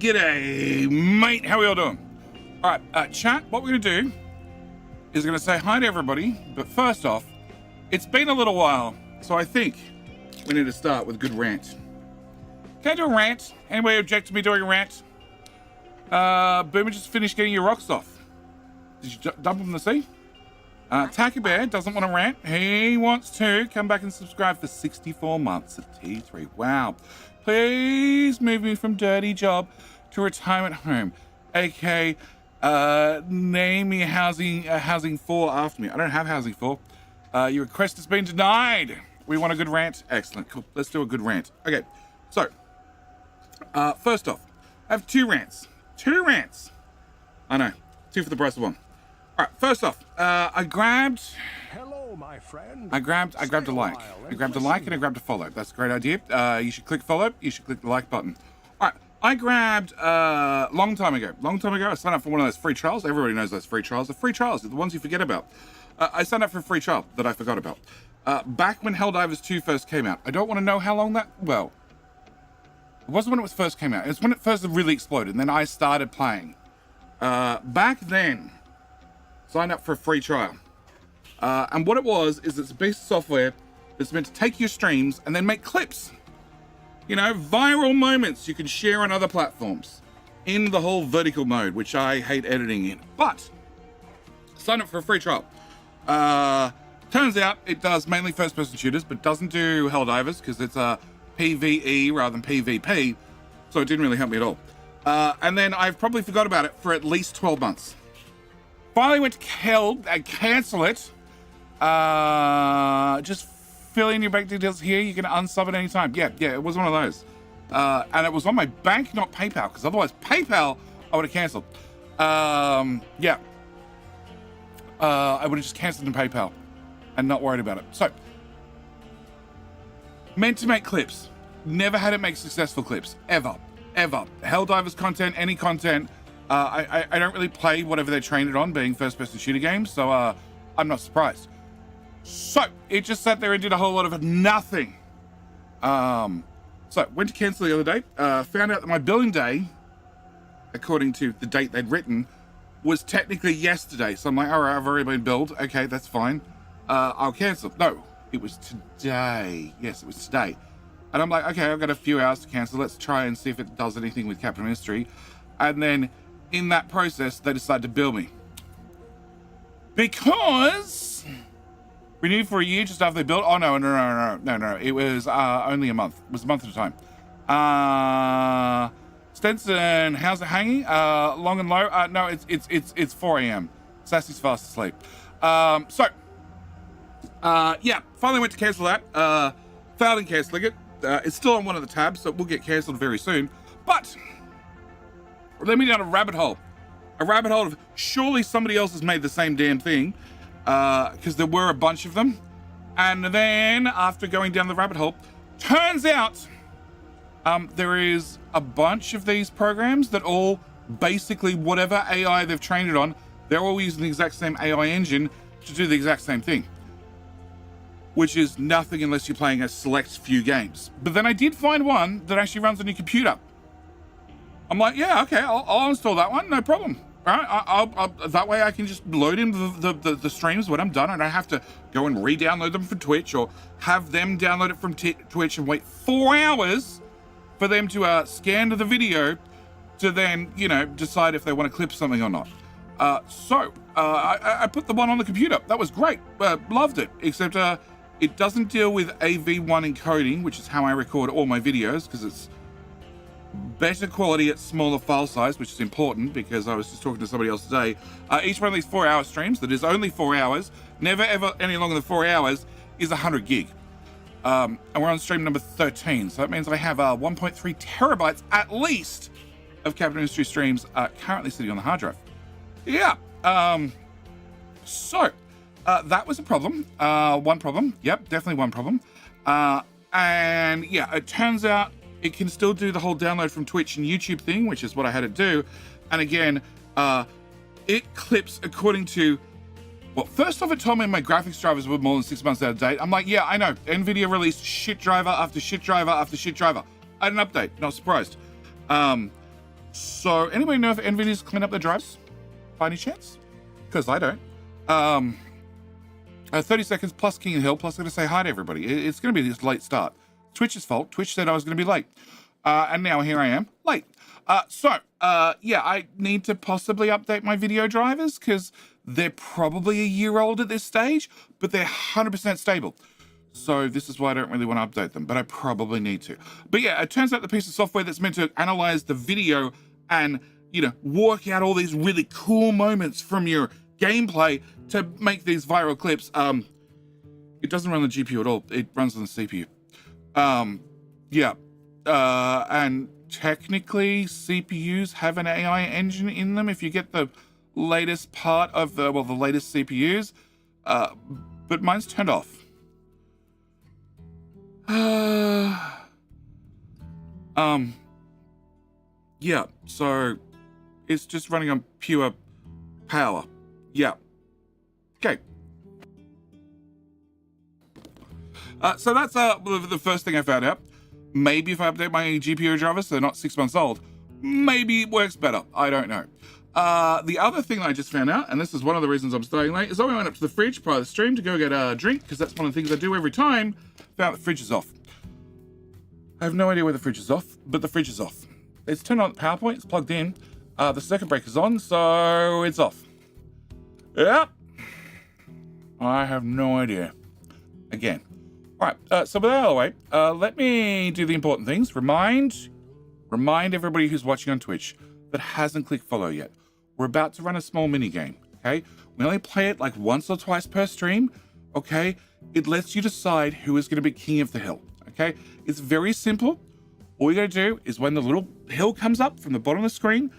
G'day, mate. How are we all doing? All right, chat, what we're going to do is going to say hi to everybody. But first off, it's been a little while, so I think we need to start with a good rant. Can I do a rant? Anybody object to me doing a rant? Boomer just finished getting your rocks off. Did you dump them in the sea? Tacky Bear doesn't want to rant. He wants to come back and subscribe for 64 months at T3. Wow. Please move me from dirty job to retirement home. AK, name me housing 4 after me. I don't have housing 4. Your request has been denied. We want a good rant. Excellent. Cool. Let's do a good rant. Okay. So, first off, I have 2 rants. 2 rants. I know. 2 for the price of 1. All right. First off, I grabbed. Hello, my friend. I grabbed a like. I grabbed a like and I grabbed a follow. That's a great idea. You should click follow. You should click the like button. All right. I grabbed long time ago. I signed up for one of those free trials. Everybody knows those free trials. The free trials are the ones you forget about. I signed up for a free trial that I forgot about. Back when Helldivers 2 first came out. I don't want to know how long that. Well, it wasn't when it was first came out. It was when it first really exploded. And then I started playing. Back then, signed up for a free trial. And what it was is it's a piece of software that's meant to take your streams and then make clips. You know, viral moments you can share on other platforms in the whole vertical mode, which I hate editing in. But sign up for a free trial. Turns out it does mainly first-person shooters, but doesn't do Helldivers because it's a PvE rather than PvP, so it didn't really help me at all. And then I've probably forgot about it for at least 12 months. Finally went to cancel it. Just fill in your bank details here. You can unsub at any time. Yeah, it was one of those. And it was on my bank, not PayPal, because otherwise PayPal I would have cancelled. I would have just cancelled in PayPal and not worried about it. So, meant to make clips. Never had it make successful clips. Ever. Helldivers content, any content. I don't really play whatever they're trained it on, being first-person shooter games, so I'm not surprised. So, it just sat there and did a whole lot of nothing. So, went to cancel the other day, found out that my billing day, according to the date they'd written, was technically yesterday. So I'm like, all right, I've already been billed. Okay, that's fine. I'll cancel. No, it was today. Yes, it was today. And I'm like, okay, I've got a few hours to cancel. Let's try and see if it does anything with Captain Mystery. And then in that process, they decided to bill me. Because renewed for a year just after they billed. Oh, no. It was only a month. It was a month at a time. Stenson, how's it hanging? Long and low? No, it's 4 a.m. Sassy's fast asleep. Finally went to cancel that. Failed in cancelling it. It's still on one of the tabs, so it will get cancelled very soon. But it led me down a rabbit hole. A rabbit hole of surely somebody else has made the same damn thing, because there were a bunch of them. And then after going down the rabbit hole, turns out there is a bunch of these programs that all basically whatever AI they've trained it on, they're all using the exact same AI engine to do the exact same thing, which is nothing unless you're playing a select few games. But then I did find one that actually runs on your computer. I'm like, yeah, okay, I'll install that one, no problem. All right, I'll that way I can just load in the streams when I'm done. I don't have to go and re-download them from Twitch or have them download it from Twitch and wait 4 hours for them to scan the video to then, decide if they want to clip something or not. I put the one on the computer. That was great. Loved it. Except it doesn't deal with AV1 encoding, which is how I record all my videos, because it's better quality at smaller file size, which is important because I was just talking to somebody else today. Each one of these 4-hour streams, that is only 4 hours, never ever any longer than 4 hours, is 100 gig. And we're on stream number 13, so that means I have 1.3 terabytes at least of Captain Industry streams currently sitting on the hard drive. Yeah. That was a problem. One problem. Yep, definitely one problem. And yeah, it turns out it can still do the whole download from Twitch and YouTube thing, which is what I had to do. And again, it clips according to. Well, first off, it told me my graphics drivers were more than 6 months out of date. I'm like, yeah, I know. NVIDIA released shit driver after shit driver after shit driver. I had an update. Not surprised. So anybody know if NVIDIA's cleaned up their drives by any chance? Because I don't. 30 seconds plus King of the Hill, plus I'm going to say hi to everybody. It's going to be this late start. Twitch's fault. Twitch said I was going to be late. And now here I am, late. Yeah, I need to possibly update my video drivers because they're probably a year old at this stage, but they're 100% stable. So this is why I don't really want to update them, but I probably need to. But yeah, it turns out the piece of software that's meant to analyze the video and, you know, work out all these really cool moments from your gameplay to make these viral clips, it doesn't run the GPU at all. It runs on the CPU. And technically CPUs have an AI engine in them if you get the latest part of the latest CPUs, but mine's turned off. Yeah, so it's just running on pure power. Yeah. Okay. So that's the first thing I found out. Maybe if I update my GPU drivers so they're not 6 months old, maybe it works better. I don't know. The other thing I just found out, and this is one of the reasons I'm staying late, is I went up to the fridge prior to the stream to go get a drink, because that's one of the things I do every time. Found the fridge is off. I have no idea where the fridge is off, but the fridge is off. It's turned on the power point, it's plugged in. The circuit breaker's on, so it's off. Yep. I have no idea. Again. All right, so with that out of the way, let me do the important things. Remind everybody who's watching on Twitch that hasn't clicked follow yet. We're about to run a small mini game, okay? We only play it like once or twice per stream, okay? It lets you decide who is going to be king of the hill, okay? It's very simple. All you got to do is when the little hill comes up from the bottom of the screen,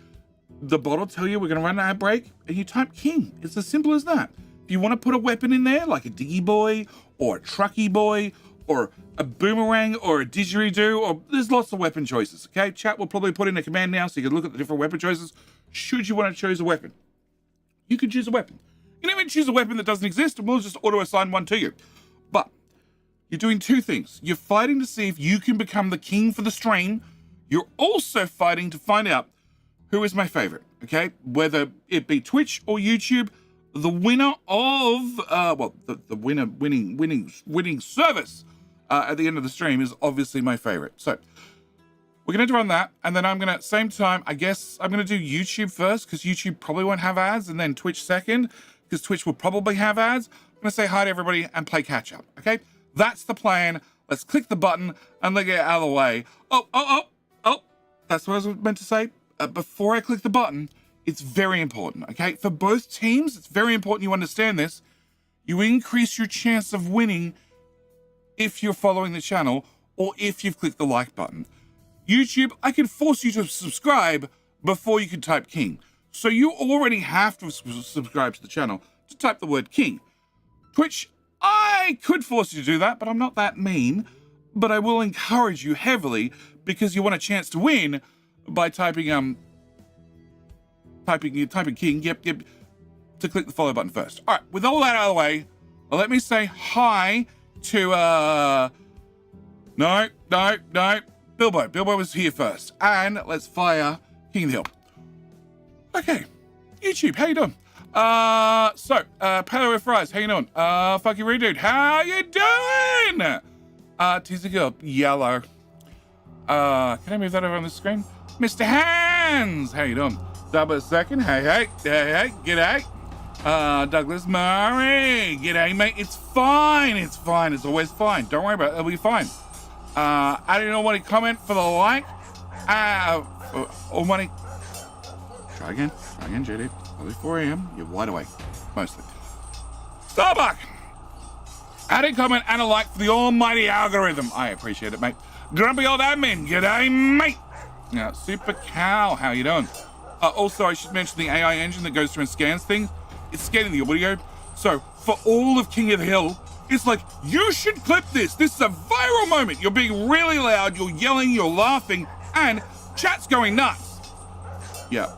the bot will tell you we're going to run an ad break, and you type king. It's as simple as that. If you want to put a weapon in there, like a diggy boy, or a trucky boy, or a boomerang, or a didgeridoo, or there's lots of weapon choices, okay? Chat will probably put in a command now so you can look at the different weapon choices. Should you want to choose a weapon, you can choose a weapon. You can even choose a weapon that doesn't exist, and we'll just auto-assign one to you. But you're doing two things. You're fighting to see if you can become the king for the stream. You're also fighting to find out who is my favorite, okay? Whether it be Twitch or YouTube, the winner of, the winning service at the end of the stream is obviously my favorite. So we're going to run that, and then I'm going to, same time, I guess I'm going to do YouTube first, because YouTube probably won't have ads, and then Twitch second, because Twitch will probably have ads. I'm going to say hi to everybody and play catch up, okay? That's the plan. Let's click the button and let get out of the way. Oh, that's what I was meant to say. Before I click the button, it's very important, okay? For both teams, it's very important you understand this. You increase your chance of winning if you're following the channel or if you've clicked the like button. YouTube, I can force you to subscribe before you can type king. So you already have to subscribe to the channel to type the word king. Twitch, I could force you to do that, but I'm not that mean. But I will encourage you heavily because you want a chance to win by typing king, yep, to click the follow button first. All right, with all that out of the way, let me say hi to, no, Bilbo. Bilbo was here first. And let's fire King of the Hill. Okay, YouTube, how you doing? Paleo with fries, how you doing? Fuck you, dude, how you doing? Teaser girl, yellow. Can I move that over on the screen? Mr. Hands, how you doing? Double second, hey, g'day. Douglas Murray, g'day, mate. It's fine, it's always fine. Don't worry about it, it'll be fine. I don't know what he comment for the like. Or money. Try again, JD. Probably 4 a.m. You're wide awake, mostly. Starbuck! Add a comment and a like for the almighty algorithm. I appreciate it, mate. Grumpy old admin, g'day, mate. Now, Super Cow, how you doing? Also, I should mention the AI engine that goes through and scans things. It's scanning the audio. So, for all of King of the Hill, it's like, you should clip this. This is a viral moment. You're being really loud, you're yelling, you're laughing, and chat's going nuts. Yeah.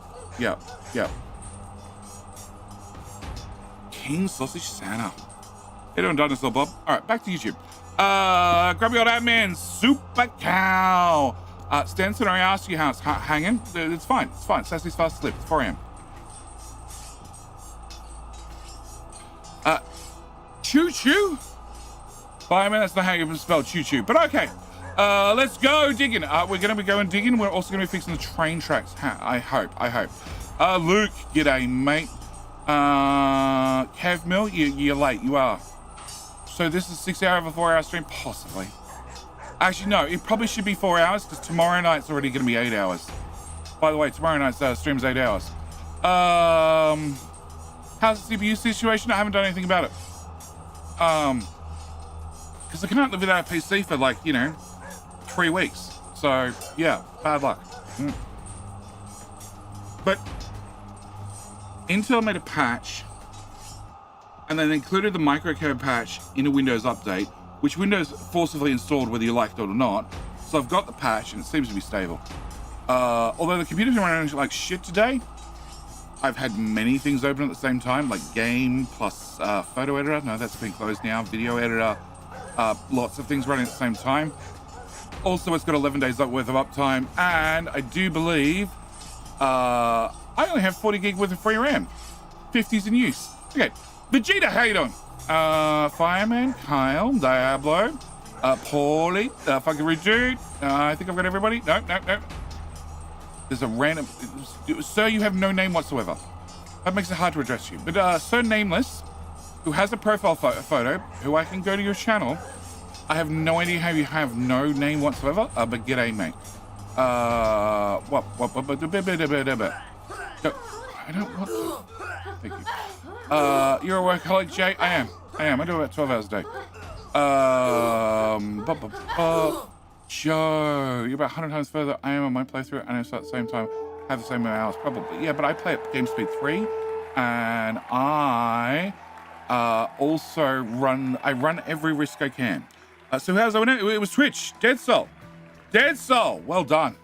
King Sausage Santa. How you doing, Dinosaur Bob? All right, back to YouTube. Grubby old admin, Super Cow. Stenson, I asked you how it's hanging. It's fine. It's fine. Sassy's fast asleep. It's 4 a.m. Choo-choo? I mean, that's not how you spell choo-choo. But okay. Let's go digging. We're going to be going digging. We're also going to be fixing the train tracks. I hope. Luke, g'day, mate. Kev Mill, you're late. You are. So this is 6 hour of a 4 hour stream? Possibly. Actually, no. It probably should be 4 hours because tomorrow night's already going to be 8 hours. By the way, tomorrow night's stream's 8 hours. How's the CPU situation? I haven't done anything about it. Because I can't live without a PC for 3 weeks. So yeah, bad luck. But Intel made a patch and then included the microcode patch in a Windows update, which Windows forcibly installed whether you liked it or not. So I've got the patch and it seems to be stable. Although the computer's been running like shit today, I've had many things open at the same time, like game plus photo editor. No, that's been closed now. Video editor, lots of things running at the same time. Also, it's got 11 days worth of uptime, and I do believe I only have 40 gig worth of free RAM. 50's in use. Okay, Vegeta, how you doing? Fireman, Kyle, Diablo, Paulie, fucking Redude. I think I've got everybody. No. There's a random... Sir, you have no name whatsoever. That makes it hard to address you. But Sir Nameless, who has a profile photo, who I can go to your channel. I have no idea how you have no name whatsoever, but g'day, mate. I don't... Thank you. You're a workaholic, Jay? I am. I do about 12 hours a day. Joe, you're about 100 times further. I am on my playthrough, and I start at the same time, have the same amount of hours, probably. Yeah, but I play at game speed 3, and I also run every risk I can. So how's that? It was Twitch. Dead Soul. Well done.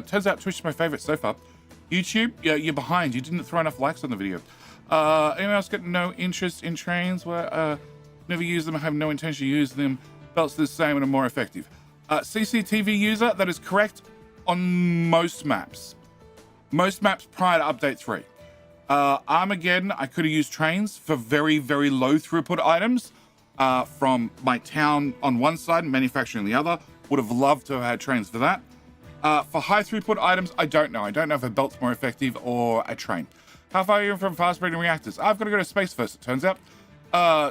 Turns out Twitch is my favorite so far. YouTube, yeah, you're behind. You didn't throw enough likes on the video. Anyone else got no interest in trains? Where never use them. I have no intention to use them. Belts the same and are more effective. CCTV user, that is correct on most maps. Most maps prior to update 3. Armageddon, I could have used trains for very, very low throughput items from my town on one side and manufacturing the other. Would have loved to have had trains for that. For high throughput items, I don't know. I don't know if a belt's more effective or a train. How far are you from fast breeding reactors? I've got to go to space first, it turns out.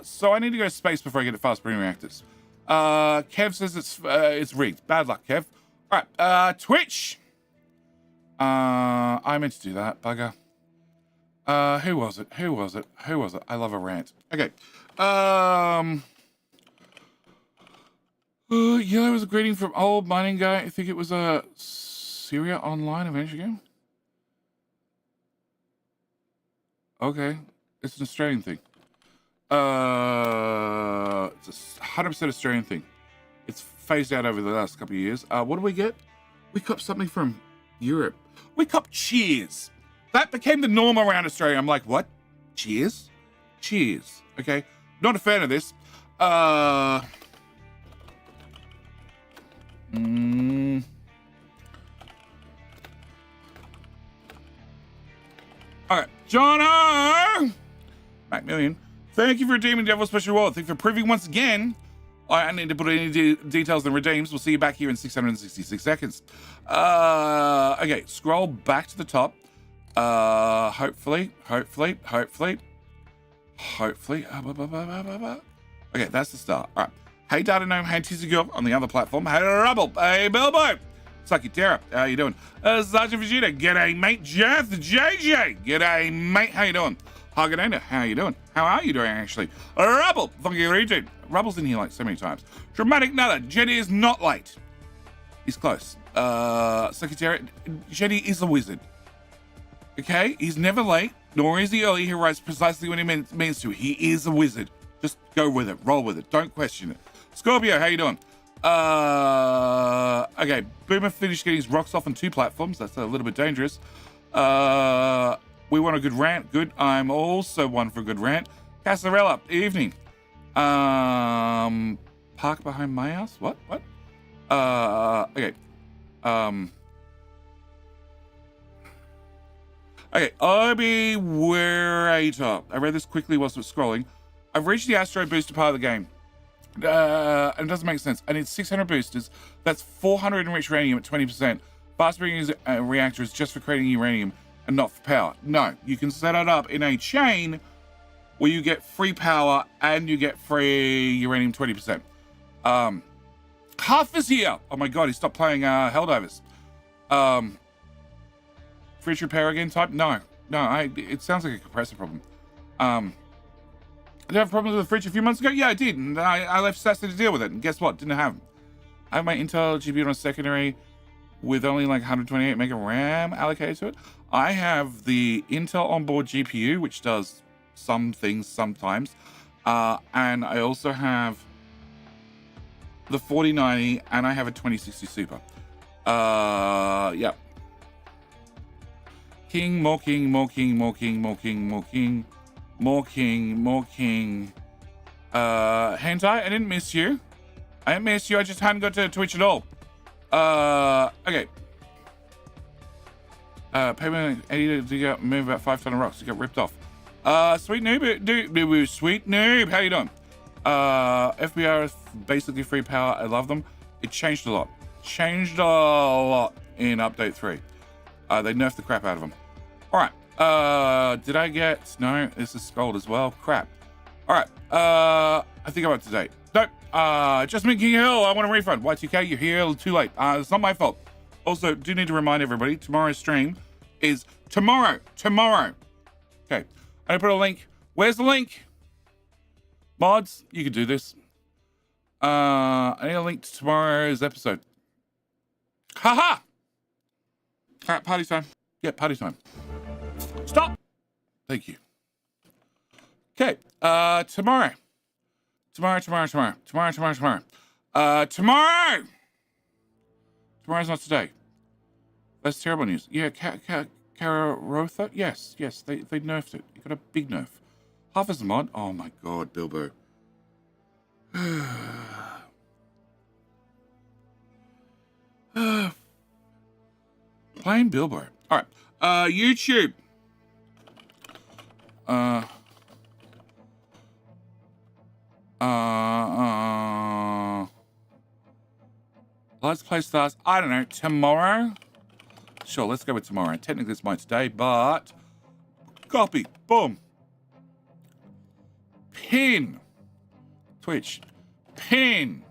So I need to go to space before I get to fast breeding reactors. Kev says it's rigged. Bad luck, Kev. All right, Twitch. I meant to do that, bugger. Who was it? I love a rant. Okay. Yeah, it was a greeting from old mining guy. I think it was Syria Online a minute ago. Okay, it's an Australian thing. It's a 100% Australian thing. It's phased out over the last couple of years. What do we get? We cop something from Europe. We cop cheers. That became the norm around Australia. I'm like, what? Cheers? Cheers. Okay. Not a fan of this. All right. Jono! Macmillion. Thank you for redeeming Devil Special Wallet. Thank you for proving once again I don't need to put any details in redeems. We'll see you back here in 666 seconds. Okay, scroll back to the top. Hopefully. Okay, that's the start. All right. Hey, Data Gnome. Hey, Tizzy on the other platform. Hey, Rubble. Hey, Bilbo. Sucky Terra. How you doing? Sergeant Vegeta. G'day, mate. Jeff JJ. G'day, mate. How you doing? Hagananda. How you doing? How are you doing, actually? Rubble. Funky Region. Rubble's in here like so many times. Dramatic Nutter. Jetty is not late. He's close. Sucky Terra. Jetty is a wizard. Okay? He's never late, nor is he early. He writes precisely when he means to. He is a wizard. Just go with it. Roll with it. Don't question it. Scorpio, how you doing? Okay. Boomer finished getting his rocks off on 2 platforms. That's a little bit dangerous. We want a good rant. Good. I'm also one for a good rant. Casarella, evening. Park behind my house? What? Okay. Okay, Oburator. I read this quickly whilst I was scrolling. I've reached the Astro booster part of the game. And it doesn't make sense. I need 600 boosters. That's 400 enriched uranium at 20%. Fast breeding reactor is just for creating uranium and not for power. No, you can set it up in a chain where you get free power and you get free uranium 20%. Huff is here. Oh my god, he stopped playing Helldivers. Fridge repair again type? No. It sounds like a compressor problem. Did I have problems with the fridge a few months ago? Yeah, I did, and I left Sassy to deal with it, and guess what? Didn't have them. I have my Intel GPU on a secondary with only like 128 mega RAM allocated to it. I have the Intel onboard GPU, which does some things sometimes, and I also have the 4090, and I have a 2060 Super. Yeah. King, more king, more king, more king, more king, more king, more king, more king. Hentai, I didn't miss you. I didn't miss you, I just hadn't got to Twitch at all. Okay. Payment 80 to get move about 5 ton of rocks to get ripped off. Sweet noob, sweet noob, how you doing? FBR is basically free power, I love them. It changed a lot. Changed a lot in update 3. They nerfed the crap out of them. All right. Did I get... No, this is Scold as well. Crap. All right. I think I'm up to date. Nope. Jasmine King Hill, I want a refund. Y2K, you're here too late. It's not my fault. Also, do need to remind everybody, tomorrow's stream is tomorrow. Tomorrow. Okay. I'm going to put a link. Where's the link? Mods, you can do this. I need a link to tomorrow's episode. Haha! All right, party time. Yeah, party time. Stop! Thank you. Okay, tomorrow. Tomorrow. Tomorrow's not today. That's terrible news. Yeah, Kararotha? Yes, they nerfed it. It got a big nerf. Half as a mod? Oh my god, Bilbo. Playing Bilbo. All right. YouTube. Let's play stars. I don't know. Tomorrow? Sure, let's go with tomorrow. Technically, it's my today, but copy. Boom. Pin. Twitch. Pin.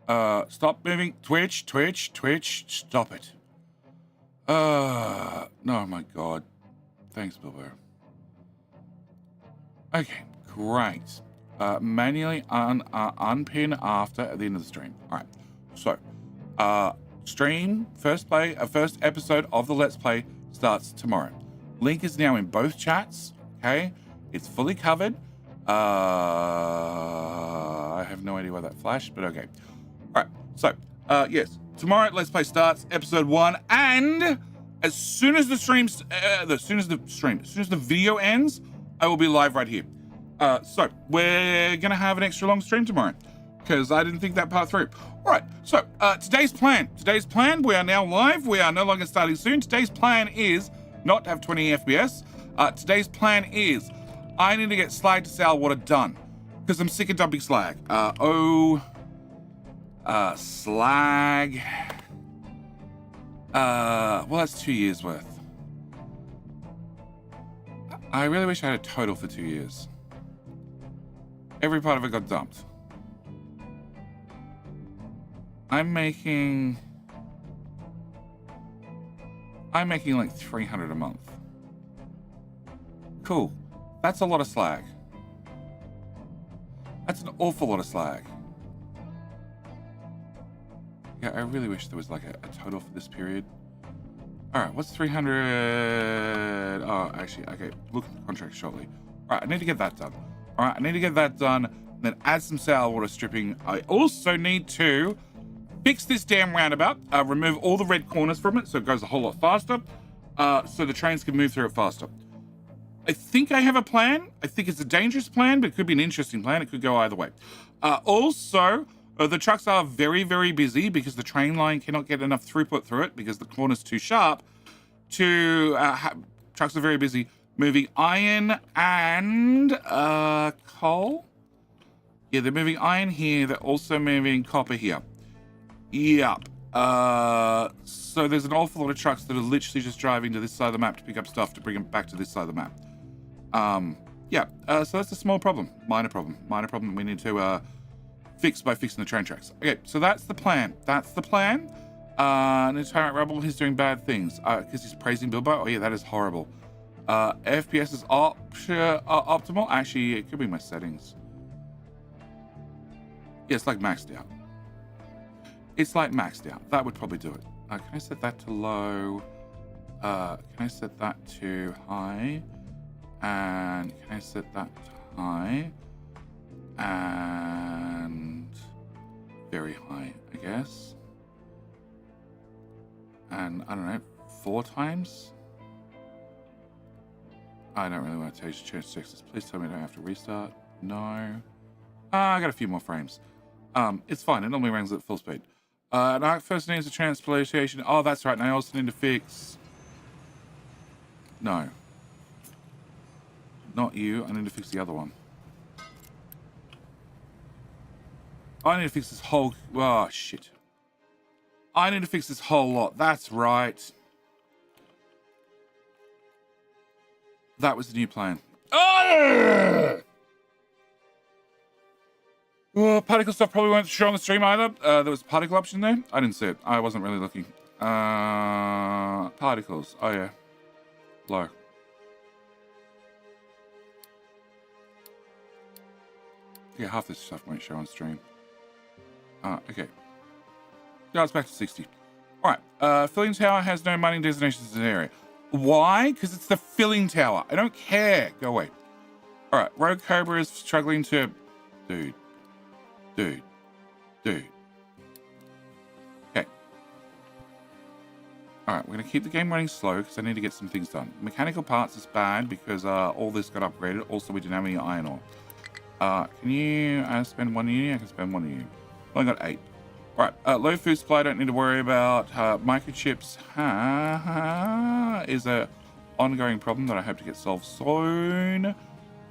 Stop moving. Twitch. Stop it. No, my God. Thanks, Bilbo. Okay, great. Manually unpin after at the end of the stream. All right. So, stream first episode of the Let's Play starts tomorrow. Link is now in both chats. Okay, it's fully covered. I have no idea why that flashed, but okay. All right. So, yes, tomorrow Let's Play starts episode 1, and as soon as the video ends, I will be live right here. So we're gonna have an extra long stream tomorrow because I didn't think that part through. All right, so today's plan, we are now live. We are no longer starting soon. Today's plan is not to have 20 FPS. Today's plan is I need to get slag to sour water done because I'm sick of dumping slag. Slag. Well, that's 2 years worth. I really wish I had a total for 2 years. Every part of it got dumped. I'm making like 300 a month. Cool. That's a lot of slag. That's an awful lot of slag. Yeah, I really wish there was like a total for this period. All right, what's 300? Oh, actually, okay, look at the contract shortly. All right, I need to get that done. All right, I need to get that done, then add some sour water stripping. I also need to fix this damn roundabout, remove all the red corners from it so it goes a whole lot faster, so the trains can move through it faster. I think I have a plan. I think it's a dangerous plan, but it could be an interesting plan. It could go either way. Also, The trucks are very, very busy because the train line cannot get enough throughput through it because the corner's too sharp. Trucks are very busy moving iron and coal. Yeah, they're moving iron here. They're also moving copper here. Yep. So there's an awful lot of trucks that are literally just driving to this side of the map to pick up stuff to bring them back to this side of the map. Yeah. So that's a small problem. Minor problem we need to fix by fixing the train tracks. Okay, so that's the plan. An tyrant rebel, he's doing bad things. Because he's praising Bilbo. Oh yeah, that is horrible. FPS is optimal. Actually, it could be my settings. Yeah, it's like maxed out. That would probably do it. Can I set that to low? Can I set that to high? And can I set that to high? And very high, I guess. And I don't know, 4 times? I don't really want to change textures. Please tell me I don't have to restart. No. I got a few more frames. It's fine. It normally runs at full speed. And I first needs a transplantation. Oh, that's right. And I also need to fix... No. Not you. I need to fix the other one. I need to fix this whole... Oh, shit. I need to fix this whole lot. That's right. That was the new plan. Oh! Well, particle stuff probably won't show on the stream either. There was a particle option there. I didn't see it. I wasn't really looking. Particles. Oh, yeah. Low. Yeah, half this stuff won't show on stream. Okay. Yeah, it's back to 60. All right. Filling tower has no mining designations in the area. Why? Because it's the filling tower. I don't care. Go away. All right. Rogue Cobra is struggling to... Dude. Okay. Alright, we're going to keep the game running slow because I need to get some things done. Mechanical parts is bad because all this got upgraded. Also, we didn't have any iron ore. Can you spend 1 uni? I can spend 1 uni. Only got 8. Alright, low food supply, don't need to worry about. Microchips is a ongoing problem that I hope to get solved soon.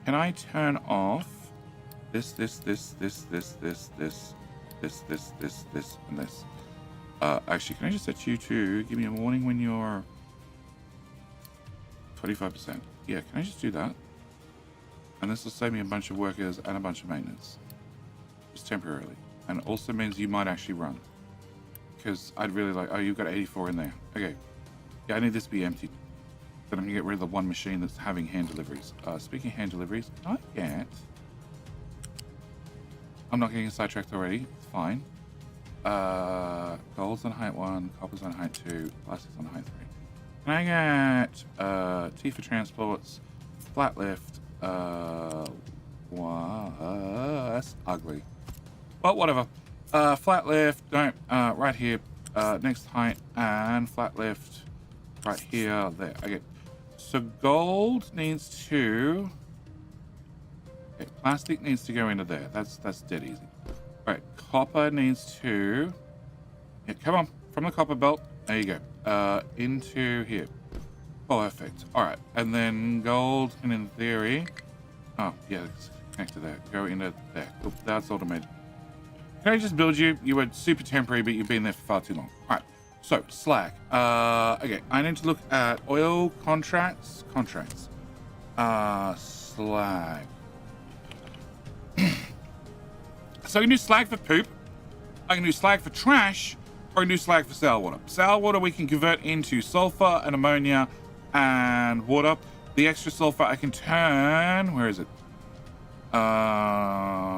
Can I turn off this, and this? Actually, can I just set you to give me a warning when you're 25%? Yeah, can I just do that? And this will save me a bunch of workers and a bunch of maintenance. Just temporarily. And it also means you might actually run. Because I'd really like... Oh, you've got 84 in there. Okay. Yeah, I need this to be empty. Then I'm going to get rid of the one machine that's having hand deliveries. Speaking of hand deliveries, can I get... I'm not getting sidetracked already. It's fine. Gold's on height 1, copper's on height 2, plastic's on height 3. Can I get T for transports, flat lift, that's ugly. But whatever. Flat lift, no, right here, next height, and flat lift right here, there. Okay. So gold needs to... Okay, plastic needs to go into there. That's dead easy. Right, copper needs to... Yeah, come on, from the copper belt. There you go. Into here. Perfect. All right, and then gold, and in theory... Oh, yeah, it's connected there. Go into there. Cool. That's automated. Can I just build you? You were super temporary, but you've been there for far too long. All right, so slag. Okay, I need to look at oil contracts. Slag. So I can do slag for poop, I can do slag for trash, or I can do slag for sour water. Sour water we can convert into sulfur and ammonia and water. The extra sulfur I can turn... Where is it?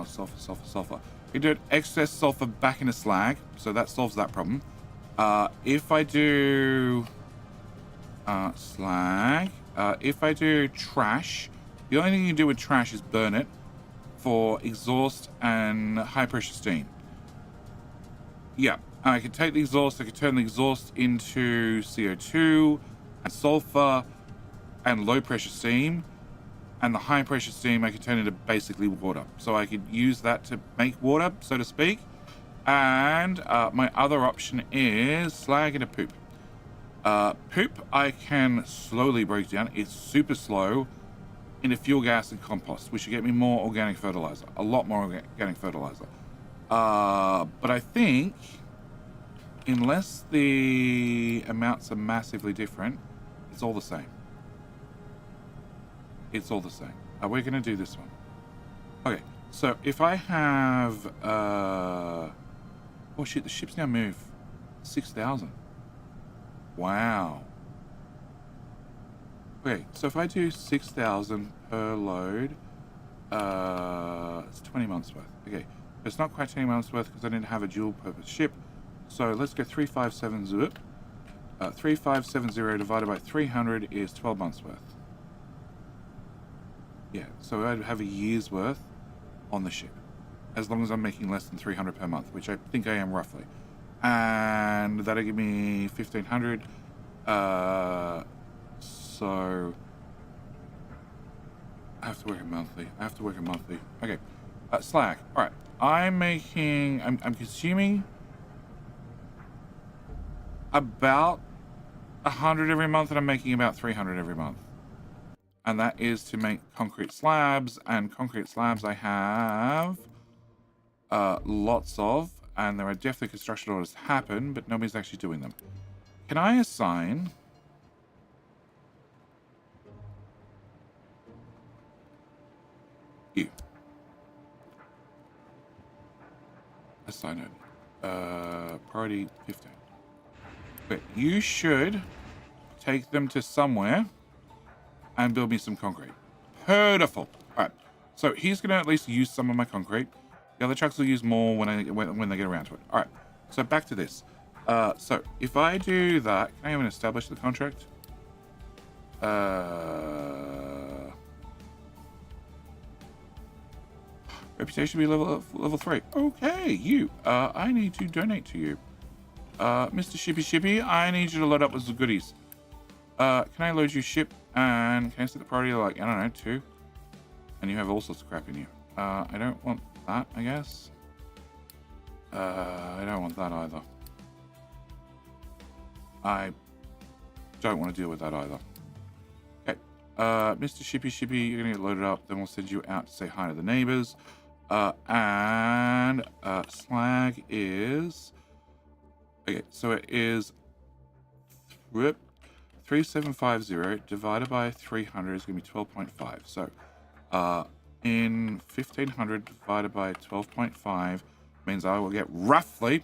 Sulfur. You do excess sulfur back into slag, so that solves that problem. If I do slag, if I do trash, the only thing you can do with trash is burn it for exhaust and high pressure steam. Yeah, I could take the exhaust, I could turn the exhaust into CO2 and sulfur and low pressure steam, and the high pressure steam I could turn into basically water. So I could use that to make water, so to speak. And my other option is slag and a poop. Poop I can slowly break down. It's super slow into fuel gas and compost, which should get me more organic fertilizer, a lot more organic fertilizer. But I think unless the amounts are massively different, it's all the same. It's all the same. We're going to do this one. Okay, so if I have... oh shit, the ship's now moved 6,000. Wow. Okay, so if I do 6,000 per load, it's 20 months worth. Okay, it's not quite 20 months worth because I didn't have a dual purpose ship. So let's go 357 3570 divided by 300 is 12 months worth. Yeah, so I'd have a year's worth on the ship, as long as I'm making less than 300 per month, which I think I am roughly. And that'll give me 1,500. So I have to work it monthly. Okay, slag. All right, I'm consuming about 100 every month, and I'm making about 300 every month. And that is to make concrete slabs, and concrete slabs I have lots of, and there are definitely construction orders to happen, but nobody's actually doing them. Can I assign you? Assign it. Priority 15. But you should take them to somewhere and build me some concrete. Beautiful. All right. So he's going to at least use some of my concrete. The other trucks will use more when they get around to it. All right. So back to this. So if I do that, can I even establish the contract? Reputation be level 3. Okay, you. I need to donate to you. Mr. Shippy, I need you to load up with the goodies. Can I load your ship? And can I set the priority like, I don't know, 2? And you have all sorts of crap in you. I don't want that, I guess. I don't want that either. I don't want to deal with that either. Okay. Mr. Shippy, you're going to get loaded up. Then we'll send you out to say hi to the neighbors. And slag is... Okay, so it is... 3750 divided by 300 is going to be 12.5. So, in 1500 divided by 12.5 means I will get roughly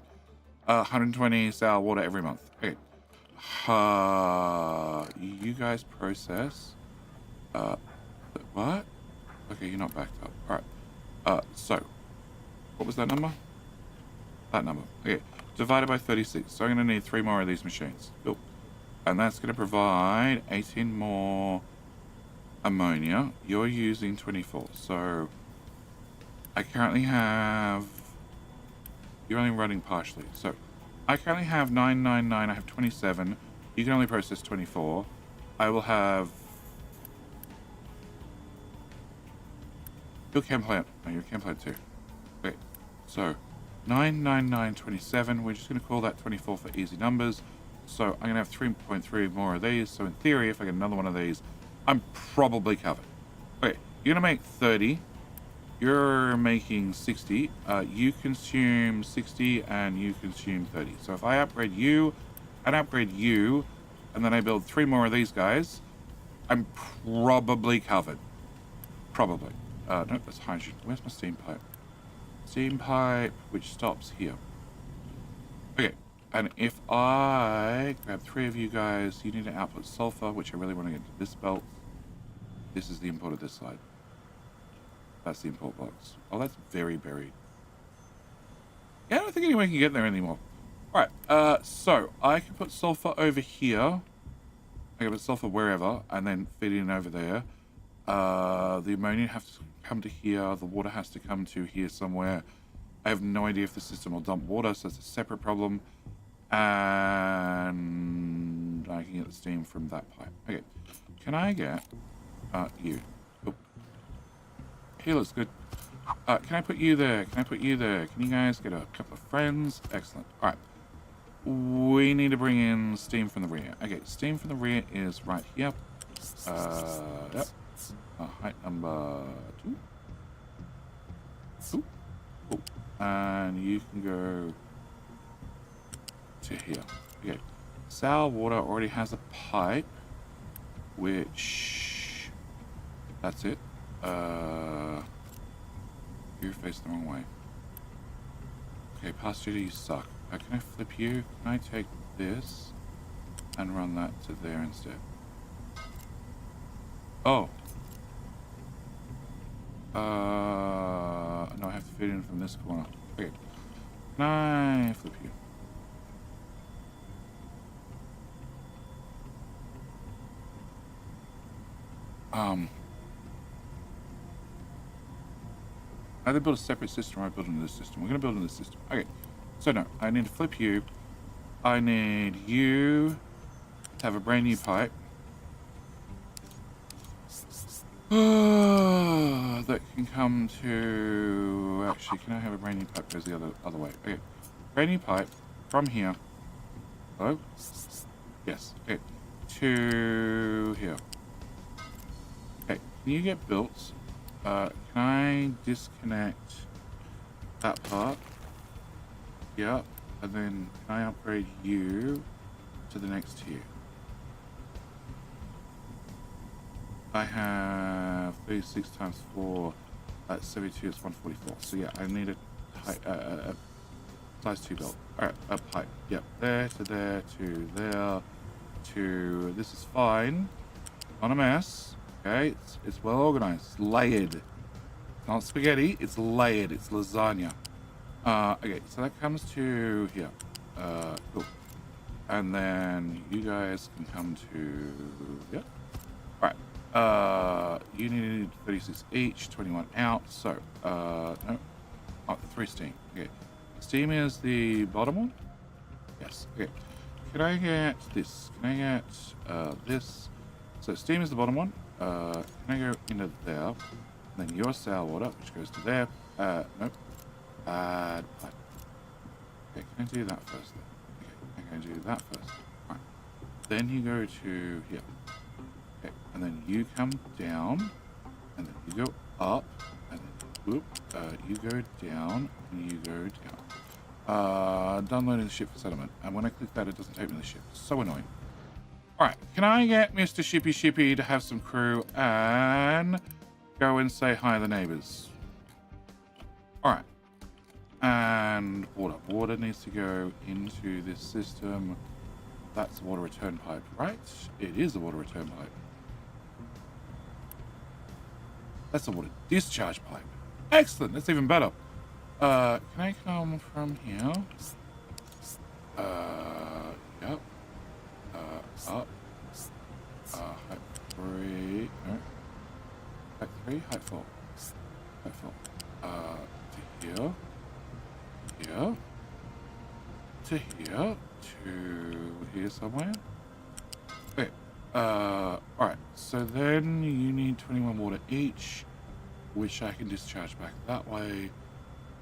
120 sour water every month. Okay. You guys process. What? Okay, you're not backed up. All right. So, what was that number? That number. Okay. Divided by 36. So I'm going to need 3 more of these machines. Cool. And that's going to provide 18 more ammonia. You're using 24. So I currently have... You're only running partially. So I currently have 999. I have 27. You can only process 24. I will have... Your chem plant. No, your chem plant too. Okay. So 99927. We're just going to call that 24 for easy numbers. So I'm going to have 3.3 more of these. So in theory, if I get another one of these, I'm probably covered. Okay, you're going to make 30. You're making 60. You consume 60 and you consume 30. So if I upgrade you and upgrade you, and then I build 3 more of these guys, I'm probably covered. Probably. No, that's hydrogen. Where's my steam pipe? Steam pipe, which stops here. Okay. And if I grab 3 of you guys, you need to output sulfur, which I really want to get to this belt. This is the import of this side. That's the import box. Oh, that's very buried. Yeah, I don't think anyone can get there anymore. All right, so I can put sulfur over here. I can put sulfur wherever, and then feed it in over there. The ammonia has to come to here. The water has to come to here somewhere. I have no idea if the system will dump water, so it's a separate problem. And I can get the steam from that pipe. Okay, can I get you? Oh. He looks good. Can I put you there? Can I put you there? Can you guys get a couple of friends? Excellent. All right. We need to bring in steam from the rear. Okay, steam from the rear is right here. Yep. Height number 2. 2. Cool. And you can go to here. Okay. Sour water already has a pipe, which that's it. You're facing the wrong way. Okay, past duty, you suck. Can I flip you? Can I take this and run that to there instead? Oh. No, I have to feed in from this corner. Okay. Can I flip you? Either build a separate system or I build in this system. We're going to build in this system. Okay. So no, I need to flip you. I need you to have a brand new pipe. That can come to... Actually, can I have a brand new pipe goes the other way? Okay. Brand new pipe from here. Hello? Yes. Okay. To here. Okay. Can you get built? Can I disconnect that part? Yeah. And then can I upgrade you to the next tier? I have 36 times 4. That's 72 is 144. So yeah, I need a size 2 belt. Alright, a pipe. Yep. There to there to there to... This is fine. Not a mess. Okay, it's well organized. It's layered. Not spaghetti, it's layered. It's lasagna. Okay, so that comes to here. Cool. And then you guys can come to... Yep. Alright. You need 36 each, 21 out. So, no. Oh, 3 steam. Okay. Steam is the bottom one? Yes. Okay. Can I get this? Can I get this? So steam is the bottom one. Can I go into there? And then your sour water, which goes to there. Nope. Pipe. Okay, can I do that first then? Okay, can I do that first? Alright. Then you go to here. Okay, and then you come down, and then you go up, and then whoop, you go down, and you go down. Done loading the ship for settlement. And when I click that, it doesn't take me to the ship. So annoying. Alright, can I get Mr. Shippy to have some crew and go and say hi to the neighbors? Alright. And water. Water needs to go into this system. That's the water return pipe, right? It is the water return pipe. That's the water discharge pipe. Excellent, that's even better. Can I come from here? Yep. Up. Height 3. No. Height 3, height 4. Height 4. To here. Here. To here. To here somewhere. Okay. Alright. So then you need 21 water each, which I can discharge back that way.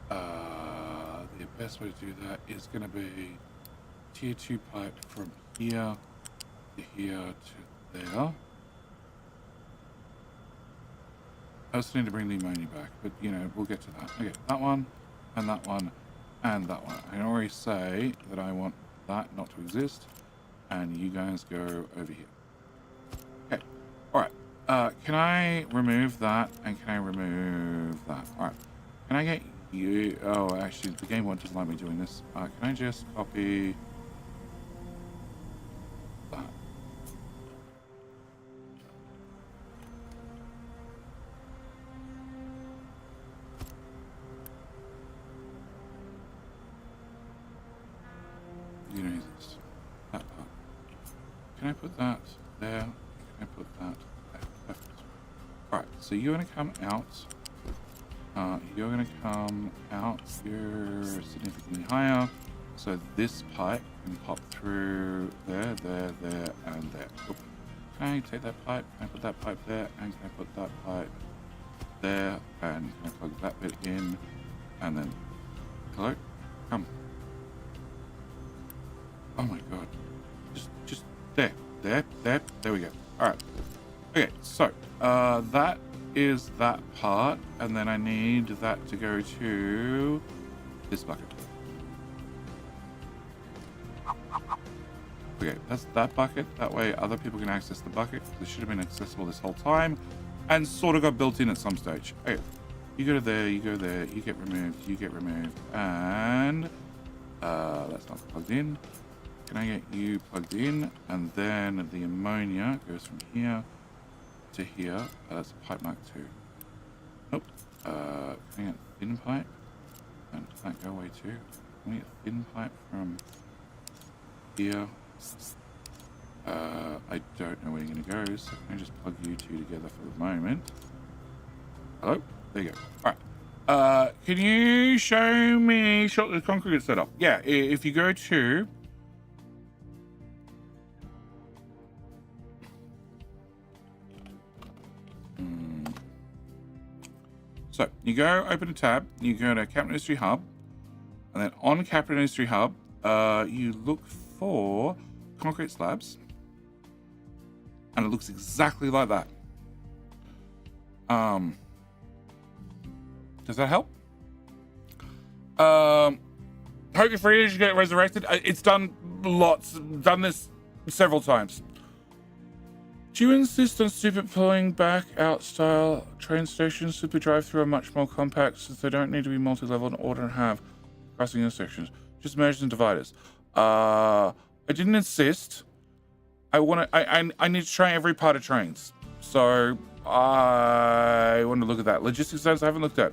The best way to do that is going to be tier 2 pipe from here to here to there. I also need to bring the ammonia back, but you know, we'll get to that. Okay, that one, and that one, and that one. I can already say that I want that not to exist, and you guys go over here. Okay, alright. Can I remove that, and can I remove that? Alright. Can I get you... Oh, actually, the game won't just let me doing this. Can I just copy that? You know this. That part. Can I put that there? Can I put that there? Perfect. Alright, so you're going to come out. You're going to come out. You're significantly higher. So this pipe can pop through there, there, there, and there. Oop. Can I take that pipe? Can I put that pipe there? And can I put that pipe there, and I plug that bit in, and then, hello, come. Oh my god, just there we go. All right, okay, so that is that part, and then I need that to go to this bucket. Okay, that's that bucket. That way other people can access the bucket. This should have been accessible this whole time and sort of got built in at some stage. Okay, you go to there, you go there, you get removed, and that's not plugged in. Can I get you plugged in? And then the ammonia goes from here to here. That's pipe mark 2. Nope. Can I get thin pipe? And does that go away too? Can we get thin pipe from here? I don't know where you're going to go, so can I just plug you two together for the moment? Hello? There you go. Alright. Can you show me the concrete setup? Yeah, if you go to... So, you go open a tab, you go to Capital Industry Hub, and then on Capital Industry Hub, you look for concrete slabs, and it looks exactly like that. Does that help? Hope you're free as you get resurrected. It's done this several times. Do you insist on stupid pulling back out style train stations? Super drive-through are much more compact since they don't need to be multi-level in order to have crossing intersections. Just merge and dividers. I didn't insist. I need to try every part of trains. So I want to look at that. Logistics zones I haven't looked at.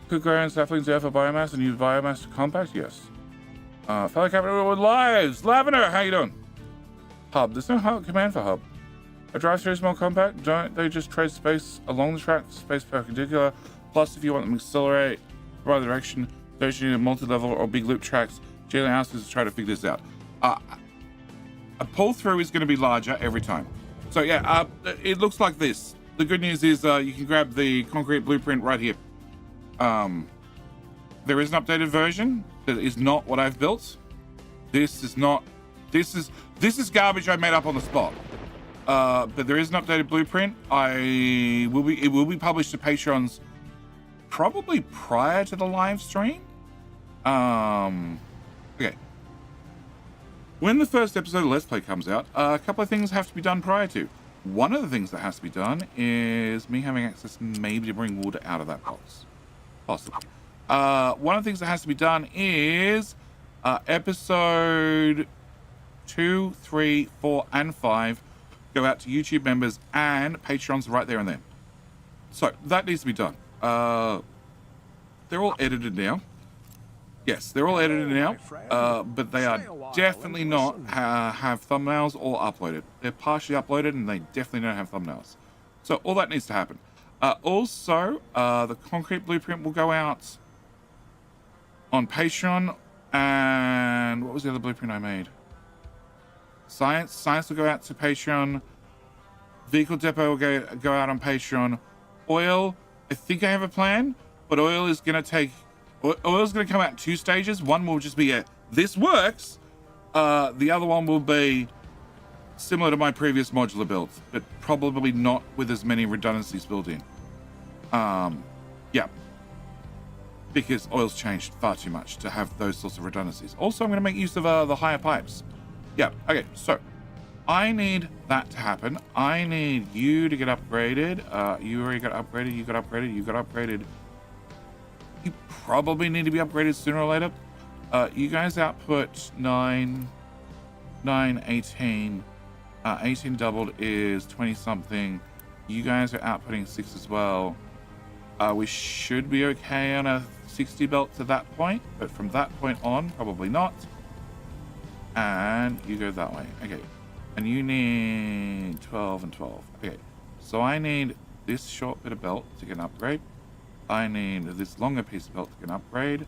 Could ground saplings there for biomass and use biomass to compact? Yes. Fellow capital with lives. Lavender, how you doing? Hub. There's no command for hub. A drive-through is more compact. Don't they just trade space along the track, space perpendicular? Plus, if you want them to accelerate the right direction, don't you need a multi-level or big loop tracks? Generally asked us to try to figure this out. A pull-through is going to be larger every time. So yeah, it looks like this. The good news is you can grab the concrete blueprint right here. There is an updated version that is not what I've built. This is garbage I made up on the spot. But there is an updated blueprint. It will be published to patrons probably prior to the live stream. Okay. When the first episode of Let's Play comes out, a couple of things have to be done prior to. One of the things that has to be done is me having access maybe to bring water out of that box. Possibly. One of the things that has to be done is episode 2, 3, 4, and 5 go out to YouTube members and patrons right there and then. So that needs to be done. They're all edited now. Yes, they're all edited now, but they are definitely not have thumbnails or uploaded. They're partially uploaded and they definitely don't have thumbnails. So all that needs to happen. Also, the concrete blueprint will go out on Patreon, and what was the other blueprint I made? Science will go out to Patreon. Vehicle depot will go out on Patreon. Oil, I think I have a plan, but oil is going to come out in 2 stages. One will just be this works. The other one will be similar to my previous modular builds, but probably not with as many redundancies built in. Yeah, because oil's changed far too much to have those sorts of redundancies. Also, I'm going to make use of the higher pipes. Yeah, okay, so I need that to happen. I need you to get upgraded. You already got upgraded, you got upgraded, you got upgraded. You probably need to be upgraded sooner or later. You guys output 9, 18. 18 doubled is 20 something. You guys are outputting 6 as well. We should be okay on a 60 belt to that point, but from that point on, probably not. And you go that way. Okay. And you need 12 and 12. Okay. So I need this short bit of belt to get an upgrade. I need this longer piece of belt to get an upgrade.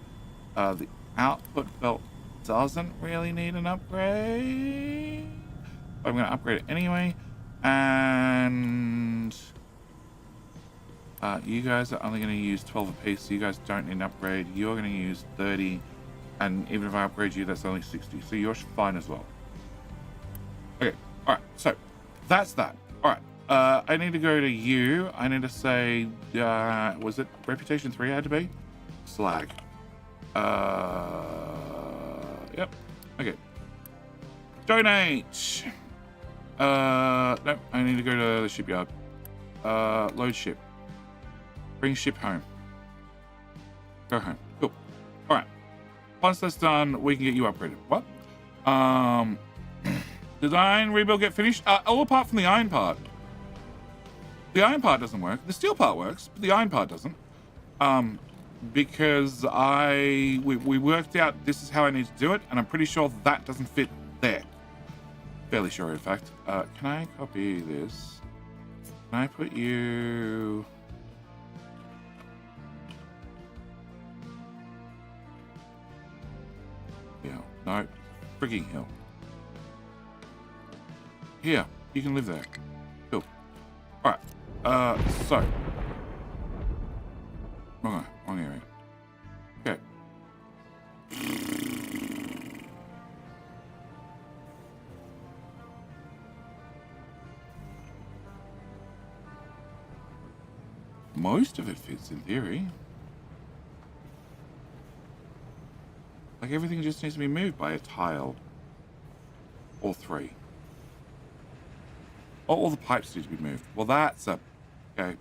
The output belt doesn't really need an upgrade. I'm going to upgrade it anyway. And you guys are only going to use 12 apiece, so you guys don't need an upgrade. You're going to use 30, and even if I upgrade you, that's only 60, so you're fine as well. Okay, all right, so that's that. All right, I need to go to you. I need to say, was it reputation 3 I had to be? Slag. Yep, okay. Donate. No, I need to go to the shipyard. Load ship. Bring ship home. Go home. Cool. All right. Once that's done, we can get you upgraded. What? Did the iron rebuild get finished? All apart from the iron part. The iron part doesn't work. The steel part works, but the iron part doesn't. Because we worked out this is how I need to do it, and I'm pretty sure that doesn't fit there. Fairly sure, in fact. Can I copy this? Can I put you... Hill. No, frigging hill. Here, you can live there. Cool. Alright, so. Wrong area. Okay. Most of it fits in theory. Like everything just needs to be moved by a tile. Or 3. All the pipes need to be moved. Well, that's a... Okay.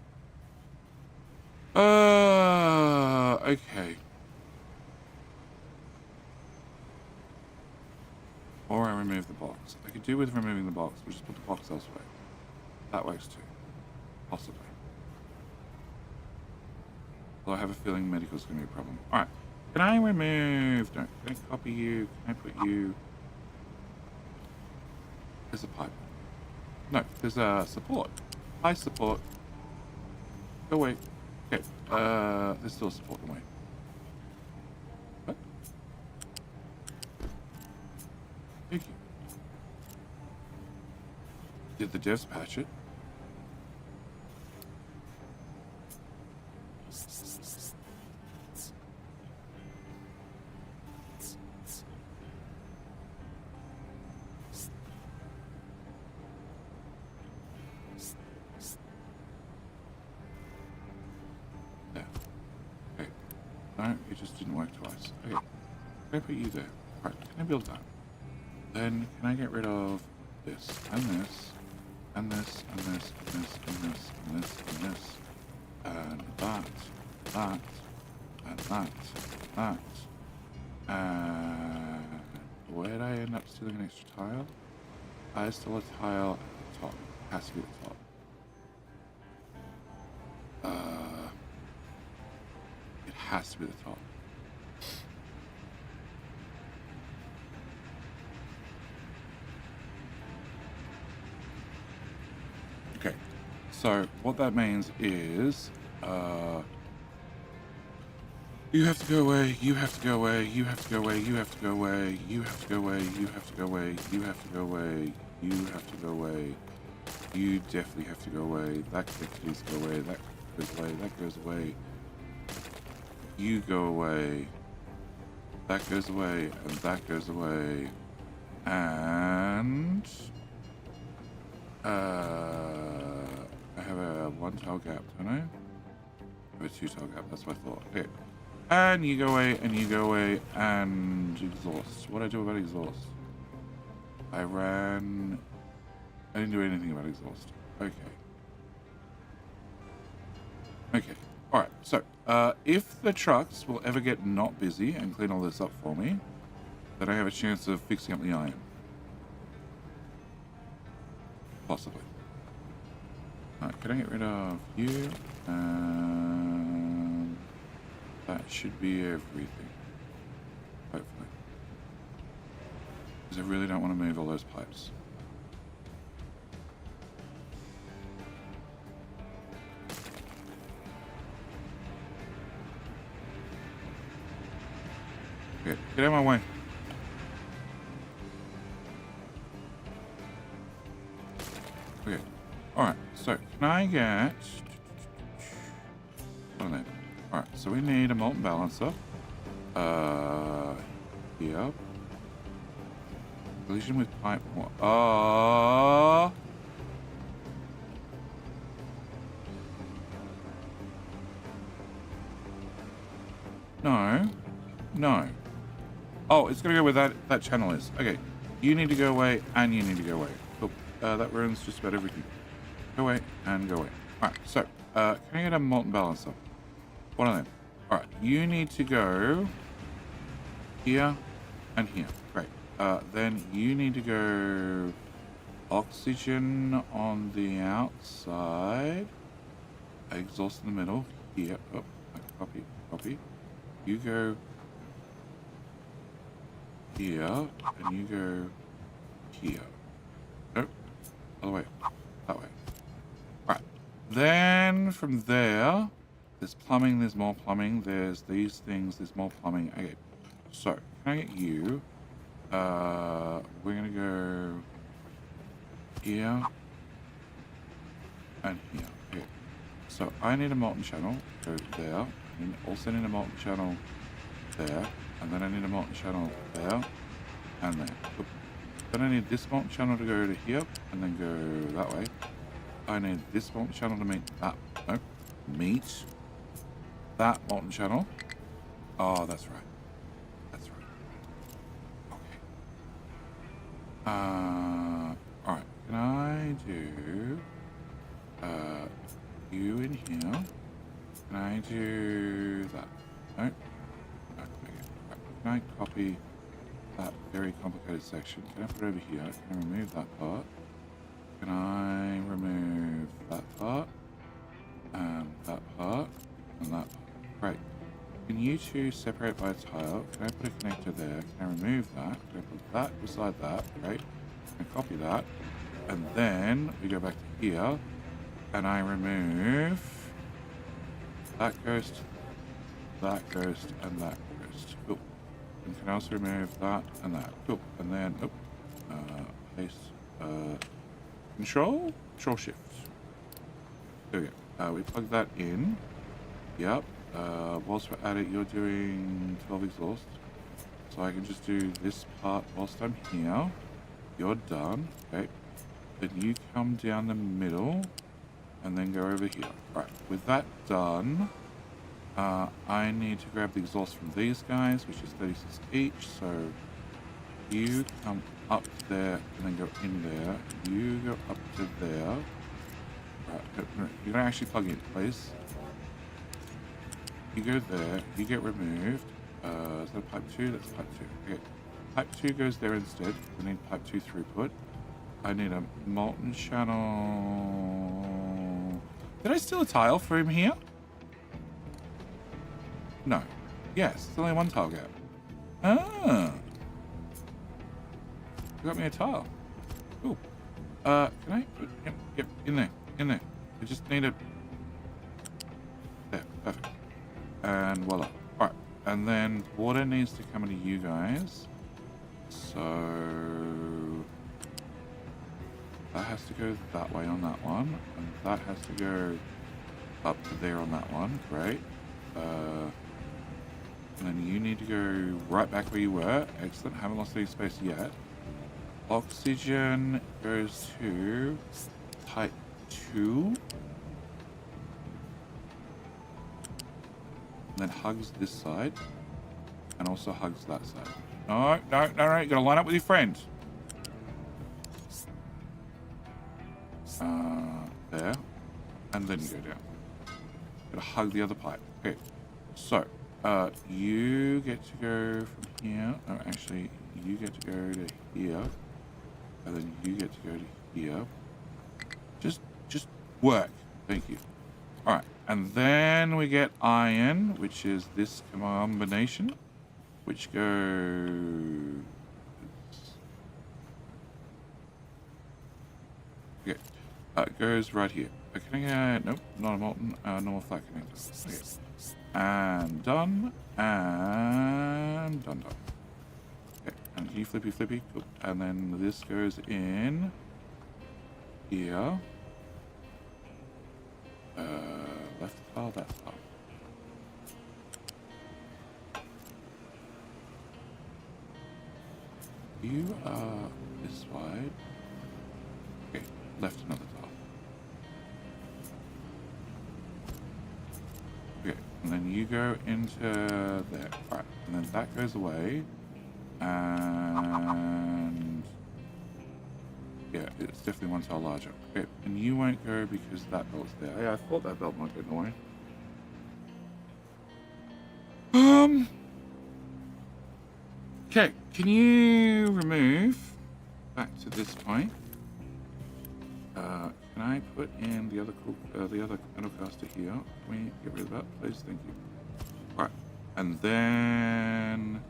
Okay. Or I remove the box. I could do with removing the box. We'll just put the box elsewhere. That works too. Possibly. Although I have a feeling medical's going to be a problem. Alright. Can I remove... No, can I copy you? Can I put you... There's a pipe. No, there's a support. High support. Go away. Okay. There's still a support. Away. What? Thank you. Did the devs patch it? No, it just didn't work twice. Okay, can I put you there? Right, can I build that? Then can I get rid of this and this and this and this and this and this and this and this and that, and that. And where did I end up stealing an extra tile? I stole a tile at the top. It has to be at the top. It has to be the top. Okay, so what that means is you have to go away, you have to go away, you have to go away, you have to go away, you have to go away, you have to go away, you have to go away, you have to go away, you definitely have to go away, that needs to go away, that goes away, that goes away. You go away, that goes away, and that goes away, and I have a 1 tile gap, don't I? I have a 2 tile gap, that's what I thought. Okay, and you go away, and you go away, and exhaust. What did I do about exhaust? I didn't do anything about exhaust. Okay. Okay. Alright, so, if the trucks will ever get not busy and clean all this up for me, then I have a chance of fixing up the iron. Possibly. Alright, can I get rid of you? That should be everything. Hopefully. Because I really don't want to move all those pipes. Okay, get out of my way. Okay. Alright, so can I get... What are they? Alright, so we need a molten balancer. Here. Collision with pipe. No. No. Oh, it's gonna go where that channel is. Okay. You need to go away, and you need to go away. Cool. That ruins just about everything. Go away, and go away. Alright, so, can I get a molten balancer? One of them. Alright, you need to go here and here. Great. Then you need to go oxygen on the outside. Exhaust in the middle. Here. Oh, copy, copy. You go here, and you go here. Nope. Other way. That way. Right. Then from there, there's plumbing, there's more plumbing, there's these things, there's more plumbing. Okay. So, can I get you? We're gonna go here and here. Okay. So I need a molten channel. Go there. And also need a molten channel there. And then I need a molten channel there and there. Oop. Then I need this molten channel to go to here and then go that way. I need this molten channel to meet that. Nope. Meet that molten channel. Oh, that's right. That's right. Okay. Alright. Can I do you in here? Can I do that? Nope. Okay. Right. Can I copy that very complicated section? Can I put it over here? Can I remove that part? Can I remove that part? And that part? And that part? Great. Can you two separate by a tile? Can I put a connector there? Can I remove that? Can I put that beside that? Great. Can I copy that? And then we go back to here. And I remove that ghost, and that ghost. Cool. And can I also remove that and that? Cool. And then, paste, control shift. There we go. We plug that in. Yep. Whilst we're at it, you're doing 12 exhaust. So I can just do this part whilst I'm here. You're done. Okay. Then you come down the middle and then go over here. Alright, with that done, I need to grab the exhaust from these guys, which is 36 each. So you come up there and then go in there. You go up to there. Right, you're gonna actually plug in, please. You go there, you get removed. Is that pipe 2? That's pipe 2. Okay. Pipe 2 goes there instead. We need pipe 2 throughput. I need a molten channel. Did I steal a tile from here? No. Yes, it's only one tile gap. Ah. You got me a tile. Cool. Can I put, yep, in there. I just need a, there, perfect. And voila. Alright, and then water needs to come into you guys. So that has to go that way on that one, and that has to go up to there on that one. Great. And then you need to go right back where you were. Excellent. Haven't lost any space yet. Oxygen goes to type 2. And then hugs this side. And also hugs that side. No. You gotta line up with your friend. There. And then you go down. Gotta hug the other pipe. Okay. So, you get to go from here. No, actually, you get to go to here. And then you get to go to here. Just work. Thank you. Alright. And then we get iron, which is this combination, which goes... Okay. It goes right here. Okay, nope, not a molten, normal flat connector. Okay. And done. And done. Okay, and you flippy. Cool. And then this goes in here. Left tile, that tile. You are this wide. Okay, left another tile. Okay, and then you go into there. Right, and then that goes away. And yeah, it's definitely one tile larger. Okay, and you won't go because that belt's there. Yeah, I thought that belt might get in the way. Okay, can you remove back to this point? Can I put in the other metal caster here? Can we get rid of that, please? Thank you. Right, and then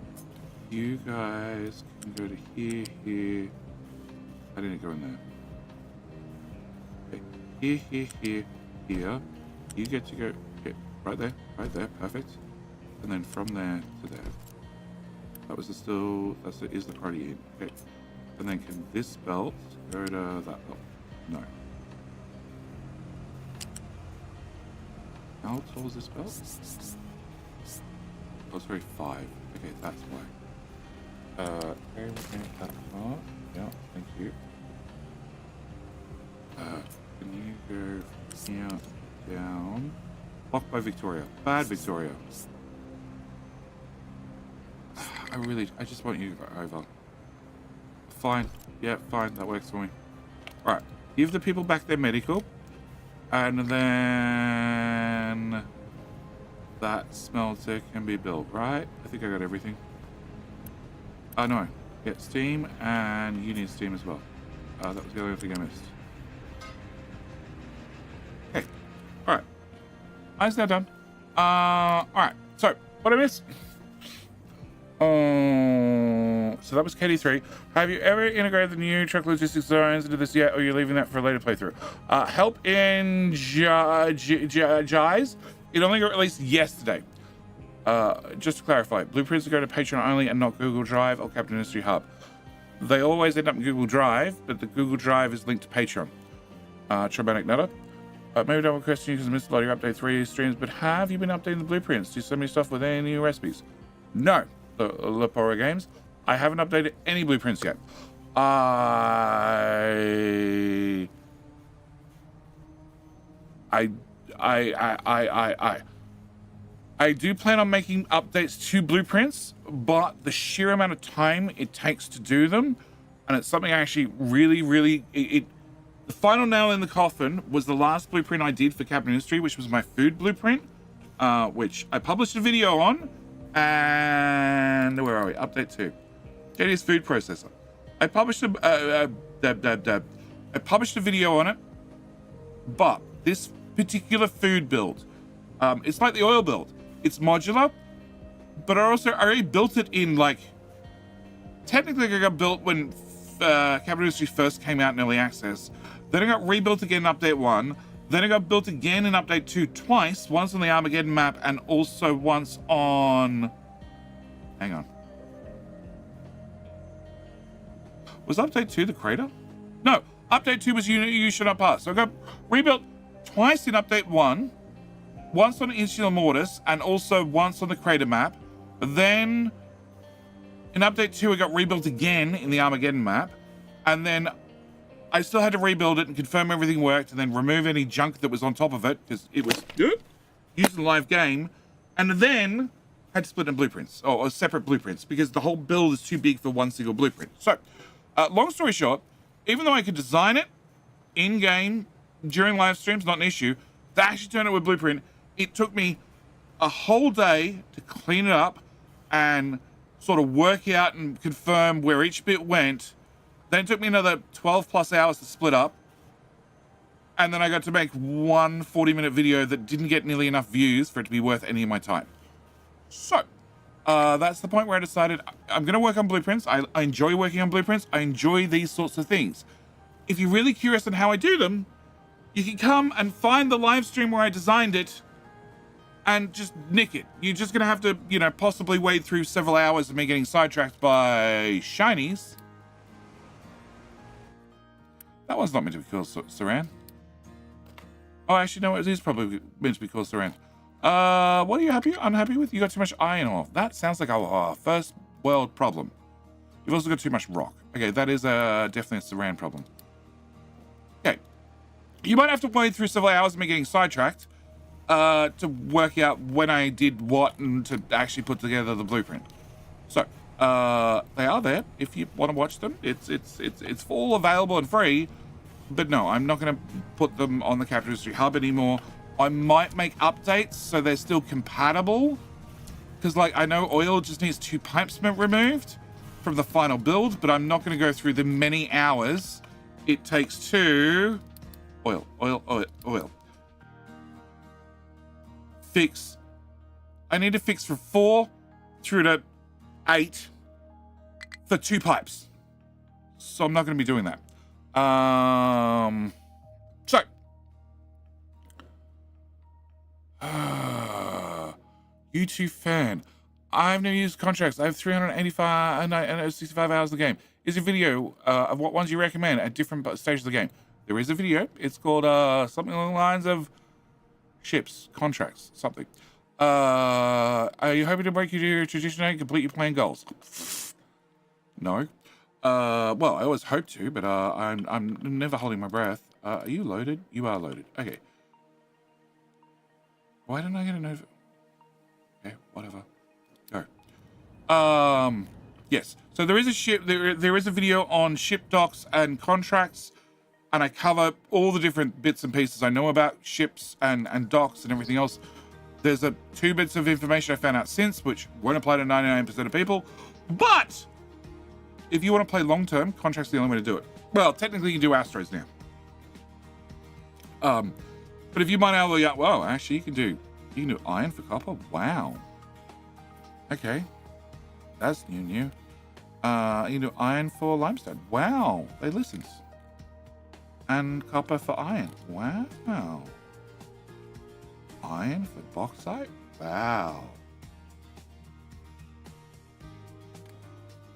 you guys can go to here, here. I didn't go in there. Okay, here. You get to go right there, perfect. And then from there to there. That was is the party in. Okay. And then can this belt go to that belt? No. How tall is this belt? Oh, it's very 5. Okay, that's why. Okay, we're going to that part. Yeah, thank you. Can you go here, down? Blocked by Victoria. Bad Victoria. I just want you over. Fine. Yeah, fine. That works for me. Alright. Give the people back their medical. And then that smelter can be built, right? I think I got everything. Oh, no. Get steam, and you need steam as well. That was the only thing I missed. Okay. Alright. Mine's now done. Alright. So, what I missed? So that was KD3. Have you ever integrated the new truck logistics zones into this yet, or are you leaving that for a later playthrough? Help in Jais. It only got released yesterday. Just to clarify, blueprints go to Patreon only and not Google Drive or Captain Industry Hub. They always end up in Google Drive, but the Google Drive is linked to Patreon. Traumatic Nutter. Maybe double question you because I missed a lot of your update 3 streams, but have you been updating the blueprints? Do you send me stuff with any new recipes? No. Lepora Games. I haven't updated any blueprints yet. I do plan on making updates to blueprints, but the sheer amount of time it takes to do them, and it's something I actually really the final nail in the coffin was the last blueprint I did for Captain Industry, which was my food blueprint, which I published a video on. And where are we? Update 2. JD's food processor. I published a video on it, but this particular food build, it's like the oil build. It's modular, but I already built it in technically I got built when Captain Industry first came out in early access. Then it got rebuilt again in update 1. Then it got built again in update 2 twice, once on the Armageddon map and also once on... Hang on. Was update 2 the crater? No, update 2 was you should not pass. So I got rebuilt twice in update 1, once on Insular Mortis and also once on the crater map. Then in update 2 it got rebuilt again in the Armageddon map. And then I still had to rebuild it and confirm everything worked and then remove any junk that was on top of it because it was used in the live game. And then had to split in blueprints or separate blueprints because the whole build is too big for one single blueprint. So long story short, even though I could design it in game during live streams, not an issue, to actually turn it with blueprint, it took me a whole day to clean it up and sort of work out and confirm where each bit went. Then it took me another 12 plus hours to split up. And then I got to make one 40-minute video that didn't get nearly enough views for it to be worth any of my time. So, that's the point where I decided I'm going to work on blueprints. I enjoy working on blueprints. I enjoy these sorts of things. If you're really curious on how I do them, you can come and find the live stream where I designed it and just nick it. You're just going to have to, possibly wade through several hours of me getting sidetracked by shinies. That one's not meant to be called Saran. Oh, actually, no, it is probably meant to be called Saran. What are you unhappy with? You got too much iron ore. That sounds like our first world problem. You've also got too much rock. Okay, that is definitely a Saran problem. Okay. You might have to wade through several hours of me getting sidetracked to work out when I did what and to actually put together the blueprint. So, they are there if you want to watch them. It's all available and free. But no, I'm not going to put them on the Capital Industry Hub anymore. I might make updates so they're still compatible. Because, like, I know oil just needs 2 pipes removed from the final build, but I'm not going to go through the many hours it takes to... Oil. Fix. I need to fix from 4 through to 8 for 2 pipes. So I'm not going to be doing that. So YouTube fan, I've never used contracts. I have 385 and 65 hours of the game. Is a video of what ones you recommend at different stages of the game. There is a video. It's called something along the lines of ships, contracts, something. Are you hoping to break your tradition and complete your plan goals? No. Well, I always hope to, but I'm never holding my breath. Are you loaded? You are loaded. Okay. Why didn't I get a note? Okay, whatever. Go. Yes. So there is a ship. There is a video on ship docks and contracts, and I cover all the different bits and pieces I know about ships and docks and everything else. There's 2 bits of information I found out since, which won't apply to 99% of people, but if you want to play long-term, contract's the only way to do it. Well, technically you can do Astros now. But if you mine out, well, actually you can do iron for copper. Wow. Okay. That's new. You can do iron for limestone. Wow. They listened. And copper for iron. Wow. Iron for bauxite? Wow.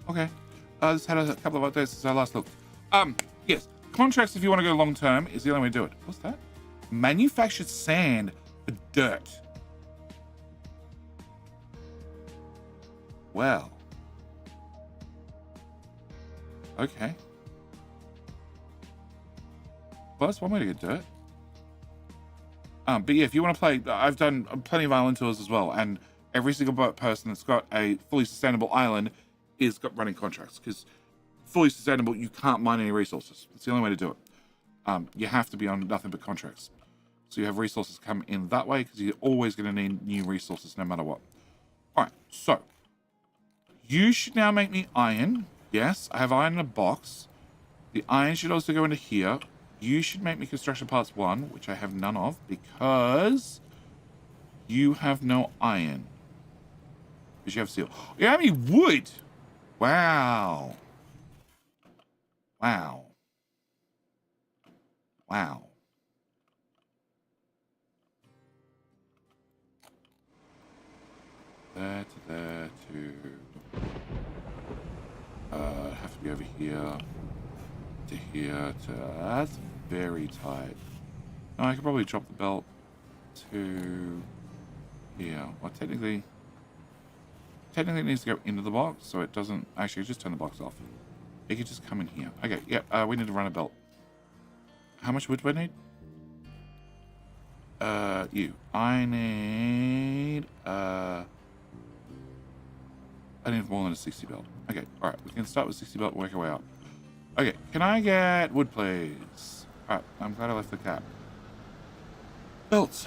Okay. This had a couple of updates since I last looked. Yes. Contracts, if you want to go long term, is the only way to do it. What's that? Manufactured sand for dirt. Well. Okay. Well, that's one way to get dirt. But yeah, if you want to play, I've done plenty of island tours as well, and every single person that's got a fully sustainable island is got running contracts, because fully sustainable, you can't mine any resources. It's the only way to do it. You have to be on nothing but contracts. So you have resources come in that way, because you're always going to need new resources no matter what. All right, so you should now make me iron. Yes, I have iron in a box. The iron should also go into here. You should make me construction parts 1, which I have none of, because you have no iron. Because you have steel. You have any wood? Wow. Wow. There to there to... have to be over here. To here to... That's very tight. No, I could probably drop the belt to here. Well, technically it needs to go into the box, so it doesn't... Actually, just turn the box off. It could just come in here. Okay, yeah, we need to run a belt. How much wood do I need? I need... I need more than a 60 belt. Okay, alright, we can start with 60 belt and work our way up. Okay, can I get wood, please? Alright, I'm glad I left the cap. Belts.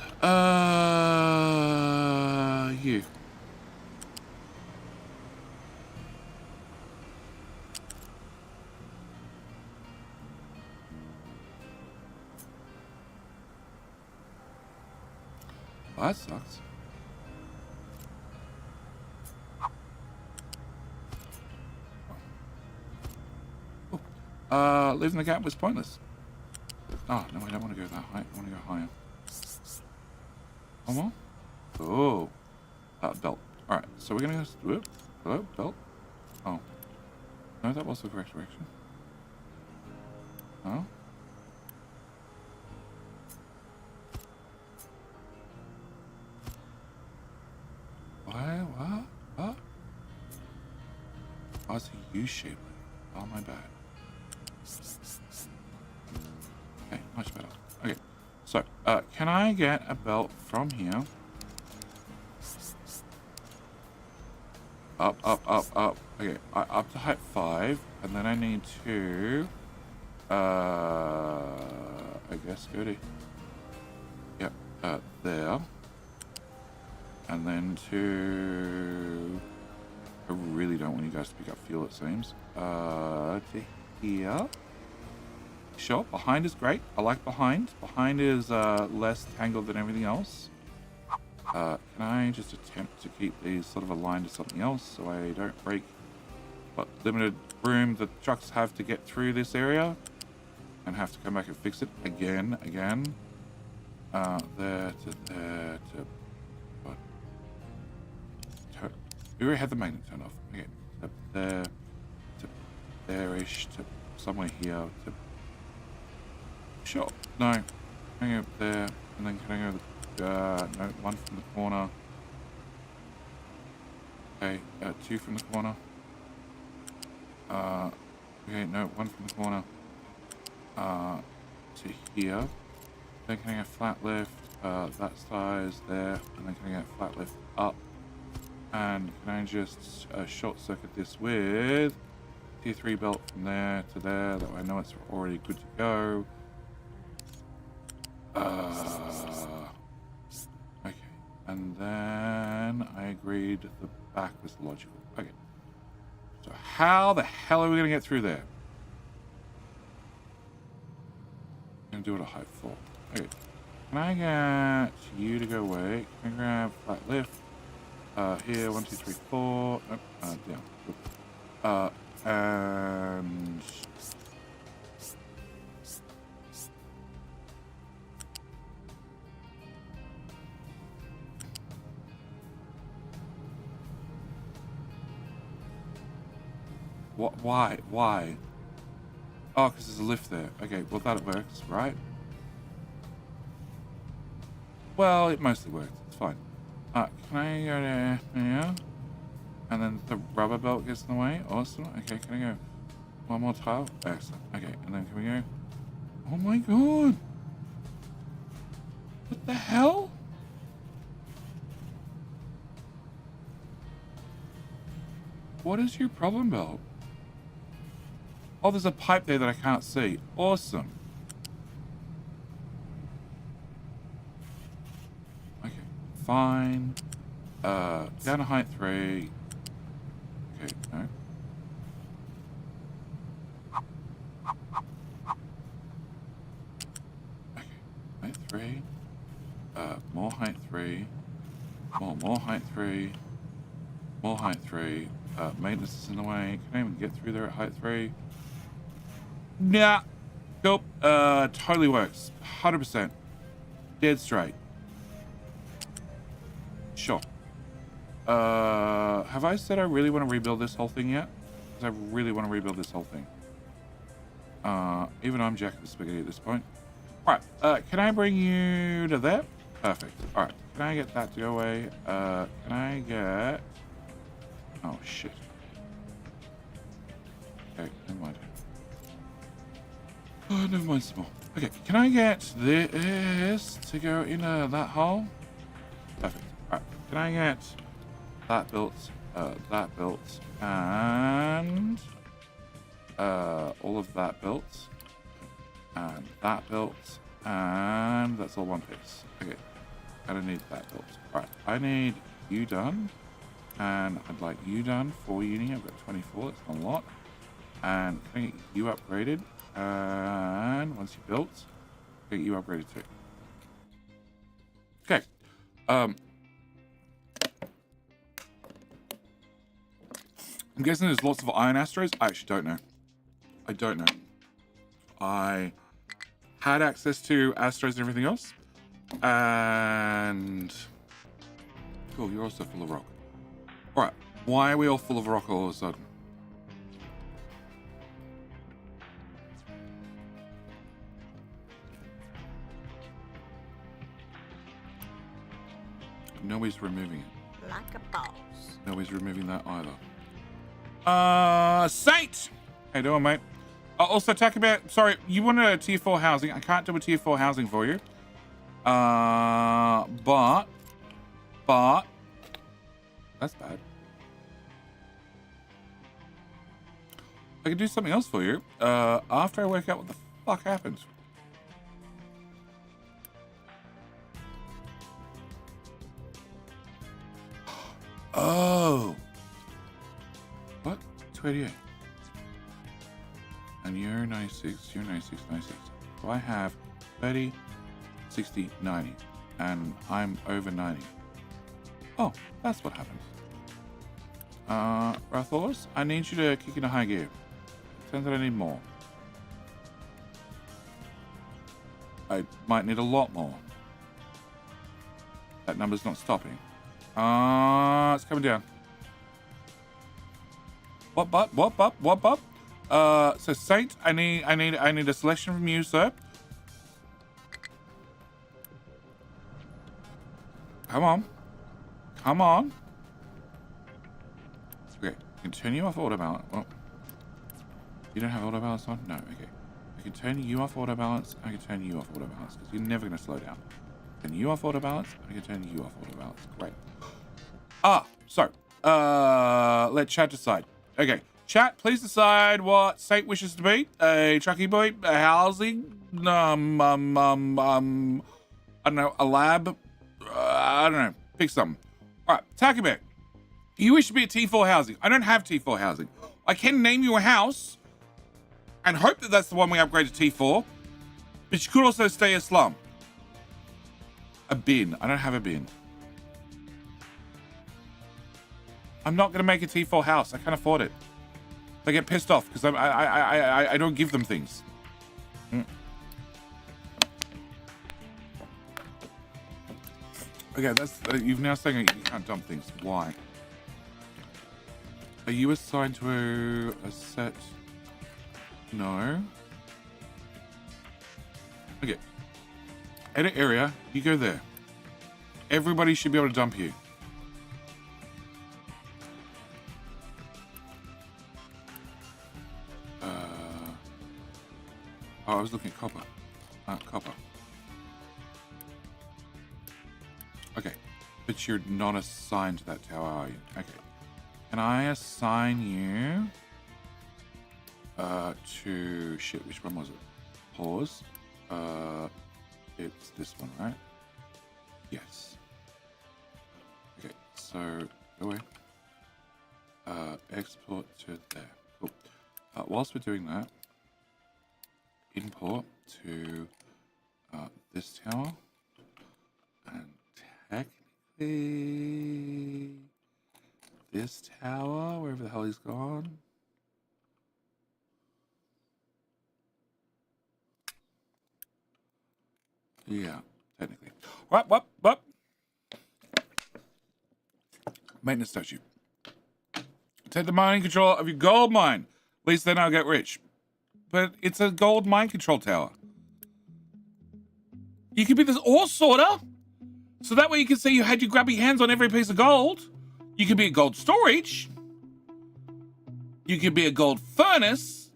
You. Well, that sucks. Leaving the gap was pointless. Oh, no, I don't want to go that high. I want to go higher. One more? Oh. Belt. Alright, so we're going to go... Whoop. Hello? Belt? Oh. No, that was the correct direction. Oh. U-shaped. Oh, my bad. Okay, much better. Okay, so, can I get a belt from here? Up, up, up, up. Okay, up to height 5, and then I need to, I guess go to, yep, there. And then to, I really don't want you guys to pick up fuel, it seems. To here. Sure, behind is great. I like behind. Behind is less tangled than everything else. Can I just attempt to keep these sort of aligned to something else so I don't break what limited room the trucks have to get through this area and have to come back and fix it again. There to there to what? We already had the magnet turned off. Okay, to there to there-ish to somewhere here to. Sure. No. Can I go up there and then can I go? No, one from the corner. Okay, 2 from the corner. Okay, no, 1 from the corner. To here. Then can I get flat lift? That size there, and then can I get flat lift up? And can I just short circuit this with tier 3 belt from there to there? That way I know it's already good to go. Okay, and then I agreed the back was logical. Okay, so how the hell are we gonna get through there? I'm gonna do it at height 4. Okay, can I get you to go away? Can I grab flat lift? Here, 1, 2, 3, 4. Nope, down. And what? Why? Oh, because there's a lift there. Okay, well that works, right? Well, it mostly works. It's fine. Can I go to here? And then the rubber belt gets in the way. Awesome. Okay, can I go one more tile? Excellent. Okay, and then can we go? Oh my god! What the hell? What is your problem, belt? Oh, there's a pipe there that I can't see. Awesome. Okay, fine. Down to height 3. Okay, no. Okay, height 3. More height 3. More height 3. More height 3. Maintenance is in the way. Can I even get through there at height 3? Nah. Nope. Totally works. 100%. Dead straight. Sure. Have I said I really want to rebuild this whole thing yet? Because I really want to rebuild this whole thing. Even I'm Jack of the Spaghetti at this point. Alright, can I bring you to there? Perfect. Alright, can I get that to go away? Can I get... Oh, shit. Okay, never mind. Oh, never mind some more. Okay, can I get this to go into that hole? Perfect. Alright, can I get that built, and all of that built, and that built, and that's all one piece. Okay, I don't need that built. Alright, I need you done, and I'd like you done for uni. I've got 24, that's not a lot. And can I get you upgraded? And once you built, get you upgraded too. Okay. I'm guessing there's lots of iron asteroids. I actually don't know. I don't know. I had access to asteroids and everything else. And... Cool, you're also full of rock. Alright, why are we all full of rock all of a sudden? Nobody's removing it. Like a boss. Nobody's removing that either. Saint! How you doing, mate? Also, talk about, sorry, you wanted a tier 4 housing. I can't do a tier 4 housing for you. But, that's bad. I can do something else for you, after I work out what the fuck happened. Oh. What? 288. And you're 96, you're 96, 96. So I have 30, 60, 90. And I'm over 90. Oh, that's what happens. Rathors, I need you to kick into high gear. Turns out I need more. I might need a lot more. That number's not stopping. It's coming down. What bup? So Saint, I need a selection from you, sir. Come on. Okay, I can turn you off auto balance. Well, you don't have auto balance on? No, okay. I can turn you off auto balance. I can turn you off auto balance because you're never going to slow down. Turn you off auto balance. I can turn you off auto balance. Great. So let chat decide. Okay, chat, please decide what Saint wishes to be. A truckie boy, a housing, I don't know, a lab. I don't know. Pick something. All right, talk about. You wish to be a T4 housing. I don't have T4 housing. I can name you a house and hope that that's the one we upgrade to T4. But you could also stay a slum. A bin. I don't have a bin. I'm not going to make a T4 house. I can't afford it. They get pissed off because I don't give them things. Okay, that's you've now saying you can't dump things. Why? Are you assigned to a set? No. Okay. Edit area. You go there. Everybody should be able to dump you. Oh, I was looking at copper. Copper. Okay. But you're not assigned to that tower, are you? Okay. Can I assign you to shit, which one was it? Pause. It's this one, right? Yes. Okay, so go away. Export to there. Cool. Whilst we're doing that, import to this tower, and technically this tower, wherever the hell he's gone. Yeah, technically. What? Maintenance statue. Take the mining control of your gold mine. At least then I'll get rich. But it's a gold mine control tower. You could be this ore sorter. So that way you can say you had your grubby hands on every piece of gold. You could be a gold storage. You could be a gold furnace.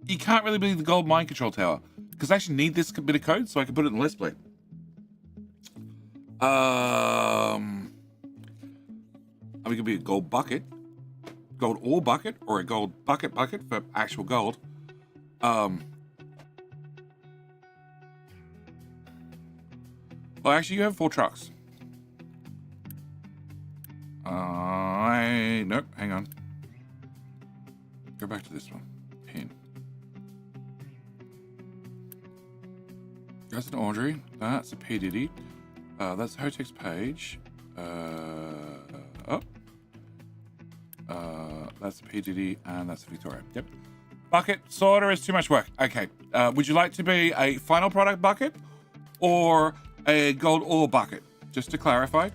You can't really be the gold mine control tower. Because I actually need this bit of code so I can put it in the Let's Play. We could be a gold bucket. Gold ore bucket. Or a gold bucket for actual gold. Well, actually, you have 4 trucks. Nope, hang on. Go back to this one. Pin. That's an Audrey. That's a P. Diddy. That's Hotek's page. That's a P. Diddy, and that's a Victoria. Yep. Bucket sorter is too much work. Okay. Would you like to be a final product bucket or a gold ore bucket? Just to clarify.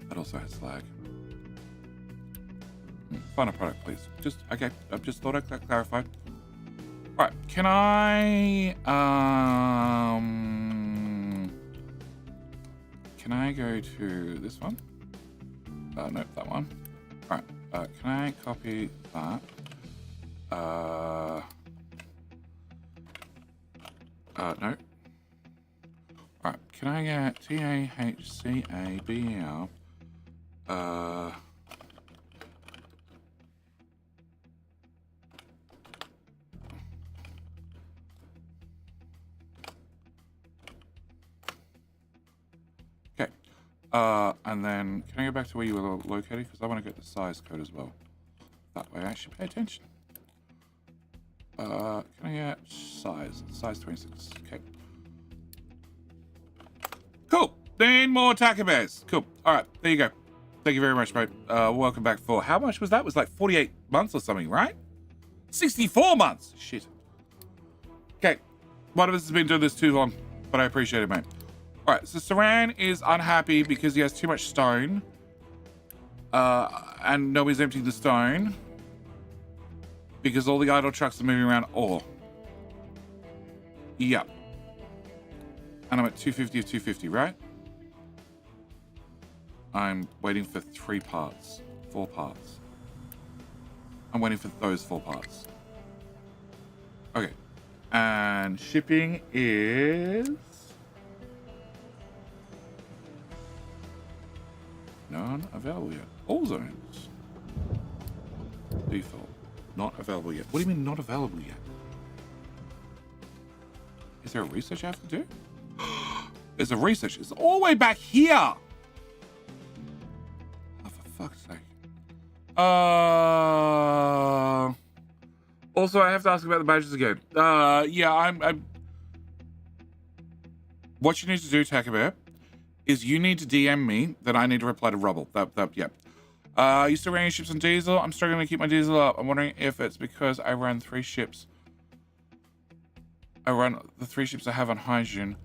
That also has slag. Final product, please. Okay. I just thought I'd clarify. All right, can I go to this one? No, that one. All right, can I copy that? No. All right, can I get TAHCABL? Okay. And then can I go back to where you were located? Because I want to get the size code as well. That way I actually pay attention. Can I get size 26? Okay. Cool. Then more Taco Bears. Cool. All right, there you go. Thank you very much, mate. Welcome back for how much was that? It was like 48 months or something, right? 64 months. Shit. Okay. One of us has been doing this too long, but I appreciate it, mate. All right, so Saran is unhappy because he has too much stone. And nobody's emptying the stone. Because all the idle trucks are moving around ore. Yep. And I'm at 250 of 250, right? I'm waiting for 4 parts. I'm waiting for those 4 parts. Okay. And shipping is... none available yet. All zones. Default. Not available yet. What do you mean not available yet? Is there a research I have to do? There's a research. It's all the way back here. Oh, for fuck's sake. Also, I have to ask about the badges again. Yeah, I'm... What you need to do, Taco Bear, is you need to DM me that I need to reply to Rubble. Yeah. You still running ships on diesel? I'm struggling to keep my diesel up. I'm wondering if it's because I run 3 ships. I run the 3 ships I have on hydrogen.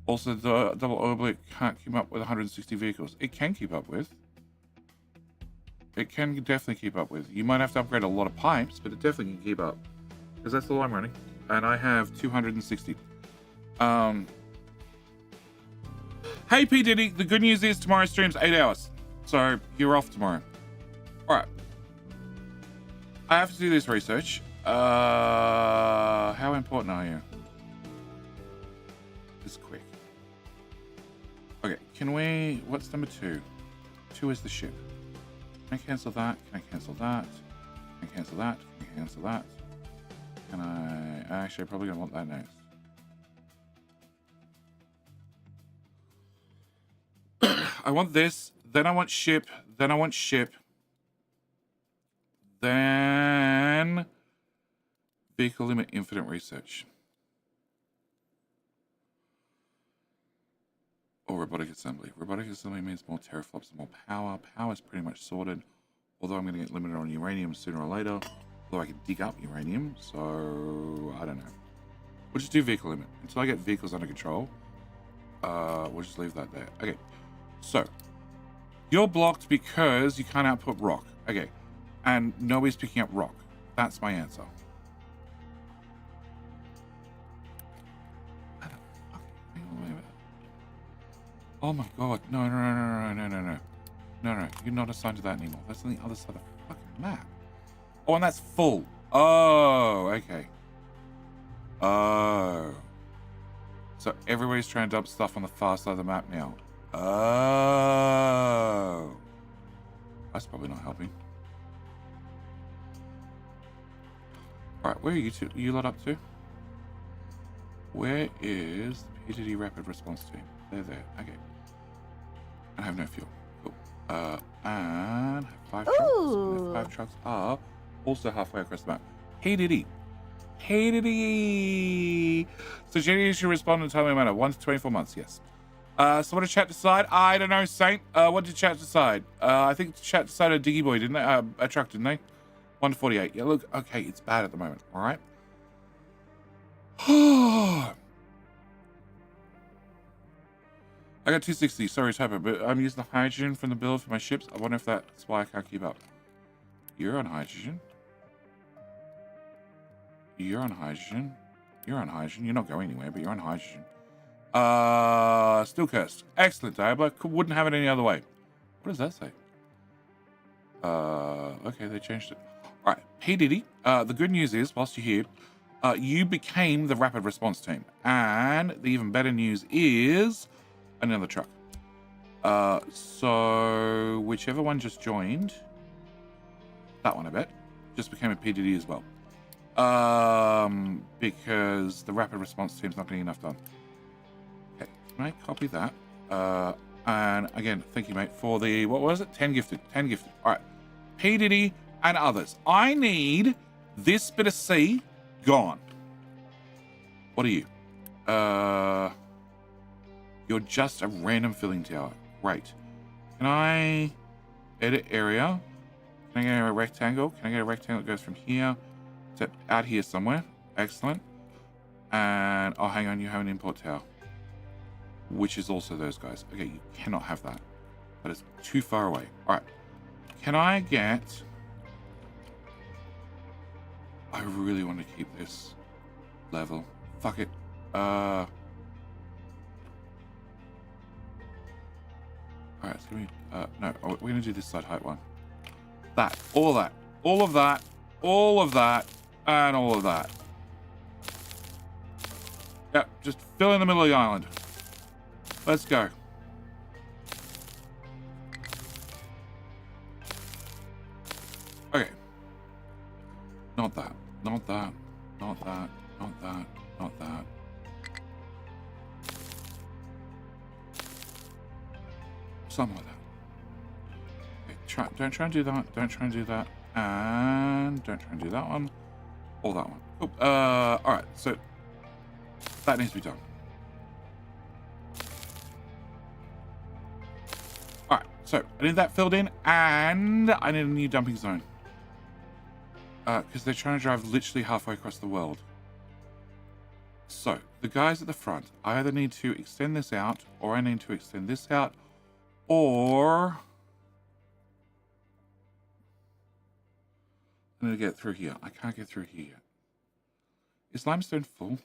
Also, the double oblique can't keep up with 160 vehicles. It can keep up with. It can definitely keep up with. You might have to upgrade a lot of pipes, but it definitely can keep up. Because that's all I'm running. And I have 260. Hey, P. Diddy. The good news is tomorrow's stream's 8 hours. So, you're off tomorrow. Alright. I have to do this research. How important are you? Just quick. Okay, can we... What's number 2? 2 is the ship. Can I cancel that? Can I cancel that? Can I cancel that? Can I cancel that? Can I... Actually, I probably don't want that next. I want this. Then I want ship. Then I want ship. Then vehicle limit infinite research. Or robotic assembly. Robotic assembly means more teraflops and more power. Power is pretty much sorted. Although I'm going to get limited on uranium sooner or later. Although I can dig up uranium. So I don't know. We'll just do vehicle limit. Until I get vehicles under control. We'll just leave that there. Okay. So. You're blocked because you can't output rock. Okay. And nobody's picking up rock. That's my answer. Oh my god. No. No. You're not assigned to that anymore. That's on the other side of the fucking map. Oh, and that's full. Oh, okay. Oh. So everybody's trying to dump stuff on the far side of the map now. Oh. That's probably not helping. Alright, where are you two? You lot up to? Where is the PDD Rapid Response Team? They're there. Okay. I have no fuel. Cool. And have 5 trucks. And 5 trucks are also halfway across the map. Hey Diddy. So Jenny should respond in a timely manner. 1 to 24 months, yes. So what did chat decide? I don't know, Saint. What did chat decide? I think chat decided a Diggy Boy, didn't they? A truck, didn't they? 1 to 48. Yeah, look, okay, it's bad at the moment, all right? I got 260, sorry, typo, but I'm using the hydrogen from the build for my ships. I wonder if that's why I can't keep up. You're on hydrogen. You're on hydrogen. You're on hydrogen. You're not going anywhere, but you're on hydrogen. Still cursed. Excellent, Diablo. Wouldn't have it any other way. What does that say? Okay, they changed it. All right, P. Diddy. The good news is, whilst you're here, you became the rapid response team. And the even better news is another truck. So whichever one just joined, that one I bet, just became a PDD as well. Because the rapid response team's not getting enough done. Okay, can I copy that? And again, thank you, mate, for the, what was it? 10 gifted, 10 gifted. All right, P. Diddy and others. I need this bit of C gone. What are you? You're just a random filling tower. Great. Can I edit area? Can I get a rectangle? Can I get a rectangle that goes from here to out here somewhere? Excellent. And, oh, hang on, you have an import tower, which is also those guys. Okay, you cannot have that. That is too far away. All right. Can I get... I really want to keep this level. Fuck it. All right, it's gonna be, no, we're gonna do this side height one. That, all of that, all of that, all of that, and all of that. Yep, just fill in the middle of the island. Let's go. Okay. Not that, not that, not that, not that, not that. Something like that. Okay, don't try and do that. Don't try and do that. And don't try and do that one. Or that one. Oh, all right, so that needs to be done. All right, so I need that filled in, and I need a new dumping zone. Because they're trying to drive literally halfway across the world. So the guys at the front, I either need to extend this out, or I need to extend this out, or I'm going to get through here. I can't get through here yet. Is limestone full?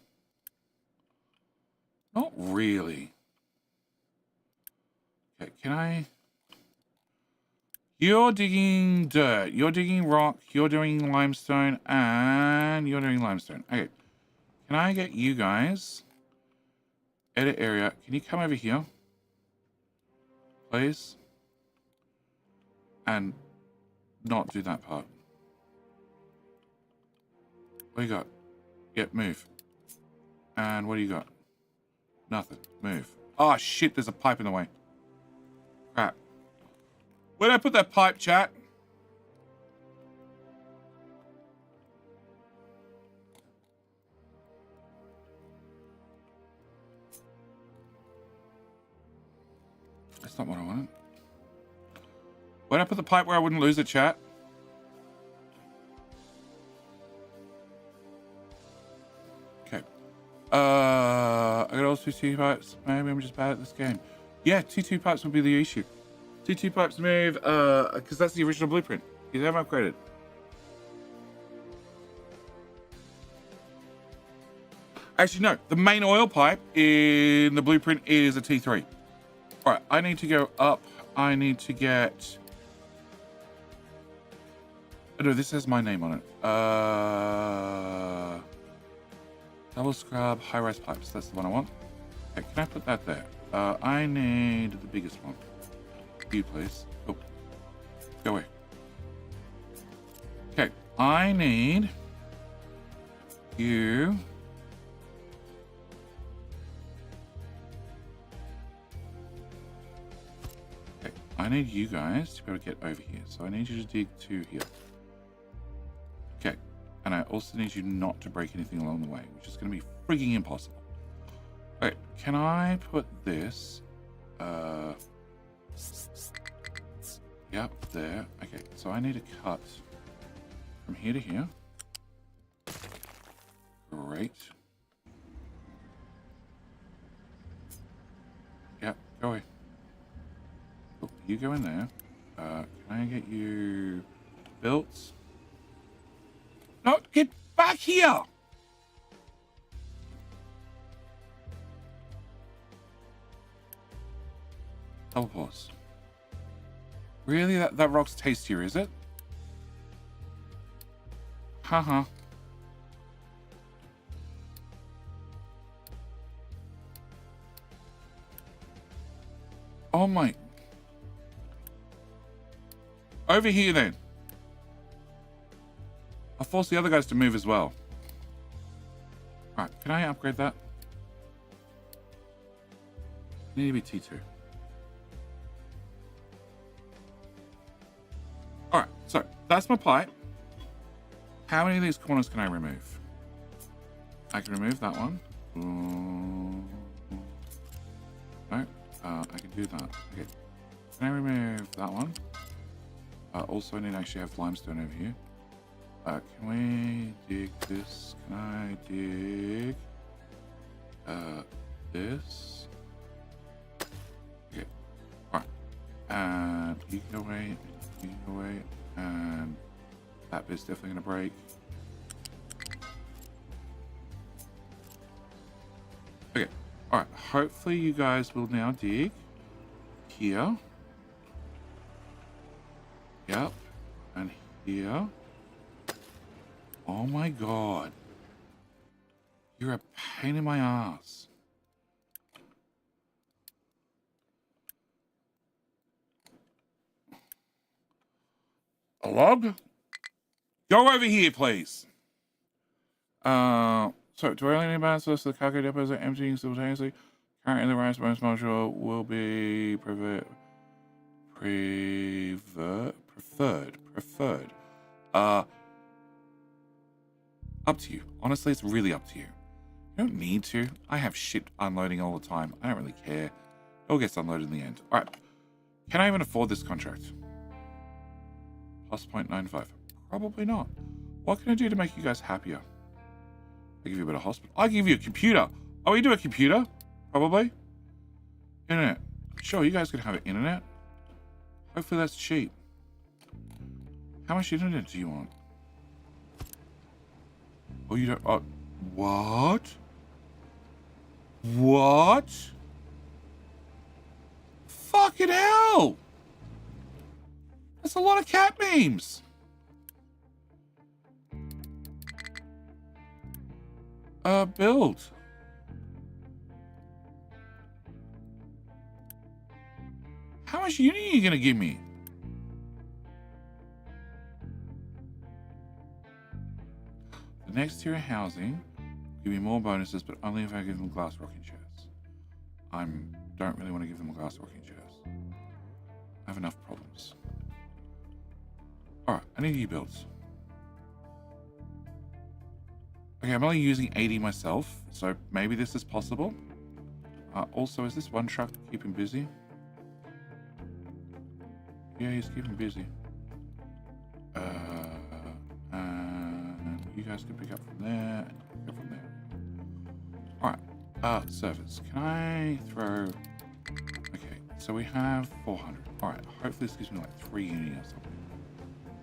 Not really. Okay, can I... You're digging dirt. You're digging rock. You're doing limestone. And you're doing limestone. Okay. Can I get you guys... Edit area. Can you come over here? Please? And not do that part. What do you got? Yep, move. And what do you got? Nothing. Move. Oh, shit, there's a pipe in the way. Crap. Where did I put that pipe, chat? That's not what I wanted. Where did I put the pipe where I wouldn't lose it, chat? Okay. I got all two pipes. Maybe I'm just bad at this game. Yeah, two pipes would be the issue. Two pipes move, because that's the original blueprint. You haven't upgraded. Actually, no. The main oil pipe in the blueprint is a T3. All right, I need to go up. I need to get... Oh, no, this has my name on it. Double scrub, high-rise pipes. That's the one I want. Okay, can I put that there? I need the biggest one. You, please. Oh, go away. Okay, I need you. Okay, I need you guys to be able to get over here. So I need you to dig to here. Okay, and I also need you not to break anything along the way, which is going to be freaking impossible. Okay, can I put this? Yep, there. Okay, so I need to cut from here to here. Great. Yep, go away. Cool. You go in there. Can I get you built? No, get back here! Double pause. Really? That rock's tastier, is it? Haha. Oh my. Over here then. I'll force the other guys to move as well. Alright, can I upgrade that? Need to be T2. Alright, so that's my pipe. How many of these corners can I remove? I can remove that one. No, I can do that. Okay. Can I remove that one? Also, I need to actually have limestone over here. Can we dig this? Can I dig this? Okay. Alright. And you can go away. You can go away. And that bit's definitely going to break. Okay. Alright. Hopefully you guys will now dig here. Yep. And here. Oh my god. You're a pain in my ass. A log? Go over here, please. So, do I only need balance the cargo depots are emptying simultaneously? Currently, the rice bonus module will be preferred. Up to you. Honestly, it's really up to you. You don't need to. I have shit unloading all the time. I don't really care. It all gets unloaded in the end. All right. Can I even afford this contract? Plus 0.95. Probably not. What can I do to make you guys happier? I give you a bit of hospital. I give you a computer. Oh, you do a computer? Probably. Internet. Sure, you guys can have an internet. Hopefully that's cheap. How much internet do you want? Oh, you don't... Oh, what? What? Fucking hell! That's a lot of cat memes. Build. How much uni are you gonna give me? The next tier of housing give me more bonuses, but only if I give them glass rocking chairs. I don't really want to give them glass rocking chairs. I have enough problems. Alright, I need you builds. Okay, I'm only using 80 myself, so maybe this is possible. Also, is this one truck keeping busy? Yeah, he's keeping busy. And you guys can pick up from there, and pick up from there. Alright, servers. Can I throw... Okay, so we have 400. Alright, hopefully this gives me like 3 uni or something.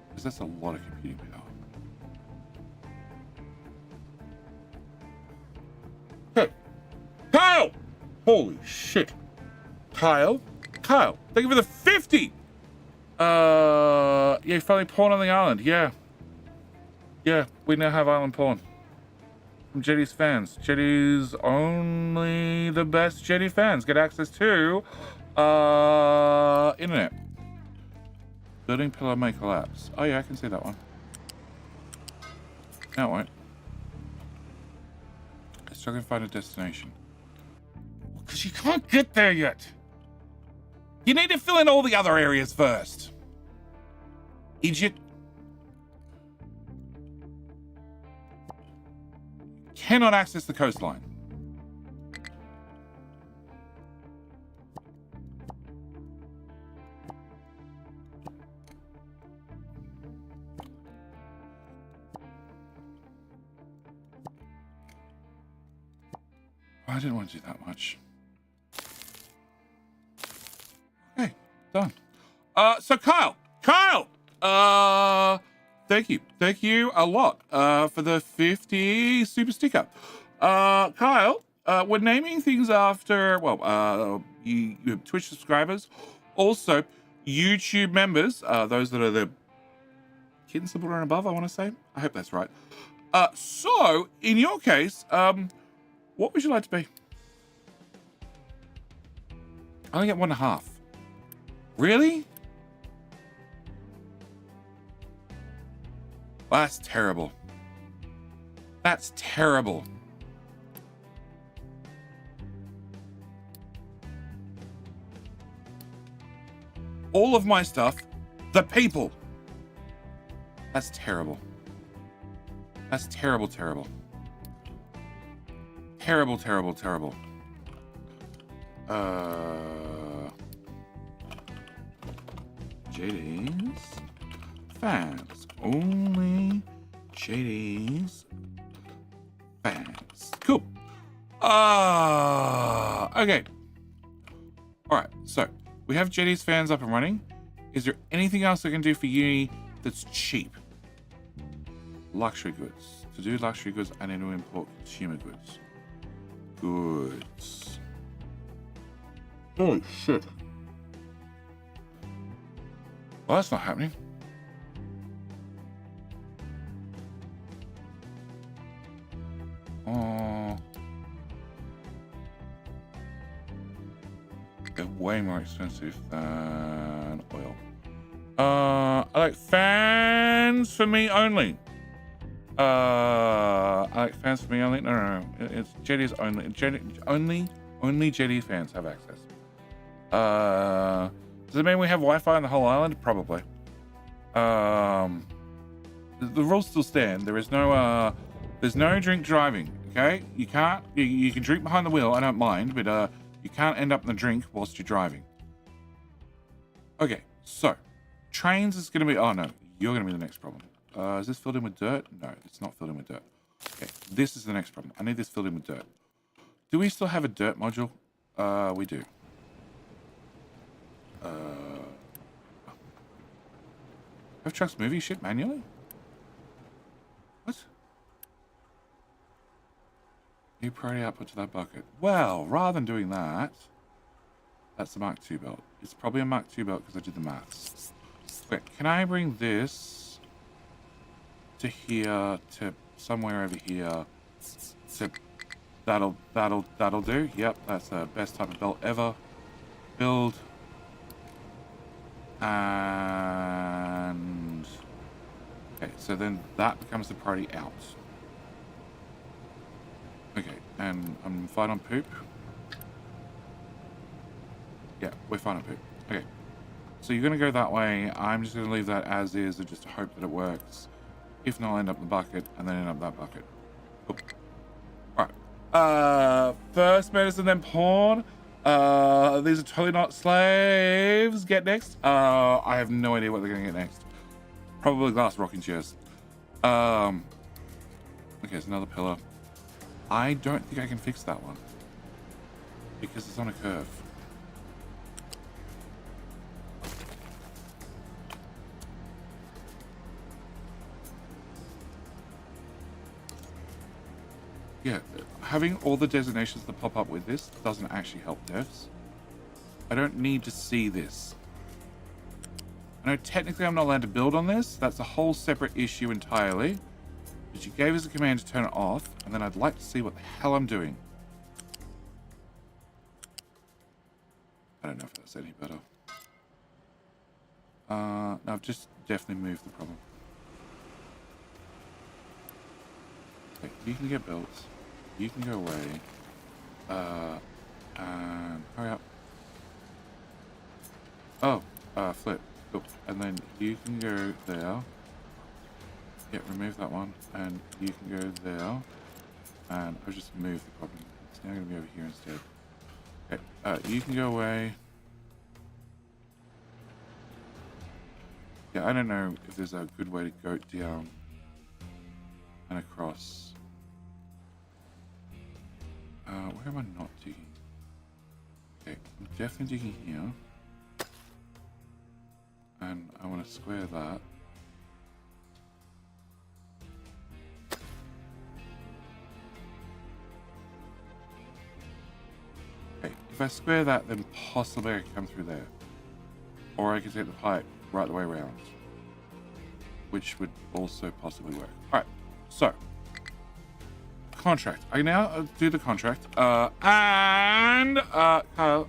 Because that's a lot of computing power. Hey! Kyle! Holy shit. Kyle, thank you for the 50! Yeah, finally porn on the island, yeah. Yeah, we now have island porn. From Jetty's fans. Jetty's only the best Jetty fans get access to, internet. Building pillar may collapse. Oh yeah, I can see that one. No, it won't. I'm struggling to find a destination. Because you can't get there yet. You need to fill in all the other areas first. Idiot. Cannot access the coastline. I didn't want to do that much. Okay, done. So Kyle, thank you a lot, for the 50 super sticker. Kyle, we're naming things after, well, you have Twitch subscribers, also YouTube members, those that are the kitten supporter and above, I want to say. I hope that's right. So in your case, what would you like to be? I only get 1.5. Really? Well, that's terrible. That's terrible. All of my stuff, the people. That's terrible. That's terrible, terrible. Terrible, terrible, terrible. JD's fans. Only JD's fans. Cool. Okay. Alright, so we have JD's fans up and running. Is there anything else I can do for Uni that's cheap? Luxury goods. To do luxury goods, I need to import consumer goods. Goods. Holy shit. Well, that's not happening. Oh. They're way more expensive than oil. I like fans for me only. I like fans for me only. No. It's JD's only. Only JD fans have access. Does it mean we have Wi-Fi on the whole island? Probably. The rules still stand. There's no drink driving. Okay, you can't. You can drink behind the wheel. I don't mind, but you can't end up in the drink whilst you're driving. Okay, so trains is going to be. Oh no, you're going to be the next problem. Is this filled in with dirt? No, it's not filled in with dirt. Okay, this is the next problem. I need this filled in with dirt. Do we still have a dirt module? We do. Have trucks move your shit manually? What? New priority output to that bucket. Well, rather than doing that, that's the Mark II belt. It's probably a Mark II belt because I did the maths. Okay, can I bring this to here, to somewhere over here? To that'll do. Yep, that's the best type of belt ever. Build. And okay, so then that becomes the priority out. Okay, and I'm fine on poop. Yeah, we're fine on poop. Okay, so you're gonna go that way. I'm just gonna leave that as is and just hope that it works. If not, I'll end up in the bucket and then end up that bucket. Cool. All right. First medicine, then porn. These are totally not slaves. Get next. I have no idea what they're gonna get next. Probably glass rocking chairs. Okay, it's another pillar. I don't think I can fix that one because it's on a curve. Yeah, having all the designations that pop up with this doesn't actually help devs. I don't need to see this. I know technically I'm not allowed to build on this. That's a whole separate issue entirely. But you gave us a command to turn it off, and then I'd like to see what the hell I'm doing. I don't know if that's any better. No, I've just definitely moved the problem. Okay, you can get built. You can go away. And hurry up. Oh, flip. Cool. And then you can go there. Yeah, remove that one. And you can go there. And I've just moved the problem. It's now going to be over here instead. Okay, you can go away. Yeah, I don't know if there's a good way to go down and across. Where am I not digging? Okay, I'm definitely digging here. And I want to square that. Okay, if if I square that, then possibly I can come through there. Or I can take the pipe right the way around, which would also possibly work. All right, so contract. I now do the contract. Kyle, I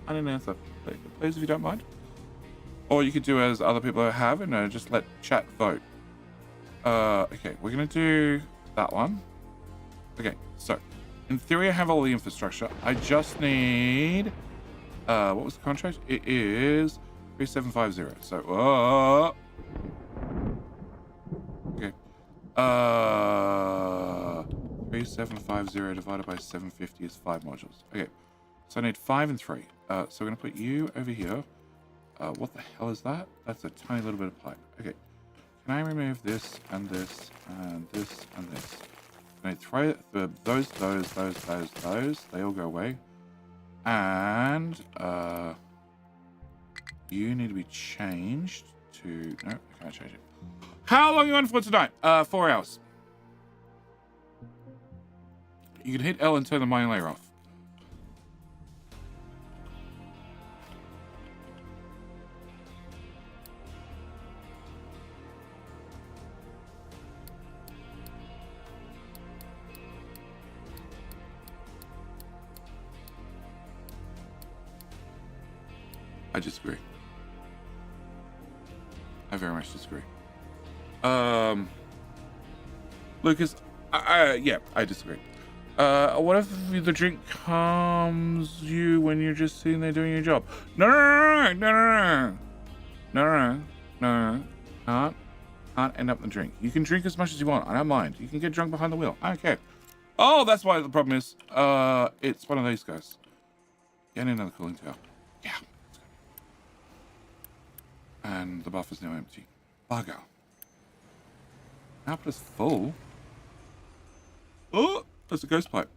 didn't answer. Please, if you don't mind. Or you could do as other people have and just let chat vote. Okay, we're gonna do that one. Okay, so in theory, I have all the infrastructure. I just need. What was the contract? It is 3750. So, okay. 3750 divided by 750 is 5 modules. Okay, so I need 5 and 3. So we're gonna put you over here. What the hell is that? That's a tiny little bit of pipe. Okay, can I remove this and this and this and this? Can I throw those? They all go away. And you need to be changed to. No, I can't change it. How long are you on for tonight? 4 hours. You can hit L and turn the mining layer off. I disagree. I very much disagree. Lucas, yeah, I disagree. What if the drink calms you when you're just sitting there doing your job? No. Can't end up in the drink. You can drink as much as you want. I don't mind. You can get drunk behind the wheel. I don't care. Oh, that's why the problem is. It's one of these guys. Get another cooling tower. Yeah. And the buff is now empty. Bugger. Output is full. Oh, there's a ghost pipe.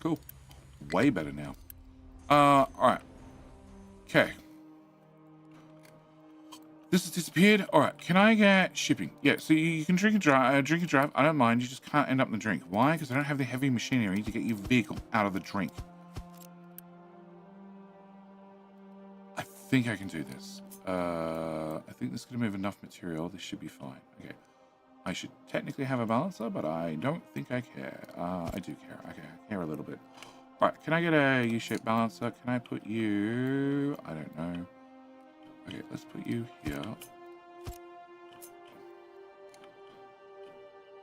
Cool. Way better now. Alright. Okay. This has disappeared. Alright, can I get shipping? Yeah, so you can drink and drive. I don't mind. You just can't end up in the drink. Why? Because I don't have the heavy machinery to get your vehicle out of the drink. I think I can do this. I think this is going to move enough material. This should be fine. Okay. I should technically have a balancer, but I don't think I care. I do care. Okay, I care a little bit. Alright, can I get a U-shaped balancer? Can I put you... I don't know. Okay, let's put you here.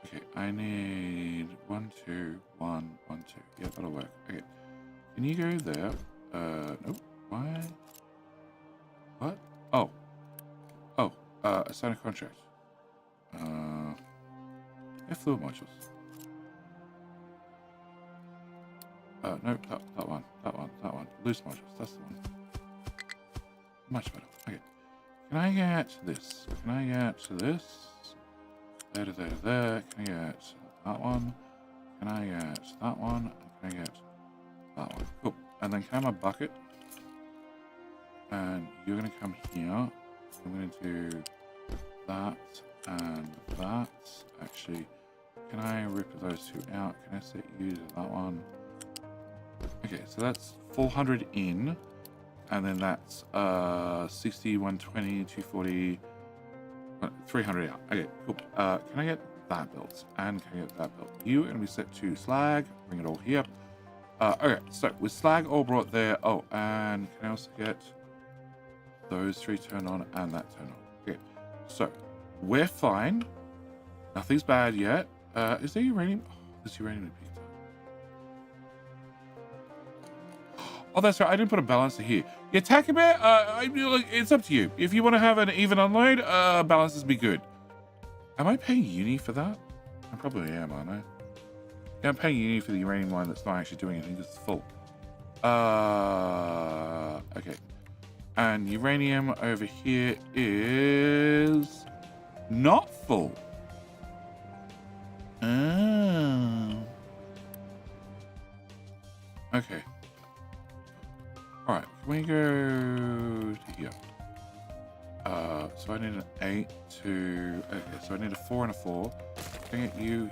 Okay, I need 1, 2, 1, 1, 2. Yeah, that'll work. Okay, can you go there? Nope. Why? What? Oh. Oh, assign a contract. Fluid modules. No, that one. Loose modules, that's the one. Much better. Okay. Can I get this? Can I get this? There. Can I get that one? Can I get that one? Can I get that one? Cool. And then can I have a bucket? And you're going to come here. I'm going to do that and that. Actually, can I rip those two out? Can I set you to that one? Okay, so that's 400 in. And then that's 60, 120, 240, 300 out. Okay, cool. Can I get that built? And can I get that built? You are going to be set to slag. Bring it all here. Okay, so with slag all brought there. Oh, and can I also get those 3 turned on and that turned on? Okay, so we're fine. Nothing's bad yet. Is there uranium? Oh, there's uranium to pick up. Oh, that's right. I didn't put a balancer here. Yeah, Takabit, it's up to you. If you want to have an even unload, balancers be good. Am I paying uni for that? I probably am, aren't I? Yeah, I'm paying uni for the uranium line that's not actually doing anything because it's full. Okay. And uranium over here is not full. Oh. Okay. Alright, can we go to here? So I need an 8 to... Okay, so I need a 4 and a 4. Can I get you.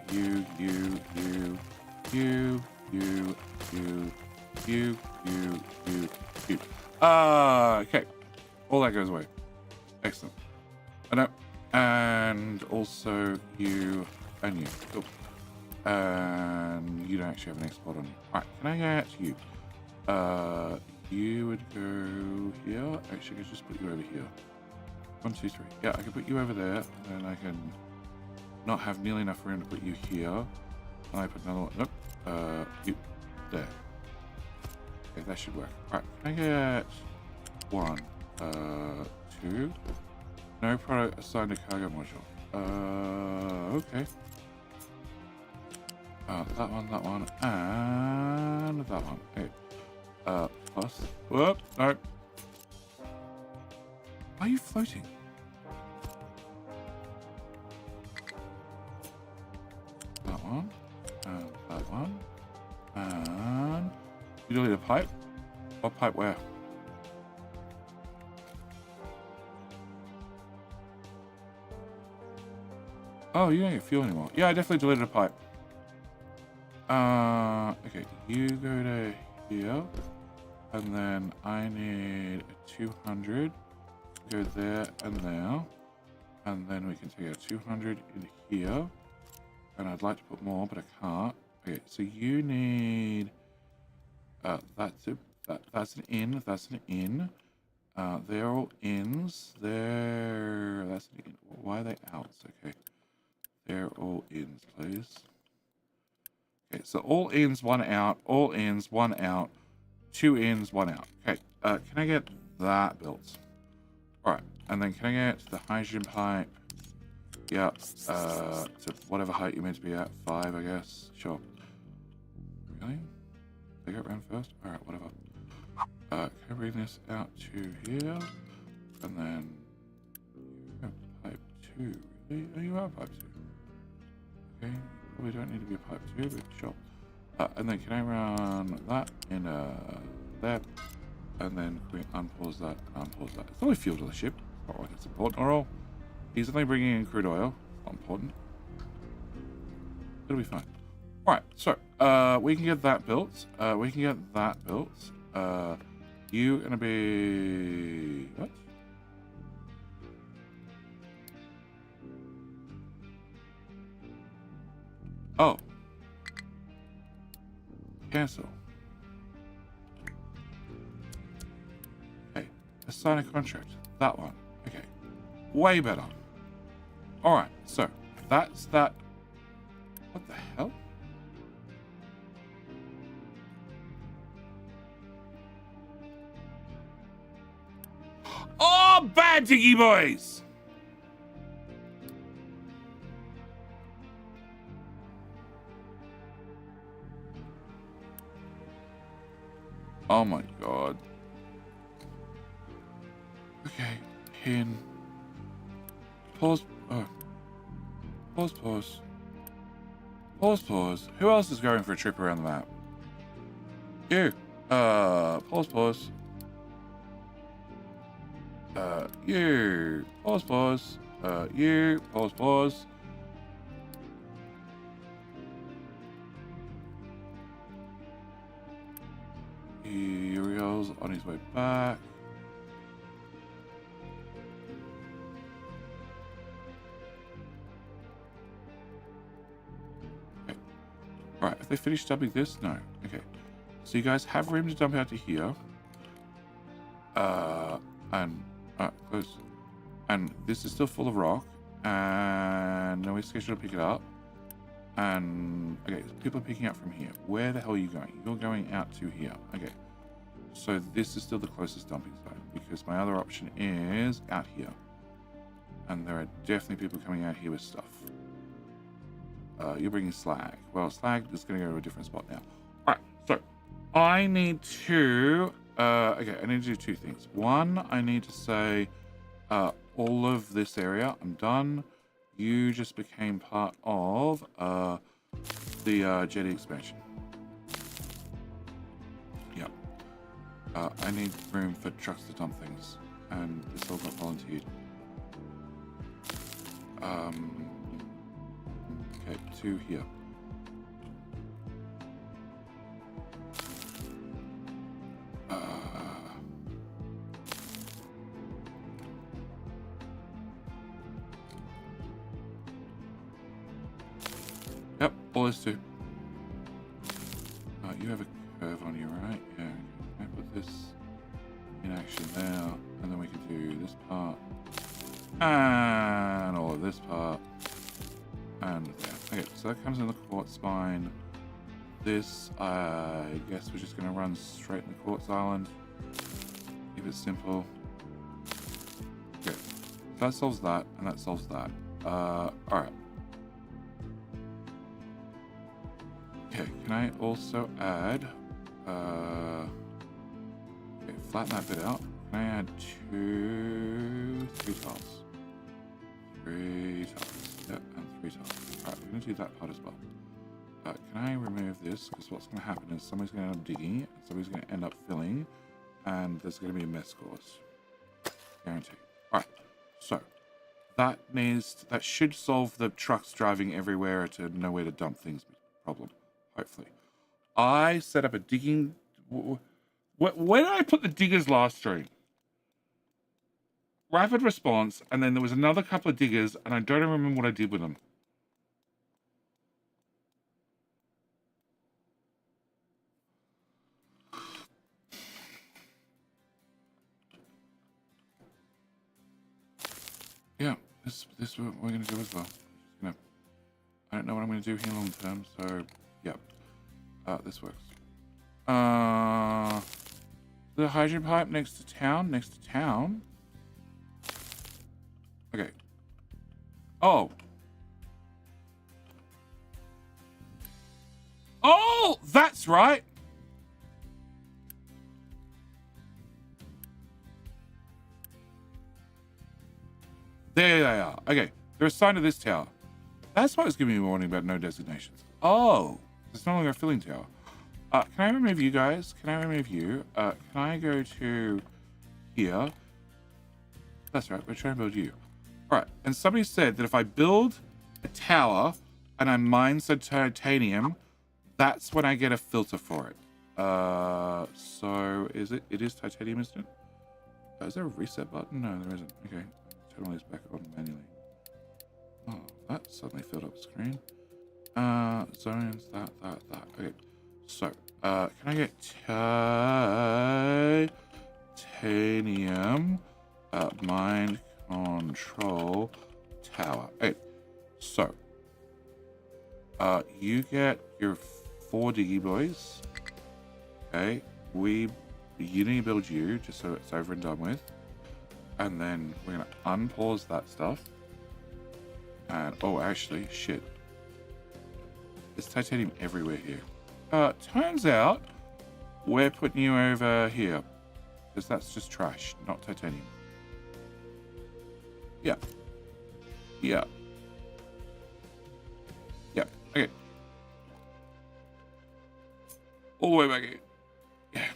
Okay. All that goes away. Excellent. I know. And also you and you. Cool. And you don't actually have an export on you. Alright, can I get you? You would go here. Actually, I could just put you over here. 1, 2, 3. Yeah, I can put you over there, and then I can not have nearly enough room to put you here. And I put another one. Nope. You there. Okay, that should work. Alright, can I get 1, 2? No product assigned to cargo module. Okay. That one, and that one. Okay. Plus. Whoop, no. Why are you floating? That one, and that one, and you delete a pipe. What pipe where? Oh, you don't get fuel anymore. Yeah, I definitely deleted a pipe. Okay, you go to here, and then I need a 200. Go there and there, and then we can take a 200 in here. And I'd like to put more, but I can't. Okay, so you need. That's an in. That's an in. They're all ins. That's an in. Why are they outs? Okay. They're all ins, please. Okay, so all ins, 1 out. All ins, 1 out. 2 ins, 1 out. Okay, can I get that built? Alright, and then can I get the hydrogen pipe? Yeah, to whatever height you're meant to be at. 5, I guess. Sure. Really? They got round first? Alright, whatever. Can I bring this out to here? And then... You have pipe 2. Really? Oh, you are pipe 2. Okay, probably don't need to be a pipe 2, but sure. And then can I run that in there? And then can we unpause that and unpause that? It's only fuel to the ship. It's not like it's important at all. He's only bringing in crude oil. It's not important. It'll be fine. Alright, so we can get that built. You gonna be... What? Oh. Cancel. Okay. Assign a contract. That one. Okay. Way better. Alright, so that's that. What the hell? Oh, bad diggy boys! Oh my god. Okay, pin. Pause. Oh. Pause. Who else is going for a trip around the map? You. Pause. You. Pause. You. Pause. Uriel's on his way back. Okay. Right, have they finished dumping this? No. Okay. So you guys have room to dump out to here. Close. And this is still full of rock. And then we're scheduled to pick it up. And okay, so people are picking up from here. Where the hell are you going? You're going out to here. Okay. So this is still the closest dumping zone because my other option is out here. And there are definitely people coming out here with stuff. You're bringing slag. Well, slag is going to go to a different spot now. Alright, so I need to... okay, I need to do 2 things. One, I need to say all of this area, I'm done. You just became part of the jetty expansion. Yep. I need room for trucks to dump things, and this all got volunteered. Okay, 2 here. Yep, all is 2. You have a curve on you, right? Yeah. Can I put this in action now? And then we can do this part. And all of this part. And there. Okay, so that comes in the quartz spine. This, I guess we're just going to run straight in the quartz island. Keep it simple. Okay, so that solves that, and that solves that. Alright. Okay, can I also add, okay, flatten that bit out. Can I add 3 tiles? 3 tiles, yep, and 3 tiles. Alright, we're going to do that part as well. Can I remove this? Because what's going to happen is somebody's going to end up digging, and somebody's going to end up filling, and there's going to be a mess cause. Guaranteed. Alright, so that should solve the trucks driving everywhere to nowhere to dump things problem. Hopefully. I set up a digging... Where did I put the diggers last stream? Rapid response, and then there was another couple of diggers, and I don't remember what I did with them. Yeah, this is what we're going to do as well. I don't know what I'm going to do here long term, so yeah, this works. The hydrogen pipe next to town. Okay. Oh, that's right. There they are. Okay, they're assigned to this tower. That's why it's giving me a warning about no designations. Oh, it's no longer a filling tower. Can I remove you guys? Can I remove you? Can I go to here? That's right, we're trying to build you. All right, and somebody said that if I build a tower and I mine some titanium, that's when I get a filter for it. So it is titanium, isn't it? Is there a reset button? No, there isn't. Okay, turn all these back on manually. Oh, that suddenly filled up the screen. Zones, that. Okay, so, can I get titanium, mind control tower? Okay, so, you get your 4 diggy boys. Okay, you need to build you, just so it's over and done with. And then we're gonna unpause that stuff. And, oh, actually, shit. There's titanium everywhere here. Turns out we're putting you over here. Because that's just trash, not titanium. Yeah. Yeah. Yeah, okay. All the way back here. Yeah.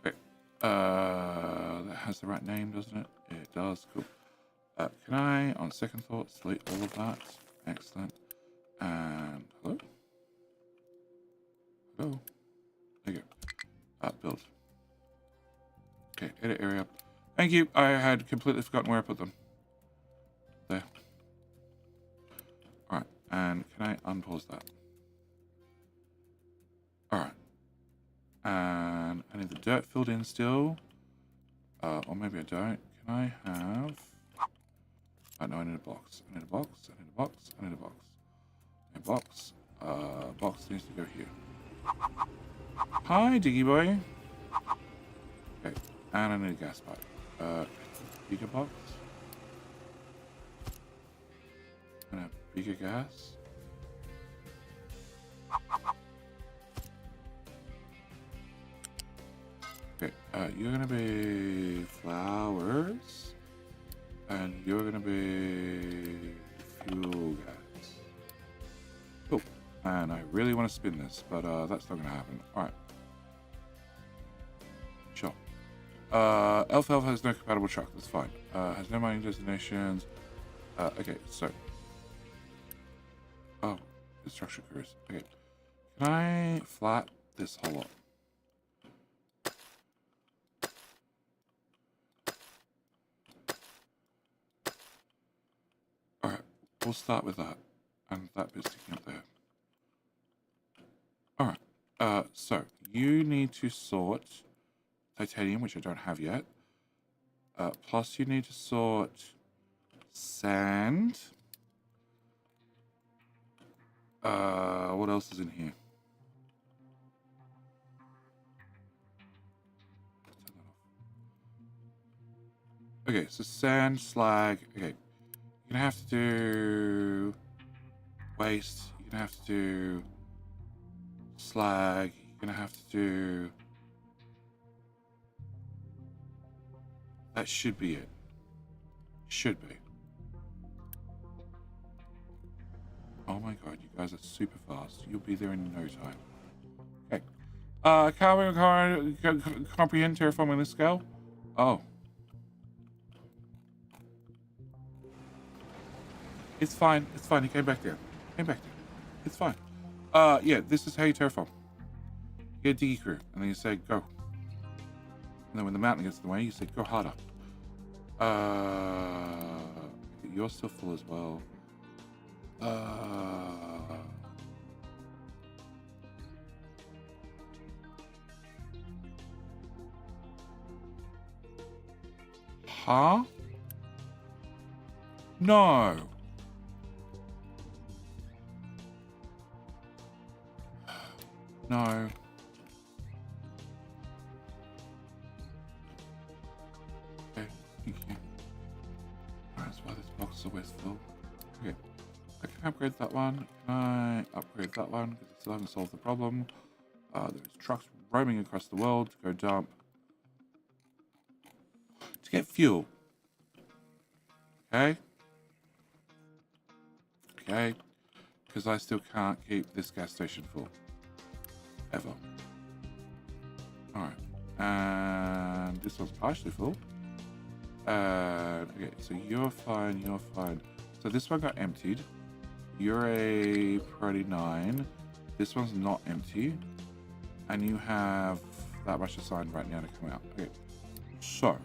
Okay. That has the right name, doesn't it? Yeah, it does. Cool. Can I, on second thought, delete all of that? Excellent. And hello? Hello? There you go. Build. Okay, edit area. Thank you. I had completely forgotten where I put them. There. Alright, and can I unpause that? Alright. And I need the dirt filled in still. Or maybe I don't. Can I have... Oh, no, I need a box. I need a box. I need a box. I need a box. A box. Box needs to go here. Hi, Diggy Boy. Okay, and I need a gas pipe. Bigger box. And a bigger gas. Okay, you're gonna be flowers. And you're gonna be fuel gas. Cool. And I really want to spin this, but that's not gonna happen. Alright. Sure. Elf has no compatible truck, that's fine. Has no mining destinations. Okay, so. Oh, construction crews. Okay. Can I flat this whole lot? Alright, we'll start with that. And that bit's sticking up there. Alright, so you need to sort titanium, which I don't have yet. Plus you need to sort sand. What else is in here? Okay, so sand, slag. Okay, you're gonna have to do waste. You're gonna have to do slag. You're gonna have to do. That should be it. Should be. Oh my god, you guys are super fast. You'll be there in no time. Okay. Can we comprehend terraforming this scale? Oh. It's fine. It's fine. He came back down. Came back down. It's fine. Yeah, this is how you terraform. You get a diggy crew, and then you say, go. And then when the mountain gets in the way, you say, go harder. You're still full as well. Huh? No. No. Okay, thank you. Alright, that's why this box is always full. Okay. I can upgrade that one. Can I upgrade that one? Because I still haven't solved the problem. There's trucks roaming across the world to go dump. To get fuel. Okay. Okay. Because I still can't keep this gas station full. Ever. Alright. And this one's partially full. Okay, so you're fine, you're fine. So this one got emptied. You're a priority 9. This one's not empty. And you have that much assigned right now to come out. Okay. So.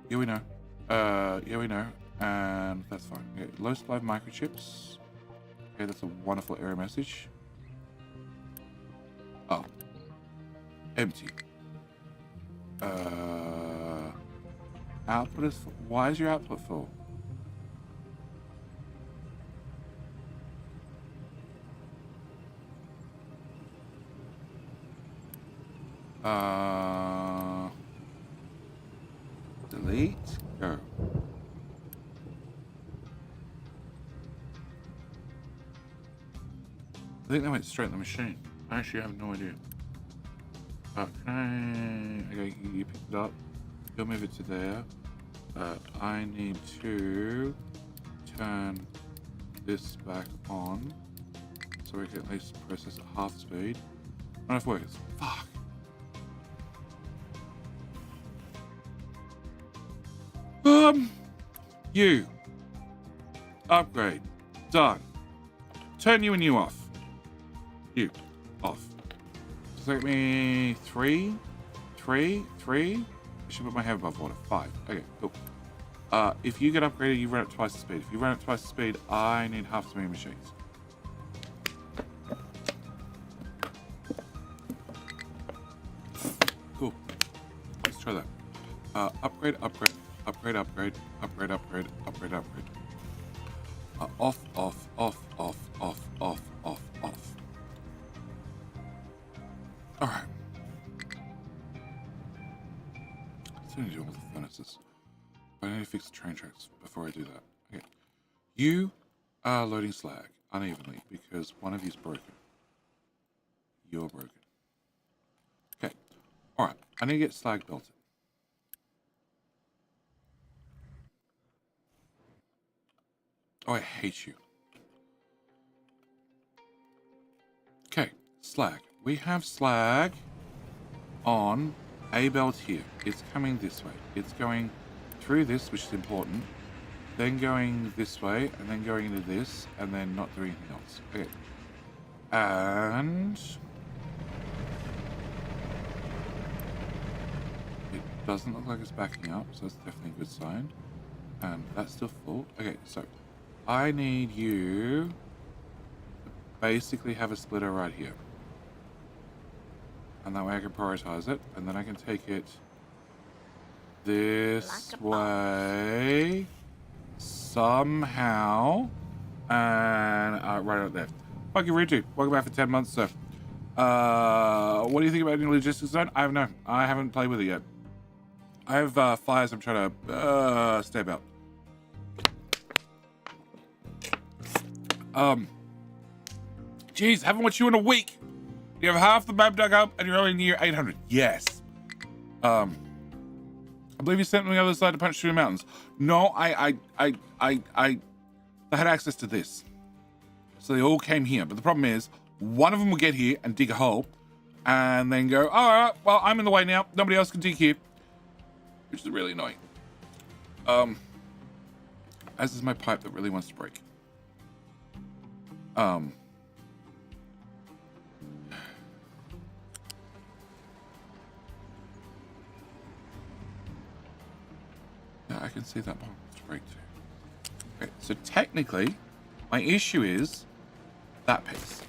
Yeah, we know. Yeah, we know. And that's fine. Okay, low supply of microchips. Okay, that's a wonderful error message. Oh. Empty. Output is full. Why is your output full? Delete. Go. I think that went straight in the machine. I actually have no idea. Can I... Okay, you pick it up. You'll move it to there. I need to turn this back on so we can at least process at half speed. I don't know if it works. Fuck. You. Upgrade. Done. Turn you and you off. You. Off. Take me 3. I should put my head above water. 5. Okay, cool. If you get upgraded, you run at twice the speed. If you run at twice the speed, I need half as many machines. Cool. Let's try that. Upgrade. Off. Alright. Still need to do all the furnaces. I need to fix the train tracks before I do that. Okay. You are loading slag unevenly because one of you's broken. You're broken. Okay. Alright. I need to get slag belted. Oh, I hate you. Okay. Slag. We have slag on a belt here. It's coming this way. It's going through this, which is important. then going this way, and then going into this, and then not doing anything else. Okay. And it doesn't look like it's backing up, so that's definitely a good sign. And that's still full. Okay, so I need you to basically have a splitter right here. And that way I can prioritize it, and then I can take it this way somehow, and right out there. Fuck you, Ritu. Welcome back for 10 months, sir. What do you think about any logistics zone? I haven't played with it yet. I have fires I'm trying to stay about. Geez, haven't watched you in a week. You have half the map dug up and you're only near 800. Yes. I believe you sent me on the other side to punch through the mountains. No, I had access to this. So they all came here. But the problem is, one of them will get here and dig a hole and then go, all right, well, I'm in the way now. Nobody else can dig here. Which is really annoying. As is my pipe that really wants to break. Yeah, I can see that one wants to break too. Okay, so technically, my issue is that piece.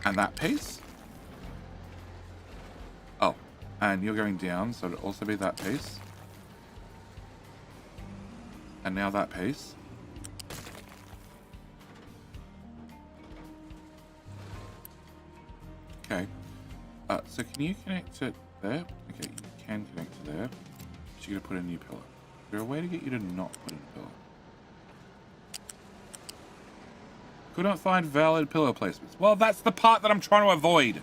And that piece. Oh, and you're going down, so it'll also be that piece. And now that piece. Okay. So can you connect it there? Okay, you can connect to there. But you're gonna put a new pillar. Is there a way to get you to not put in a pillar? Could not find valid pillar placements. Well, that's the part that I'm trying to avoid.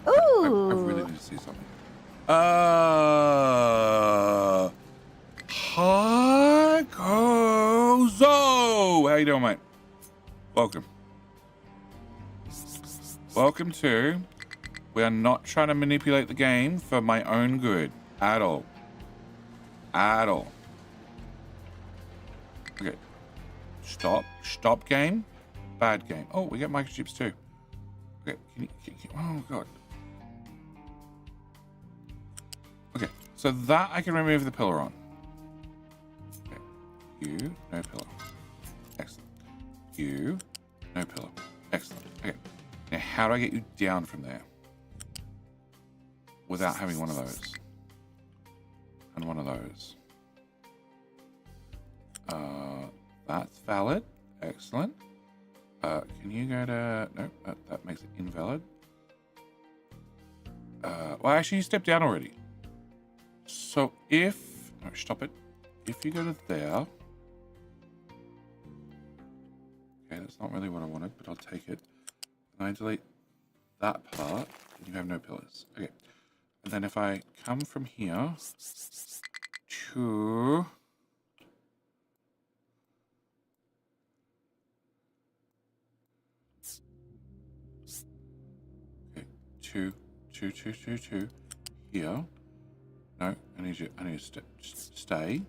Okay, I really need to see something. Hi, Kozo! How you doing, mate? Welcome. Welcome to... We are not trying to manipulate the game for my own good. At all. At all. Okay. Stop. Stop game. Bad game. Oh, we get microchips too. Okay. Can you, oh, God. Okay. So that I can remove the pillar on. Okay. You, no pillar. Excellent. You, no pillar. Excellent. Okay. Now, how do I get you down from there? Without having one of those. And one of those. That's valid. Excellent. Can you go to... No, that makes it invalid. Well, actually, you stepped down already. So if... No, stop it. If you go to there... Okay, that's not really what I wanted, but I'll take it. And I delete that part, and you have no pillars. Okay. And then if I come from here to... Okay, two here. No, I need to stay.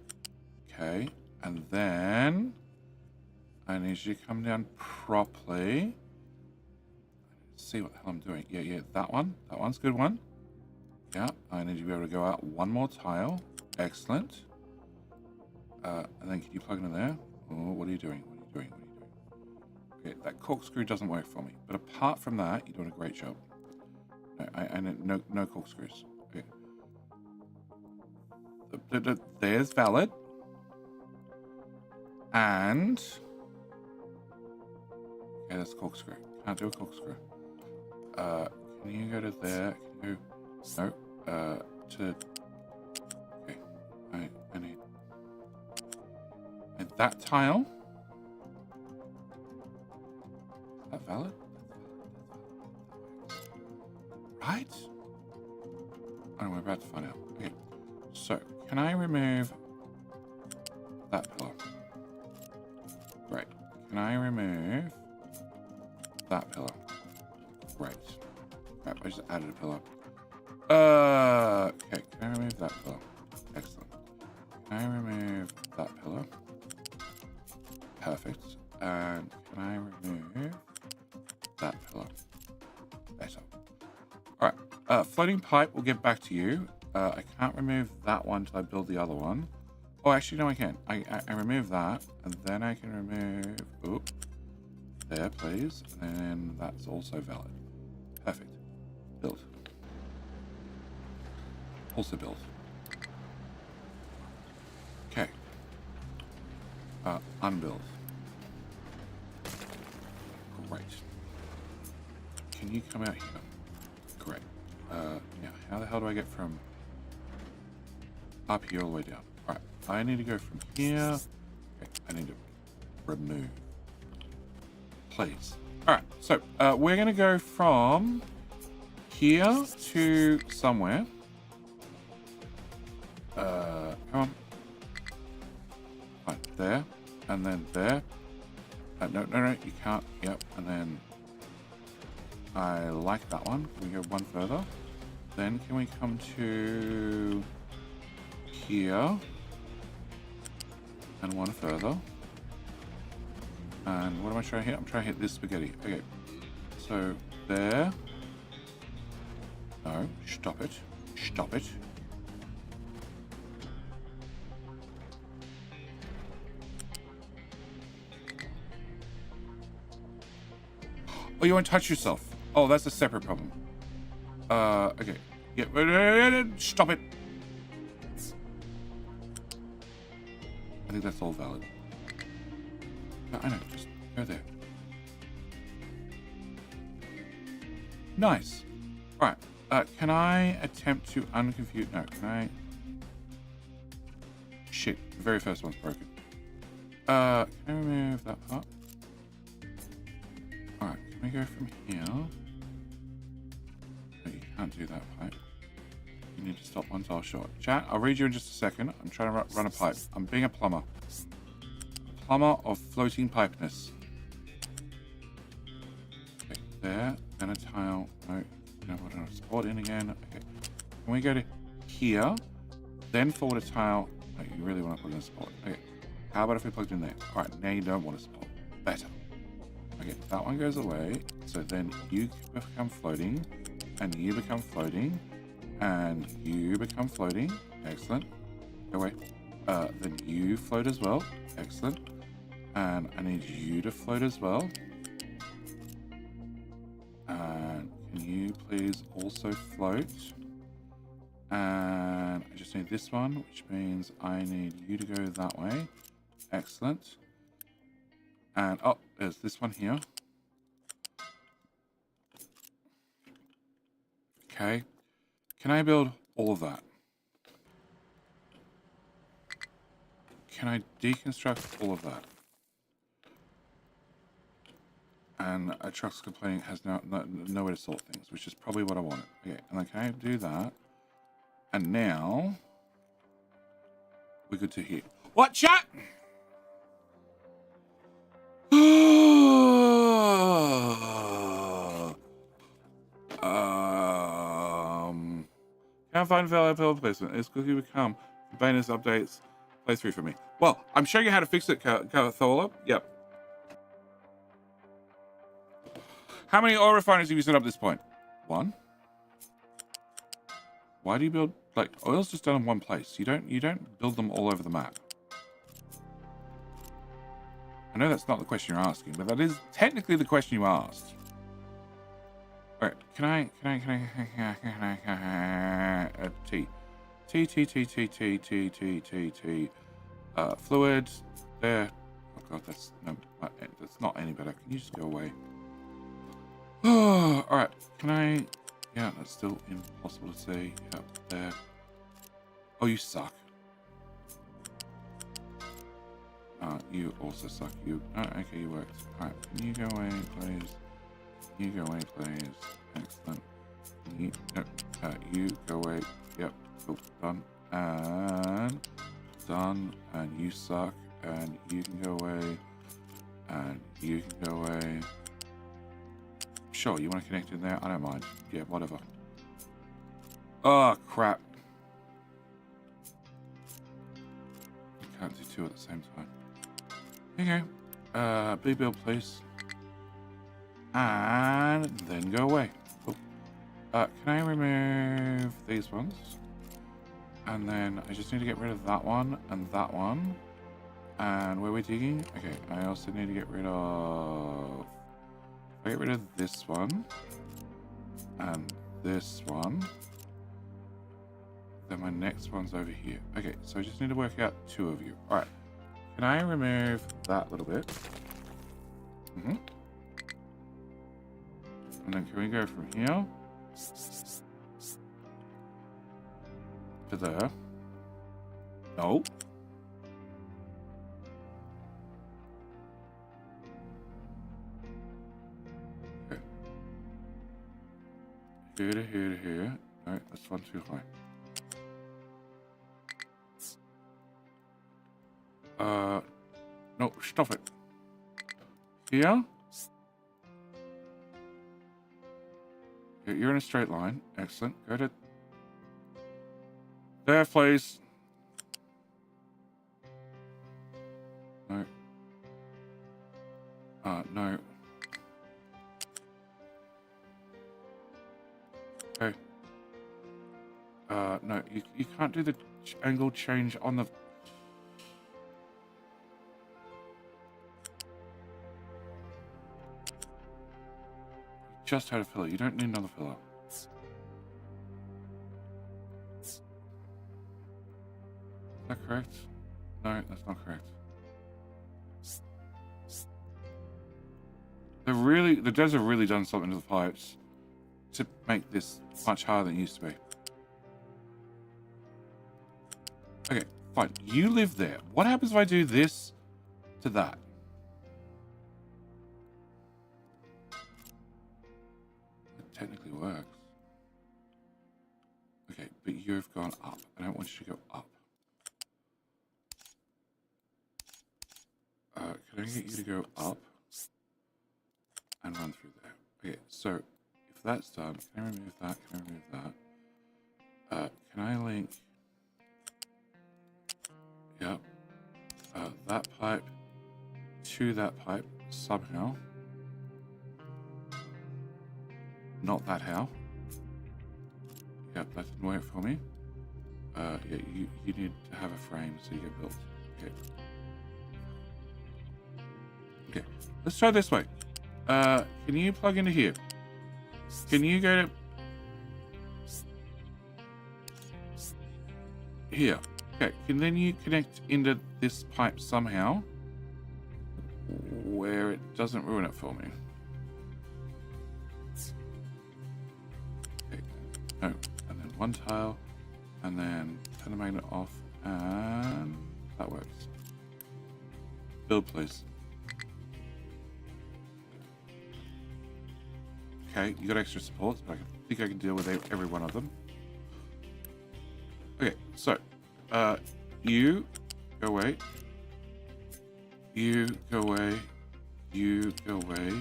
Okay, and then I need you to come down properly. See what the hell I'm doing. Yeah, that one. That one's a good one. Yeah, I need you to be able to go out one more tile. Excellent. And then can you plug it in there? Oh, what are you doing? What are you doing? Okay, that corkscrew doesn't work for me. But apart from that, you're doing a great job. No corkscrews. Okay. There's valid. And... Okay, that's corkscrew. Can't do a corkscrew. Can you go to there? Can you... No. To... Okay. I need... And that tile... Is that valid? Right? Oh, we're about to find out. Okay. So, can I remove... that pillar? Great. Can I remove... that pillar? Great. Crap, I just added a pillar. Okay, can I remove that pillar? Excellent. Can I remove that pillar? Perfect. And can I remove that pillar? Better. Alright, floating pipe, we'll get back to you. I can't remove that one until I build the other one. Oh, actually, no, I can. I remove that, and then I can remove... Oop. There, please. And then that's also valid. Perfect. Build. Also build. Okay. Unbuild. Great. Can you come out here? Great. Now, how the hell do I get from up here all the way down? Alright, I need to go from here. Okay, I need to remove. Please. Alright, so we're going to go from here to somewhere. Come on. Right, there. And then there. No, you can't. Yep, and then I like that one. Can we go one further? Then can we come to here? And one further. And what am I trying to hit? I'm trying to hit this spaghetti. Okay. So there. No, stop it. Stop it. Oh, you won't touch yourself. Oh, that's a separate problem. Okay. Yeah, stop it. I think that's all valid. No, I know, just go there. Nice. All right. Can I attempt to unconfuse? No, can I? Shit, the very first one's broken. Can I remove that part? All right, can we go from here? No, you can't do that pipe. You need to stop one tile short. Chat, I'll read you in just a second. I'm trying to run a pipe. I'm being a plumber. A plumber of floating pipeness. Okay, there. Then a tile. No, no, I don't know. Support in again. Okay. Can we go to here? Then forward a tile. No, you really want to plug in a support. Okay. How about if we plugged in there? All right, now you don't want a support. Better. Okay, that one goes away. So then you become floating. And you become floating. And you become floating. Excellent. Go away. Then you float as well. Excellent. And I need you to float as well. And can you please also float? And I just need this one, which means I need you to go that way. Excellent. And oh, there's this one here. Okay. Can I build all of that? Can I deconstruct all of that? And a truck's complaining has nowhere to sort things, which is probably what I wanted. Okay, and then can I do that? And now we're good to here. What, chat? Can't find valid build placement. It's quickly become bonus updates playthrough for me. Well, I'm showing you how to fix it, Thola. Yep. How many oil refineries have you set up at this point? One. Why do you build, like, oil's just done in one place. You don't build them all over the map. I know that's not the question you're asking, but that is technically the question you asked. All right, can I fluid there. Oh god, that's not any better. Can you just go away? Oh, all right. Can I? Yeah, that's still impossible to see. Yep, there. Oh, you suck. You also suck. You. Oh, okay, you worked. All right. Can you go away, please? You go away, please. Excellent. You go away. Yep. Oh, done. And done. And you suck. And you can go away. And you can go away. Sure, you want to connect in there? I don't mind. Yeah, whatever. Oh, crap. Can't do two at the same time. Here you go. Be build, please. And then go away. Cool. Can I remove these ones? And then I just need to get rid of that one and that one. And where we're digging? Okay, I also need to get rid of... I get rid of this one. And this one. Then my next one's over here. Okay, so I just need to work out two of you. Alright. Can I remove that little bit? Mm-hmm. And then can we go from here to there? No. Okay. Here to here to here. No, that's one too high. No, stop it. Here. You're in a straight line. Excellent. Go to there, please. No. No. Okay. No, you can't do the angle change on the... Just had a filler. You don't need another filler. Is that correct? No, that's not correct. The devs have really done something to the pipes to make this much harder than it used to be. Okay, fine. You live there. What happens if I do this to that? Technically works. Okay, but you've gone up. I don't want you to go up. Can I get you to go up and run through there? Okay, so if that's done, can I remove that? Can I remove that? Can I link? Yep. That pipe to that pipe somehow. Not that how. Yep, that didn't work for me. Yeah, you need to have a frame so you get built. Okay. Okay, let's try this way. Can you plug into here? Can you go to... Here. Okay, can then you connect into this pipe somehow where it doesn't ruin it for me? No, and then one tile, and then turn the magnet off, and that works. Build, please. Okay, you got extra supports, but I think I can deal with every one of them. Okay, so, you go away. You go away. You go away.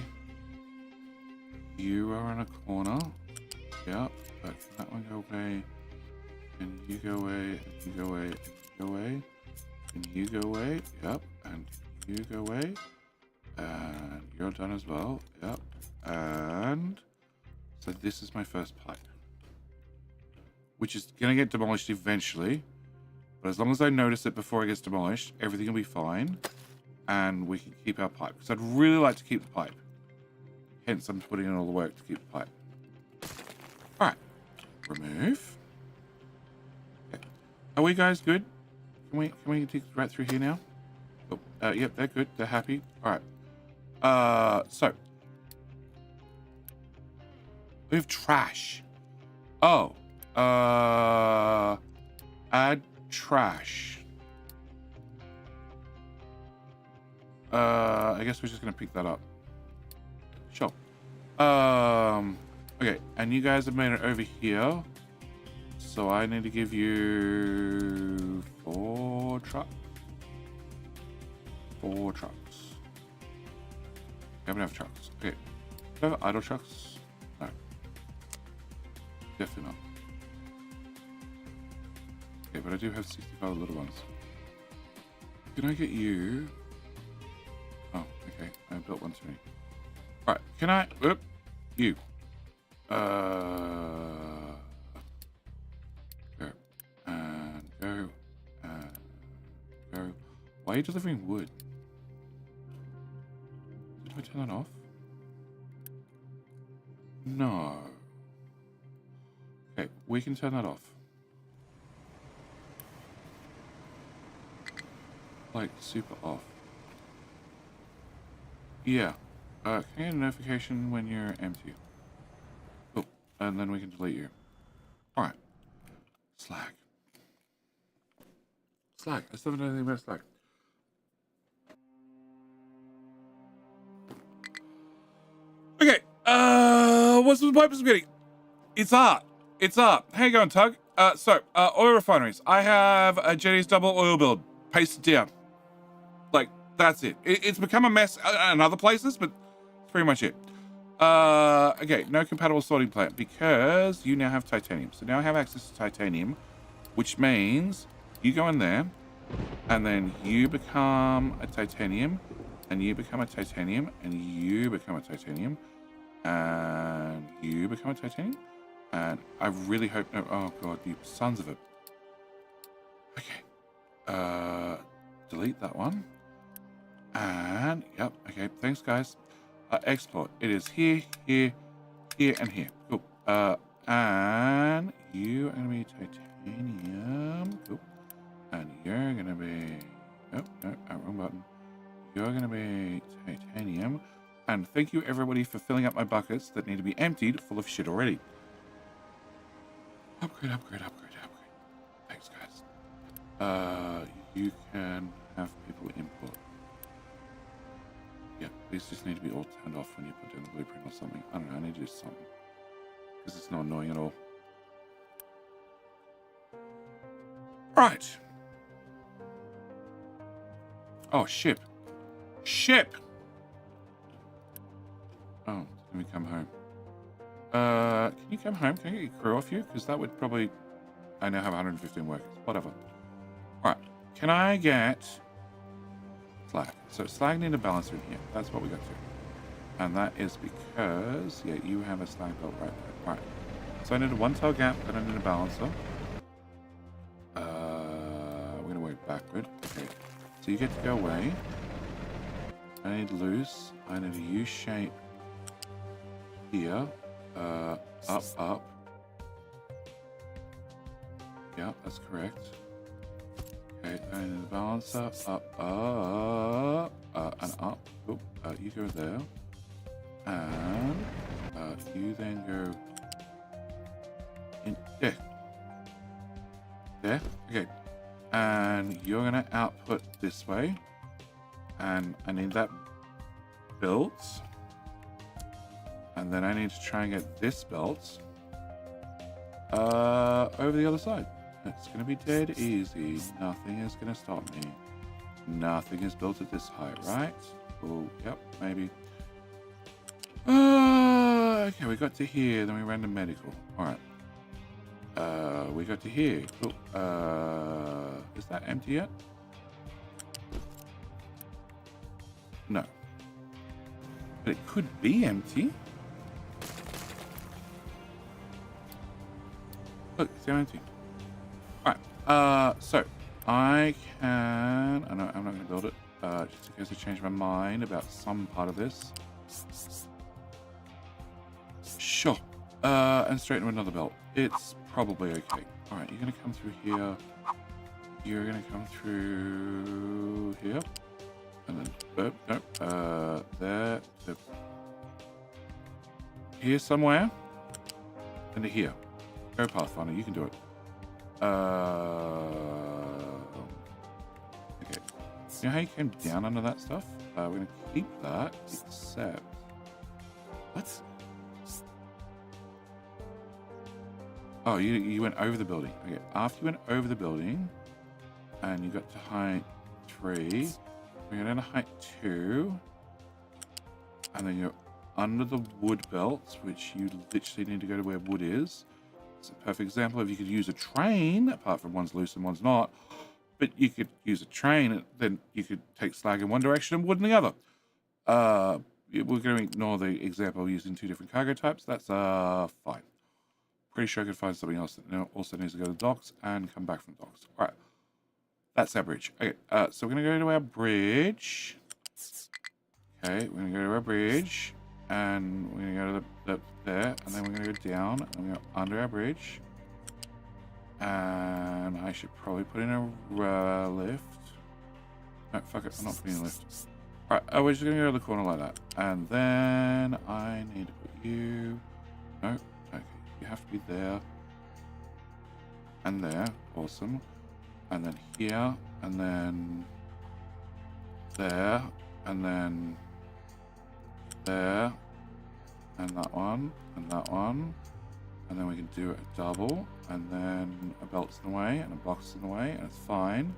You are in a corner. Yep. But that one go away, and you go away, and you go away, and you go away, and you go away, yep, and you go away, and you're done as well, yep, and so this is my first pipe, which is going to get demolished eventually, but as long as I notice it before it gets demolished, everything will be fine, and we can keep our pipe, because I'd really like to keep the pipe, hence I'm putting in all the work to keep the pipe. Alright. Remove. Okay. Are we guys good? Can we dig right through here now? Oh, yep, they're good. They're happy. All right. So we have trash. Oh. Add trash. I guess we're just gonna pick that up. Sure. Okay, and you guys have made it over here. So I need to give you 4 trucks. 4 trucks. I have enough trucks. Okay. Do I have idle trucks? Definitely not. Okay, but I do have 65 little ones. Can I get you? Oh, okay. I built one too many. Alright, can I... Oop, you. Go. And go. And go. Why are you delivering wood? Did I turn that off? No. Okay, we can turn that off. Like, super off. Yeah. Can I get a notification when you're empty? Oh, and then we can delete you. Alright. Slag. Slag. I still haven't done anything about slag. Okay. What's the purpose of getting? It's art. It's art. How you going, Tug? Oil refineries. I have a Jetty's double oil build. Paste it down. Like, that's it. It's become a mess in other places, but that's pretty much it. Okay, no compatible sorting plant because you now have titanium. So now I have access to titanium, which means you go in there and then you become a titanium and you become a titanium and you become a titanium and you become a titanium. And I really hope no. Oh god, you sons of a. Okay. Delete that one. And yep. Okay. Thanks, guys. Export. It is here, here, here, and here. Cool. And you are gonna be titanium. Cool. And you're gonna be. Oh no, wrong button. You're gonna be titanium. And thank you everybody for filling up my buckets that need to be emptied full of shit already. Upgrade, upgrade, upgrade, upgrade. Thanks, guys. You can have people import. Yeah, these just need to be all turned off when you put down the blueprint or something. I don't know, I need to do something. Because it's not annoying at all. Right. Oh, ship. Ship! Oh, let me come home. Can you come home? Can I get your crew off you? Because that would probably... I now have 115 workers. Whatever. Alright. Can I get... slag? So slag need a balancer in here. That's what we got to. And that is because... Yeah, you have a slag belt right there. Right. So I need a one-tail gap, and I need a balancer. We're going to work backward. Okay. So you get to go away. I need loose. I need a U-shape here. Up, up. Yeah, that's correct. Okay, and the balancer, up, and up. Oop, you go there. And you then go in there. There, okay. And you're gonna output this way. And I need that built. And then I need to try and get this belt over the other side. It's going to be dead easy. Nothing is going to stop me. Nothing is built at this height, right? Oh, yep, maybe. Okay, we got to here, then we ran to medical. All right. We got to here. Cool. Is that empty yet? No. But it could be empty. Look, it's empty. Alright, so I can... I'm not going to build it, just in case I change my mind about some part of this. Sure. And straight into another belt. It's probably okay. Alright, you're going to come through here. You're going to come through here. And then, nope, there, here somewhere. And to here. Go Pathfinder, you can do it. Okay. You know how you came down under that stuff? We're going to keep that, except... What? Oh, you went over the building. Okay, after you went over the building, and you got to height 3, we're down to height 2, and then you're under the wood belts, which you literally need to go to where wood is. It's a perfect example of you could use a train, apart from one's loose and one's not. But you could use a train, then you could take slag in one direction and wood in the other. We're going to ignore the example of using 2 different cargo types. That's fine. Pretty sure I could find something else that also needs to go to the docks and come back from the docks. All right. That's our bridge. Okay, so we're going to go to our bridge. Okay, we're going to go to our bridge. And we're going to go to there. And then we're going to go down. And we're going to go under our bridge. And I should probably put in a lift. No, fuck it. I'm not putting in a lift. Alright, we're just going to go to the corner like that. And then I need to put you... No, okay. You have to be there. And there. Awesome. And then here. And then... there. And then... there. And that one. And that one. And then we can do a double. And then a belt's in the way. And a box in the way. And it's fine.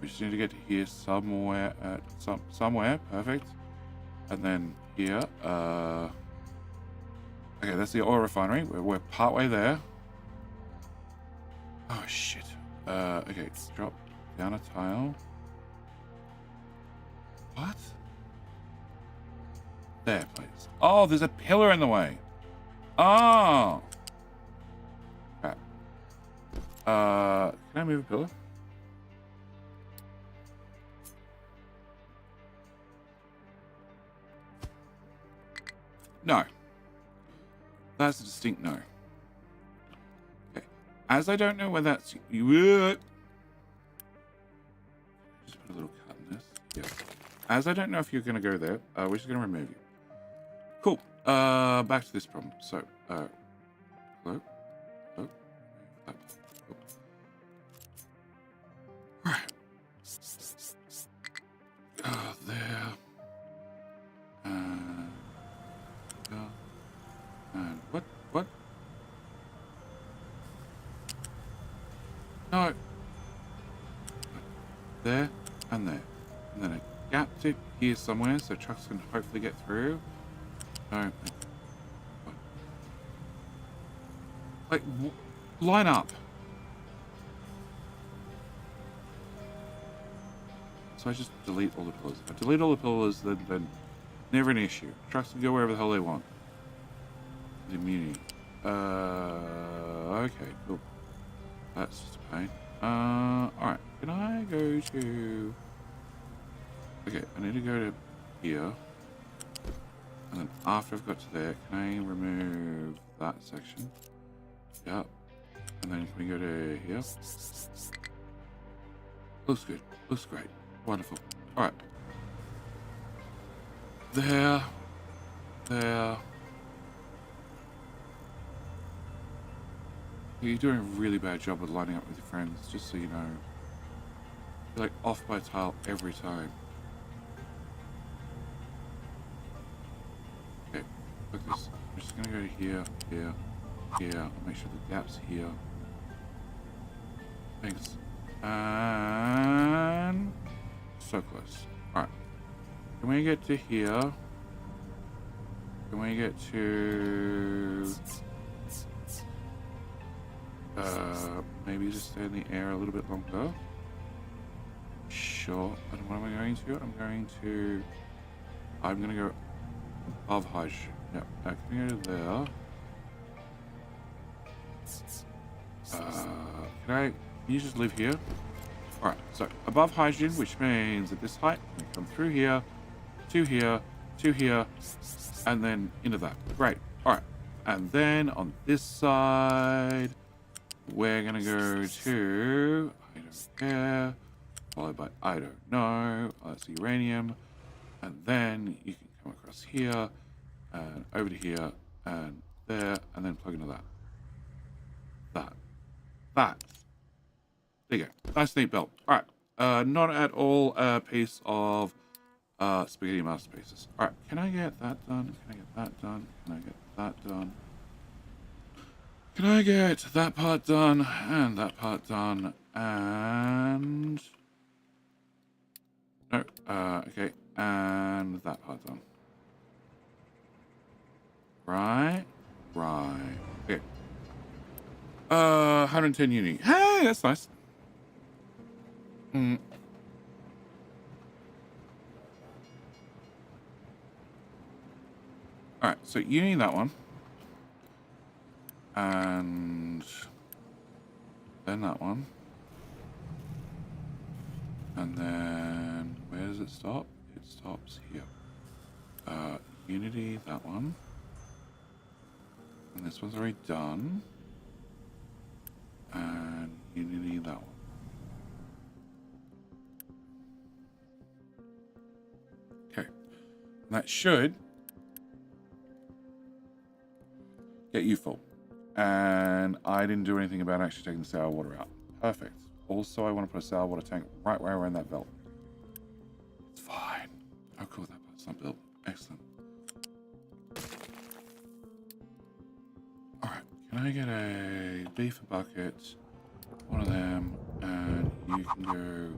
We just need to get to here somewhere. Somewhere. Perfect. And then here. Okay, that's the oil refinery. We're partway there. Oh, shit. Okay, drop down a tile. What? There, please. Oh, there's a pillar in the way. Oh. Okay. Can I move a pillar? No. That's a distinct no. Okay. As I don't know where that's... Just put a little cut in this. Yeah. As I don't know if you're going to go there, we're just going to remove you. Cool. Back to this problem. So, hello? Hello? Oh. Right. There. And what? What? No. There and there. And then I gapped it here somewhere so trucks can hopefully get through. No. Like, line up. So I just delete all the pillars. If I delete all the pillars, then never an issue. Trucks can go wherever the hell they want. The immunity. Okay, cool. That's just a pain. Alright. Can I go to... Okay, I need to go to here. And then after I've got to there, can I remove that section? Yep. And then can we go to here? Looks good. Looks great. Wonderful. Alright. There. There. You're doing a really bad job of lining up with your friends, just so you know. You're like off by a tile every time. Okay, look at this. I'm just gonna go here, here, here. I'll make sure the gap's here. Thanks. And so close. Alright. Can we get to here? Can we get to... maybe just stay in the air a little bit longer. Sure. And what am I going to? I'm going to go above hydrogen. Yep. Can we go to there? Can you just live here? Alright, so above hydrogen, which means at this height, we come through here, to here, to here, and then into that. Great. Alright. And then on this side, we're going to go to, I don't care, followed by I don't know, that's uranium, and then you can come across here, and over to here, and there, and then plug into that. That. There you go. Nice neat belt. Alright, not at all a piece of spaghetti masterpieces. Alright, can I get that done? Can I get that done? Can I get that done? Can I get that part done, and that part done, and... No, okay, and that part done. Right. Okay. 110 uni. Hey, that's nice. Mm. All right, so uni that one, and then that one, and then where does it stop? It stops here. Unity that one, and this one's already done, and Unity that one. Okay, and that should get you full. And I didn't do anything about actually taking the sour water out. Perfect. Also, I want to put a sour water tank right where around that belt. It's fine. Oh, cool. That part's not built. Excellent. All right. Can I get a beef bucket? One of them. And you can go...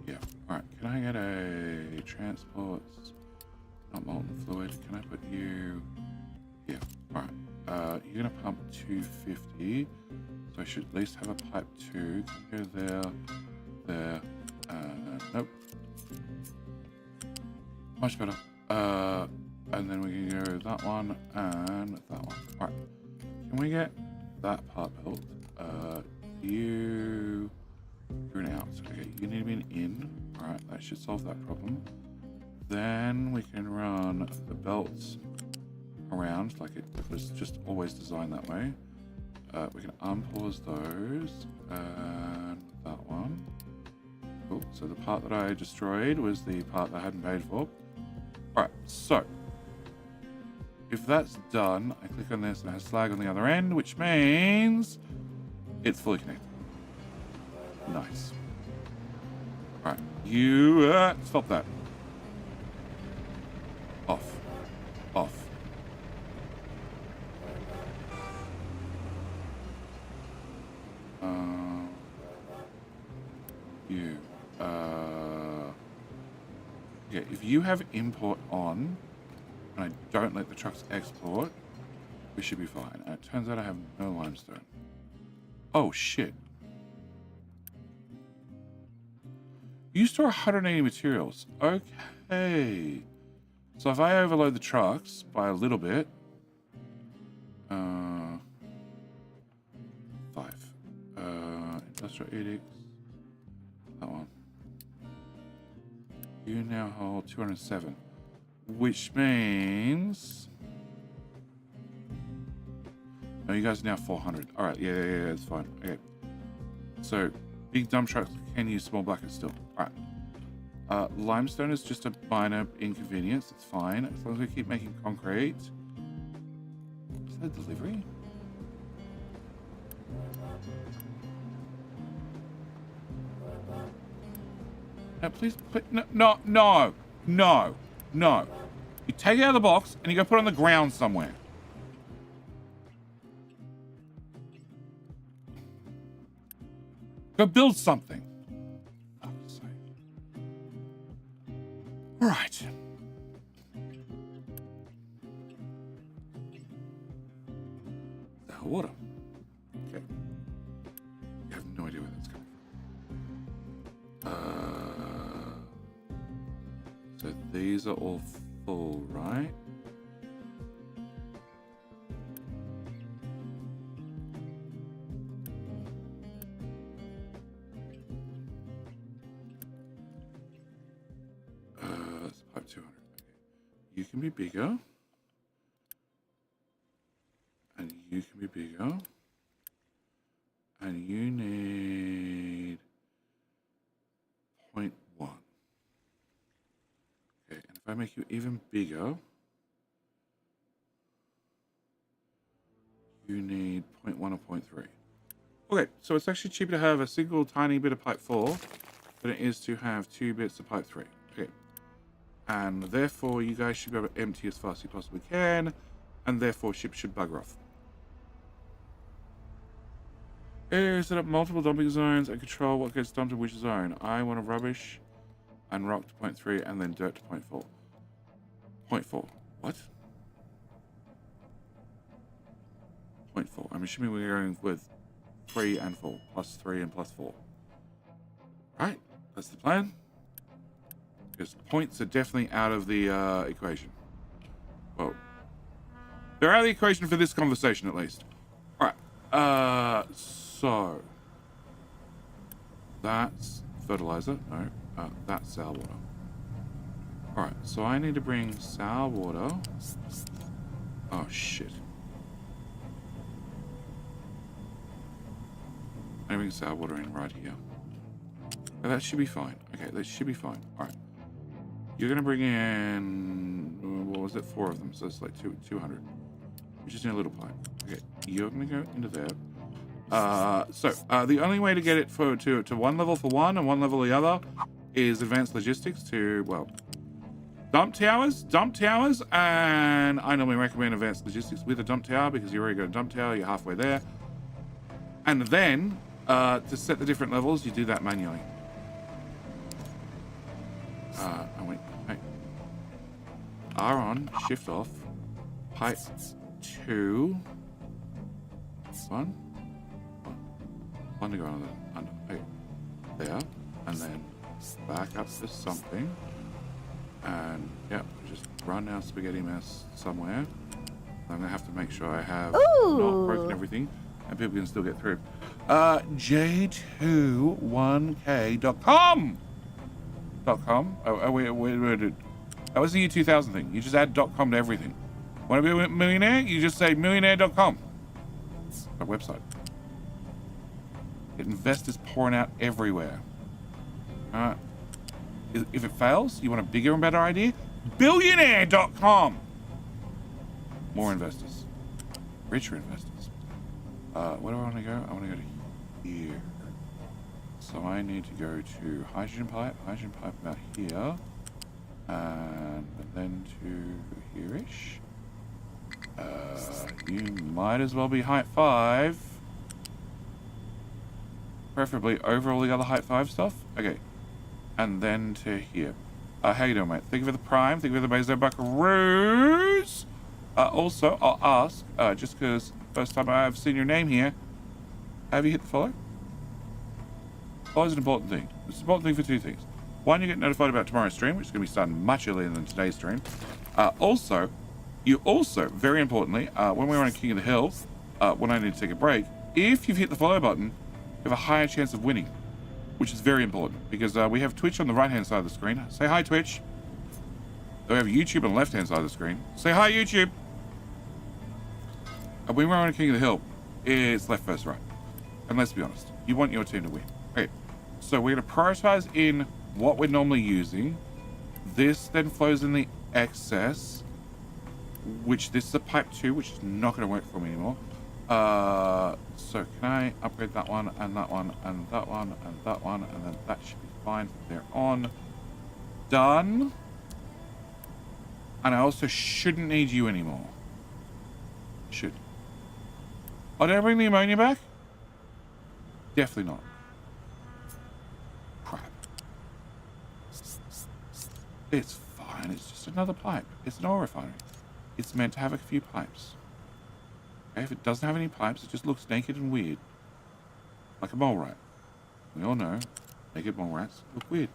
Yeah. All right. Can I get a transport? Not molten fluid. Can I put you... Yeah. All right. You're going to pump 250. So I should at least have a pipe 2. Go there. There. Nope. Much better. And then we can go that one and that one. Alright. Can we get that part built? You're an out. Okay, you need to be an in. Alright, that should solve that problem. Then we can run the belts around like it was just always designed that way. We can unpause those and that one. Cool. So the part that I destroyed was the part that I hadn't paid for. Alright, so if that's done, I click on this and it has slag on the other end, which means it's fully connected. Nice. Alright, you stop that. Off. Off. Yeah, if you have import on, and I don't let the trucks export, we should be fine. And it turns out I have no limestone. Oh, shit. You store 180 materials. Okay. So if I overload the trucks by a little bit, 5. Industrial edicts. That one. You now hold 207, which means... No, you guys are now 400. All right, yeah, it's fine. Okay. So, big dump trucks can use small buckets still. All right. Limestone is just a minor inconvenience. It's fine, as long as we keep making concrete. Is that delivery? No, please, no. You take it out of the box and you go put it on the ground somewhere. Go build something. All right. The water. Okay. You have no idea where that's coming from. So these are all full, right? That's pipe 200. Okay. You can be bigger. And you can be bigger. And you need 0.1. Okay, and if I make you even bigger, you need 0.1 or 0.3. Okay, so it's actually cheaper to have a single tiny bit of pipe 4 than it is to have 2 bits of pipe 3. Okay. And therefore, you guys should be able to empty as fast as you possibly can, and therefore ships should bugger off. Set up multiple dumping zones and control what gets dumped in which zone. I want a rubbish and rock to 0.3 and then dirt to 0.4. 0.4. What? 0.4. I'm assuming we're going with 3 and 4. Plus 3 and plus 4. Right, that's the plan. Because points are definitely out of the equation. Well, they're out of the equation for this conversation, at least. All right. So that's fertilizer. No, that's sour water. All right. So I need to bring sour water. Oh shit. I bring sour water in right here. Oh, that should be fine. Okay, that should be fine. All right. You're gonna bring in, what was it? 4 of them, so it's like 200. We just need a little pipe. Okay, you're gonna go into there. The only way to get it to one level for one and one level the other is advanced logistics to, well, dump towers, and I normally recommend advanced logistics with a dump tower because you already got a dump tower, you're halfway there. And then, to set the different levels, you do that manually. R on, shift off, pipe 2, 1 to go under, okay, there, and then back up to something, and yeah, just run our spaghetti mess somewhere. I'm gonna have to make sure I have not broken everything, and people can still get through. J21k.com. Wait. That was the year 2000 thing. You just add .com to everything. Want to be a millionaire? You just say millionaire.com. A website. Get investors pouring out everywhere. If it fails, you want a bigger and better idea? Billionaire.com. More investors. Richer investors. Where do I want to go? I want to go to here. So I need to go to hydrogen pipe about here. And then to here-ish. You might as well be height 5. Preferably over all the other height 5 stuff. Okay. And then to here. How you doing, mate? Thank you for the prime. Thank you for the Bezo Buckaroos. Also, I'll ask, just because first time I've seen your name here, have you hit the follow? Follow is an important thing. It's an important thing for 2 things. One, you get notified about tomorrow's stream, which is going to be starting much earlier than today's stream. You also, very importantly, when we're on King of the Hill, when I need to take a break, if you've hit the follow button, you have a higher chance of winning, which is very important because we have Twitch on the right-hand side of the screen. Say hi, Twitch. Then we have YouTube on the left-hand side of the screen. Say hi, YouTube. And when we're on King of the Hill, it's left versus right. And let's be honest, you want your team to win. Okay, so we're going to prioritize in what we're normally using. This then flows in the excess, which this is a pipe 2, which is not going to work for me anymore. So can I upgrade that one and that one and that one and that one, and then that should be fine from there on. Done. And I also shouldn't need you anymore. Should. Oh, did I bring the ammonia back? Definitely not. Crap. It's fine. It's just another pipe. It's an oil refinery. It's meant to have a few pipes. Okay, if it doesn't have any pipes, it just looks naked and weird. Like a mole rat. We all know naked mole rats look weird.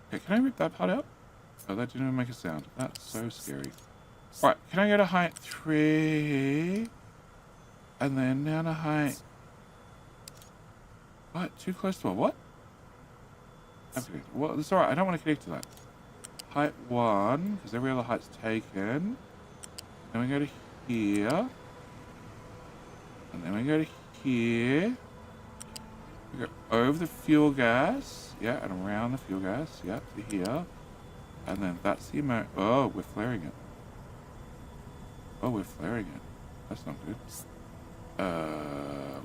Okay, can I rip that part out? Oh, that didn't even make a sound. That's so scary. Alright, can I go to height 3? And then down to height... What? Too close to a what? Okay, well, it's alright. I don't want to connect to that. Height 1, because every other height's taken. Then we go to here. And then we go to here. We go over the fuel gas. Yeah, and around the fuel gas. Yeah, to here. And then that's the amount. Oh, we're flaring it. Oh, we're flaring it. That's not good.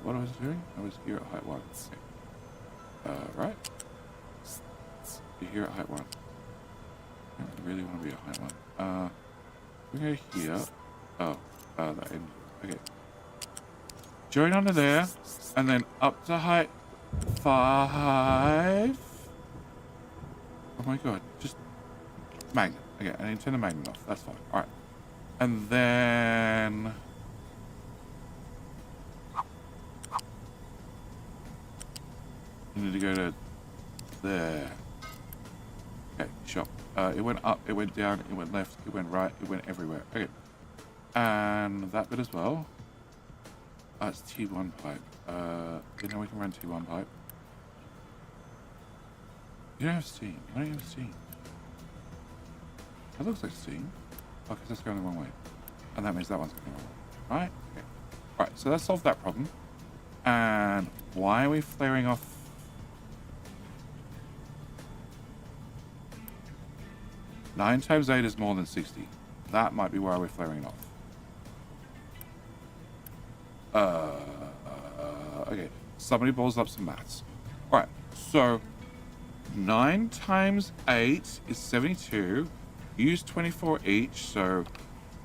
What was I doing? I was here at height 1. Okay. Right? You're here at height 1. I don't really want to be at height 1. We go here. Oh, that end. Okay. Join under there, and then up to height 5. Oh my god, just magnet. Okay, I need to turn the magnet off. That's fine. Alright. And then You need to go to there. Okay, sure. It went up, it went down, it went left, it went right, it went everywhere. Okay. And that bit as well. It's T1 pipe. You know we can run T1 pipe. You don't have steam. Why don't you have steam? That looks like steam. Oh, because that's going the wrong way. And that means that one's going the wrong way. Right? Okay. Right, so let's solve that problem. And why are we flaring off? 9 times 8 is more than 60. That might be why we're flaring off. Okay. Somebody balls up some maths. Alright, so 9 times 8 is 72. Use 24 each, so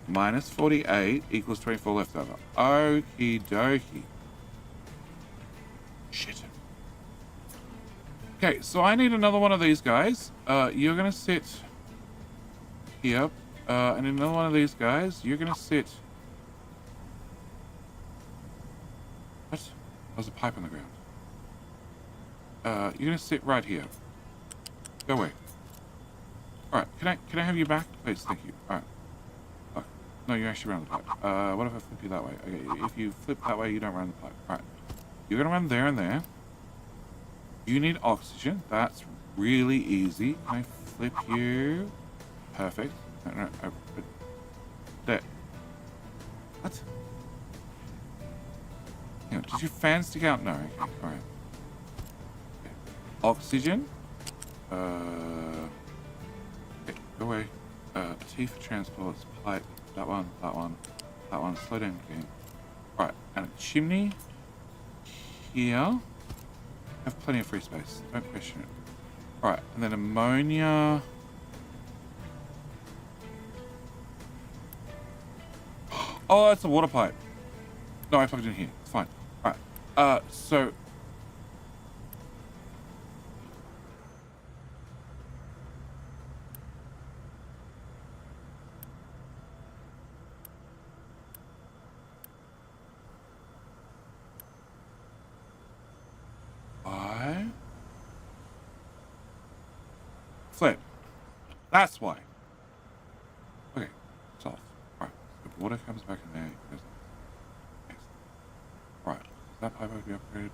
minus 48 equals 24 left over. Okie dokie. Shit. Okay, so I need another one of these guys. You're gonna sit here. And another one of these guys, you're gonna sit. What? There's a pipe on the ground. You're gonna sit right here. Go away. Alright, can I have you back? Please, thank you. Alright. Oh, no, you're actually around the pipe. What if I flip you that way? Okay, if you flip that way, you don't run the pipe. Alright. You're gonna run there and there. You need oxygen. That's really easy. Can I flip you? Perfect. No, there. What? Hang on, did your fan stick out? No. Okay, alright. Okay. Oxygen. Okay, go away. T for transports, pipe, that one. Slow down, game. Alright, and a chimney here. Have plenty of free space. Don't question it. Alright, and then ammonia. Oh, it's a water pipe. No, I plugged it in here. It's fine. Alright. So flip. That's why. Okay, it's off. Alright, so the water comes back in there. Next. Right, is that pipe going to be upgraded?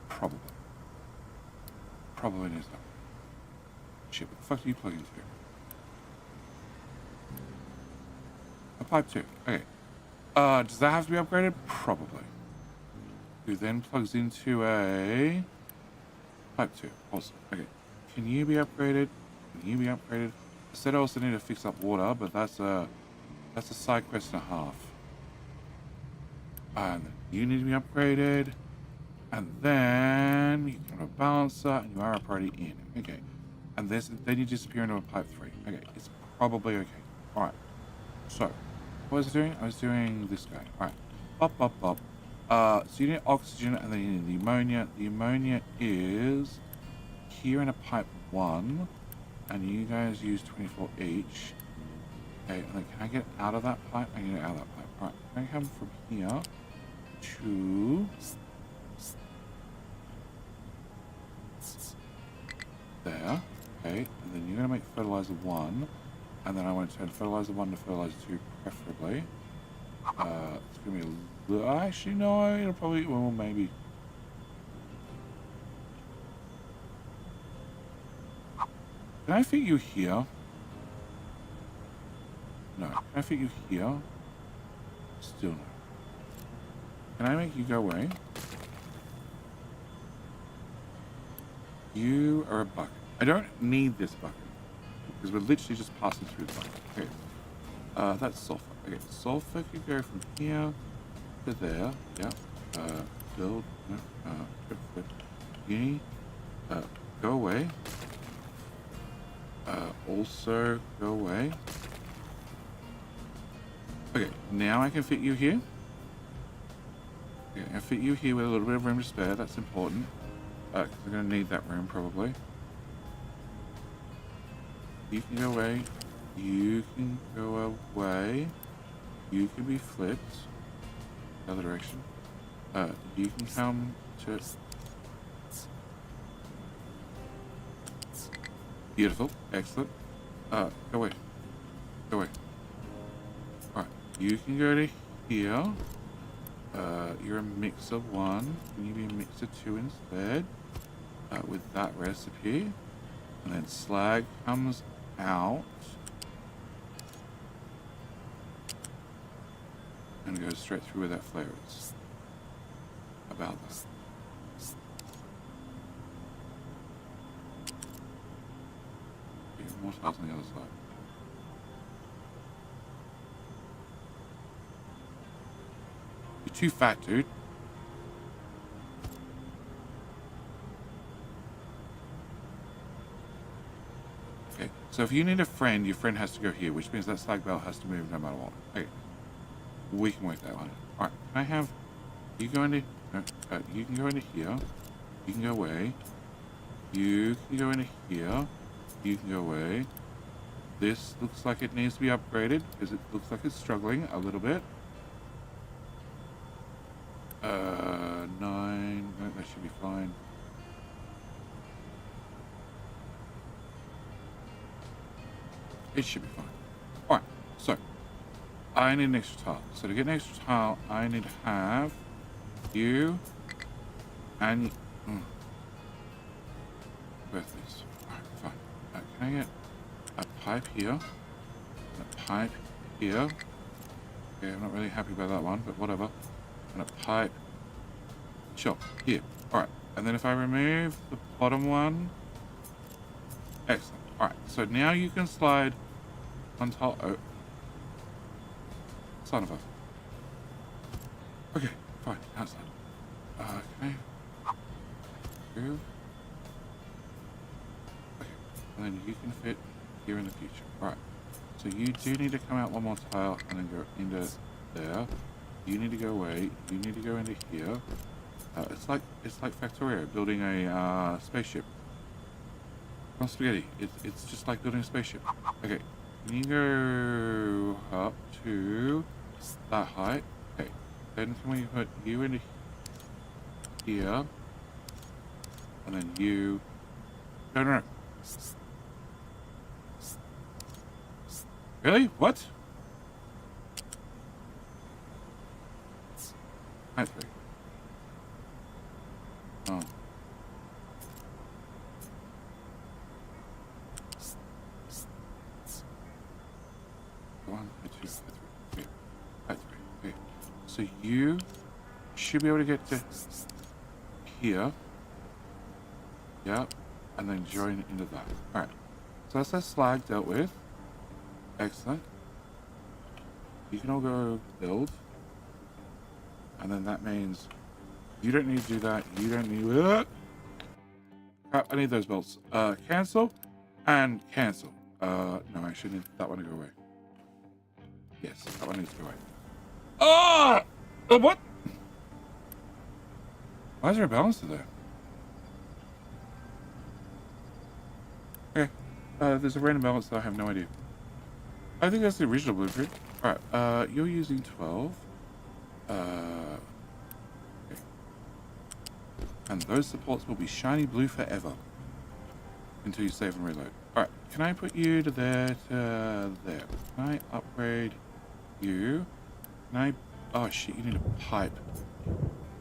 Probably. Probably needs that. Shit, what the fuck do you plug into? A pipe 2. Okay. Does that have to be upgraded? Probably. Who then plugs into a pipe 2. Awesome. Okay. Can you be upgraded? Can you be upgraded? I said I also need to fix up water, but that's a side quest and a half. And then you need to be upgraded. And then you can have a balancer and you are already in. Okay. And then you disappear into a pipe 3. Okay. It's probably okay. Alright. So, what was I doing? I was doing this guy. Alright. Bop. So you need oxygen and then you need the ammonia. The ammonia is here in a pipe 1. And you guys use 24 each. Okay, and then can I get out of that pipe? I can get out of that pipe. Alright, can I come from here to there? Okay, and then you're gonna make fertilizer 1. And then I want to turn fertilizer 1 to fertilizer 2 preferably. It's gonna be a little, actually no, it'll probably, well maybe. Can I fit you here? No. Can I fit you here? Still no. Can I make you go away? You are a bucket. I don't need this bucket. Because we're literally just passing through the bucket. Okay. That's sulfur. Okay, sulfur could go from here to there. Yeah. Build. No. Flip. Uni. Go away. Also go away. Okay, now I can fit you here. Okay, I fit you here with a little bit of room to spare. That's important. Because I'm going to need that room probably. You can go away. You can go away. You can be flipped the other direction. You can come to. Beautiful. Excellent. Go away. Go away. Alright. You can go to here. You're a mixer 1. Can you be a mixer 2 instead? With that recipe. And then slag comes out. And goes straight through where that flare is. About that. More tiles on the other side. You're too fat, dude. Okay, so if you need a friend, your friend has to go here, which means that slag bell has to move no matter what. Okay, we can work that one. All right, can I have you go into? No, you can go into here. You can go away. You can go into here. You can go away. This looks like it needs to be upgraded because it looks like it's struggling a little bit. 9. No, that should be fine. It should be fine. Alright, so I need an extra tile. So to get an extra tile, I need to have you and both these. Alright, fine. Can I get a pipe here? A pipe here. Okay, I'm not really happy about that one, but whatever. And a pipe. Sure, here. Alright, and then if I remove the bottom one. Excellent. Alright, so now you can slide one tile. Oh. Son of a. Okay, fine, outside. Okay. Through. Okay, and then you can fit here in the future. Alright, so you do need to come out one more tile and then go into there. You need to go away. You need to go into here. It's like Factorio building a spaceship. Not spaghetti. It's just like building a spaceship. Okay, can you go up to that height? Okay, then can we put you into here, and then you? No. Really? What? Height 3. Oh. One, two, three. Height 3. Okay. So you should be able to get to here. Yep. And then join into that. Alright. So that's that slag dealt with. Excellent. You can all go build. And then that means you don't need to do that. You don't need... Crap, I need those bolts. Cancel and cancel. No, I should need that one to go away. Yes, that one needs to go away. Oh! What? Why is there a balancer there? Okay. There's a random balance that I have no idea. I think that's the original blueprint. Alright, you're using 12. Okay. And those supports will be shiny blue forever. Until you save and reload. Alright, can I put you to there to there? Can I upgrade you? Can I... Oh shit, you need a pipe.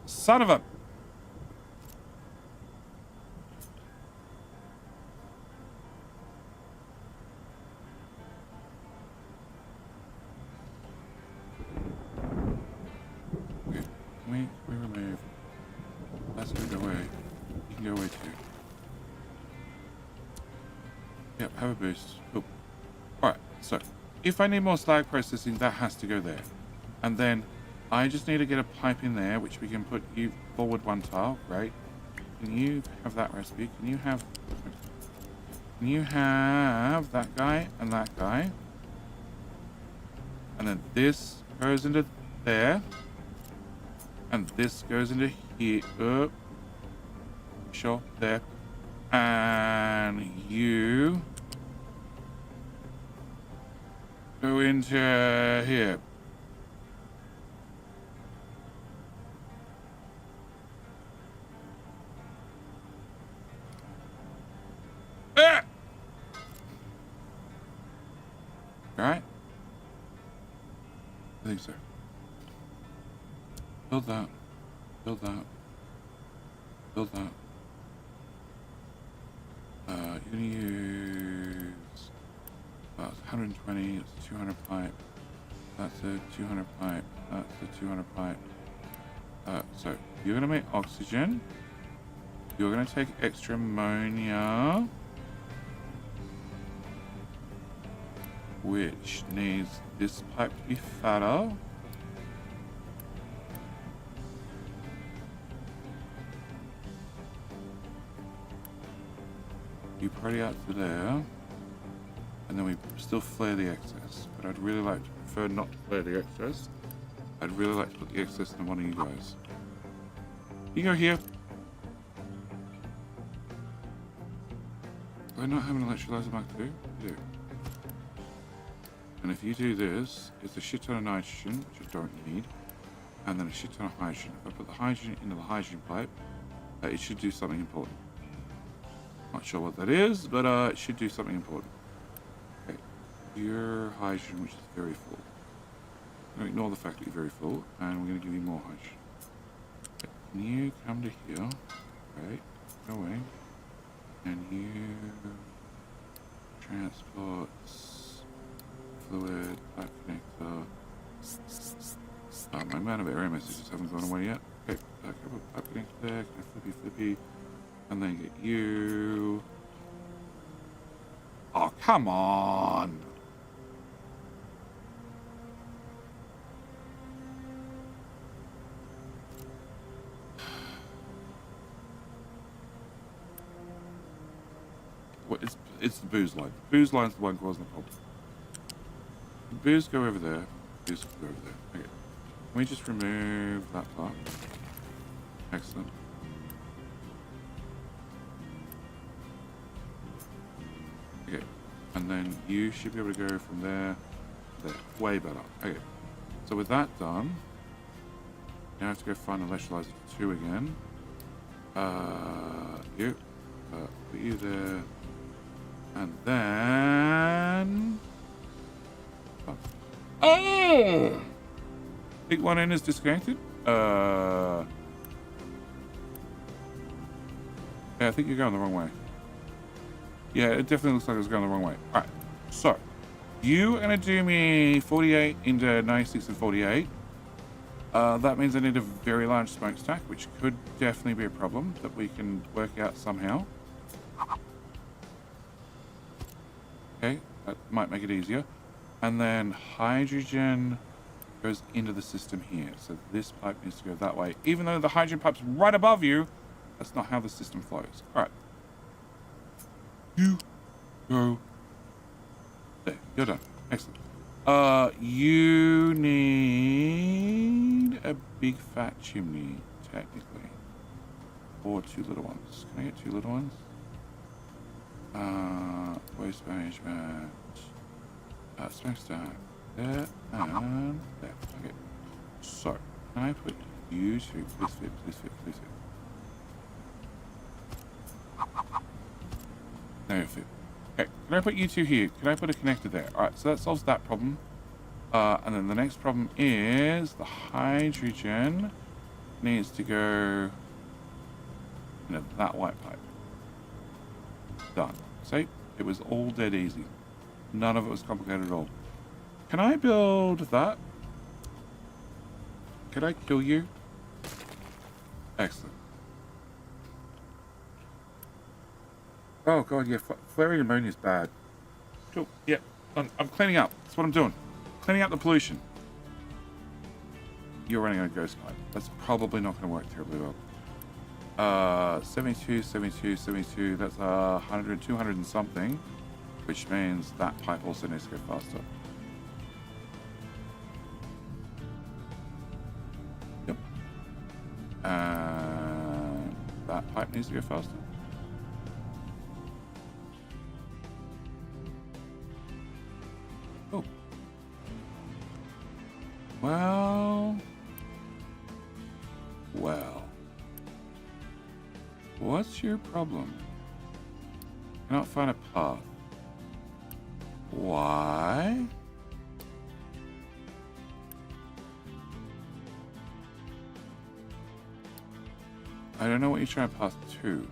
Son of a... Okay, can we remove... That's gonna go away. You can go away too. Yep, have a boost. Cool. Alright, so if I need more slag processing, that has to go there. And then I just need to get a pipe in there, which we can put you forward one tile. Great. Can you have that recipe? Can you have that guy and that guy? And then this goes into there. And this goes into here. Sure, there. And you go into here. Alright? I think so. Build that. Build that. Build that. You're gonna use 120, it's a 200 pipe. That's a 200 pipe. That's a 200 pipe. So you're gonna make oxygen. You're gonna take extra ammonia, which needs this pipe to be fatter. You party out to there, and then we still flare the excess, but I'd really like to prefer not to flare the excess. I'd really like to put the excess in one of you guys. You go here. Do I not have an electrolyzer Mark II? I do. And if you do this, it's a shit ton of nitrogen, which I don't need, and then a shit ton of hydrogen. If I put the hydrogen into the hydrogen pipe, it should do something important. Not sure what that is, but it should do something important. Okay, your hydrogen, which is very full. I'm going to ignore the fact that you're very full, and we're going to give you more hydrogen. Okay, can you come to here? Right, go away. And you transports fluid pipe connector. My amount of error messages haven't gone away yet. Okay, a couple of pipe connector there, can I flippy. And then get you. Oh, come on. Well, it's the booze line. The booze line's the one causing the problem. The booze go over there. Booze go over there. Okay. Can we just remove that part? Excellent. Okay, and then you should be able to go from there to there. Way better. Okay, so with that done, now I have to go find electrolyzer 2 again. You. Put you there. And then... Oh! I think one end is disconnected. Yeah, I think you're going the wrong way. Yeah, it definitely looks like it's going the wrong way. All right, so you are going to do me 48 into 96 and 48. That means I need a very large smokestack, which could definitely be a problem that we can work out somehow. Okay, that might make it easier. And then hydrogen goes into the system here. So this pipe needs to go that way. Even though the hydrogen pipe's right above you, that's not how the system flows. All right. You go there. You're done. Excellent. You need a big fat chimney, technically. Or 2 little ones. Can I get 2 little ones? Waste management. Smokestack. There and there. Okay. So, can I put you two? Please fit, please fit, please fit. There you fit. Okay, can I put you 2 here? Can I put a connector there? Alright, so that solves that problem. And then the next problem is the hydrogen needs to go into that white pipe. Done. See? It was all dead easy. None of it was complicated at all. Can I build that? Could I kill you? Excellent. Oh god, yeah, flaring ammonia is bad. Cool, yeah, I'm cleaning up. That's what I'm doing. Cleaning up the pollution. You're running on a ghost pipe. That's probably not going to work terribly well. 72, 72, 72, that's 100, 200 and something, which means that pipe also needs to go faster. Yep. And that pipe needs to go faster. Oh. Well. What's your problem? Cannot find a path. Why? I don't know what you're trying to pass to.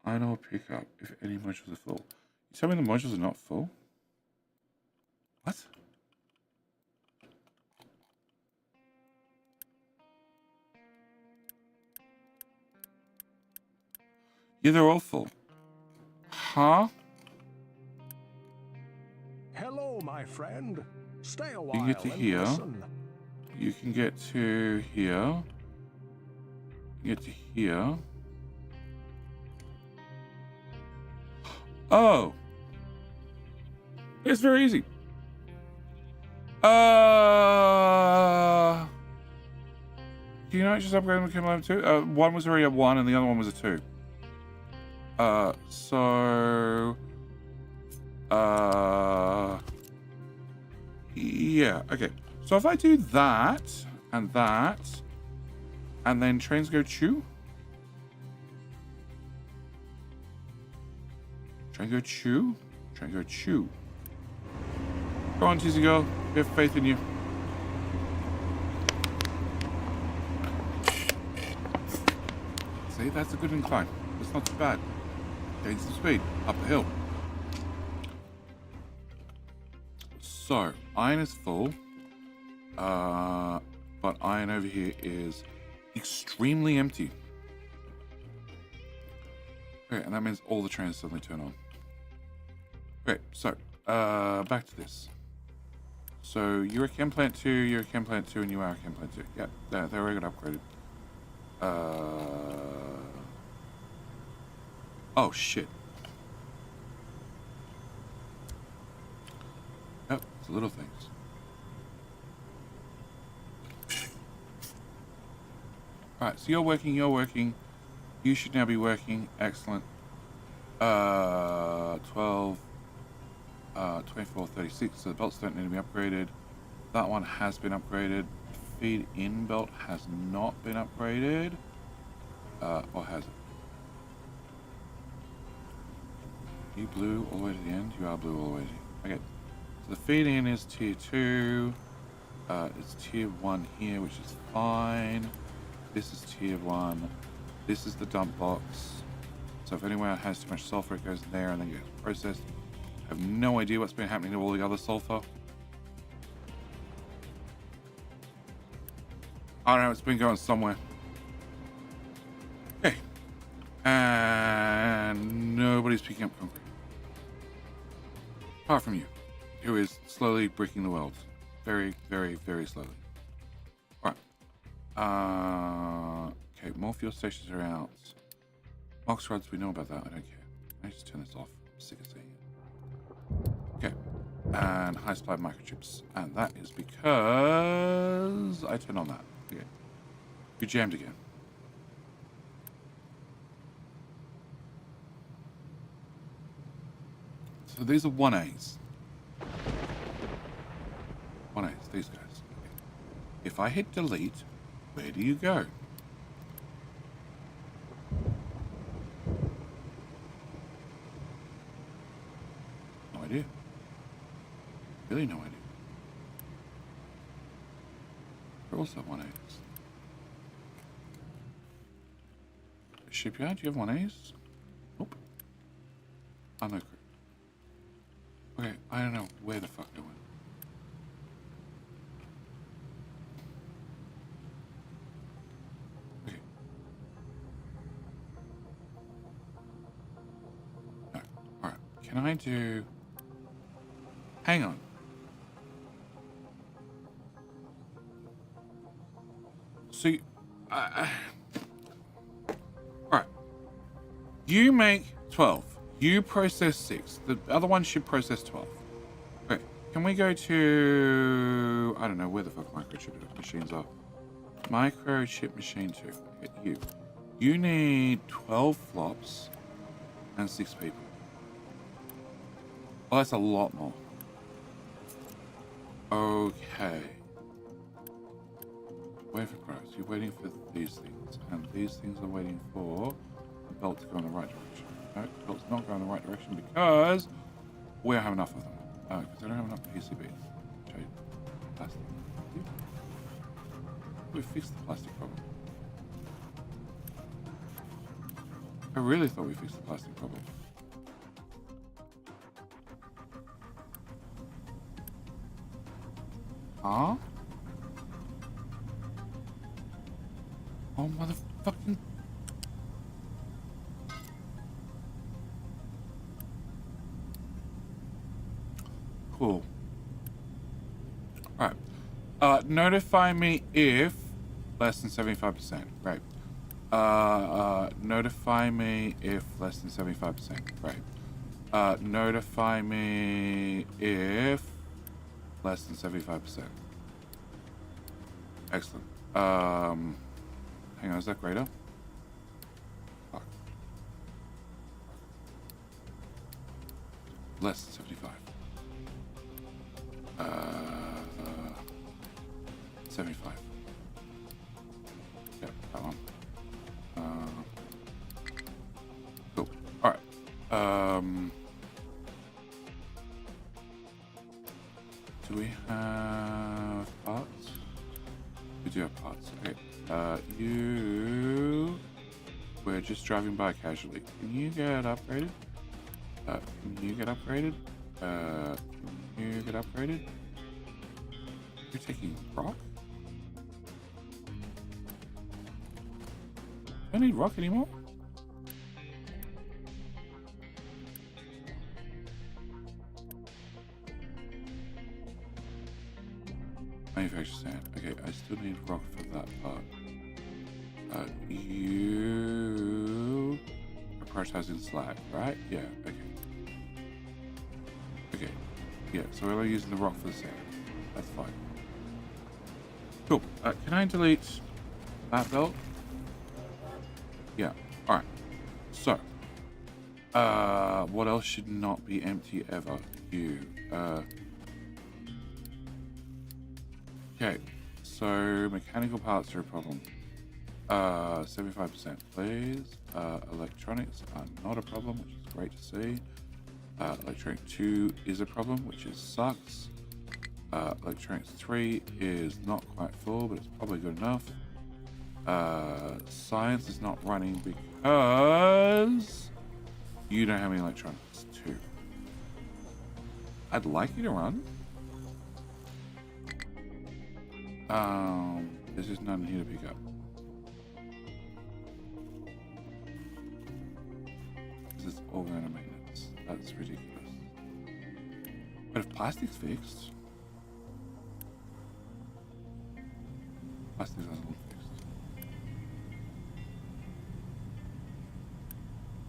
I know pick up if any modules are full. You tell me the modules are not full? What? Yeah, they're all full. Huh? Hello, my friend. Stay a You while can get to and here. listen. You can get to here. You get to here. Oh. It's very easy. Do you know just upgrade them to level 2? One was already a 1 and the other one was a 2. Yeah, okay. So if I do that, and then trains go chew. Train go chew. Train go chew. Go on, Cheesy Girl. We have faith in you. See, that's a good incline. That's not too bad. Gain some speed. Up the hill. So, iron is full. But iron over here is extremely empty. Okay, and that means all the trains suddenly turn on. Okay, so, back to this. So, you're a chem plant 2, you're a chem plant 2, and you are a chem plant 2. Yeah, they already got upgraded. Oh, shit. Yep, it's little things. Alright, so you're working. You should now be working. Excellent. 12, 24, 36. So the belts don't need to be upgraded. That one has been upgraded. Feed in belt has not been upgraded. Or has it? You blue all the way to the end? You are blue all the way to the end. Okay. So the feed in is tier 2. It's tier 1 here, which is fine. This is tier 1. This is the dump box. So if anywhere has too much sulfur, it goes in there and then gets processed. I have no idea what's been happening to all the other sulfur. I don't know, it's been going somewhere. Okay. And nobody's picking up concrete. Apart from you, who is slowly bricking the world. Very, very, very slowly. Alright. Okay, more fuel stations are out. Mox rods, we know about that, I don't care. I just turn this off. I'm sick of seeing it. Okay. And high supply microchips. And that is because I turned on that. Okay. You jammed again. So these are 1As. 1As, these guys. Okay. If I hit delete, where do you go? No idea. Really no idea. They're also 1As. Shipyard, do you have 1As? Nope. Oh, no. Okay, I don't know where the fuck they went. Okay. No. Alright. Can I do... Hang on. See... Alright. You make 12. You process 6. The other one should process 12. Okay, can we go to... I don't know where the fuck microchip machines are. Microchip machine 2. Okay, you. You need 12 flops and 6 people. Well, that's a lot more. Okay. Wait for growth. You're waiting for these things. And these things are waiting for belt to go in the right direction. No, the belt's not going in the right direction because we don't have enough of them. Because I don't have enough PCBs. Okay, plastic. We fixed the plastic problem. I really thought we fixed the plastic problem. Huh? Oh, motherfucking... Cool. Alright. Notify me if less than 75%. Right. Notify me if less than 75%. Right. Notify me if less than 75%. Excellent. Hang on, is that greater? Fuck. Less than 75. 75. Yeah, that one. Cool. Alright. Do we have parts? We do have parts. Okay. We're just driving by casually. Can you get upgraded? Can you get upgraded? Can you get upgraded? You're taking rock? I don't need rock anymore? Manufacture sand. Okay, I still need rock for that part. You are prioritizing slag, right? Yeah, okay. Okay, yeah, so we're only using the rock for the sand. That's fine. Cool. Can I delete that belt? Yeah, alright. So, what else should not be empty ever? You, okay, so mechanical parts are a problem. 75%, please. Electronics are not a problem, which is great to see. Electronic 2 is a problem, which is sucks. Electronics 3 is not quite full, but it's probably good enough. Science is not running because you don't have any electronics 2. I'd like you to run. There's just none here to pick up. This is all going to maintenance. That's ridiculous. But if plastic's fixed, plastic doesn't look fixed.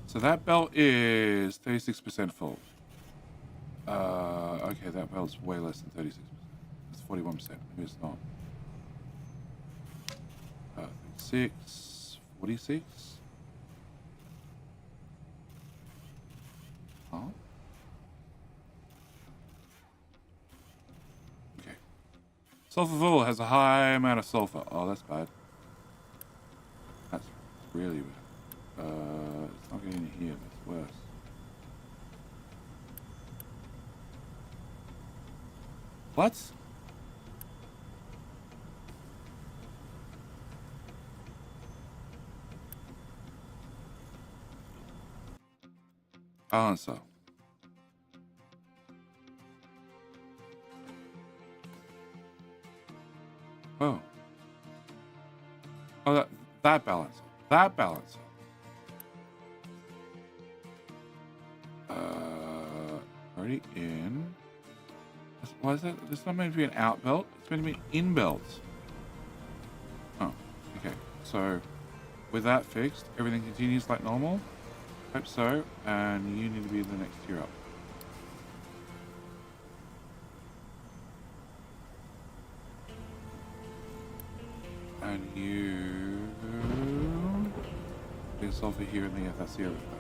So that belt is 36% full. Okay, that belt's way less than 36%. It's 41%. Maybe it's not. 36, 46. Huh? Okay. Sulfur full has a high amount of sulfur. Oh, that's bad. That's really bad. It's not getting in here. That's worse. What? Balancer. Oh. Oh, that balancer. That balancer. Already in. Why is that? It's not meant to be an out belt. It's meant to be an in belt. Oh, okay. So, with that fixed, everything continues like normal. Hope so. And you need to be the next tier up. And you... Big sulfur here in the FSC overflow.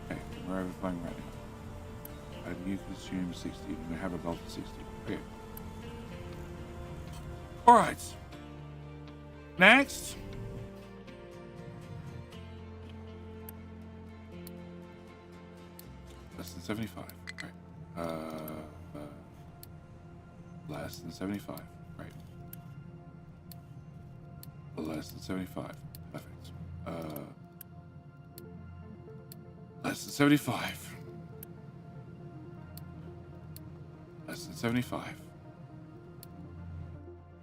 Okay, we're overflowing right now. And you consume 60. And we have a belt of 60. Okay. Alright. Next. Less than 75. Great. Less than 75. Great. Less than 75. Perfect. Less than 75. Less than 75.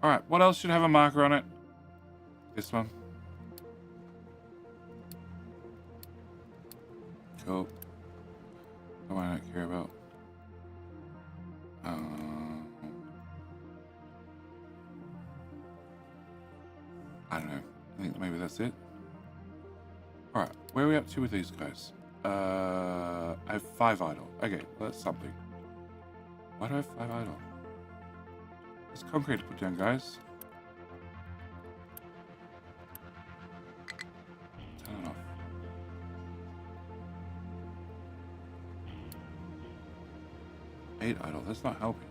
Alright, what else should have a marker on it? This one. Cool. The one I don't care about. I don't know. I think maybe that's it. Alright, where are we up to with these guys? I have 5 idle. Okay, well, that's something. Why do I have 5 idle? It's concrete to put down, guys. Turn it off. Eight idle. That's not helping.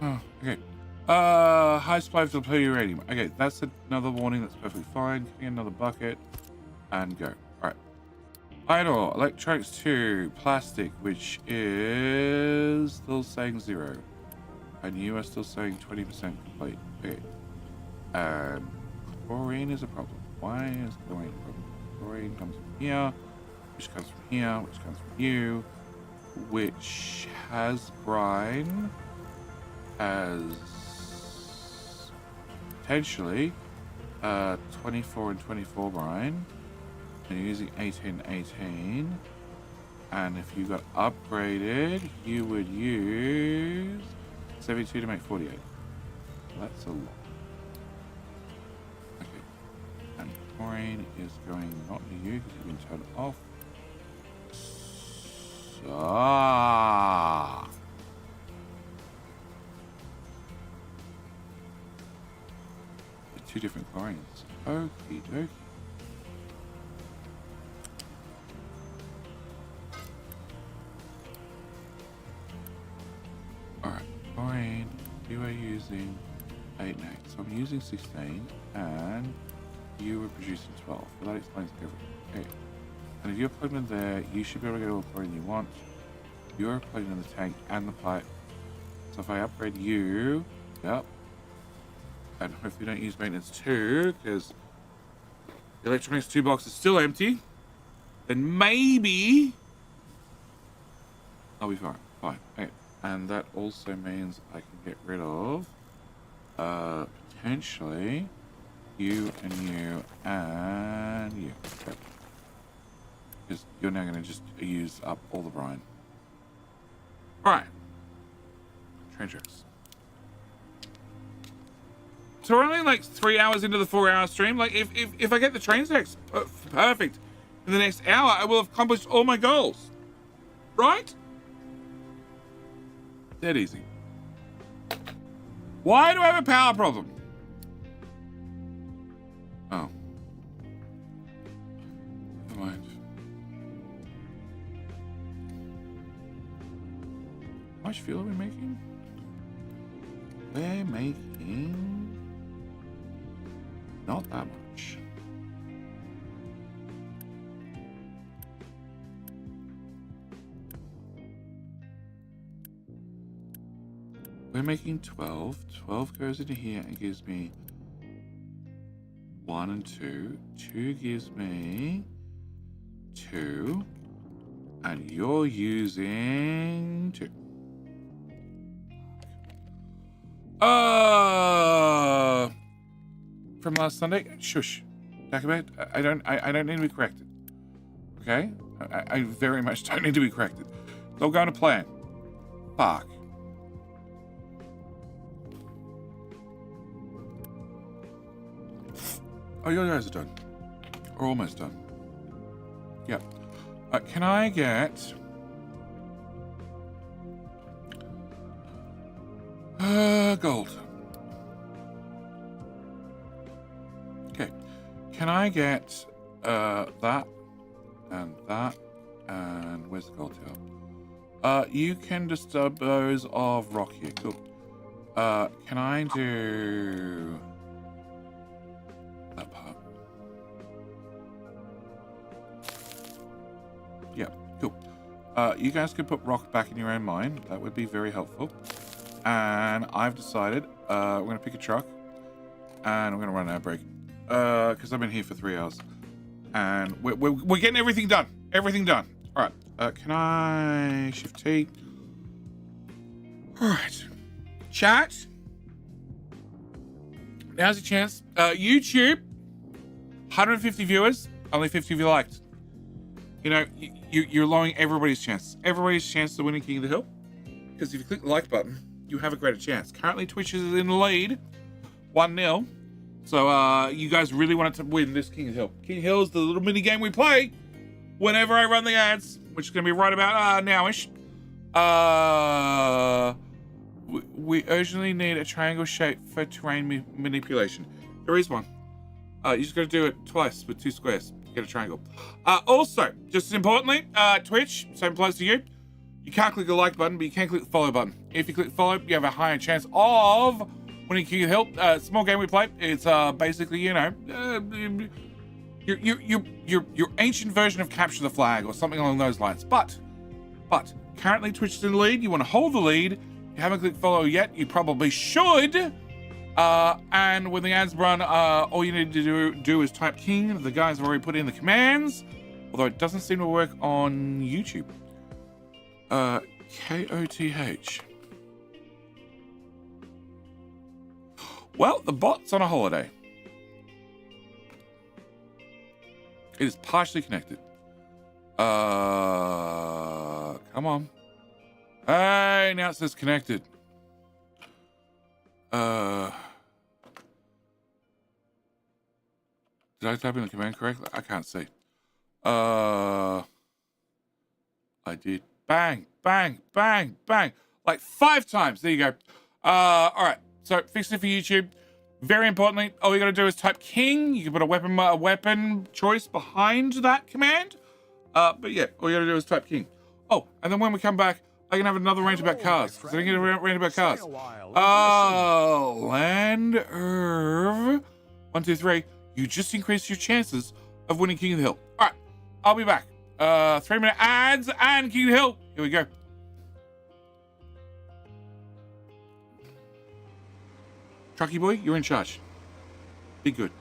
Oh, okay. High supply of deploy uranium. Okay, that's another warning. That's perfectly fine. Give me another bucket and go. Alright. Idle. Electronics 2. Plastic, which is still saying 0. And you are still saying 20% complete. Okay. Chlorine is a problem. Why is chlorine a problem? Chlorine comes from here, which comes from here, which comes from you, which has brine, has potentially 24 and 24 brine, and you're using 18 and 18, and if you got upgraded, you would use 72 to make 48. That's a lot. Chlorine is going not to you because you've been turned off. So, two different chlorines. Okie dokie. Alright, chlorine. You are using 8 and 8. So I'm using 16 and you were producing 12, but that explains everything. Okay. And if you're plugged in there, you should be able to get all the chlorine you want. You're plugged in the tank and the pipe. So if I upgrade you, yep. And hopefully don't use maintenance 2, because the electronics 2 box is still empty. Then maybe I'll be fine. Fine. Okay. And that also means I can get rid of potentially you and you and you. Okay. Because you're now going to just use up all the brine. Alright. Train tracks. So we're only like 3 hours into the 4-hour stream. Like if I get the train tracks perfect in the next hour, I will have accomplished all my goals. Right? Dead easy. Why do I have a power problem? Oh. Never mind. How much fuel are we making? We're making not that much. We're making 12. 12 goes into here and gives me 1 and 2. 2 gives me 2. And you're using 2. From last Sunday? Shush. Jacobite, I don't need to be corrected. Okay? I very much don't need to be corrected. It's all going to plan. Fuck. Oh, you guys are done. Or almost done. Yeah. Can I get... gold. Okay. Can I get that and that and where's the gold tail? You can dispose of rock here. Cool. Can I do that part? Yeah, cool. You guys could put rock back in your own mine. That would be very helpful. And I've decided we're going to pick a truck and we're going to run an outbreak because I've been here for 3 hours and we're getting everything done. Everything done. All right. Can I shift T? All right. Chat. Now's your chance. YouTube. 150 viewers. Only 50 of you liked. You know, you're lowering everybody's chances. Everybody's chance of winning King of the Hill. Because if you click the like button, you have a greater chance. Currently, Twitch is in the lead. 1-0. So, you guys really wanted to win this King of the Hill. King of the Hill is the little mini game we play whenever I run the ads, which is going to be right about now-ish. We urgently need a triangle shape for terrain manipulation. There is one. You just got to do it twice with 2 squares. Get a triangle. Also, just as importantly, Twitch, same applies to you. You can't click the like button, but you can click the follow button. If you click follow, you have a higher chance of winning King of the Hill. Small game we play. It's basically, you know, your ancient version of capture the flag or something along those lines. But currently Twitch is in the lead. You want to hold the lead. If you haven't clicked follow yet, you probably should. And when the ads run, all you need to do is type King. The guys have already put in the commands, although it doesn't seem to work on YouTube. KOTH. Well, the bot's on a holiday. It is partially connected. Come on. Hey, now it says connected. Did I type in the command correctly? I can't see. I did. Bang, bang, bang, bang. Like 5 times. There you go. All right. So fix it for YouTube. Very importantly, all you got to do is type King. You can put a weapon choice behind that command. But yeah, all you got to do is type King. Oh, and then when we come back, I can have another rant about cars. So I can get a rant about cars. Land Irv. 1, 2, 3. You just increased your chances of winning King of the Hill. All right, I'll be back. 3-minute ads and King of the Hill. Here we go. Trucky boy, you're in charge. Be good.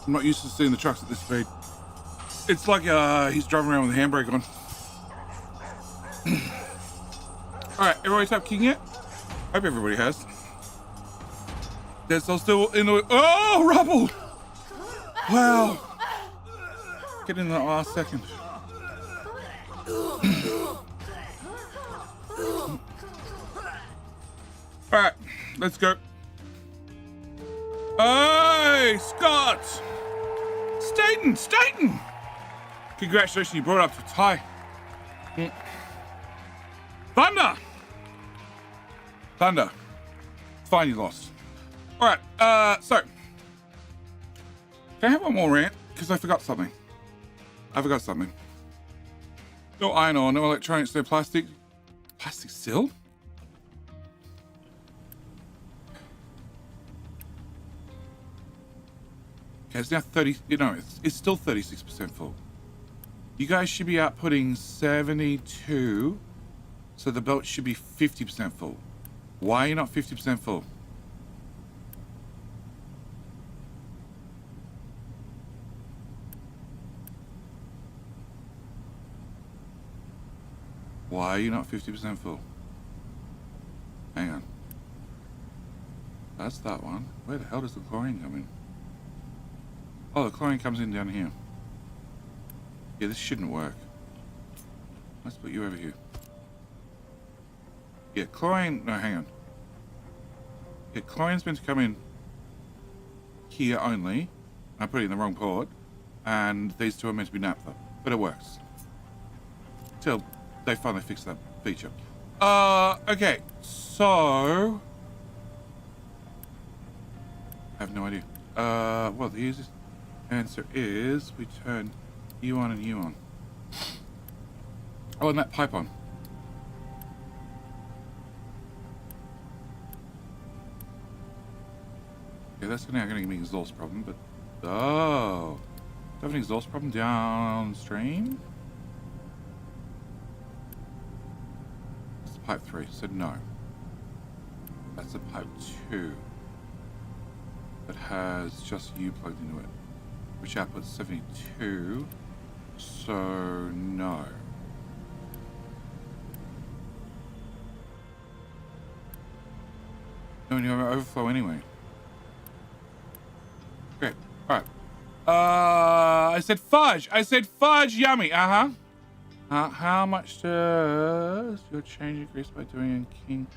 I'm not used to seeing the trucks at this speed. It's like he's driving around with the handbrake on. Alright, everybody stop kicking it? Hope everybody has. They're still in the... Oh, rubble! Wow. Get in the last second. Alright, let's go. Hey, Scott! Staten! Congratulations, you brought it up to tie. Thunder. Fine, you lost. Alright, so. Can I have one more rant? Because I forgot something. No iron ore, no electronics, no plastic. Plastic still? Okay, it's now 30, it's still 36% full. You guys should be outputting 72, so the belt should be 50% full. Why are you not 50% full? Why are you not 50% full? Hang on. That's that one. Where the hell does the chlorine come in? Oh, the chlorine comes in down here. Yeah, this shouldn't work. Let's put you over here. Yeah, chlorine... No, hang on. Yeah, chlorine's meant to come in here only. I put it in the wrong port. And these two are meant to be naphtha. But it works. Till they finally fix that feature. Okay. So... I have no idea. Well, the easiest answer is we turn you on and you on. Oh, and that pipe on. Yeah, that's now going to give me an exhaust problem, but... Oh! Do I have an exhaust problem downstream? That's pipe 3, so no. That's a pipe 2. That has just you plugged into it. Which outputs 72. So, no. No, you have an overflow anyway. Great. Alright. I said fudge! Yummy! How much does your change increase by doing a king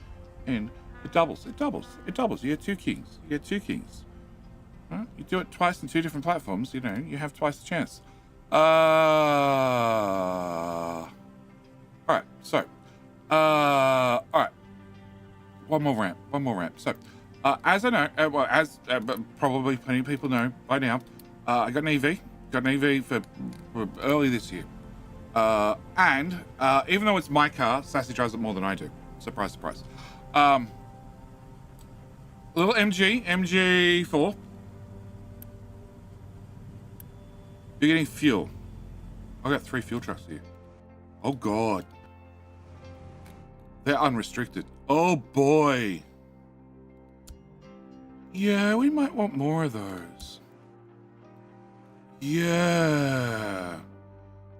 in? It doubles. You get 2 kings. Huh? You do it twice on 2 different platforms, you have twice the chance. Alright, so. Alright. One more ramp. So, as I know, probably plenty of people know by now, I got an EV. For early this year. And even though it's my car, Sassy drives it more than I do. Surprise. Little MG4. You're getting fuel. I got 3 fuel trucks here. Oh god. They're unrestricted. Oh boy. Yeah, we might want more of those. Yeah.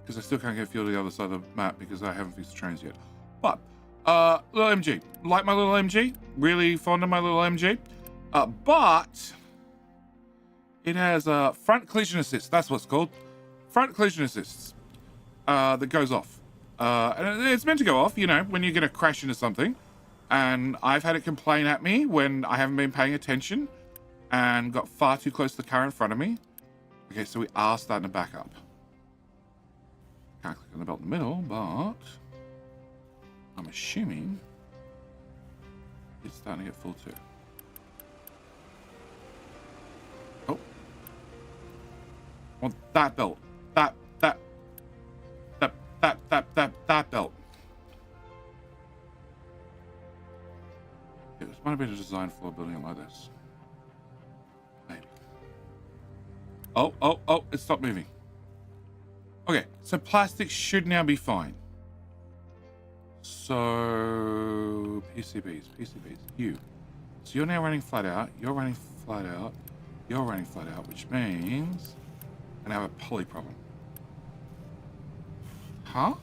Because I still can't get fuel to the other side of the map because I haven't fixed the trains yet. But, little MG. Like my little MG. Really fond of my little MG. But it has front collision assist. That's what it's called. Front collision assists. That goes off. And it's meant to go off, when you're going to crash into something. And I've had it complain at me when I haven't been paying attention and got far too close to the car in front of me. Okay, so we are starting to back up. Can't click on the belt in the middle, but I'm assuming it's starting to get full too. Oh. Well, that belt. That belt. It might have been a design flaw building it like this. Maybe. Oh, it stopped moving. Okay, so plastic should now be fine. So, PCBs, you. So you're now running flat out. You're running flat out. You're running flat out, which means I'm gonna have a poly problem. Huh?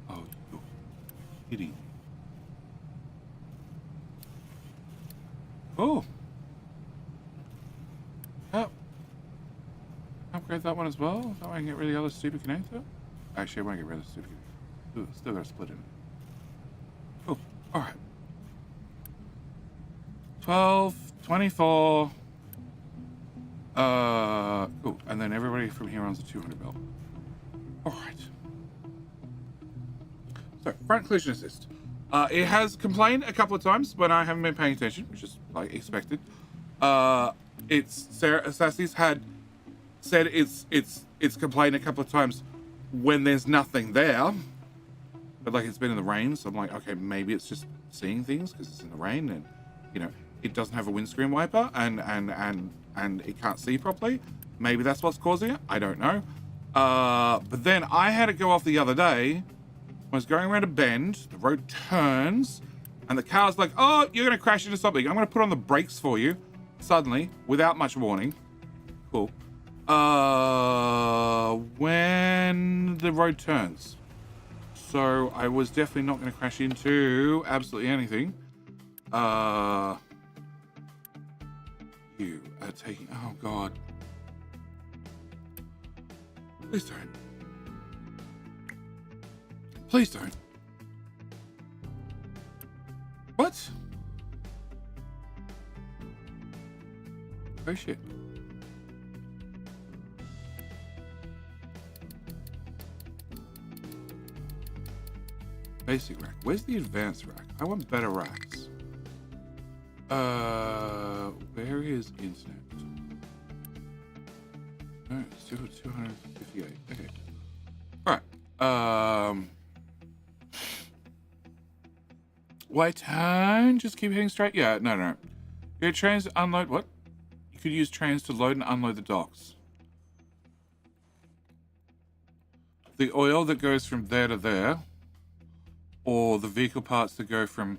Oh, you're kidding me. Oh. Yep. Upgrade that one as well. That way I can get rid of the other stupid connector. Actually, I want to get rid of the stupid connector. Ooh, still got to split it. Oh, alright. 12, 24. Oh, and then everybody from here on's a 200 belt. Alright. So, front collision assist. It has complained a couple of times when I haven't been paying attention, which is like expected. Sassy's had said it's complained a couple of times when there's nothing there, but like it's been in the rain, so I'm like, okay, maybe it's just seeing things because it's in the rain, and you know it doesn't have a windscreen wiper, and it can't see properly. Maybe that's what's causing it. I don't know. But then I had it go off the other day. I was going around a bend, the road turns, and the car's like, oh, you're going to crash into something. I'm going to put on the brakes for you, suddenly, without much warning. Cool. When the road turns. So I was definitely not going to crash into absolutely anything. You are taking, oh God. Please don't. Please don't. What? Oh shit. Basic rack. Where's the advanced rack? I want better racks. Where is internet? Alright, still 258. Okay. Alright. White turn? Just keep heading straight? Yeah, no. Your trains to unload what? You could use trains to load and unload the docks. The oil that goes from there to there, or the vehicle parts that go from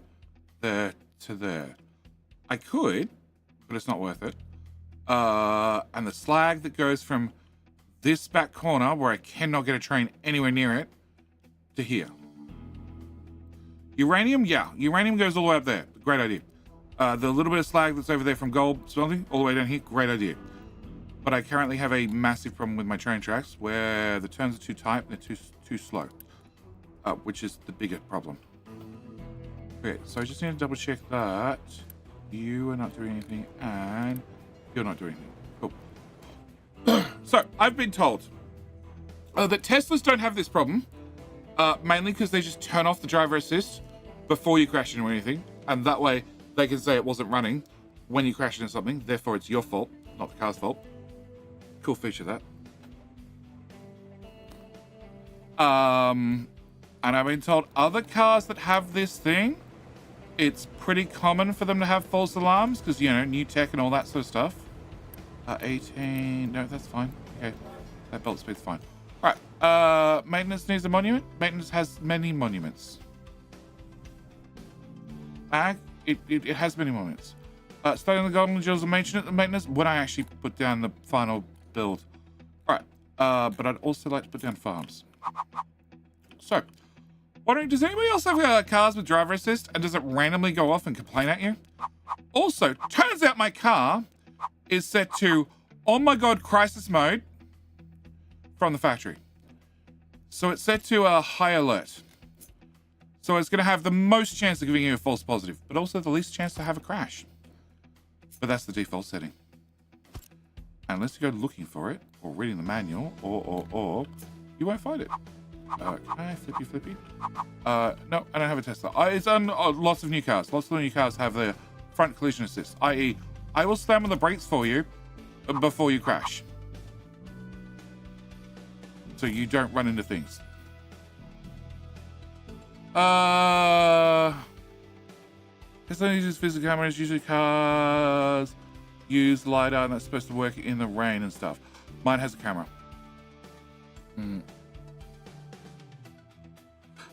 there to there. I could, but it's not worth it. And the slag that goes from this back corner, where I cannot get a train anywhere near it, to here. Uranium? Yeah. Uranium goes all the way up there. Great idea. The little bit of slag that's over there from gold smelting, all the way down here, great idea. But I currently have a massive problem with my train tracks, where the turns are too tight and they're too slow. Which is the bigger problem. Okay, so I just need to double check that you are not doing anything and you're not doing anything. Cool. So, I've been told that Teslas don't have this problem, mainly because they just turn off the driver assist before you crash into anything, and that way they can say it wasn't running when you crash into something, therefore it's your fault, not the car's fault. Cool feature, that. And I've been told other cars that have this thing, it's pretty common for them to have false alarms because, you know, new tech and all that sort of stuff. 18, no, that's fine. Okay, that belt speed's fine. All right, maintenance needs a monument. Maintenance has many monuments. Bag, it has many monuments. Starting the golden jewels of maintenance when I actually put down the final build. All right, but I'd also like to put down farms. So, wondering, does anybody else have cars with driver assist, and does it randomly go off and complain at you? Also, turns out my car is set to, oh my god, crisis mode from the factory. So it's set to a high alert. So it's going to have the most chance of giving you a false positive, but also the least chance to have a crash. But that's the default setting. Unless you go looking for it, or reading the manual, or you won't find it. Can I flippy? No, I don't have a Tesla. It's on lots of new cars. Lots of new cars have the front collision assist, i.e. I will slam on the brakes for you before you crash. So you don't run into things. Tesla uses physical cameras, usually cars use LiDAR, and that's supposed to work in the rain and stuff. Mine has a camera.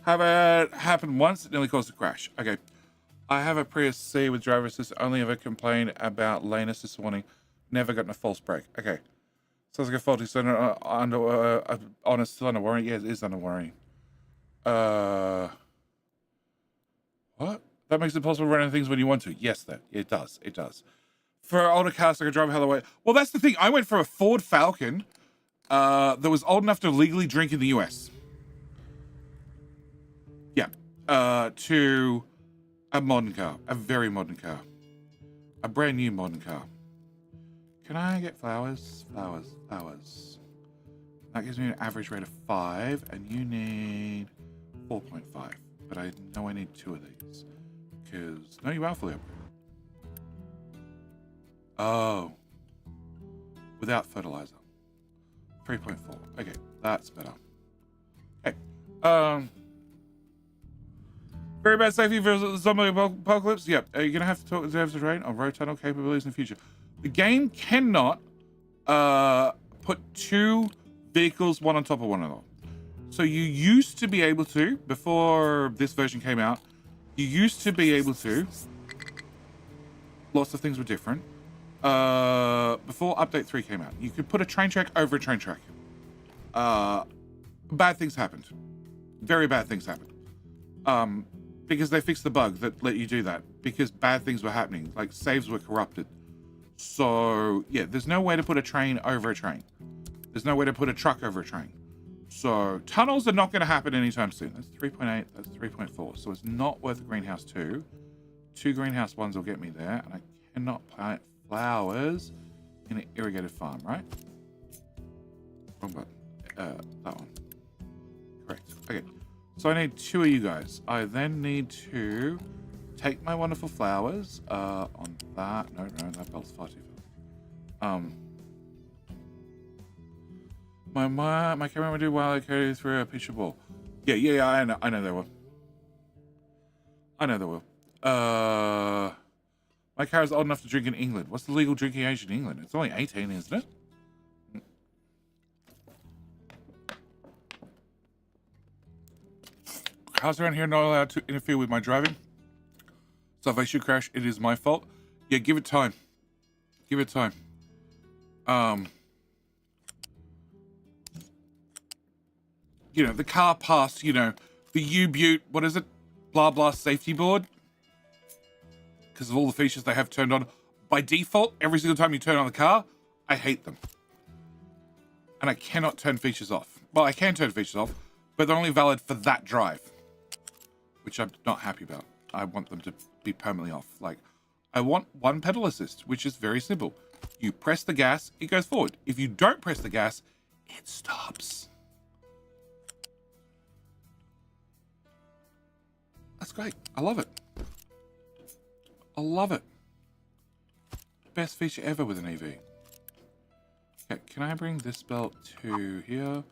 Have it happened once, it nearly caused a crash. Okay. I have a Prius C with driver assist, only ever complained about lane assist warning. Never gotten a false brake. Okay. Sounds like a faulty cylinder on a cylinder warranty. Yeah, it is under warranty. What? That makes it possible to run things when you want to. Yes, that it does. It does. For older cars, I could drive hell away. Well, that's the thing. I went for a Ford Falcon that was old enough to legally drink in the US. Yeah. To a modern car. A very modern car. A brand new modern car. Can I get flowers? Flowers. Flowers. That gives me an average rate of 5, and you need 4.5. But I know I need 2 of these. Because, no, you are fully upgraded. Oh. Without fertilizer. 3.4. Okay, that's better. Okay. Very bad safety for zombie apocalypse. Yep. Are you going to have to talk reserves terrain or road tunnel capabilities in the future? The game cannot put 2 vehicles one on top of one another. So you used to be able to, before this version came out, you used to be able to. Lots of things were different. Before update 3 came out, you could put a train track over a train track. Bad things happened. Very bad things happened. Because they fixed the bug that let you do that. Because bad things were happening, like saves were corrupted. So yeah, there's no way to put a train over a train. There's no way to put a truck over a train. So tunnels are not going to happen anytime soon. That's 3.8, that's 3.4. So it's not worth a greenhouse 2. 2 greenhouse 1s will get me there. And I cannot plant flowers in an irrigated farm, right? Wrong button. That one. Correct. Okay. So I need 2 of you guys. I then need to take my wonderful flowers on that. No, that belt's far too far. My camera will do while I carry through a picture ball. Yeah, I know they will. I know they will. My car is old enough to drink in England. What's the legal drinking age in England? It's only 18, isn't it? Cars around here are not allowed to interfere with my driving. So if I should crash, it is my fault. Yeah, give it time. Give it time. You know, the car passed, you know, the U-Butte, what is it? Blah, blah, safety board. Because of all the features they have turned on. By default, every single time you turn on the car, I hate them. And I cannot turn features off. Well, I can turn features off, but they're only valid for that drive. Which I'm not happy about. I want them to be permanently off. Like, I want 1 pedal assist, which is very simple. You press the gas, it goes forward. If you don't press the gas, it stops. That's great. I love it. I love it. Best feature ever with an EV. Okay, can I bring this belt to here,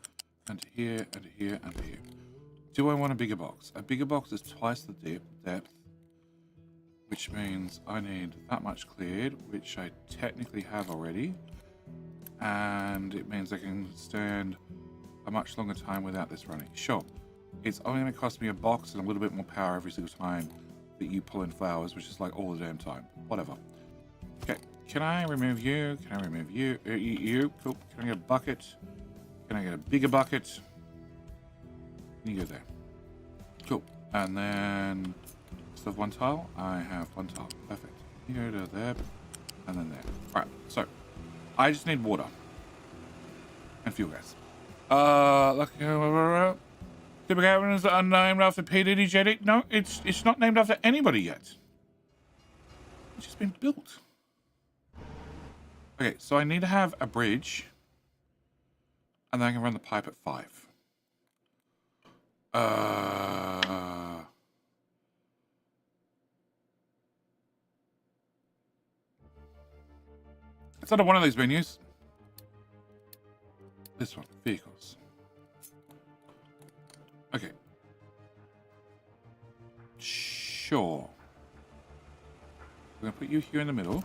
and here, and here, and here? Do I want a bigger box? A bigger box is twice the depth, which means I need that much cleared, which I technically have already. And it means I can stand a much longer time without this running. Sure, it's only going to cost me a box and a little bit more power every single time that you pull in flowers, which is like all the damn time. Whatever. Okay, can I remove you? Can I remove you? You? Cool. Can I get a bucket? Can I get a bigger bucket? You go there. Cool. And then instead of 1 tile, I have 1 tile. Perfect. You go to there, and then there. Alright, so I just need water. And fuel gas. Typical cabins are named after P. Diddy Jetty. No, it's not named after anybody yet. It's just been built. Okay, so I need to have a bridge. And then I can run the pipe at 5. It's under one of these menus. This one, vehicles. Okay. Sure. I'm going to put you here in the middle.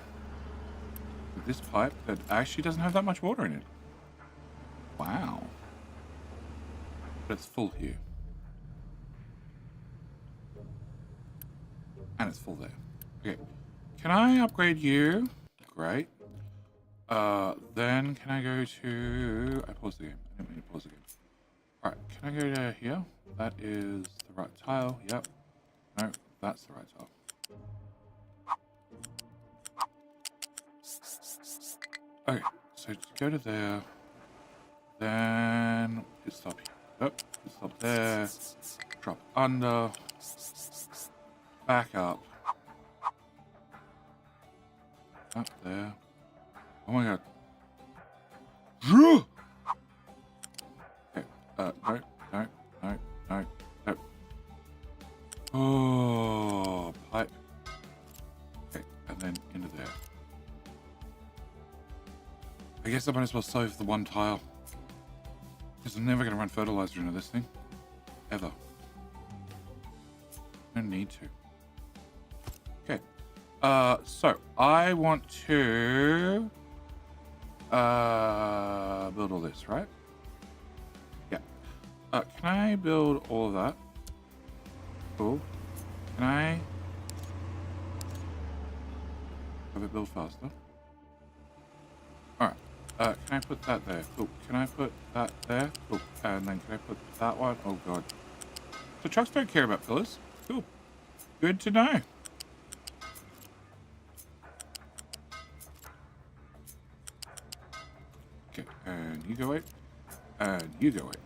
With this pipe that actually doesn't have that much water in it. Wow. But it's full here. And it's full there. Okay. Can I upgrade you? Great. Then can I go to... I paused the game. I didn't mean to pause the game. Alright, can I go to here? That is the right tile. Yep. No, that's the right tile. Okay, so go to there. Then hit stop here. Yep, hit stop there. Drop under. Back up. Up there. Oh my god. Okay, no. Oh, pipe. Okay, and then into there. I guess I might as well save the one tile. Because I'm never going to run fertilizer into this thing. Ever. No need to. Okay. So I want to build all this, right? Yeah. Can I build all of that? Cool. Can I have it build faster? Alright. Can I put that there? Cool. Can I put that there? Cool. And then can I put that one? Oh god. So trucks don't care about pillars. Cool. Good to know. Okay, and you go it. And you go it.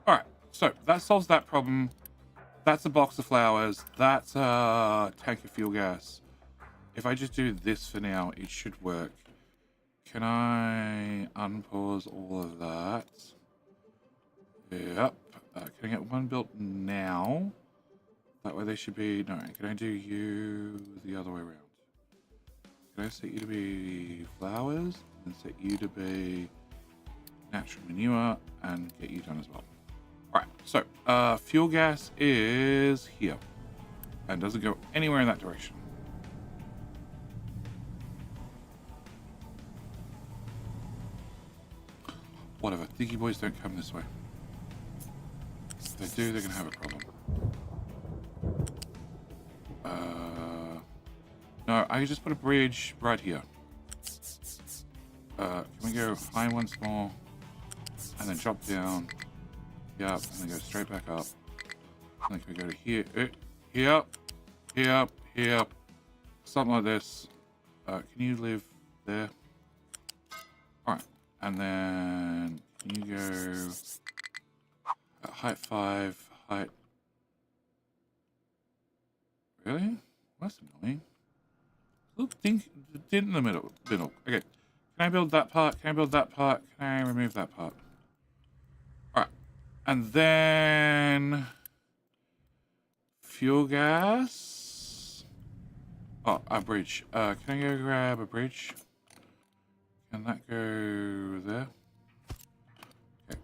Alright, so that solves that problem. That's a box of flowers. That's a tank of fuel gas. If I just do this for now, it should work. Can I unpause all of that? Yep. Can I get one built now? That way they should be... No, can I do you the other way around? Can I set you to be flowers and set you to be natural manure and get you done as well? Alright, so fuel gas is here and doesn't go anywhere in that direction. Whatever, Diggy boys don't come this way. If they do, they're going to have a problem. No, I just put a bridge right here. Can we go high once more? And then drop down. Yep, and then go straight back up. And then can we go to here? Here. Something like this. Can you live there? Alright. And then can you go height 5, height... Really? That's annoying. Look, did in the middle. Okay. Can I build that part? Can I build that part? Can I remove that part? Alright. And then... fuel gas. Oh, a bridge. Can I go grab a bridge? Can that go there? Okay.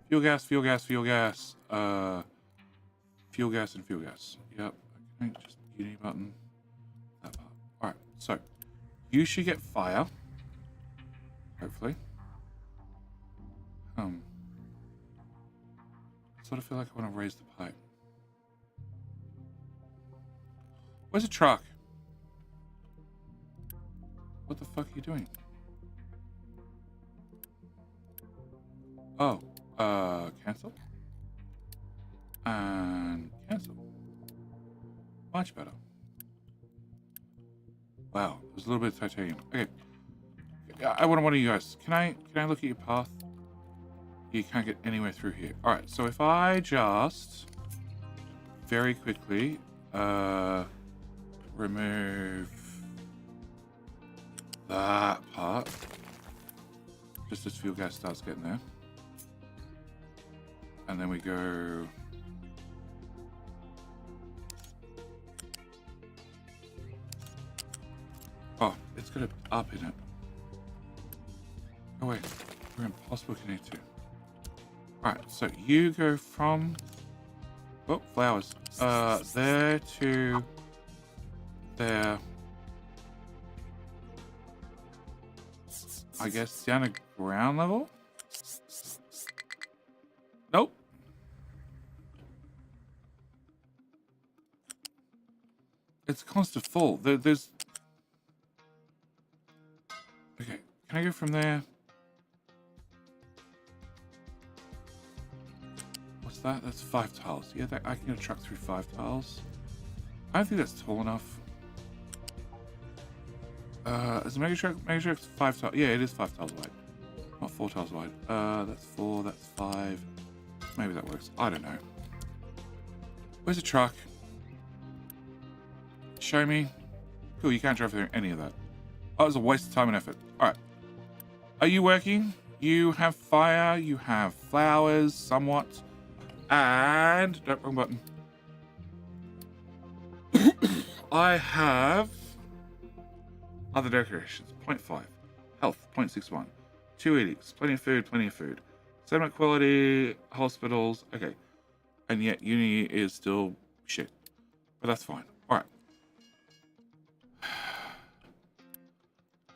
Fuel gas. Fuel gas and fuel gas. Yep. Okay, just uni button. That part. Alright, so you should get fire. Hopefully. I sort of feel like I want to raise the pipe. Where's the truck? What the fuck are you doing? Oh, cancel. And cancel. Much better. Wow, there's a little bit of titanium. Okay. I want one of you guys. Can I look at your path? You can't get anywhere through here. Alright, so if I just very quickly remove that part. Just as fuel gas starts getting there. And then we go... Oh, it's got an up in it. Oh wait, we're impossible to connect to. Alright, so you go from... Oh, flowers. There to... there. I guess down to ground level? Nope. It's constant full. There's... Okay, can I go from there? What's that? That's 5 tiles. Yeah, I can get a truck through 5 tiles. I don't think that's tall enough. Is the mega truck 5 tiles? Yeah, it is 5 tiles wide. Not 4 tiles wide. That's 4, that's 5. Maybe that works. I don't know. Where's the truck? Show me. Cool, you can't drive through any of that. Oh, it was a waste of time and effort. Alright. Are you working? You have fire, you have flowers, somewhat. And... no, wrong button. I have... other decorations. 0.5. Health. 0.61. 2 edicts. Plenty of food, plenty of food. Sediment quality, hospitals. Okay. And yet uni is still shit. But that's fine. Alright.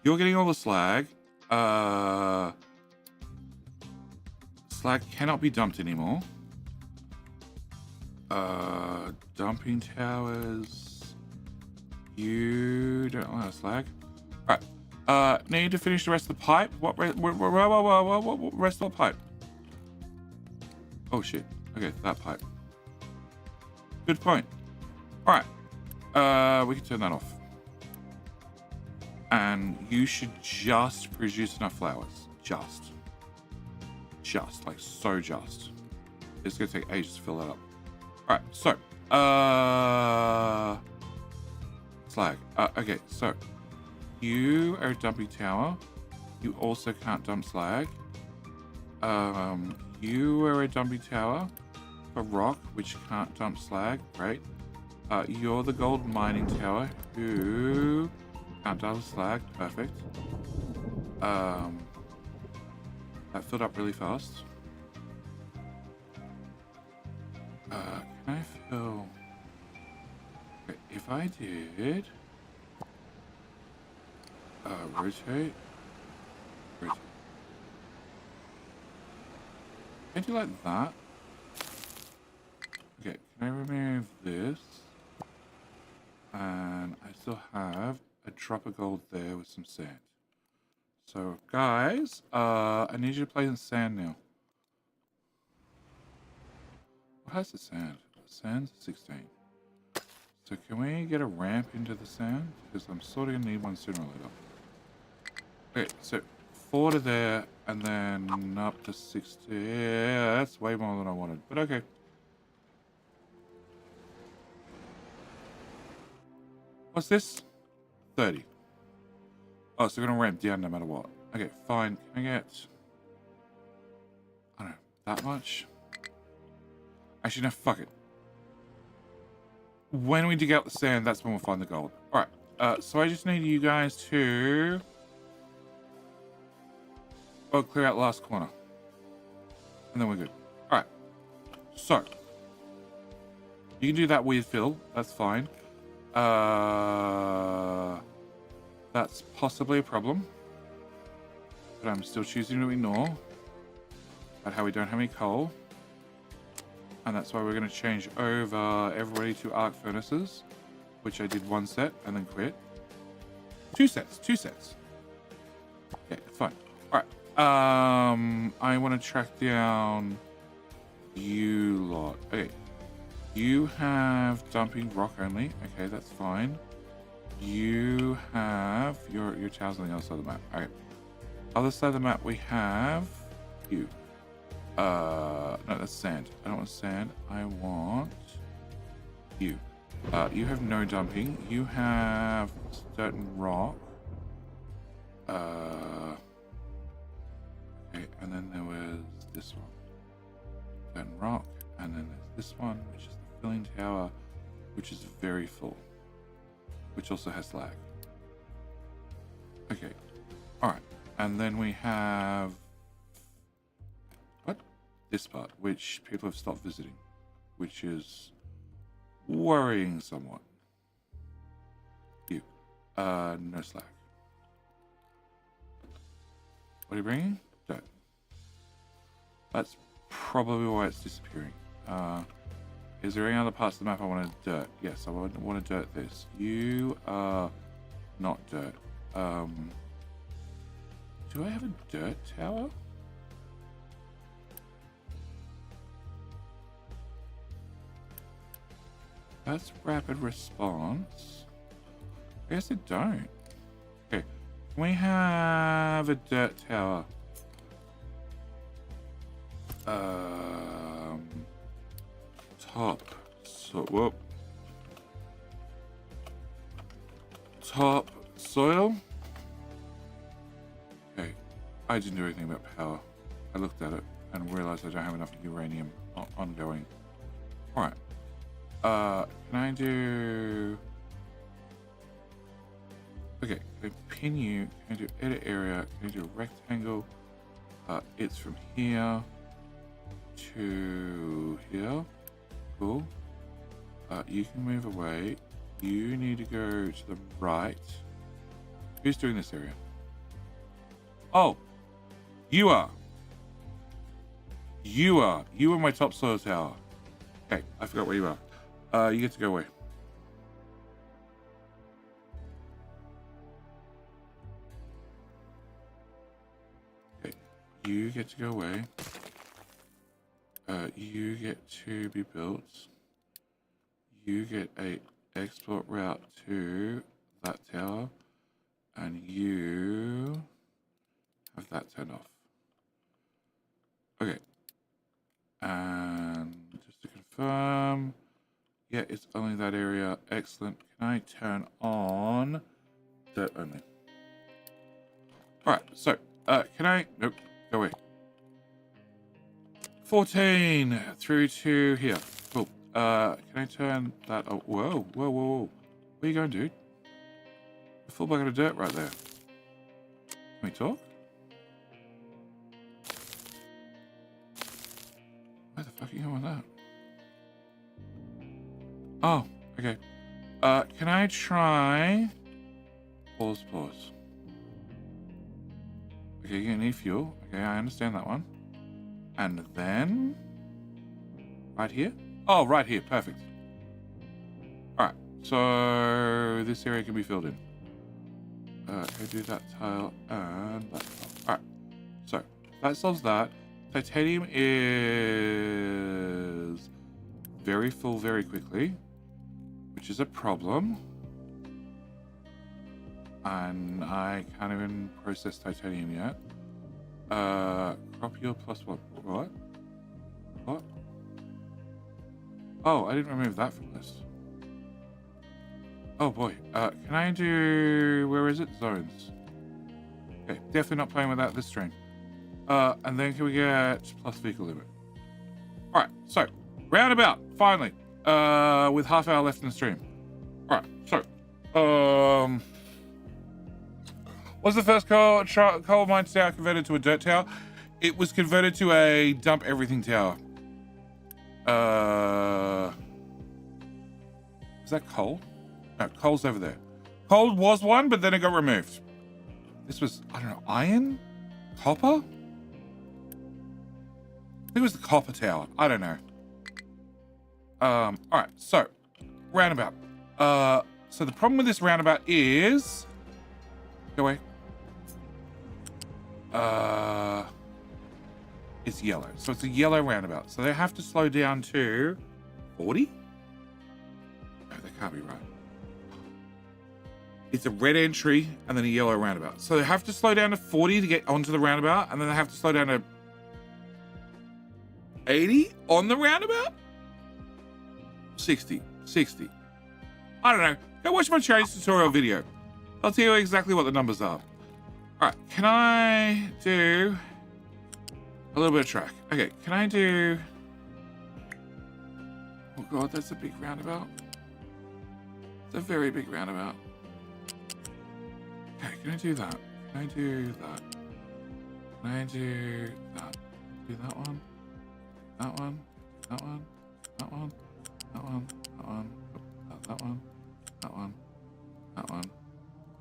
You're getting all the slag. Slag cannot be dumped anymore. Dumping towers. You don't allow slag. Alright. Need to finish the rest of the pipe. What rest of the pipe? Oh shit. Okay, that pipe. Good point. Alright. We can turn that off. And you should just produce enough flowers. Just. Like, so just. It's gonna take ages to fill that up. Alright, so. Slag. Okay, so. You are a dumping tower. You also can't dump slag. You are a dumping tower for rock, which can't dump slag. Great. You're the gold mining tower, who can't dump slag. Perfect. That filled up really fast. Can I fill... Okay, if I did... rotate. Can I do like that? Okay, can I remove this? And I still have a drop of gold there with some sand. So, guys, I need you to play in sand now. What has the sand? The sand's 16. So can we get a ramp into the sand? Because I'm sort of going to need one sooner or later. Okay, so 4 to there, and then up to 60. Yeah, that's way more than I wanted, but okay. What's this? 30. Oh, so we're going to ramp down no matter what. Okay, fine. Can I get... I don't know, that much? Actually, no, fuck it. When we dig out the sand, that's when we'll find the gold. Alright, so I just need you guys to... oh, clear out the last corner. And then we're good. Alright. So. You can do that weird fill. That's fine. That's possibly a problem. But I'm still choosing to ignore. About how we don't have any coal. And that's why we're going to change over everybody to arc furnaces. Which I did 1 set and then quit. 2 sets. Okay, fine. Alright. I want to track down you lot. Okay. You have dumping rock only. Okay, that's fine. You have your towers on the other side of the map. Okay. Other side of the map we have you. No, that's sand. I don't want sand. I want you. You have no dumping. You have certain rock. Okay, and then there was this one. Certain rock. And then there's this one, which is the filling tower, which is very full. Which also has lag. Okay. Alright. And then we have... what? This part, which people have stopped visiting. Which is worrying somewhat. You. No slag. What are you bringing? That's probably why it's disappearing. Is there any other parts of the map I want to dirt? Yes, I want to dirt this. You are not dirt. Do I have a dirt tower? That's rapid response. I guess I don't. Okay, can we have a dirt tower? Top. So, whoop. Top soil. Okay, I didn't do anything about power. I looked at it and realized I don't have enough uranium ongoing. All right. Can I do? Okay, can I pin you? Can I do edit area? Can I do a rectangle? It's from here to here. Cool. You can move away. You need to go to the right. Who's doing this area? Oh, you are. You are my topsoil tower. Okay, I forgot where you are. You get to go away. Okay, you get to go away. You get to be built. You get a export route to that tower, and you have that turned off. Okay, and just to confirm, yeah, it's only that area. Excellent. Can I turn on dirt only? All right. So, can I? Nope. Go away. 14 through to here. Cool. Can I turn that? Oh, whoa. Where are you going, dude? A full bucket of dirt right there. Can we talk? Where the fuck are you going with that? Oh, okay. Can I try? Pause. Okay, you're gonna need fuel. Okay, I understand that one. And then right here? Oh, right here. Perfect. All right. So this area can be filled in. Can I do that tile and that tile? All right. So that solves that. Titanium is very full very quickly, which is a problem. And I can't even process titanium yet. Crop yield plus what? What? Oh, I didn't remove that from this. Oh boy. Can I do... Where is it? Zones. Okay, definitely not playing with that this stream. And then can we get plus vehicle limit? Alright, so, roundabout, finally. With half hour left in the stream. Alright, so, was the first coal mine tower converted to a dirt tower? It was converted to a dump everything tower. Is that coal? No, coal's over there. Coal was one, but then it got removed. This was, I don't know, iron? Copper? I think it was the copper tower. I don't know. Alright, so, roundabout. So the problem with this roundabout is... Go away. It's yellow. So it's a yellow roundabout. So they have to slow down to 40? No, that can't be right. It's a red entry and then a yellow roundabout. So they have to slow down to 40 to get onto the roundabout, and then they have to slow down to 80 on the roundabout? 60. I don't know. Go watch my change tutorial video. I'll tell you exactly what the numbers are. Alright, can I do a little bit of track? Okay, can I do... Oh god, that's a big roundabout. It's a very big roundabout. Okay, can I do that? Can I do that? Can I do that? Do that one? That one? That one? That one? That one? That one? That one? That one? That one?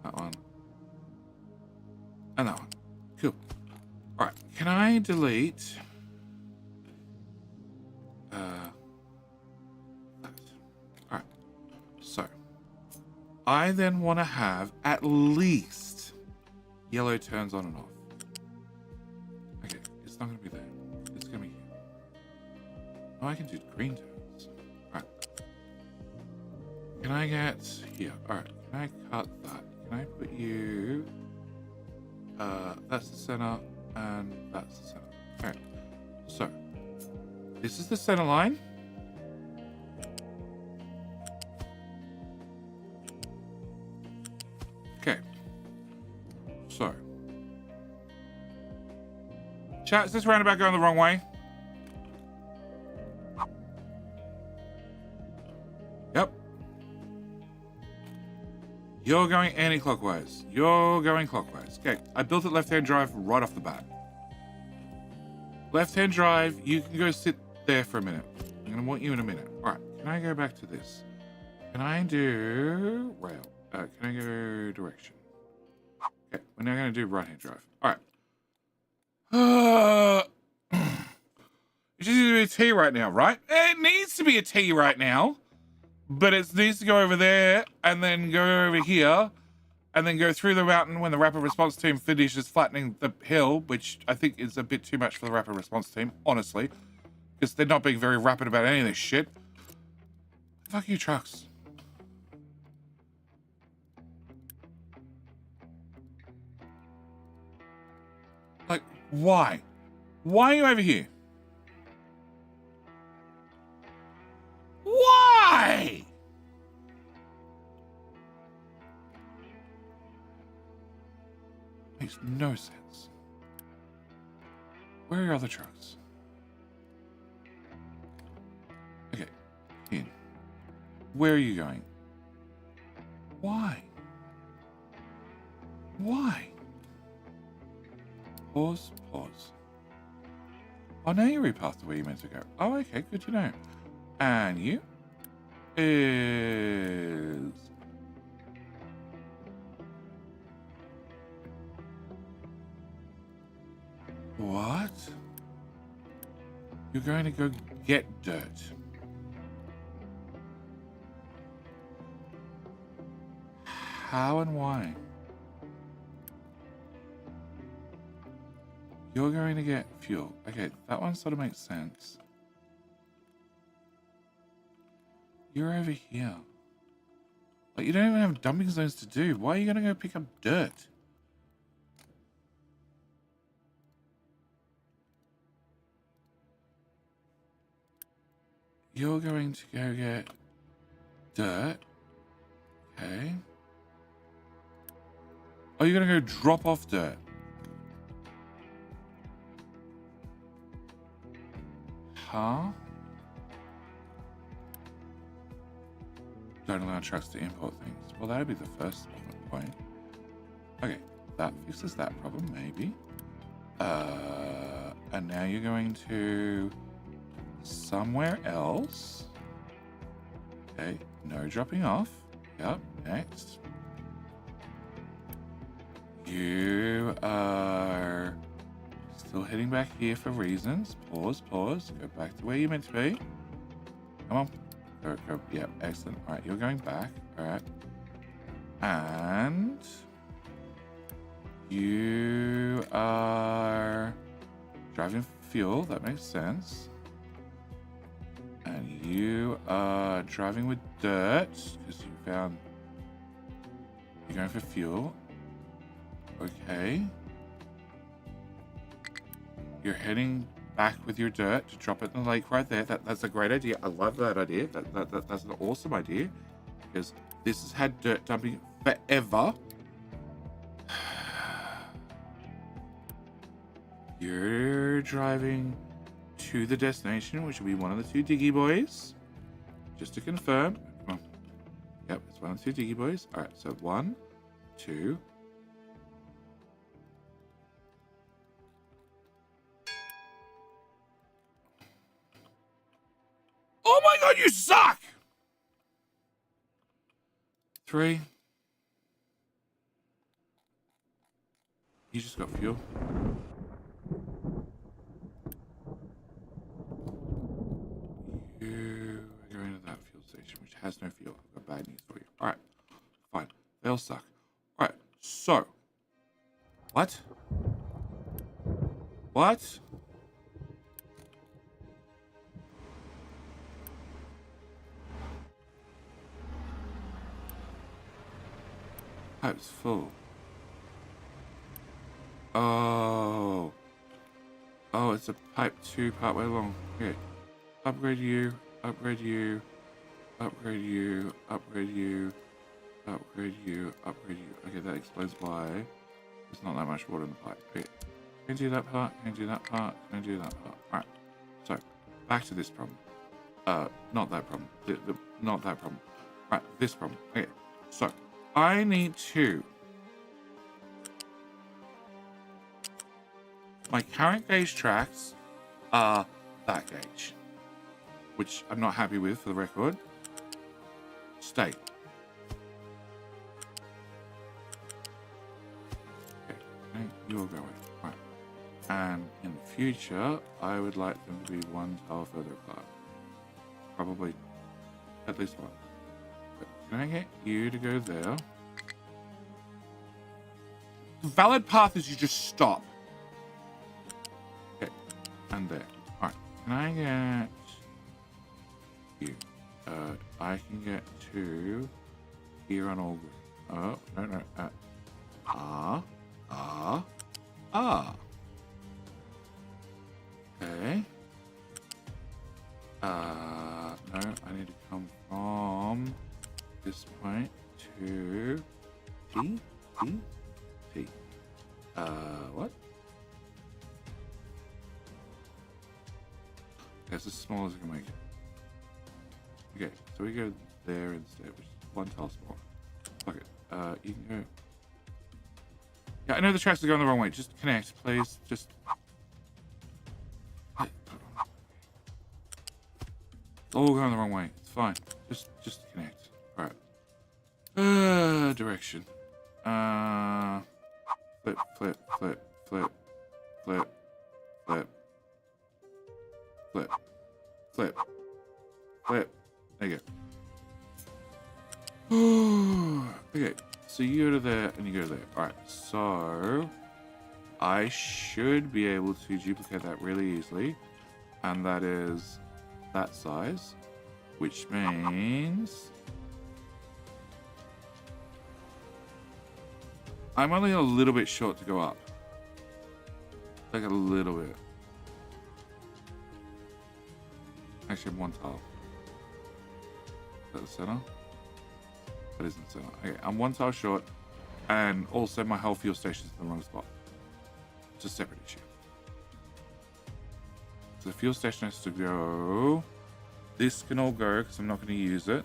That one? And that one. Cool. Alright, can I delete... I then want to have at least yellow turns on and off. Okay, it's not going to be there. It's going to be here. Oh, I can do green turns. All right. Can I get here? All right. Can I cut that? Can I put you? That's the center, and that's the center. All right. So this is the center line. Okay. So, chat, is this roundabout going the wrong way? Yep. You're going anti-clockwise. You're going clockwise. Okay, I built it left-hand drive right off the bat. Left-hand drive, you can go sit there for a minute. I'm going to want you in a minute. All right, can I go back to this? Can I do rail? Can I go direction? Okay, we're now going to do right-hand drive. All right. It just needs to be a T right now, right? It needs to be a T right now. But it needs to go over there and then go over here and then go through the mountain when the rapid response team finishes flattening the hill, which I think is a bit too much for the rapid response team, honestly. Because they're not being very rapid about any of this shit. Fuck you, trucks. Like, why? Why are you over here? Why? Makes no sense. Where are your other trucks? Okay, in. Where are you going? Why? Why? Pause, pause. Oh, now you repassed to where you meant to go. Oh, okay, good to know. And you is what? You're going to go get dirt. How and why? You're going to get fuel. Okay, that one sort of makes sense. You're over here. Like, you don't even have dumping zones to do. Why are you going to go pick up dirt? You're going to go get dirt. Okay. Oh, you're going to go drop off dirt. Huh? Don't allow trucks to import things. Well, that'd be the first point. Okay, that fixes that problem, maybe. And now you're going to somewhere else. Okay, no dropping off. Yep, next. You are still heading back here for reasons. Pause, pause. Go back to where you meant to be. Come on. Go. Yeah, excellent. All right, you're going back. All right. And you are driving fuel. That makes sense. And you are driving with dirt because you found you're going for fuel. Okay. You're heading back with your dirt to drop it in the lake right there. That's a great idea. I love that idea. That's an awesome idea because this has had dirt dumping forever. You're driving to the destination, which will be one of the two diggy boys. Just to confirm. Come on. Yep, it's one of the two diggy boys. All right, so 1, 2. Oh my god, you suck! 3. You just got fuel. You are going to that fuel station, which has no fuel. I've got bad news for you. Alright, fine. They all suck. All right, so. What? What? Pipe's full. Oh. Oh, it's a pipe 2 part way long. Okay. Upgrade you, upgrade you, upgrade you, upgrade you, upgrade you, upgrade you. Okay, that explains why there's not that much water in the pipe. Okay. Can I do that part? Can I do that part? Can I do that part? Alright. So, back to this problem. Not that problem. Not that problem. Alright, this problem. Okay. So, I need to... My current gauge tracks are that gauge, which I'm not happy with for the record. Stay. Okay, you're going. Right. And in the future, I would like them to be 1 tile further apart. Probably at least 1. But can I get you to go there? The valid path is you just stop. Okay, and there. Alright, can I get you? I can get to here on all. Oh, no. Okay. No, I need to come from this point to T. What? That's as small as I can make it. Okay, so we go there instead, which is 1 tile smaller. Fuck it. You can go. Yeah, I know the tracks are going the wrong way. Just connect, please. Just. It's all going the wrong way. It's fine. Just connect. Alright. Direction. Flip. There you go. Okay, so you go to there and you go to there. Alright, so I should be able to duplicate that really easily. And that is that size, which means I'm only a little bit short to go up. Like a little bit. Actually, I'm 1 tile. Is that the center? That isn't the center. Okay, I'm 1 tile short, and also my whole fuel station is in the wrong spot. It's a separate issue. So the fuel station has to go. This can all go because I'm not going to use it.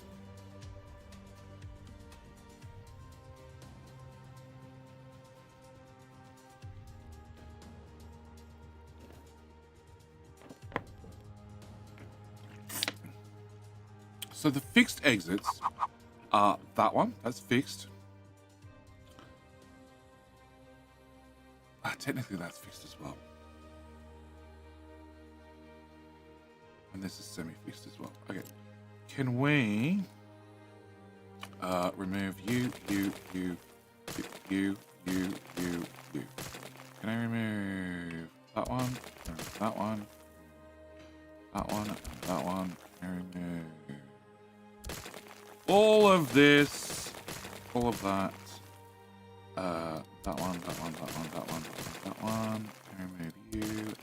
So the fixed exits are that one. That's fixed. Technically, that's fixed as well. And this is semi-fixed as well. Okay. Can we remove you? Can I remove that one? That one? That one? That one? Can I remove all of this? All of that? That one, that one, that one, that one, that one. Can I remove you?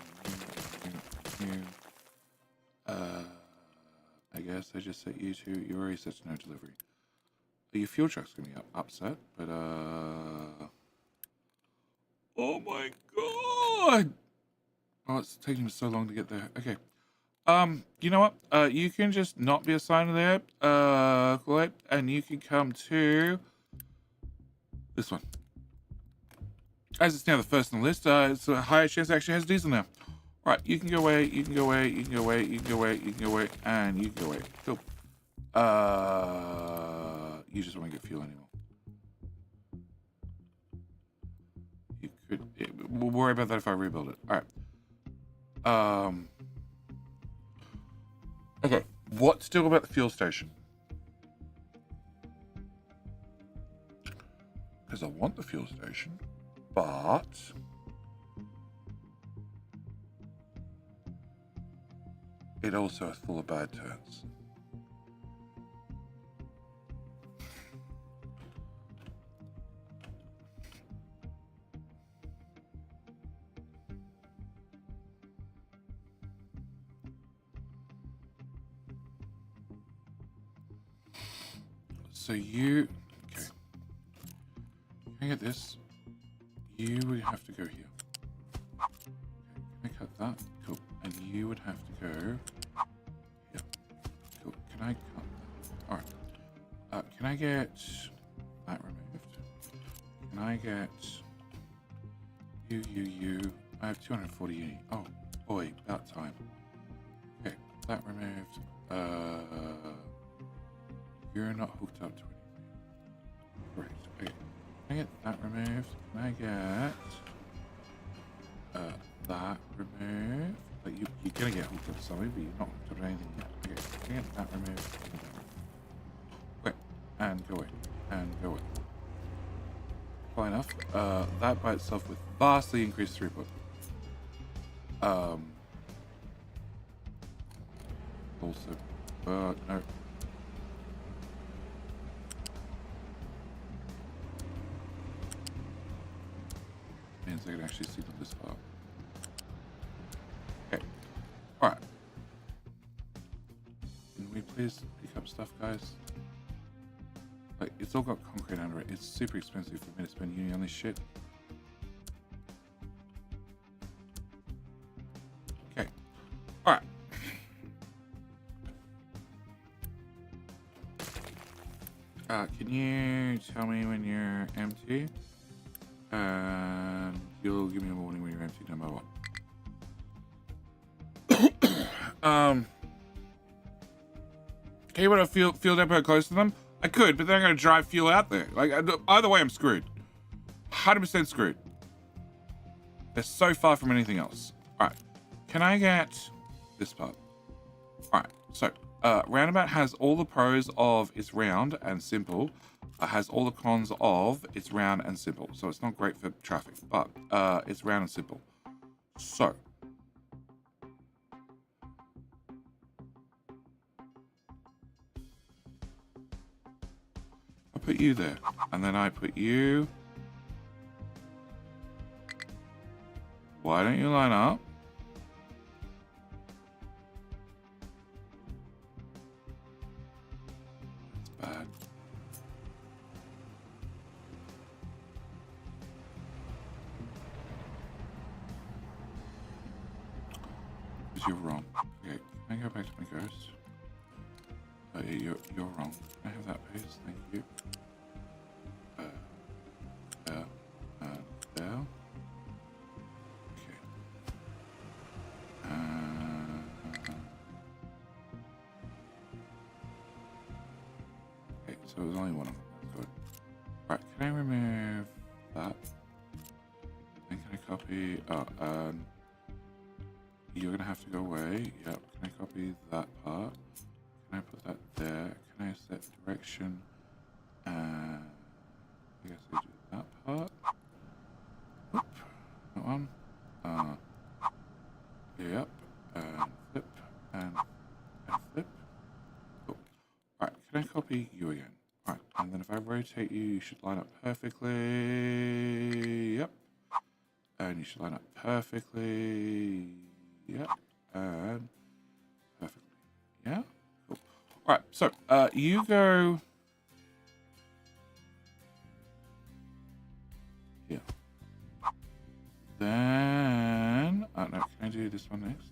I guess I just set you to. You already set to no delivery. Your fuel truck's gonna be upset, but oh my god! Oh, it's taking me so long to get there. Okay. You know what? You can just not be assigned there. Cool, and you can come to this one. As it's now the first on the list, it's a higher chance it actually has diesel now. Right, you can go away, you can go away, you can go away, you can go away, you can go away, and you can go away. Cool. You just won't get fuel anymore. You could. We'll worry about that if I rebuild it. All right. Okay. What to do about the fuel station? because I want the fuel station, but it also is full of bad turns. So you, okay, can I get this? You would have to go here. Okay, can I cut that? Cool. And you would have to go here. Cool. Can I cut that? All right. Can I get that removed? Can I get you? I have 240 uni. Oh, boy, about time. Okay, that removed. You're not hooked up to anything. Great. Okay. Can I get that removed? Can I get that removed? Like you're gonna get hooked up to something, but you're not hooked up to anything yet. Okay. Can I get that removed? Okay. And go away. And go away. Fine enough. That by itself with vastly increased throughput. Also, no. Means I can actually see this up. Okay. Alright. Can we please pick up stuff, guys? Like, it's all got concrete under it. It's super expensive for me to spend uni on this shit. Okay. Alright. Can you tell me when you're empty? And you'll give me a warning when you're empty, no matter what. Can you put a fuel depot close to them? I could, but then I'm going to drive fuel out there. Like, either way, I'm screwed. 100% screwed. They're so far from anything else. All right. Can I get this part? All right. So, roundabout has all the pros of it's round and simple. Has all the cons of it's round and simple. So it's not great for traffic, but it's round and simple. So I put you there, and then I put you. Why don't you line up? That's bad. You're wrong. Okay, can I go back to my ghost? Yeah, you're wrong. Can I have that please? Thank you. There. There. Okay. Okay, so there's only one of them. Good. Alright, can I remove that? And can I copy? You're gonna have to go away. Yep. Can I copy that part? Can I put that there? Can I set direction? I guess I do that part. Whoop. That one. Yep. And flip. And flip. Cool. Alright, can I copy you again? Alright, and then if I rotate you, you should line up perfectly. Yep. And you should line up perfectly. Yep, and perfectly. Yeah, cool. All right, so you go here. Then, no, can I do this one next?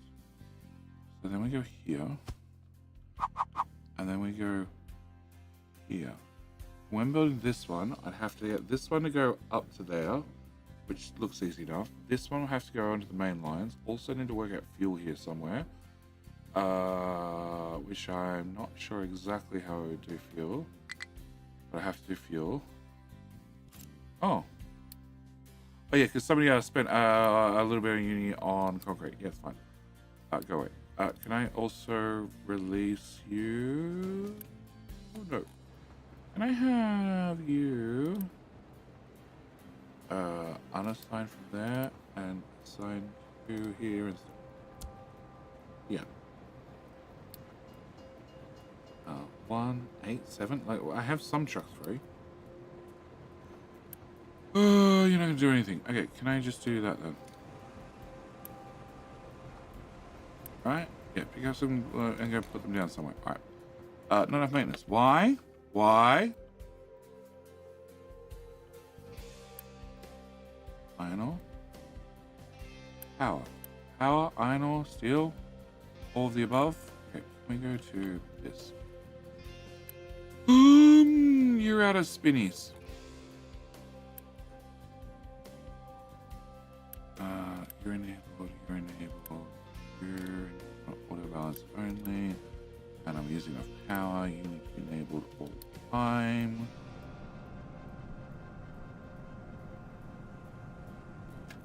So then we go here, and then we go here. When building this one, I'd have to get this one to go up to there, which looks easy enough. This one will have to go onto the main lines. Also need to work out fuel here somewhere. Which I'm not sure exactly how I would do fuel. But I have to do fuel. Oh. Oh yeah, because somebody spent a little bit of uni on concrete. Yeah, it's fine. Go away. Can I also release you? Oh no. Can I have you? assign from there and assign 2 here and yeah. 1, 8, 7. Like I have some trucks free. Oh, you're not gonna do anything. Okay, can I just do that then? Right? Yeah, pick up some and go put them down somewhere. All right. Not enough maintenance. Why? Why? Iron ore. Power. Power, iron ore, steel. All of the above. Okay, can we go to this? You're out of spinnies. You're enabled, you're enabled, you're auto balance only, and I'm using enough power. You need to be enabled all the time.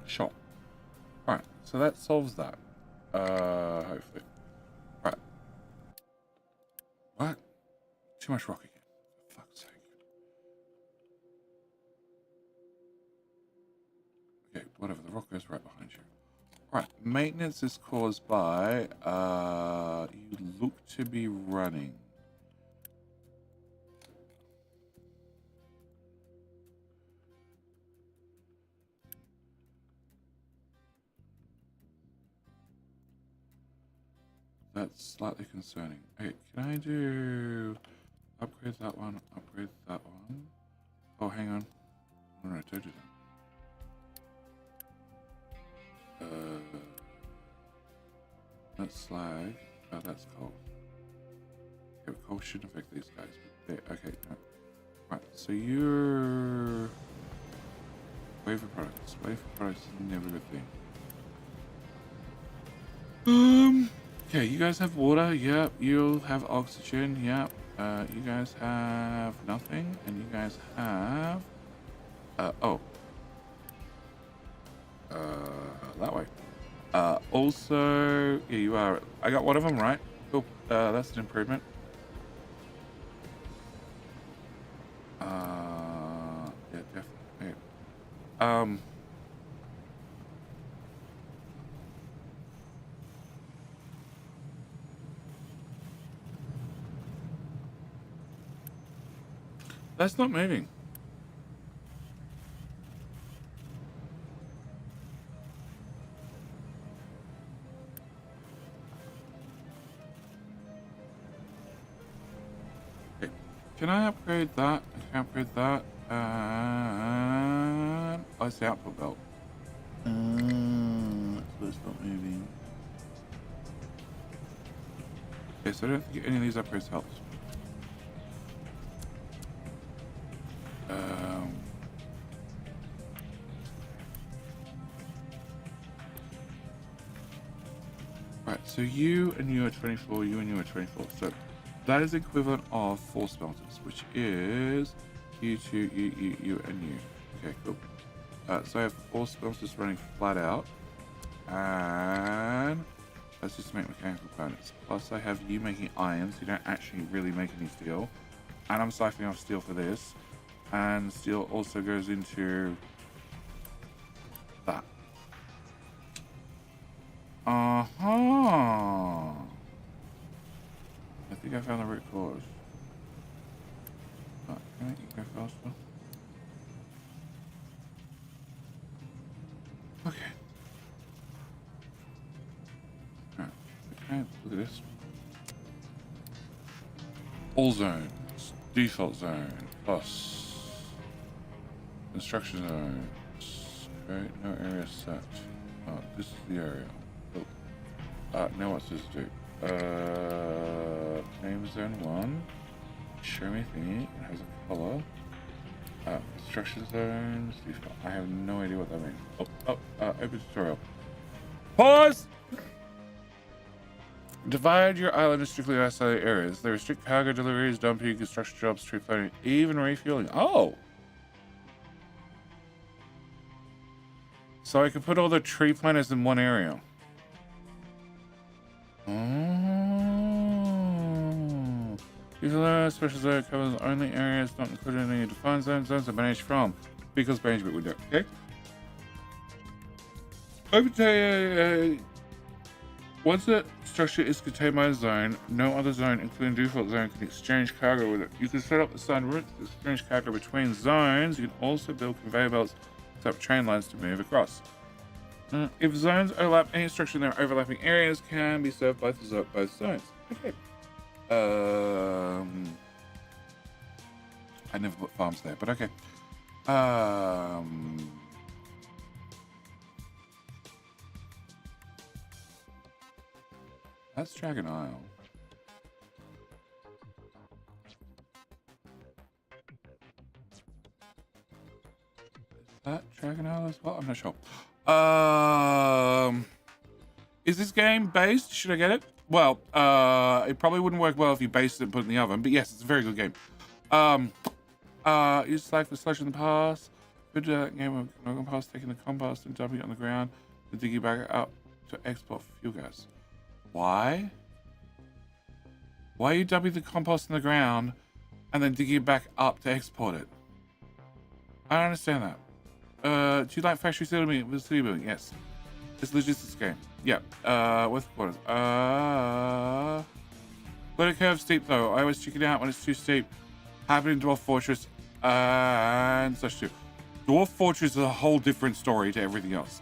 Sure. Alright, so that solves that. Hopefully. Alright. What? Too much rock again. For fuck's sake. Okay, whatever. The rock goes right behind you. Alright, maintenance is caused by, you look to be running. That's slightly concerning. Okay, can I do upgrade that one, upgrade that one? Oh, hang on. No, don't do that. That's slag. Oh, that's coal. Okay, but coal shouldn't affect these guys. But okay, no. Right, so you're waiver products. Waiver products is never a good thing. Okay, you guys have water. Yep. You'll have oxygen. Yep. You guys have nothing, and you guys have. That way. Also, yeah, you are. I got one of them right. Cool. That's an improvement. Yeah, definitely. Okay. That's not moving. Okay. Can I upgrade that? I can upgrade that. Where's the output belt? So it's not moving. Okay, so I don't think any of these upgrades helps. Right, so you and you are 24, you and you are 24. So that is equivalent of 4 smelters, which is you, 2, you, and you. Okay, cool. So I have 4 smelters running flat out. And let's just make mechanical components. Plus I have you making iron, so you don't actually really make any steel. And I'm siphoning off steel for this. And steel also goes into that. Uh-huh. I think I found the root cause. Can I make it go faster? Okay. Alright. Okay, look at this. All zones. Default zone. Plus. Construction zones. Okay, no area set. This is the area. Now what's this do? Name zone 1. Show me thingy. It has a color. Construction zones. I have no idea what that means. Open tutorial. Pause! Divide your island into strictly isolated areas. They restrict cargo deliveries, dumping, construction jobs, tree planting, even refueling. Oh! So I can put all the tree planters in one area. Oh. These are special zone covers only areas not included in any defined zones. Zones are managed from vehicles management window. Okay. Once a structure is contained by a zone, no other zone, including default zone, can exchange cargo with it. You can set up assigned routes to exchange cargo between zones. You can also build conveyor belts, set up train lines to move across. If zones overlap, any structure in their overlapping areas can be served by both zones. Okay. I never put farms there, but okay. That's Dragon Isle. Is that Dragon Isle as well? I'm not sure. Is this game based? Should I get it? Well, it probably wouldn't work well if you based it and put it in the oven, but yes, it's a very good game. Use slag for slush in the past. Good game of compost, taking the compost and dumping it on the ground, and digging back up to export fuel gas. Why? Why are you dumping the compost in the ground and then digging it back up to export it? I don't understand that. Do you like factory city building? Yes. It's a logistics game. Yeah. What's the quarters? Let it curve steep though. I always check it out when it's too steep. Happened in Dwarf Fortress and such too. Dwarf Fortress is a whole different story to everything else.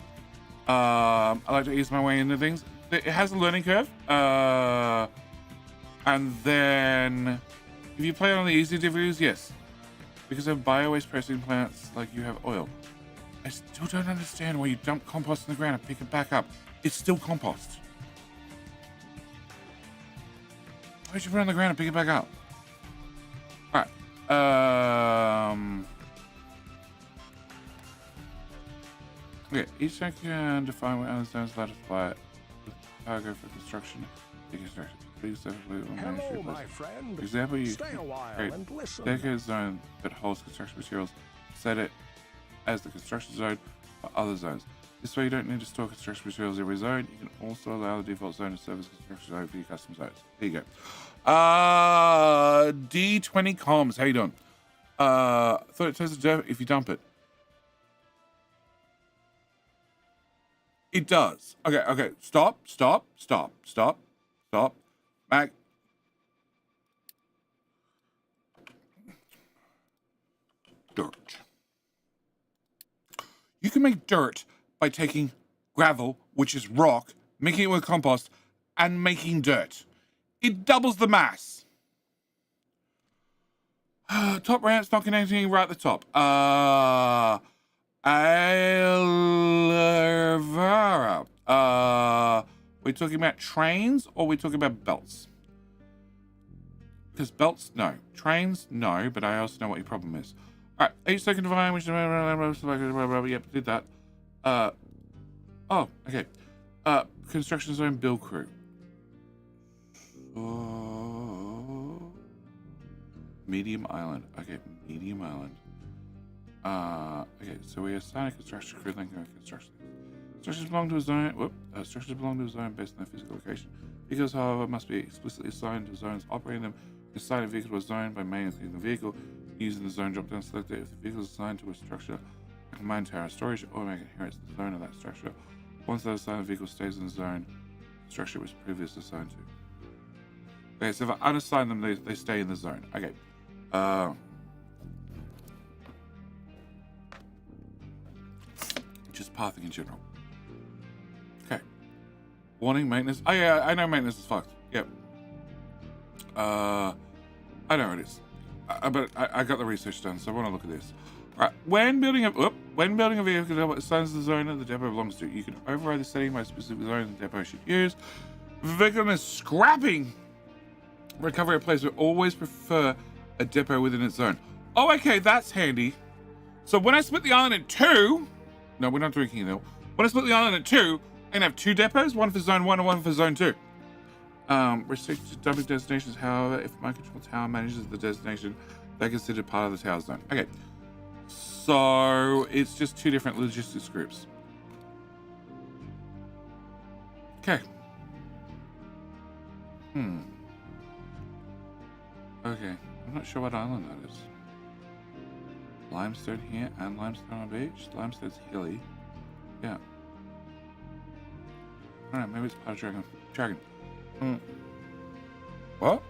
I like to ease my way into things. It has a learning curve. And then if you play on the easy difficulties, yes. Because of bio-waste processing plants, like you have oil. I still don't understand why you dump compost in the ground and pick it back up. It's still compost. Why would you put it on the ground and pick it back up? Alright. Okay, each zone can define what other zones allowed to fly it. Cargo for construction. Hello, my friend. For example, you Stay a while create and listen. dedicated zone that holds construction materials. Set it as the construction zone for other zones. This way you don't need to store construction materials every zone. You can also allow the default zone to serve as construction zone for your custom zones. There you go. D20 comms. How you doing? Thought it turns to dirt if you dump it. It does. Okay. Stop. Back. Dirt. You can make dirt by taking gravel, which is rock, making it with compost, and making dirt. It doubles the mass. Top rant's not connecting right at the top. Alvara. We talking about trains or we talking about belts? Because belts, no. Trains, no. But I also know what your problem is. All right. Each second divine, which yep, did that. Oh, okay. Construction zone build crew. Medium island. Okay, medium island. Okay, so we assign a construction crew, then go construction. Structures belong to a zone. Structures belong to a zone based on their physical location. Vehicles, however, must be explicitly assigned to zones operating them. Assign a vehicle to a zone by maintaining the vehicle. Using the zone drop-down selector, if the vehicle is assigned to a structure, like a mine tower storage, it automatically inherits the zone of that structure. Once that assigned vehicle stays in the zone, the structure was previously assigned to. Okay, so if I unassign them, they stay in the zone. Okay. Just pathing in general. Okay. Warning, maintenance. Oh yeah, I know maintenance is fucked. Yep. I know it is. But I got the research done, so I want to look at this. All right. When building a vehicle, it assigns the zone that the depot belongs to. You can override the setting by specific zone the depot should use. If a vehicle is scrapping recovery place, we always prefer a depot within its zone. Oh, okay, that's handy. So when I split the island in two, no, we're not drinking it though. When I split the island in two, I'm gonna have two depots, one for zone 1 and one for zone 2. Restricted to dumping destinations, however, if my control tower manages the destination, they're considered part of the tower zone. Okay, so it's just two different logistics groups. Okay. Okay, I'm not sure what island that is. Limestone here and limestone on the beach. Limestone's hilly. Yeah. don't know, maybe it's part of dragon. What?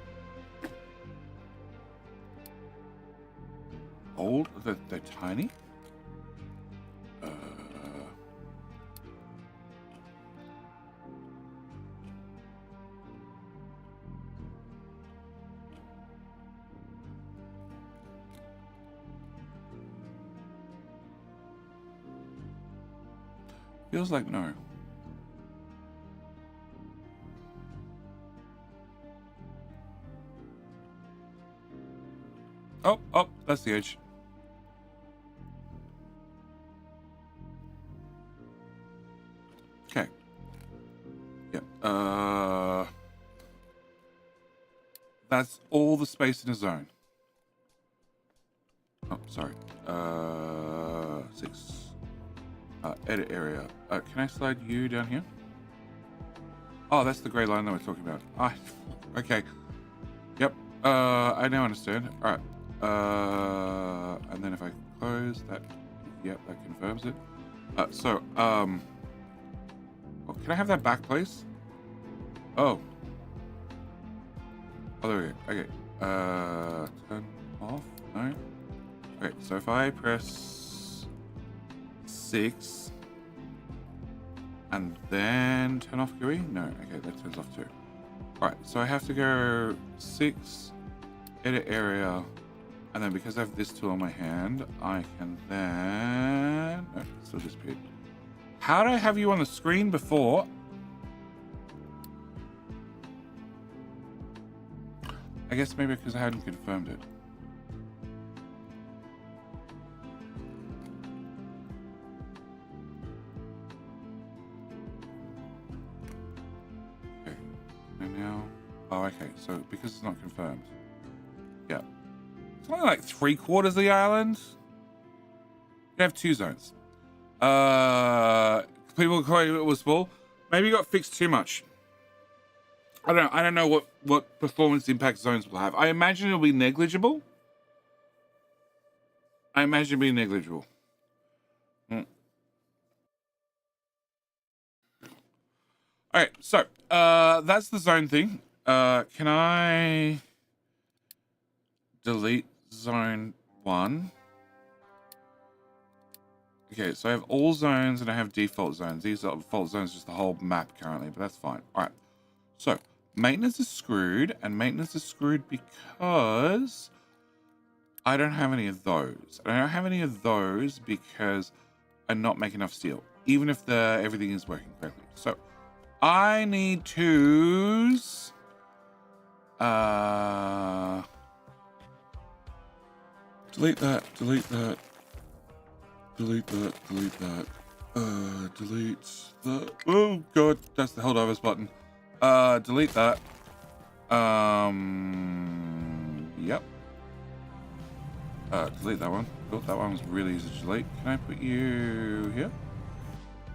Old? They're tiny? Feels like no. Oh, that's the edge. Okay. Yep. That's all the space in a zone. Oh, sorry. 6. Edit area. Can I slide you down here? Oh, that's the gray line that we're talking about. Okay. Yep. I now understand. All right. And then if I close that, yep, that confirms it. Well, can I have that back, please? Oh, there we go. Okay. Turn off. No. Okay. So if I press 6 and then turn off GUI, no. Okay, that turns off too. All right. So I have to go 6, edit area. And then because I have this tool on my hand, I can then... No, it still disappeared. How did I have you on the screen before? I guess maybe because I hadn't confirmed it. Okay. And now... Oh, okay. So because it's not confirmed. Yeah. It's only like 3/4 of the island. You have 2 zones. People calling it was full. Maybe it got fixed too much. I don't know what performance impact zones will have. I imagine it'll be negligible. Alright, so that's the zone thing. Can I delete zone 1? Okay, so I have all zones and I have default zones. These are default zones, just the whole map currently, but that's fine. All right. So maintenance is screwed, and maintenance is screwed because I don't have any of those. I don't have any of those because I'm not making enough steel, even if everything is working correctly. So I need to delete that. Delete that. Delete that, delete that, delete that. Oh god, that's the Helldivers button. Delete that. Yep. Delete that one. Oh, that one was really easy to delete. Can I put you here?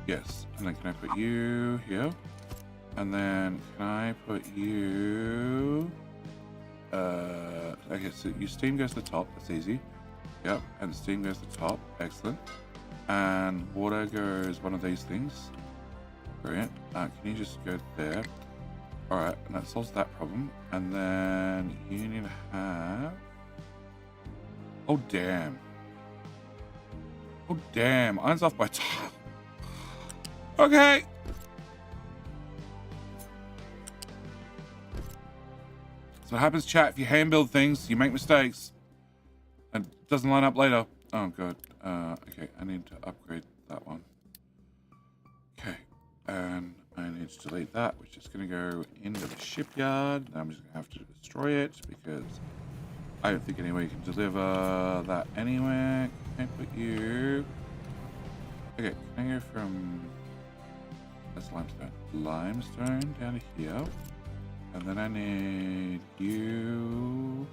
Yes. And then can I put you here? And then can I put you... okay, so your steam goes to the top. That's easy. Yep, and steam goes to the top. Excellent. And water goes one of these things. Brilliant. Can you just go there? Alright, and that solves that problem. And then you need to have... Oh, damn. Oh, damn. Iron's off by tile. Okay. So what happens, chat, if you hand build things, you make mistakes. And it doesn't line up later. Oh, God. Okay, I need to upgrade that one. Okay, and I need to delete that, which is going to go into the shipyard. And I'm just going to have to destroy it because I don't think anyway you can deliver that anywhere. Can I put you... Okay, can I go from... That's limestone. Limestone down to here. And then I need you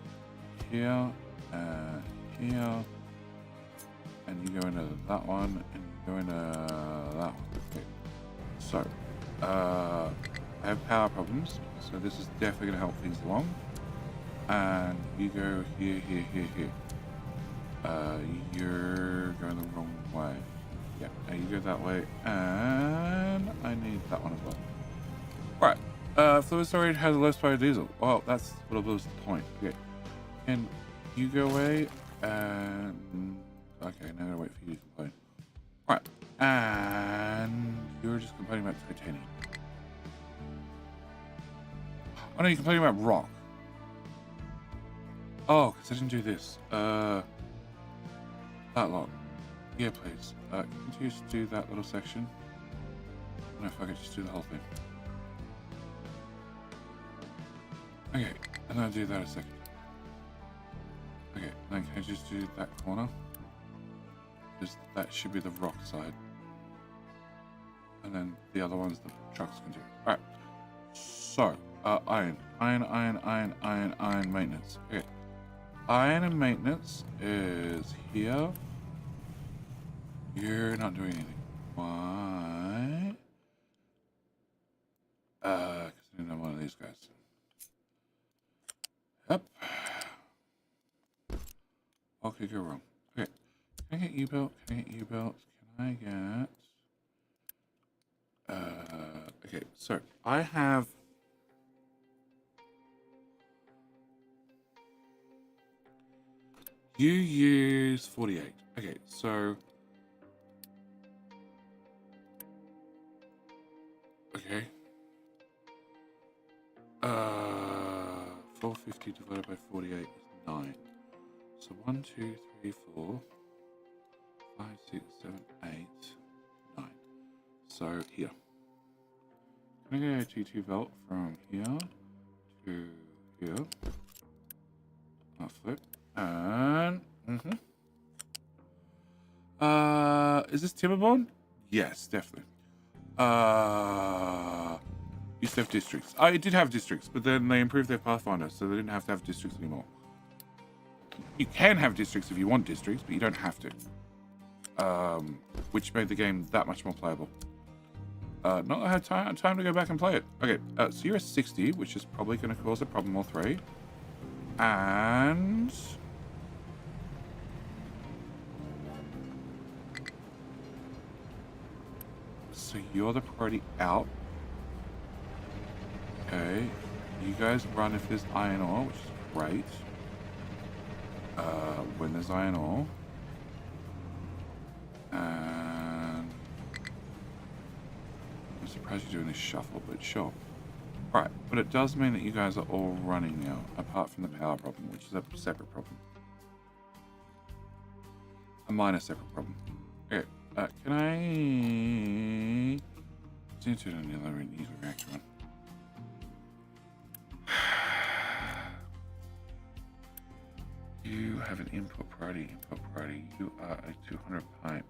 here. Here, and you go into that one, and you go into that one. Okay. So, I have power problems, so this is definitely going to help things along. And you go here, here, here, here. You're going the wrong way. Yeah, now you go that way, and I need that one as well. Fluid storage has a low power diesel. Well, that's what was the point. Okay. And you go away and okay, now I gotta wait for you to complain. Alright. And you're just complaining about titanium. Oh no, you're complaining about rock. Oh, because I didn't do this. That lot. Yeah, please. Can you just do that little section? No, fuck it, just do the whole thing. Okay, and then I'll do that a second. Okay, then can I just do that corner? Because that should be the rock side. And then the other ones the trucks can do. Alright. So, iron maintenance. Okay. Iron and maintenance is here. You're not doing anything. Why? Because I didn't have one of these guys. Yep. What could go wrong? Okay. Can I get you built? Can I get you built? Can I get... okay, so I have... You use 48. Okay, so... Okay. 450 divided by 48 is 9. So 1, 2, 3, 4, 5, 6, 7, 8, 9. So here. Can I get a G2 belt from here to here? I'll flip. And is this Timberborn? Yes, definitely. Used to have districts. It did have districts, but then they improved their Pathfinder, so they didn't have to have districts anymore. You can have districts if you want districts, but you don't have to. Which made the game that much more playable. Not that I had time to go back and play it. Okay, so you're a 60, which is probably going to cause a problem or 3. And... so you're the priority out. Okay, you guys run if there's iron ore, which is great. When there's iron ore. And... I'm surprised you're doing this shuffle, but sure. Alright, but it does mean that you guys are all running now, apart from the power problem, which is a separate problem. A minor separate problem. Okay, can I... do another nuclear reactor one. You have an input priority. You are a 200 pipe.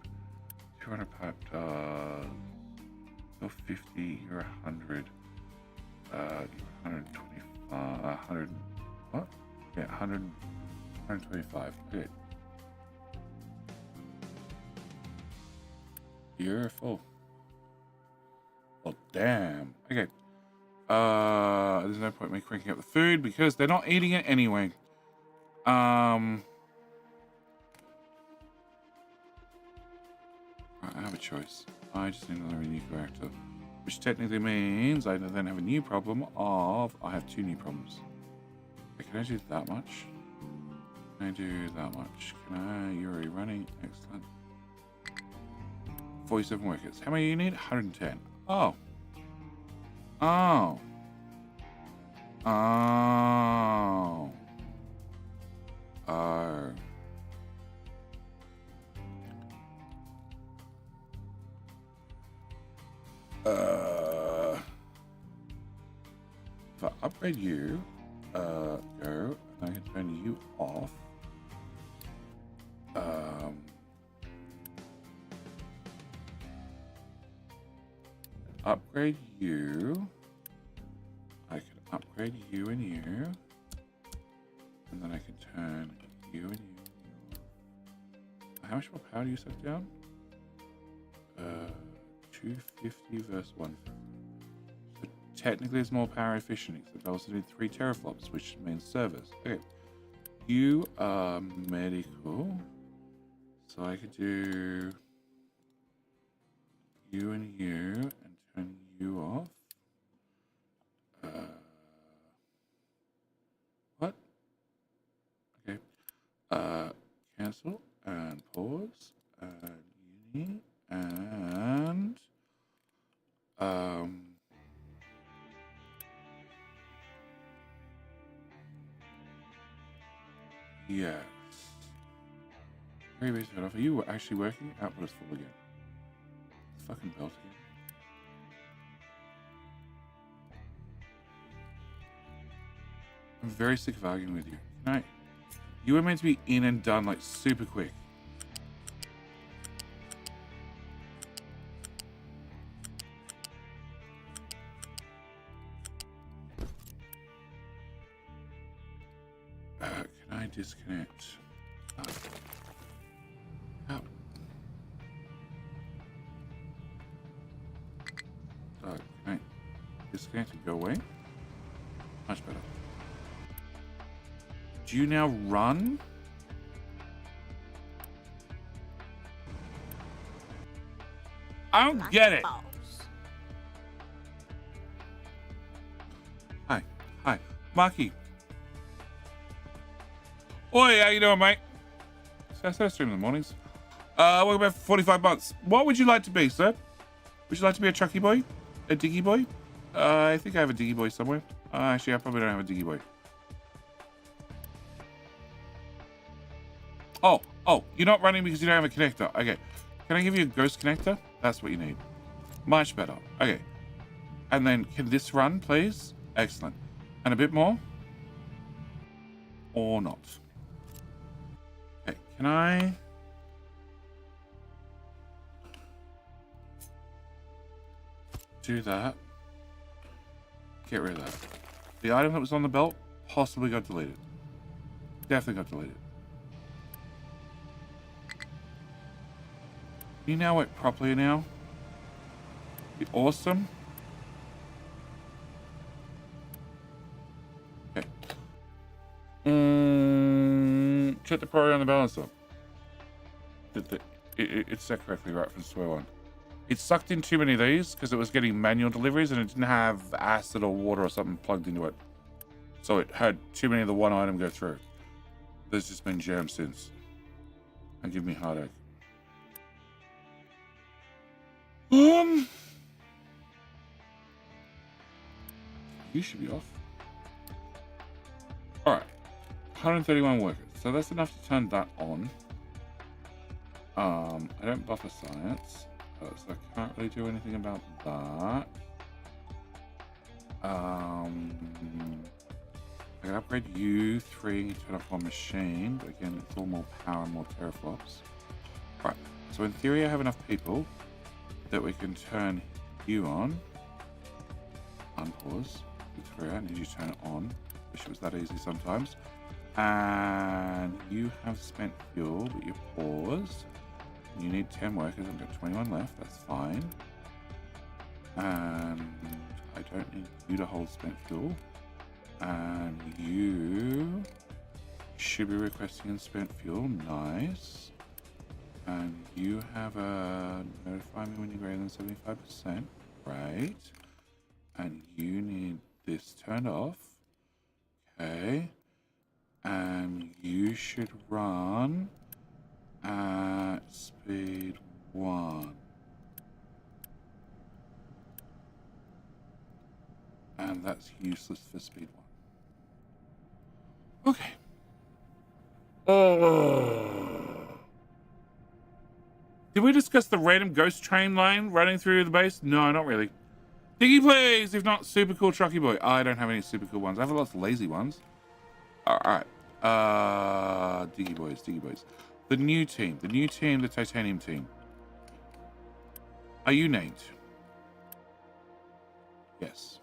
200 pipe does... you're 50, you're 100. You're 125, 100, what? Yeah, 100, 125, good. You're full. Well, damn. Okay. There's no point in me cranking up the food because they're not eating it anyway. I have a choice. I just need another new character. Which technically means I then have a new problem of... I have 2 new problems. Okay, can I do that much? Can I do that much? Can I... You're already running. Excellent. 47 workers. How many you need? 110. Oh. Oh. Oh. Oh. If I upgrade you, go, and I can turn you off. Upgrade you. I can upgrade you and you. And then I can turn you and you. How much more power do you set down? 250 versus 150. So technically it's more power efficient, except I also need 3 teraflops, which means servers. Okay. You are medical. So I could do you and you and turn you off. cancel and pause and uni and yes. Very basic enough. Are you actually working? Output is full again. It's fucking belt again. I'm very sick of arguing with you. Can I? You were meant to be in and done like super quick. Can I disconnect? Oh. Can I disconnect and go away? Much better. Do you now run? I don't get it. Hi. Hi. Maki. Oi, how you doing, mate? So I started streaming in the mornings. Welcome back for 45 months. What would you like to be, sir? Would you like to be a Chucky boy? A Diggy boy? I think I have a Diggy boy somewhere. Actually, I probably don't have a Diggy boy. Oh, you're not running because you don't have a connector. Okay. Can I give you a ghost connector? That's what you need. Much better. Okay. And then can this run, please? Excellent. And a bit more? Or not? Okay. Can I... do that? Get rid of that. The item that was on the belt possibly got deleted. Definitely got deleted. You now work properly now. Be awesome. Okay. Check the priority on the balancer. It's set correctly right from square one. It sucked in too many of these because it was getting manual deliveries and it didn't have acid or water or something plugged into it. So it had too many of the one item go through. There's just been germs since. And give me heartache. You should be off. Alright. 131 workers. So that's enough to turn that on. I don't buffer science. So I can't really do anything about that. I can upgrade you 3, turn off one machine, but again, it's all more power and more teraflops. Right, so in theory, I have enough people that we can turn you on. Unpause. Victoria, I need you to turn it on. Wish it was that easy sometimes. And you have spent fuel, but you paused. You need 10 workers. I've got 21 left. That's fine. And I don't need you to hold spent fuel. And you should be requesting spent fuel. Nice. And you have a notify me when you're greater than 75%. Right. And you need this turned off. Okay. And you should run at speed 1. And that's useless for speed 1. Okay. Did we discuss the random ghost train line running through the base? No, not really. Diggy, please. If not, super cool Trucky Boy. I don't have any super cool ones. I have lots of lazy ones. All right. Diggy boys. The new team, the titanium team. Are you named? Yes.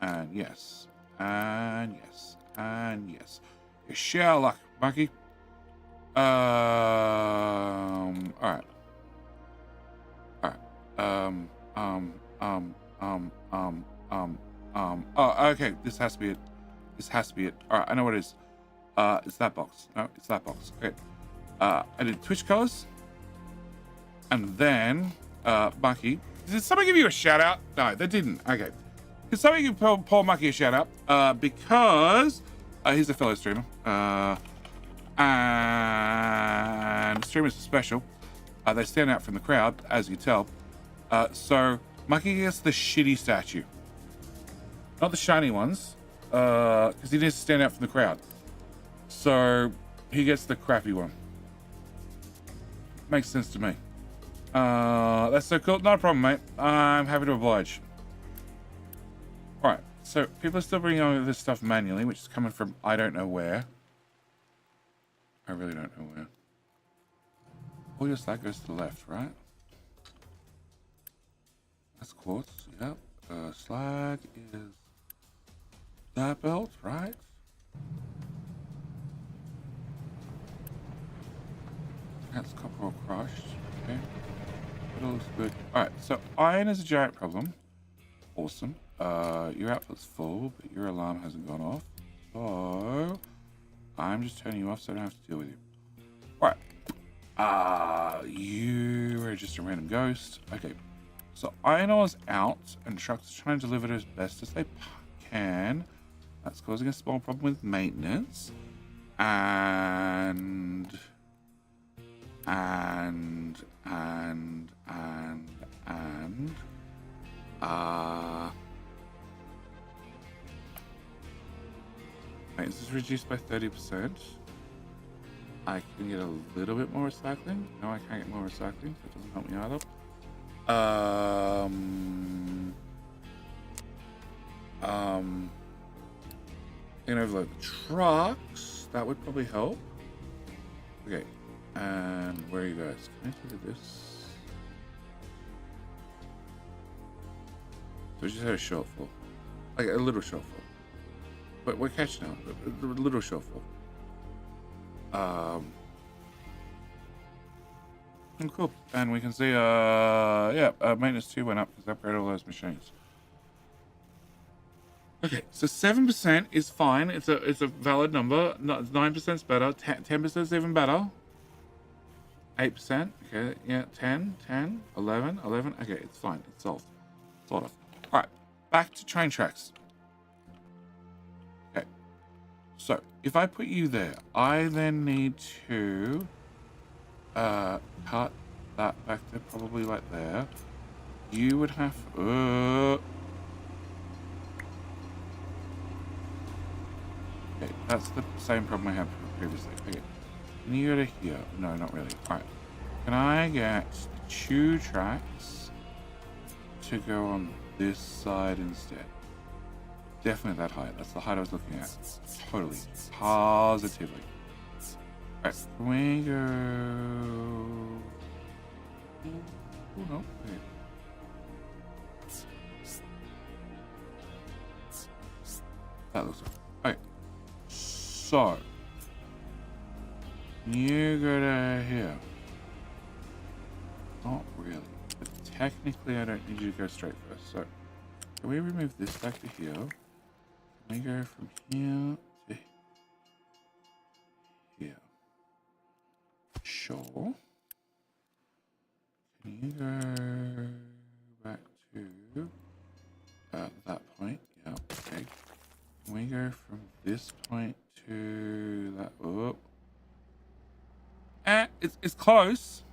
And yes. And yes. And yes. You shall luck, monkey. Alright. Oh, okay. This has to be it. Alright, I know what it is. It's that box. No, it's that box. Okay. I did Twitch colors. And then, Mucky. Did somebody give you a shout out? No, they didn't. Okay. Can somebody give Paul Mucky a shout out? Because he's a fellow streamer. And streamers are special. They stand out from the crowd, as you tell. So Monkey gets the shitty statue, not the shiny ones, because he needs to stand out from the crowd. So he gets the crappy one. Makes sense to me. That's so cool. Not a problem, mate. I'm happy to oblige. All right. So people are still bringing on this stuff manually, which is coming from I don't know where. I really don't know where. All your slag goes to the left, right? That's quartz. Yep. Slag is that belt, right? That's copper all crushed. Okay. That all looks good. Alright, so iron is a giant problem. Awesome. Your output's full, but your alarm hasn't gone off. So I'm just turning you off so I don't have to deal with you. Alright. You are just a random ghost. Okay. So iron ore's out and trucks are trying to deliver it as best as they can. That's causing a small problem with maintenance. And maintenance is reduced by 30%. I can get a little bit more recycling. No, I can't get more recycling. That doesn't help me either. Can overload the trucks. That would probably help. Okay. And where are you guys? Can I look at this? So we just had a shortfall. Like a little shortfall. But we're catching up. A little shortfall. Oh, cool. And we can see, maintenance 2 went up because I upgraded all those machines. Okay, so 7% is fine. It's a valid number. 9% is better. 10% is even better. 8%. Okay, yeah, 10, 11. Okay, it's fine. It's solved. Sort of. All right, back to train tracks. Okay, so if I put you there, I then need to cut that back to probably like there. You would have okay, that's the same problem I had previously. Okay, can you go to here? No, not really. All right, can I get 2 tracks to go on this side instead? Definitely that height. That's the height I was looking at. Totally, positively. Alright, can we go? Oh no, wait. That looks good. Alright, so you go to here. Not really, but technically I don't need you to go straight first. So can we remove this back to here? Can we go from here to here? Sure. Can you go back to that point? Yeah, okay. Can we go from this point to that? Oh. It's close.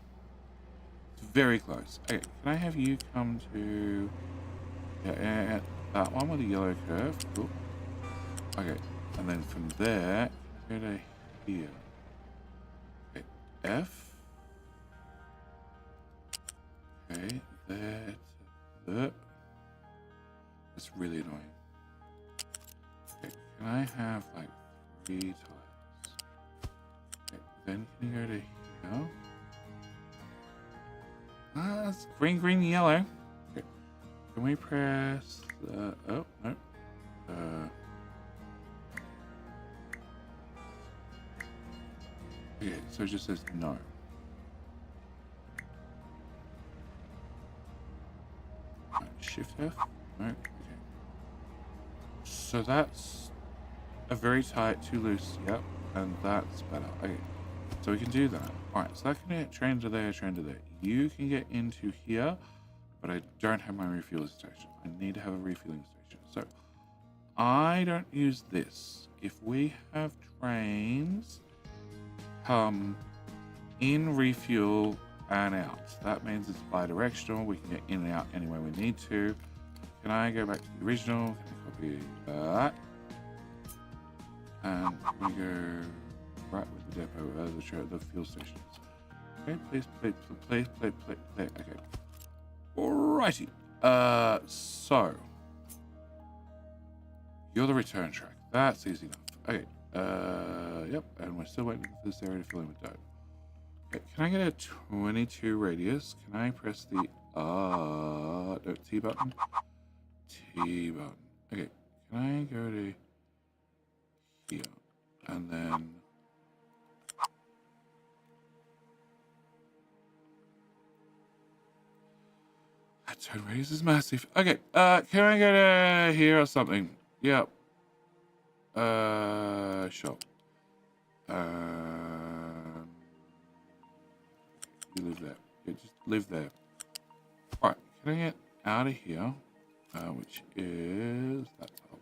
It's very close. Okay, can I have you come to that one with the yellow curve? Cool. Okay, and then from there, go to here. Okay, F. Okay, there to there. That's really annoying. Okay, can I have like 3 tiles? Okay, then can you go to here? That's green, green, yellow. Okay, can we press the? Oh no. Okay, so it just says no. Right, Shift F? No? Okay. So that's a very tight, too loose, yep, and that's better. Okay, so we can do that. Alright, so that can get train to there, train to there. You can get into here, but I don't have my refueling station. I need to have a refueling station. So I don't use this. If we have trains come in, refuel, and out. That means it's bi-directional. We can get in and out any way we need to. Can I go back to the original? Can I copy that? And we go right with the depot, the fuel stations. Okay, please. Okay. Alrighty. So you're the return track. That's easy enough. Okay. Yep. And we're still waiting for this area to fill in with dirt. Okay. Can I get a 22 radius? Can I press the no, T button? T button. Okay. Can I go to here and then? That turn radius is massive. Okay, can I go to here or something? Yep. Sure. You live there. Yeah, just live there. Alright, can I get out of here? Which is that tile.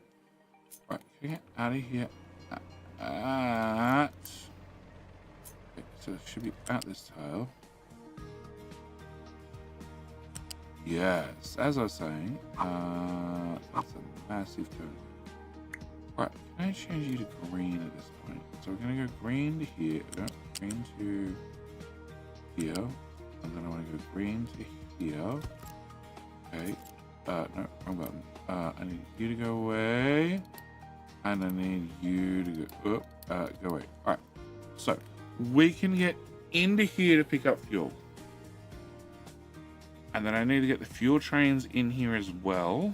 Alright, can I get out of here? Okay, so it should be at this tile. Yes, as I was saying, that's a massive turn. Alright, can I change you to green at this point? So we're going to go green to here, green to here, and then I want to go green to here. Okay, no, wrong button. I need you to go away, and I need you to go go away. Alright, so we can get into here to pick up fuel. And then I need to get the fuel trains in here as well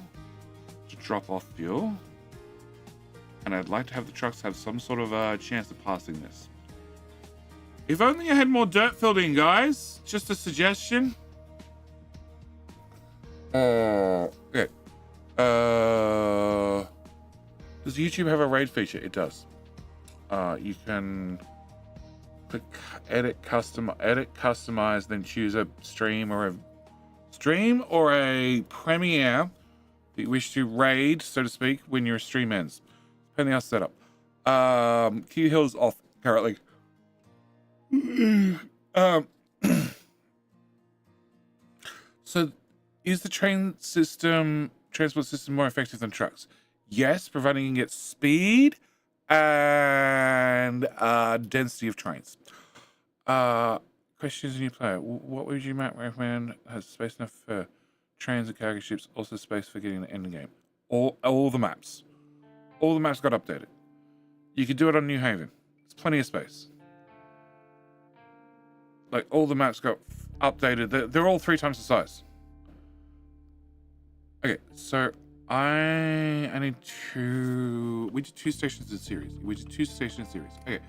to drop off fuel. And I'd like to have the trucks have some sort of a chance of passing this. If only I had more dirt filled in, guys. Just a suggestion. Okay. Does YouTube have a raid feature? It does. You can click edit, customize, then choose a stream or a premiere that you wish to raid, so to speak, when your stream ends. Depending on setup. Key Hill's off currently. So is the transport system more effective than trucks? Yes, providing you can get speed and density of trains. Questions in your player. What would you recommend has space enough for trains and cargo ships, also space for getting the ending game? All the maps. All the maps got updated. You could do it on New Haven. There's plenty of space. Like, all the maps got updated. They're all 3 times the size. Okay, so I need to... We did 2 stations in series. Okay,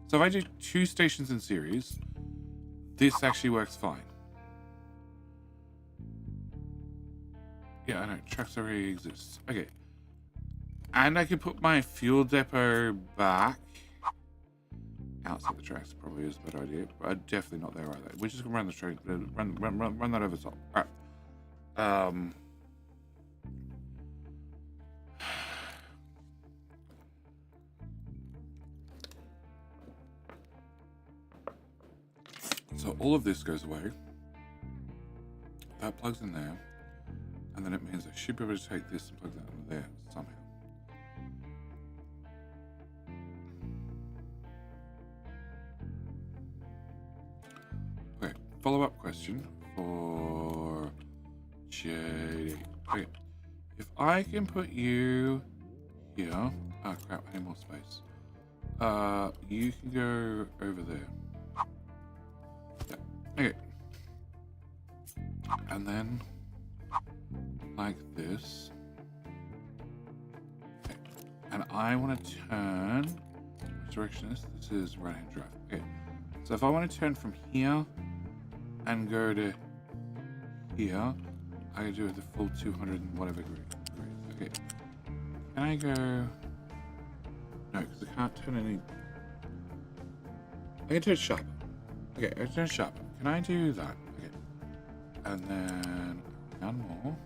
so if I do 2 stations in series, this actually works fine. Yeah, I know. Trucks already exist. Okay. And I can put my fuel depot back outside the tracks. Probably is a better idea, but definitely not there either. We're just gonna run the train, run that over the top. All right. So all of this goes away. That plugs in there, and then it means I should be able to take this and plug that in there somehow. Okay, follow-up question for JD. Okay, if I can put you here, oh crap, I need more space. You can go over there. Yeah. Okay. And then like this. Okay. And I want to turn. Which direction is this? This is right-hand drive. Okay. So if I want to turn from here and go to here, I can do it the full 200 and whatever degrees. Okay. Can I go? No, because I can't turn any. I can turn sharper. Okay, I can turn sharper. Can I do that? Okay. And then one more.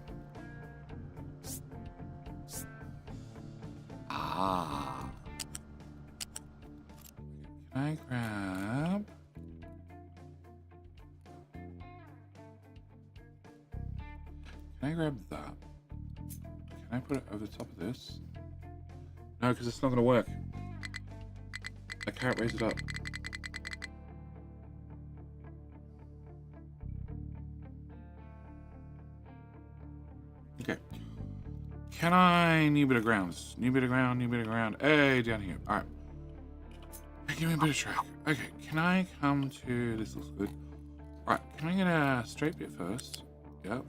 I grab... Can I grab that? Can I put it over the top of this? No, because it's not going to work. I can't raise it up. Okay. Can I... New bit of grounds. New bit of ground, new bit of ground. Hey, down here. Alright. Give me a bit of track. Okay, can I come to... This looks good. Alright, can I get a straight bit first? Yep.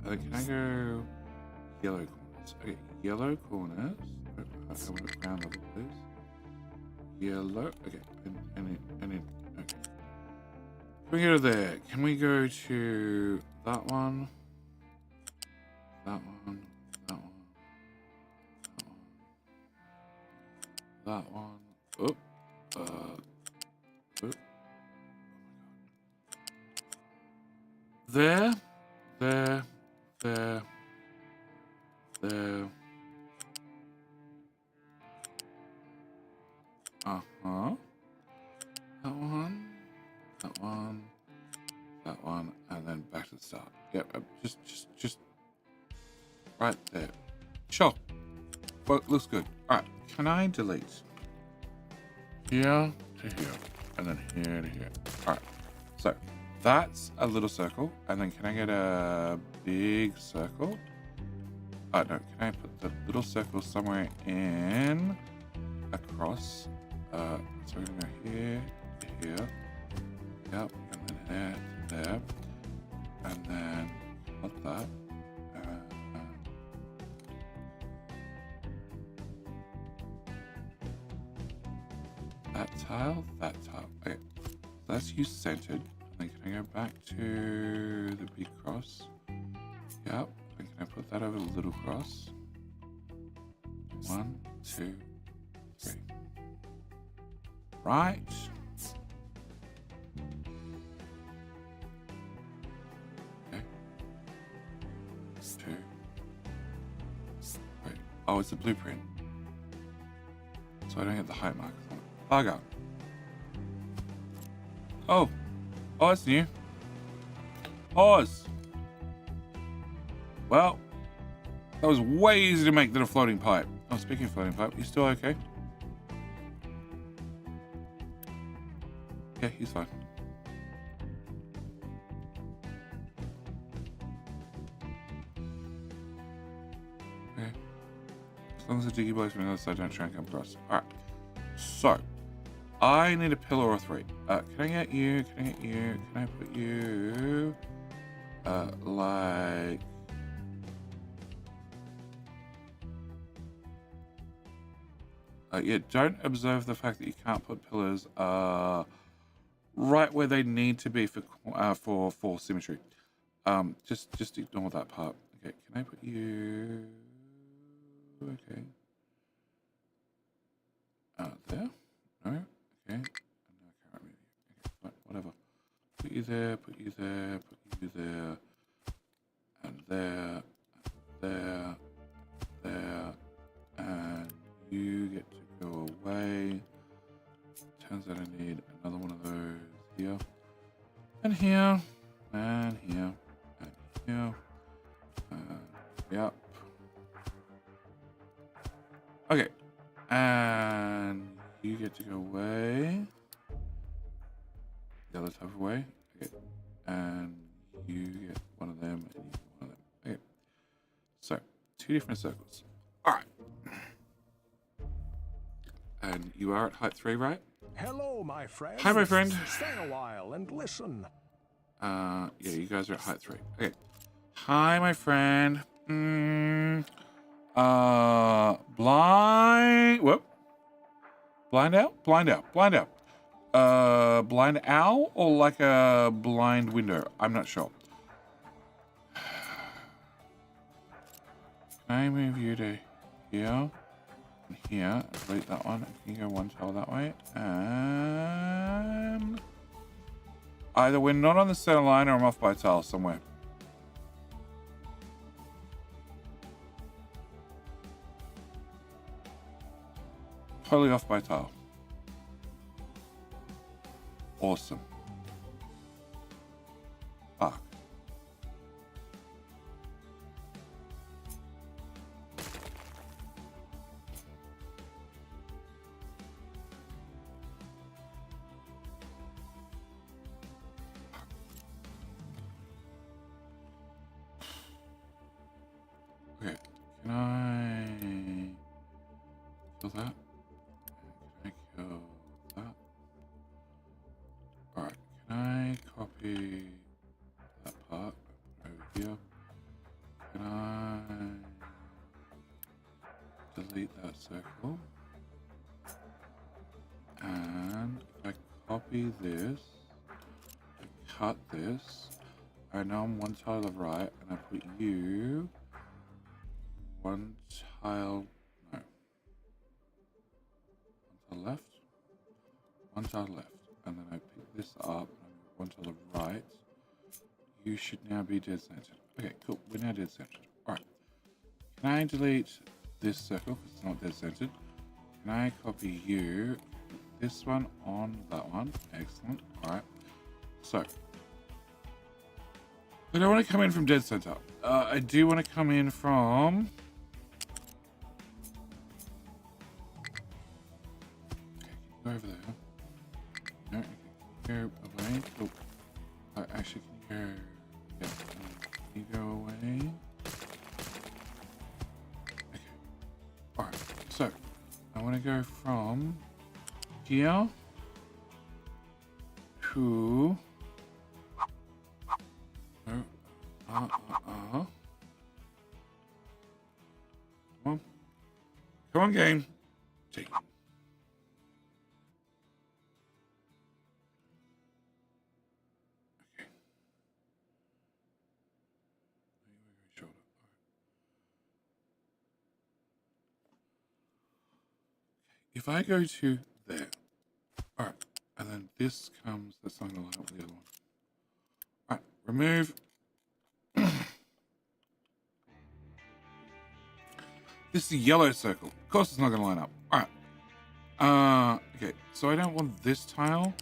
Can I go... Yellow corners. Okay, yellow corners. I want to ground level, please. Yellow. Okay, and okay. Can we go to there? Can we go to that one? That one. That one. That one. That one. Oop. Oop. There. There. There. There. Uh-huh. That one. That one. That one. And then back to the start. Yep. Just right there. Sure. Well, looks good. Alright. Can I delete? Here to here. And then here to here. Alright. So, that's a little circle. And then can I get a big circle? Oh, no. Can I put the little circle somewhere in? Across. So we're going to go here to here. Yep. And then there to there. And then cut that. That tile. Okay, so that's you centered. And then can I go back to the big cross? Yep. And can I put that over the little cross? 1, 2, 3. Right. Okay. 2. Wait. Oh, it's a blueprint. So I don't get the height markers on it. Bugger. Oh. Oh, that's new. Pause. Well, that was way easier to make than a floating pipe. Oh, speaking of floating pipe, you still okay? Yeah, he's fine. Okay. As long as the diggy boys from the other side don't try and come across. Alright. So, I need a pillar or 3. Can I get you? Can I get you? Can I put you? Like... yeah, don't observe the fact that you can't put pillars right where they need to be for symmetry. Just ignore that part. Okay, can I put you? Okay. There? No? Okay. No, I can't remember you. Okay, whatever. Put you there, put you there, put you there. And there, there, there. And you get to go away. Turns out I need another one of those here. And here. And here. And here. Yep. Okay. And you get to go away. The other type of way. Okay. And you get one of them and you get one of them. Okay. So, 2 different circles. Alright. And you are at height 3, right? Hello, my friend. Hi, my friend. Stay a while and listen. Yeah, you guys are at height 3. Okay. Hi, my friend. Blind. Whoop. Blind out? Blind out. Blind out. Blind owl or like a blind window? I'm not sure. Can I move you to here? And here. Delete that one. Can you go 1 tile that way? And... either we're not on the center line or I'm off by a tile somewhere. Totally off by a tile. Awesome. Fuck. Okay, can I kill that? Can I kill that? Alright, can I copy that part over here? Can I delete that circle? And if I copy this, I cut this, I know I'm one tile to the right, and I put you one tile, no, one tile left, one tile left, and then I pick this up, and I move one to the right. You should now be dead centered. Okay, cool, we're now dead centered. Alright, can I delete this circle, because it's not dead centered? Can I copy you, this one on that one? Excellent, alright. So, I don't want to come in from dead center. I do want to come in from... Go over there. No, you can go away. Oh, actually, can you go? Yeah, can you go away? Okay. Alright, so I want to go from here to. Come on. Come on, game. Take it. If I go to there, alright, and then this comes, that's not going to line up with the other one. Alright, remove. This is a yellow circle. Of course it's not going to line up. Alright. Okay, so I don't want this tile.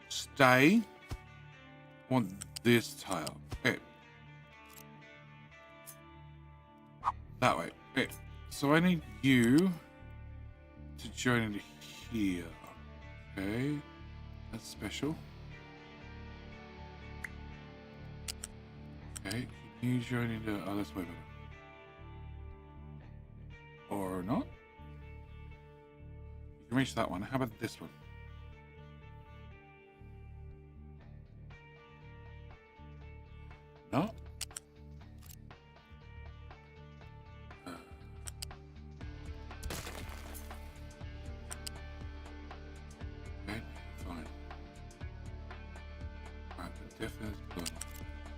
Stay. I want this tile. Okay. That way. Okay, so I need you to join into here. Okay, that's special. Okay, can you join into this way? Or not? You can reach that one. How about this one? No?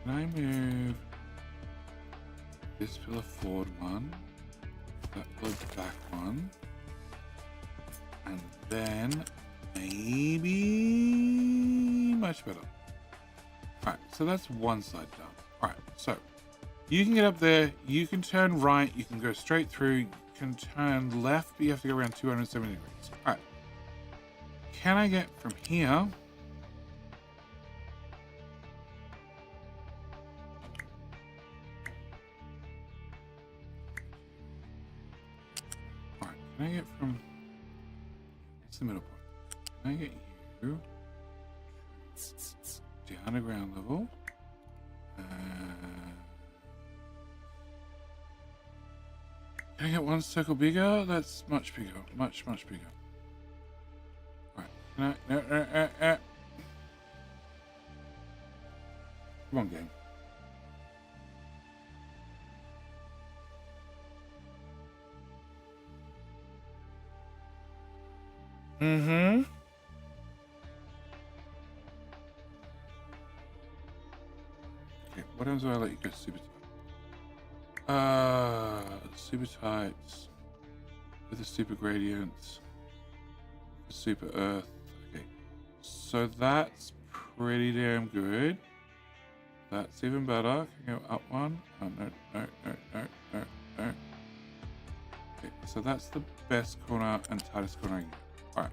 Can I move this pillar forward one, that pillar back one, and then maybe much better. Alright, so that's one side done. Alright, so you can get up there, you can turn right, you can go straight through, you can turn left, but you have to go around 270 degrees. Alright, can I get from here? Can I get from... It's the middle point. Can I get you down to ground level? Can I get one circle bigger? That's much bigger. Much, much bigger. Alright. Can I... No. Come on, game. Mm-hmm. Okay, what else do I let you go super tight? Super tights with the super gradients, the super earth. Okay, so that's pretty damn good. That's even better. Can I go up one? Oh, no. Okay, so that's the best corner and tightest corner I can get. Alright.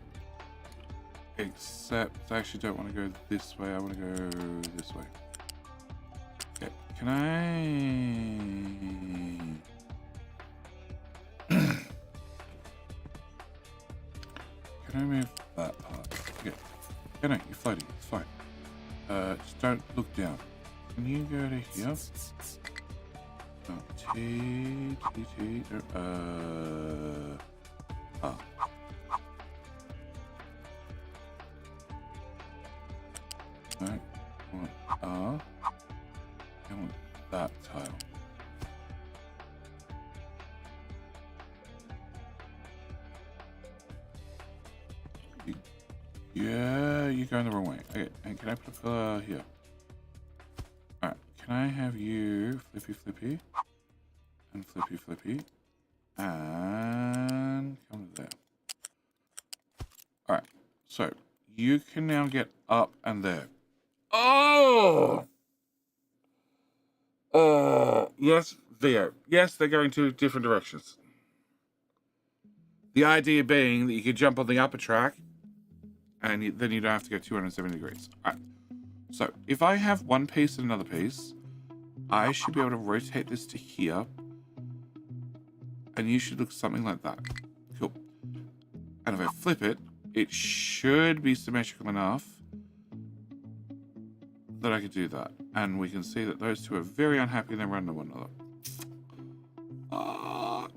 Except I actually don't want to go this way. I want to go this way. Okay. Can I move that part? Okay. Yeah, no, you're floating. It's fine. Just don't look down. Can you go to here? T. Ah. No. I want R. I want that tile. Yeah, you're going the wrong way. Okay, and can I put a here? Alright, can I have you flippy and flippy and come there. Alright, so you can now get up and there. Oh! Yes, Theo. Yes, they're going two different directions. The idea being that you could jump on the upper track and then you don't have to go 270 degrees. All right. So if I have one piece and another piece, I should be able to rotate this to here. And you should look something like that. Cool. And if I flip it, it should be symmetrical enough that I could do that. And we can see that those two are very unhappy and they run into one another. Fuck.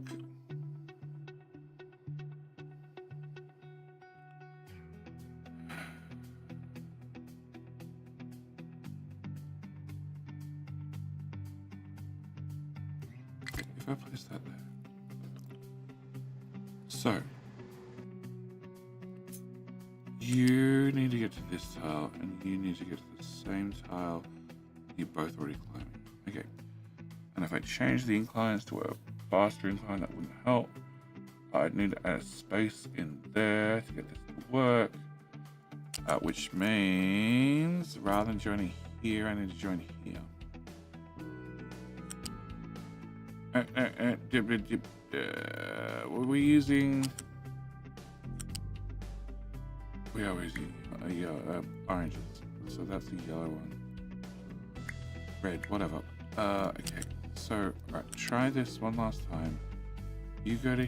If I place that there. So, you need to get to this tile, and you need to get to the same tile you're both already climbing. Okay. And if I change the inclines to a faster incline, that wouldn't help. I'd need to add a space in there to get this to work. Which means, rather than joining here, I need to join here. Were we using... We are using oranges, so that's the yellow one. Red, whatever. Okay, so, right, try this one last time. You go to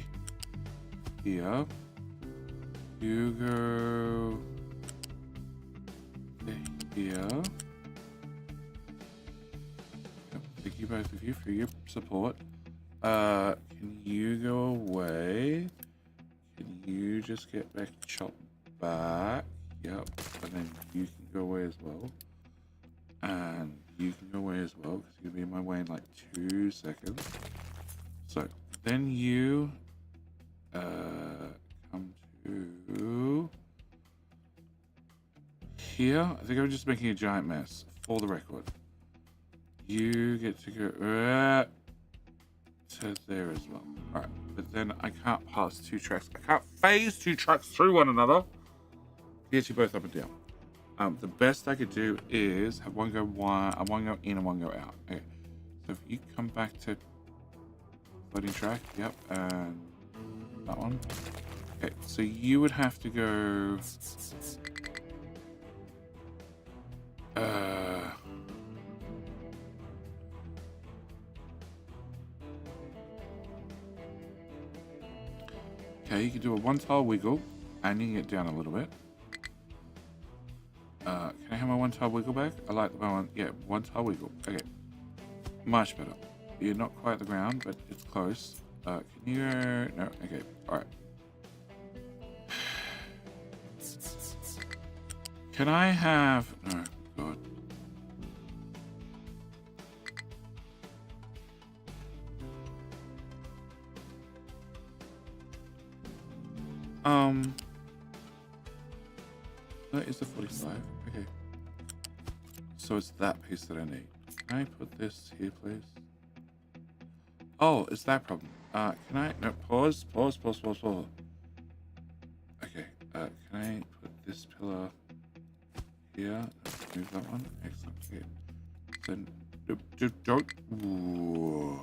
here. You go to here. Thank you both of you for your support. Can you go away? Can you just get back chopped back? Yep. And then you can go away as well. And you can go away as well, because you'll be in my way in like 2 seconds. So, then you come to here. I think I'm just making a giant mess, for the record. You get to go to there as well. Alright, but then I can't pass 2 tracks. I can't phase 2 tracks through one another. Get you both up and down. The best I could do is have one go in and one go out. Okay. So if you come back to floating track, yep, and that one. Okay, so you would have to go okay, you can do a 1 tile wiggle and you can get down a little bit. Can I have my 1 tile wiggle back? I like the one. Yeah, 1 tile wiggle. Okay. Much better. You're not quite at the ground, but it's close. Can you go? No. Okay. Alright. Can I have... No. God. That is the 45. Okay. So it's that piece that I need. Can I put this here, please? Oh, it's that problem. Can I... No, pause. Okay. Can I put this pillar here? Move that one. Excellent. Okay. Then... Don't... Ooh.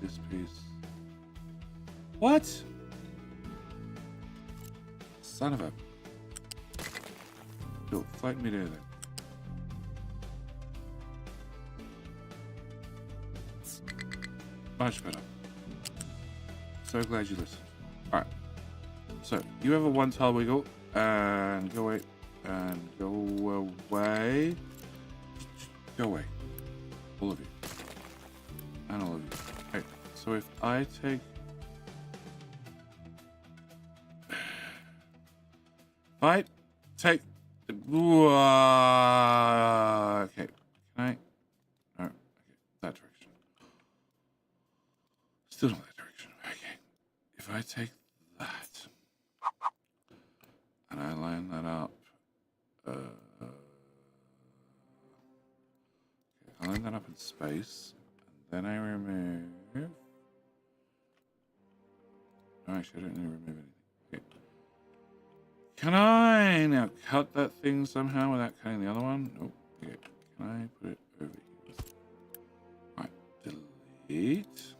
this piece. What? Son of a... Cool, float me there then. Much better. So glad you listened. Alright. So, you have a one tile wiggle, and go away, and go away. Go away. All of you. And all of you. Okay, so if I take... If I take... Okay, can I... No, okay, that direction. Still not that direction. Okay. If I take that and I line that up, I line that up in space, and then I remove. No, actually, I don't need to remove anything. Okay. Can I now cut that thing somehow without cutting the other one? Nope. Okay. Can I put it over here? Right. Delete.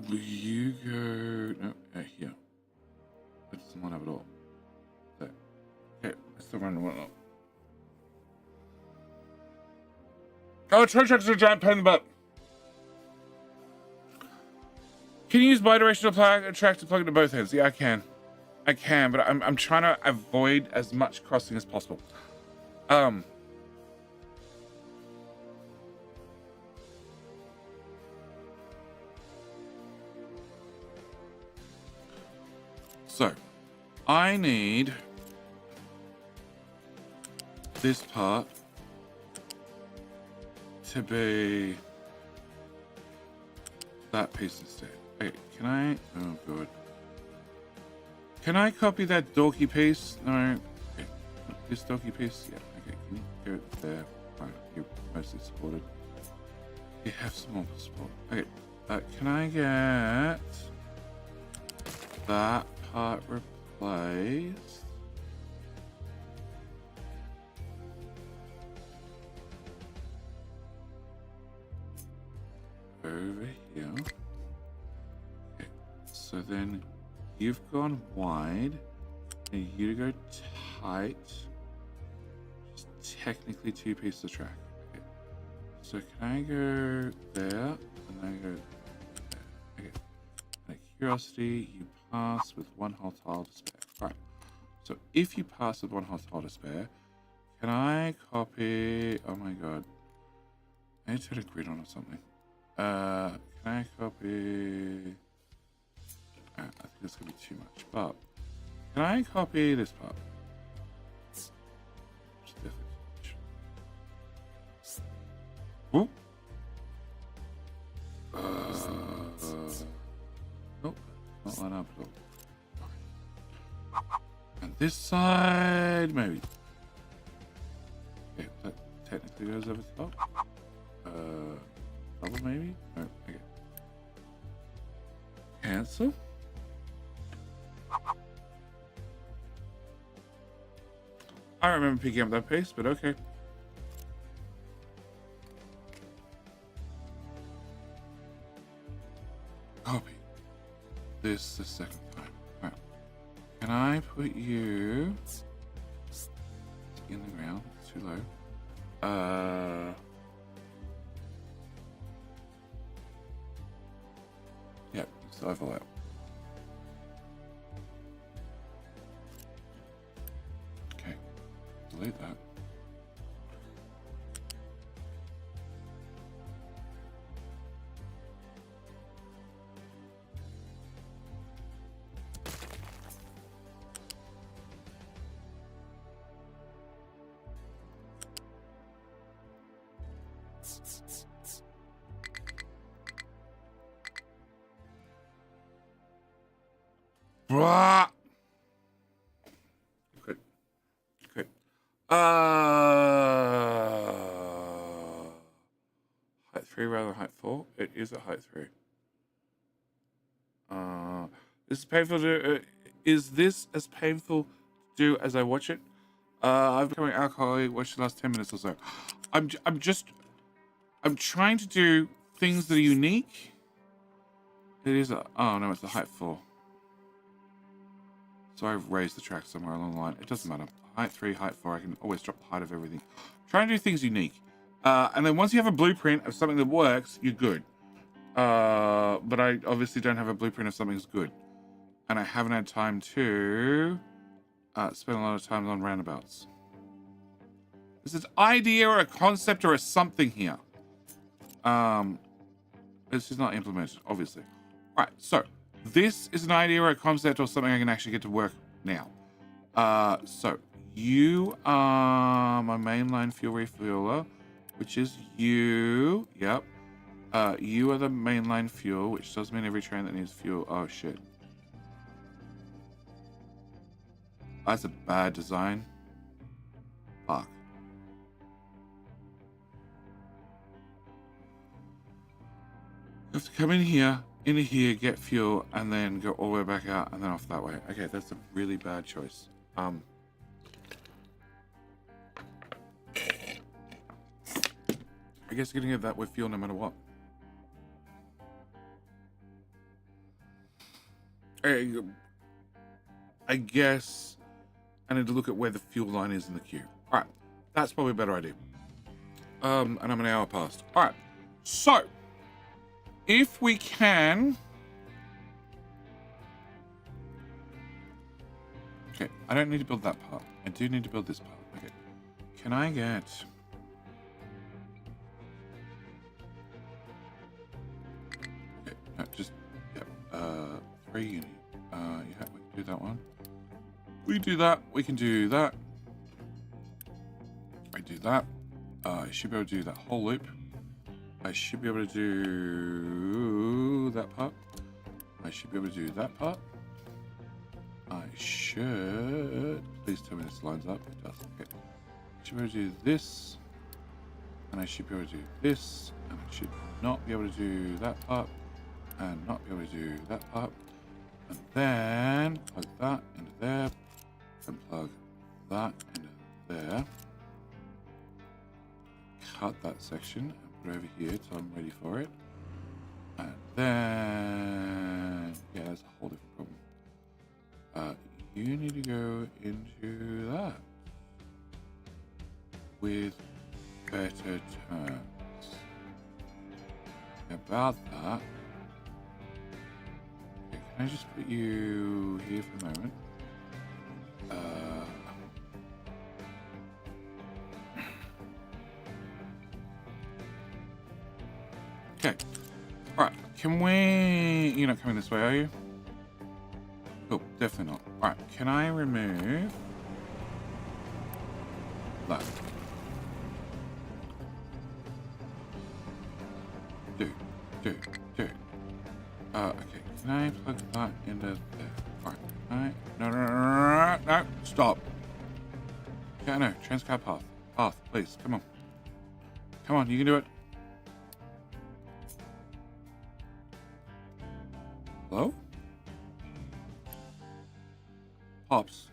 Will you go... No, here. That doesn't line up at all. There. Okay, let's still run one up. Oh, train tracks are a giant pain in the butt. Can you use bidirectional track to plug into both ends? Yeah, I can. I can, but I'm trying to avoid as much crossing as possible. So, I need this part to be that piece instead. Okay, can I? Oh, good. Can I copy that dorky piece? No. Okay. This dorky piece? Yeah. Okay, can you go there? Right, you're mostly supported. You have some more support. Okay, can I get that part replaced? Over here. Okay, so then you've gone wide, and you to go tight. Just technically two pieces of track. Okay. So can I go there, and then go there? Okay. And a curiosity, you pass with one whole tile to spare. Right. So if you pass with one whole tile to spare, can I copy? Oh my god. I need to put a grid on or something. Can I copy? I think it's gonna be too much, but can I copy this part? It's definitely too much. Oop. Nope, not line up at all. And this side, maybe. Okay, that technically goes over the top. Double maybe? No, okay. Cancel. I don't remember picking up that piece, but okay. Copy. This the second time. Right. Can I put you in the ground? It's too low. Yep, it's overlap. Okay, delete that. Bruh. Good. Good. Height 3 rather than height 4? It is at height 3. This is painful to is this as painful to do as I watch it? I've become alcoholic, watched the last 10 minutes or so. I'm trying to do things that are unique. It is a, oh no, it's the height 4. So I've raised the track somewhere along the line. It doesn't matter. Height 3, height 4. I can always drop the height of everything. Trying to do things unique. And then once you have a blueprint of something that works, you're good. But I obviously don't have a blueprint of something that's good. And I haven't had time to spend a lot of time on roundabouts. This is idea or a concept or a something here. This is not implemented, obviously. All right, so this is an idea or a concept or something I can actually get to work now. So you are my mainline fuel refueler, which is you. Yep. You are the mainline fuel, which does mean every train that needs fuel. Oh shit. That's a bad design. Fuck. You have to come in here, into here, get fuel, and then go all the way back out, and then off that way. Okay, that's a really bad choice. I guess you're gonna get that with fuel no matter what. I guess I need to look at where the fuel line is in the queue. All right, that's probably a better idea. And I'm an hour past. All right, so if we can, okay, I don't need to build that part. I do need to build this part. Okay, can I get? Okay, no, just yeah, 3 unit. Yeah, we can do that one. We can do that. We can do that. I do that. I should be able to do that whole loop. I should be able to do that part. I should be able to do that part. I should. Please tell me this lines up. It does. Okay. I should be able to do this. And I should be able to do this. And I should not be able to do that part. And not be able to do that part. And then plug that into there. And plug that into there. Cut that section. Over here till I'm ready for it, and then yeah, that's a whole different problem. You need to go into that with better terms about that. Okay, can I just put you here for a moment? Okay. Alright. Can we... You're not coming this way, are you? Cool. Definitely not. Alright. Can I remove... that? Do. Okay. Can I plug that into there? Alright. No. Stop. Yeah, no. Transcard path. Path, please. Come on. Come on. You can do it. Hello? Pops.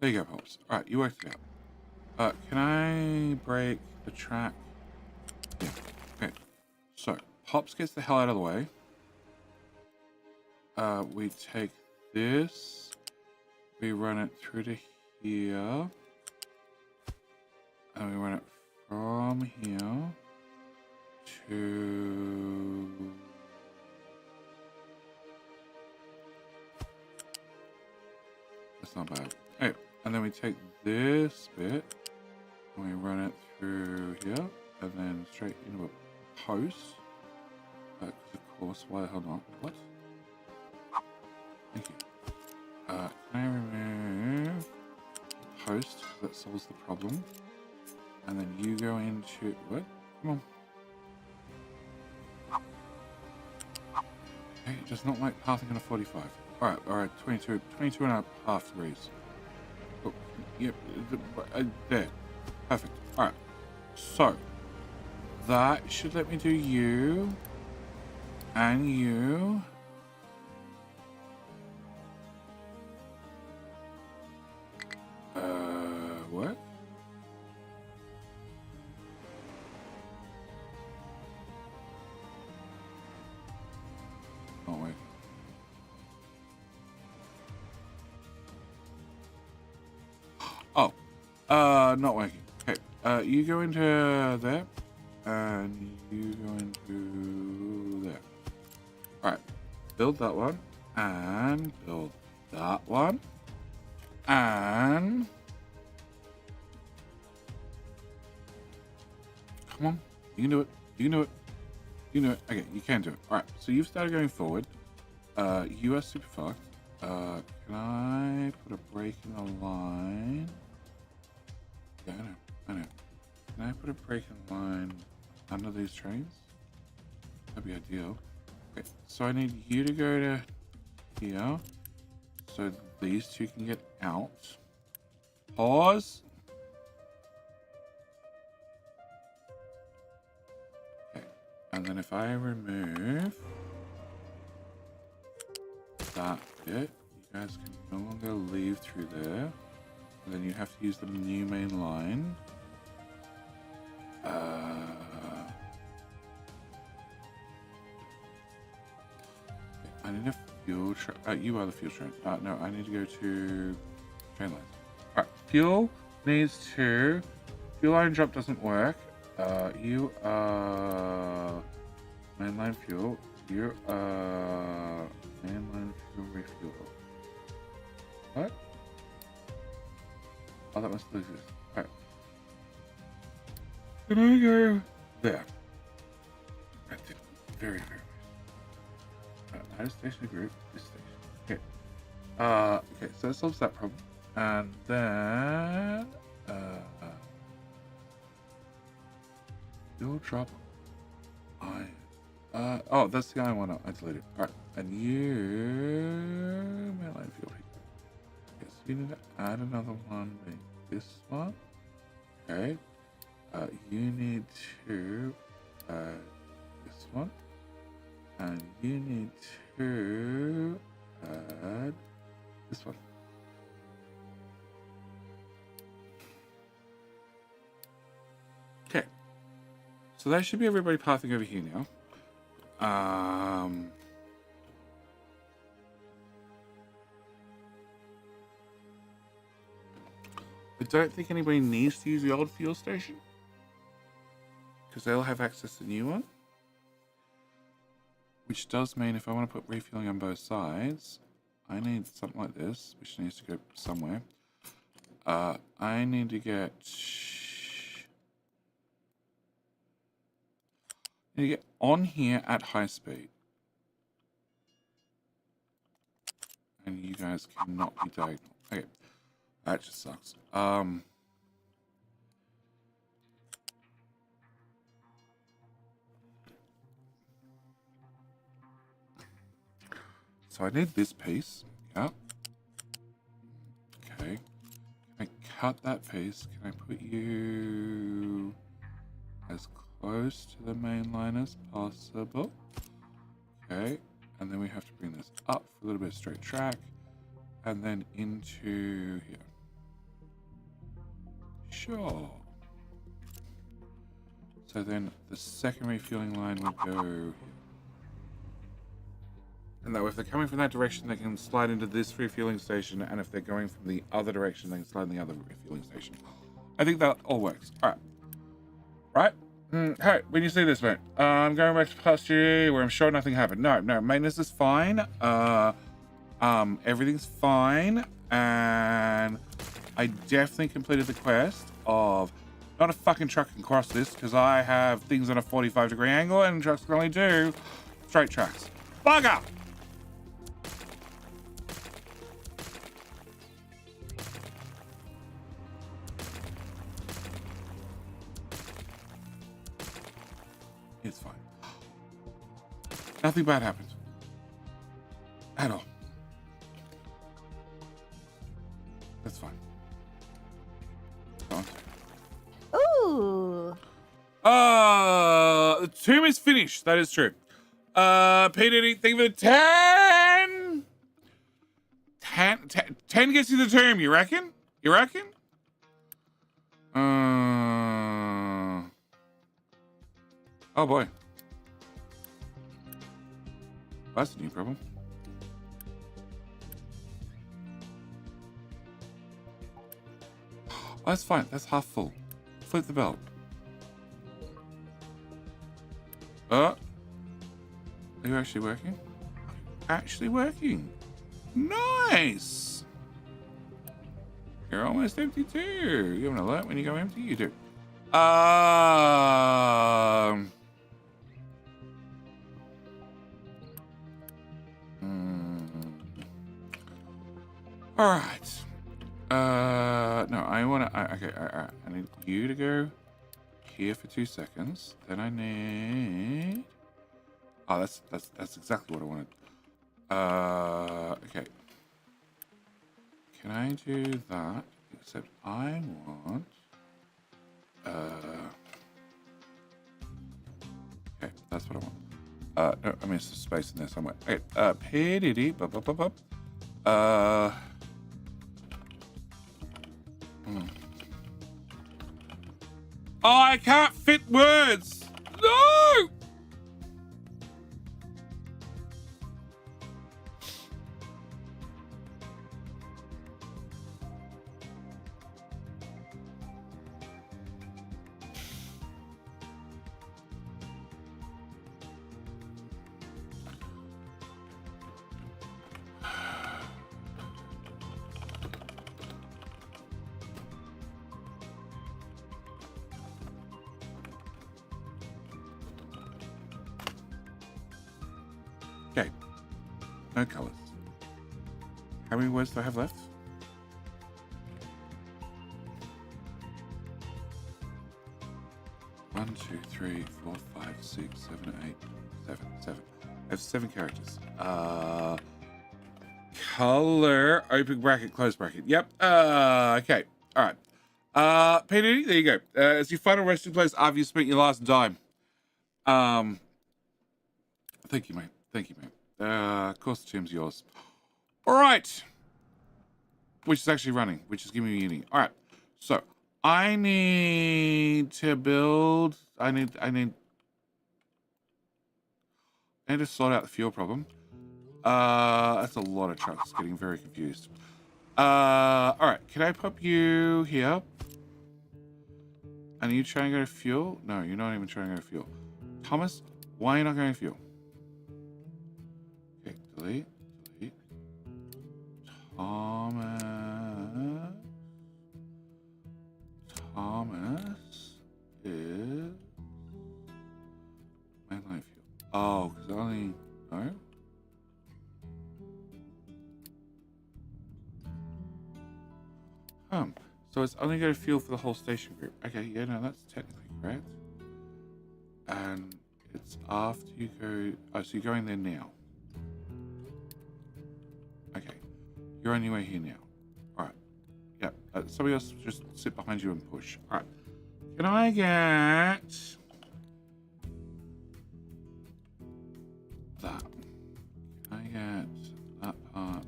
There you go, Pops. Alright, you worked it out. Can I break the track? Yeah. Okay. So, Pops gets the hell out of the way. We take this. We run it through to here, and we run it from here to that's not bad. Hey, and then we take this bit and we run it through here and then straight into a post. Of course, why the hell not? What? Thank you. Can I remove post? That solves the problem. And then you go into what? Come on. Okay, it does not like pathing on a 45. Alright, 22 and a half degrees. Oh, yep, there. Perfect. Alright. So, that should let me do you. And you. What? Oh, wait. Oh, not working. Okay, you go into there, and you go into there. All right, build that one, and build that one, and come on, you can do it. You can do it. You can do it. Okay, you can do it. All right, so you've started going forward. You are super fucked. Can I put a break in the line? Yeah, I know. Can I put a break in the line under these trains? That'd be ideal. Okay, so I need you to go to here, so these two can get out. Pause. Okay, and then if I remove that bit, you guys can no longer leave through there. And then you have to use the new main line. I need a fuel train. You are the fuel train. No, I need to go to train lines. Alright, fuel needs to. Fuel line drop doesn't work. You are mainline fuel. You are mainline fuel refuel. What? Oh, that must still exist. Alright. Can I go there? That's it. Very, very nice. Add a station group. This station. Okay. Okay, so that solves that problem. And then you'll drop iron. Oh, that's the iron one. I deleted. Alright. And you mainline fuel. Yes, you need to add another one. Make this one. Okay. You need to add this one. And you need to add this one. Okay. So that should be everybody pathing over here now. I don't think anybody needs to use the old fuel station, because they'll have access to the new one. Which does mean if I want to put refueling on both sides, I need something like this, which needs to go somewhere. I need to get... I need to get on here at high speed. And you guys cannot be diagonal. Okay. That just sucks. So I need this piece. Yep. Okay. Can I cut that piece? Can I put you as close to the main line as possible? Okay. And then we have to bring this up for a little bit of straight track. And then into here. Sure. So then the second refueling line would go here. And that way, if they're coming from that direction, they can slide into this refueling station, and if they're going from the other direction, they can slide in the other refueling station. I think that all works. All right. Right? Hey, when you see this, mate, I'm going back to past you where I'm sure nothing happened. No, maintenance is fine. Everything's fine, and I definitely completed the quest of not a fucking truck can cross this because I have things on a 45-degree angle, and trucks can only do straight tracks. Bugger! It's fine. Nothing bad happened. At all. That's fine. Go on. Ooh. The tomb is finished. That is true. P. Diddy, thank you for the 10. 10 gets you the tomb, you reckon? You reckon? Oh boy. That's a new problem. Oh, that's fine. That's half full. Flip the belt. Are you actually working? Actually working. Nice. You're almost empty too. You have an alert when you go empty? You do. All right. No, I want to. Okay, I need you to go here for 2 seconds. Then I need. Oh, that's exactly what I wanted. Okay. Can I do that? Except I want. Okay, that's what I want. No, I mean, some space in there somewhere. Okay, PDD, Oh, I can't fit words! No! Okay. No colors. How many words do I have left? One, two, three, four, five, six, seven, eight, seven. I have 7 characters. Color, open bracket, close bracket. Yep. Okay. All right. Peter, there you go. It's your final resting place after you spent your last dime. Thank you, mate. Thank you, mate. Of course, the team's yours. All right. Which is actually running, which is giving me uni. All right. So I need to build. I need to sort out the fuel problem. That's a lot of trucks. Getting very confused. All right. Can I pop you here? And are you trying to go to fuel? No, you're not even trying to go to fuel. Thomas, why are you not going to fuel? Okay, delete. Thomas is mainline fuel. Oh, because only no. So it's only going to fuel for the whole station group. Okay, yeah, no, that's technically correct. And it's after you go. Oh, so you're going there now. Okay, you're on your way here now. All right. Yeah. Somebody else just sit behind you and push. All right. Can I get that? Can I get that part?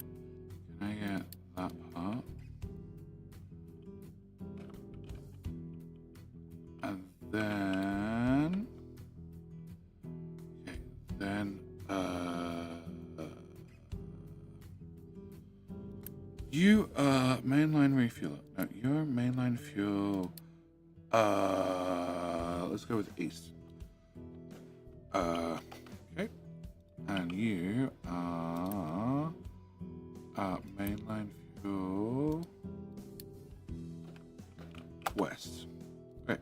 Can I get that part? And then, okay, then, you, mainline refueler. No, your mainline fuel, let's go with East. Okay. And you are, mainline fuel, West. Okay.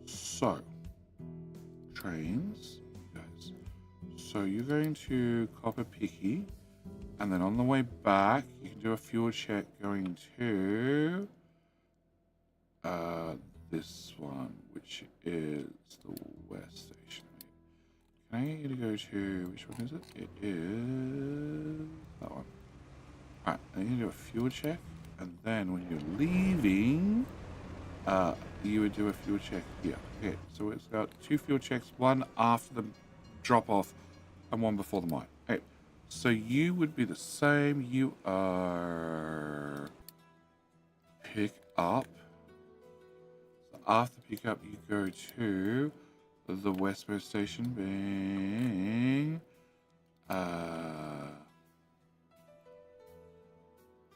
So, trains, guys. So you're going to Copper Picky, and then on the way back, you can do a fuel check going to this one, which is the West Station. Can I get you to go to, which one is it? It is that one. Alright, then you can do a fuel check, and then when you're leaving, you would do a fuel check here. Okay, so it's got 2 fuel checks, one after the drop off and one before the mine. Okay, so you would be the same. You are pick up. So after pick up, you go to the westmost station being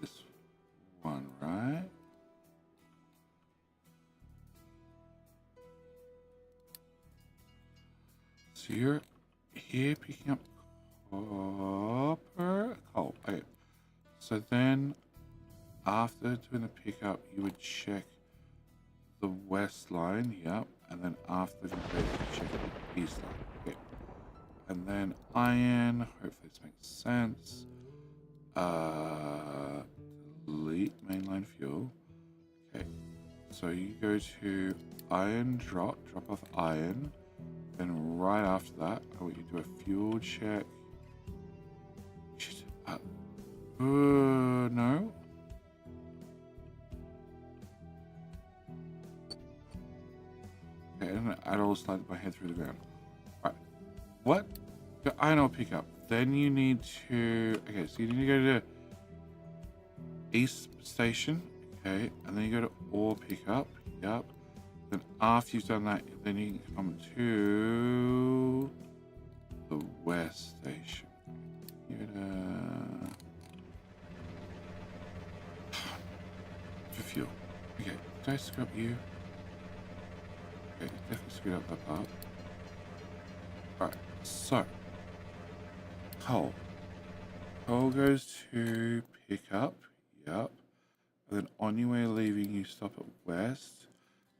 this one, right? So you're here picking up copper coal. Okay. So then after doing the pickup, you would check the west line, yep, and then after the check the east line. Okay. And then iron, hopefully this makes sense. Delete mainline fuel. Okay. So you go to iron drop off iron. Then right after that, I want you to do a fuel check. No. Okay, I'm gonna add all slide my head through the ground. Alright. What? The iron ore pickup. Then you need to... Okay, so you need to go to East Station. Okay, and then you go to ore pickup. Yep. Then after you've done that, then you can come to the West Station. For fuel. Okay, did I screw up you? Okay, definitely screwed up that part. Alright, so coal. Coal goes to pick up. Yep. And then on your way leaving, you stop at West.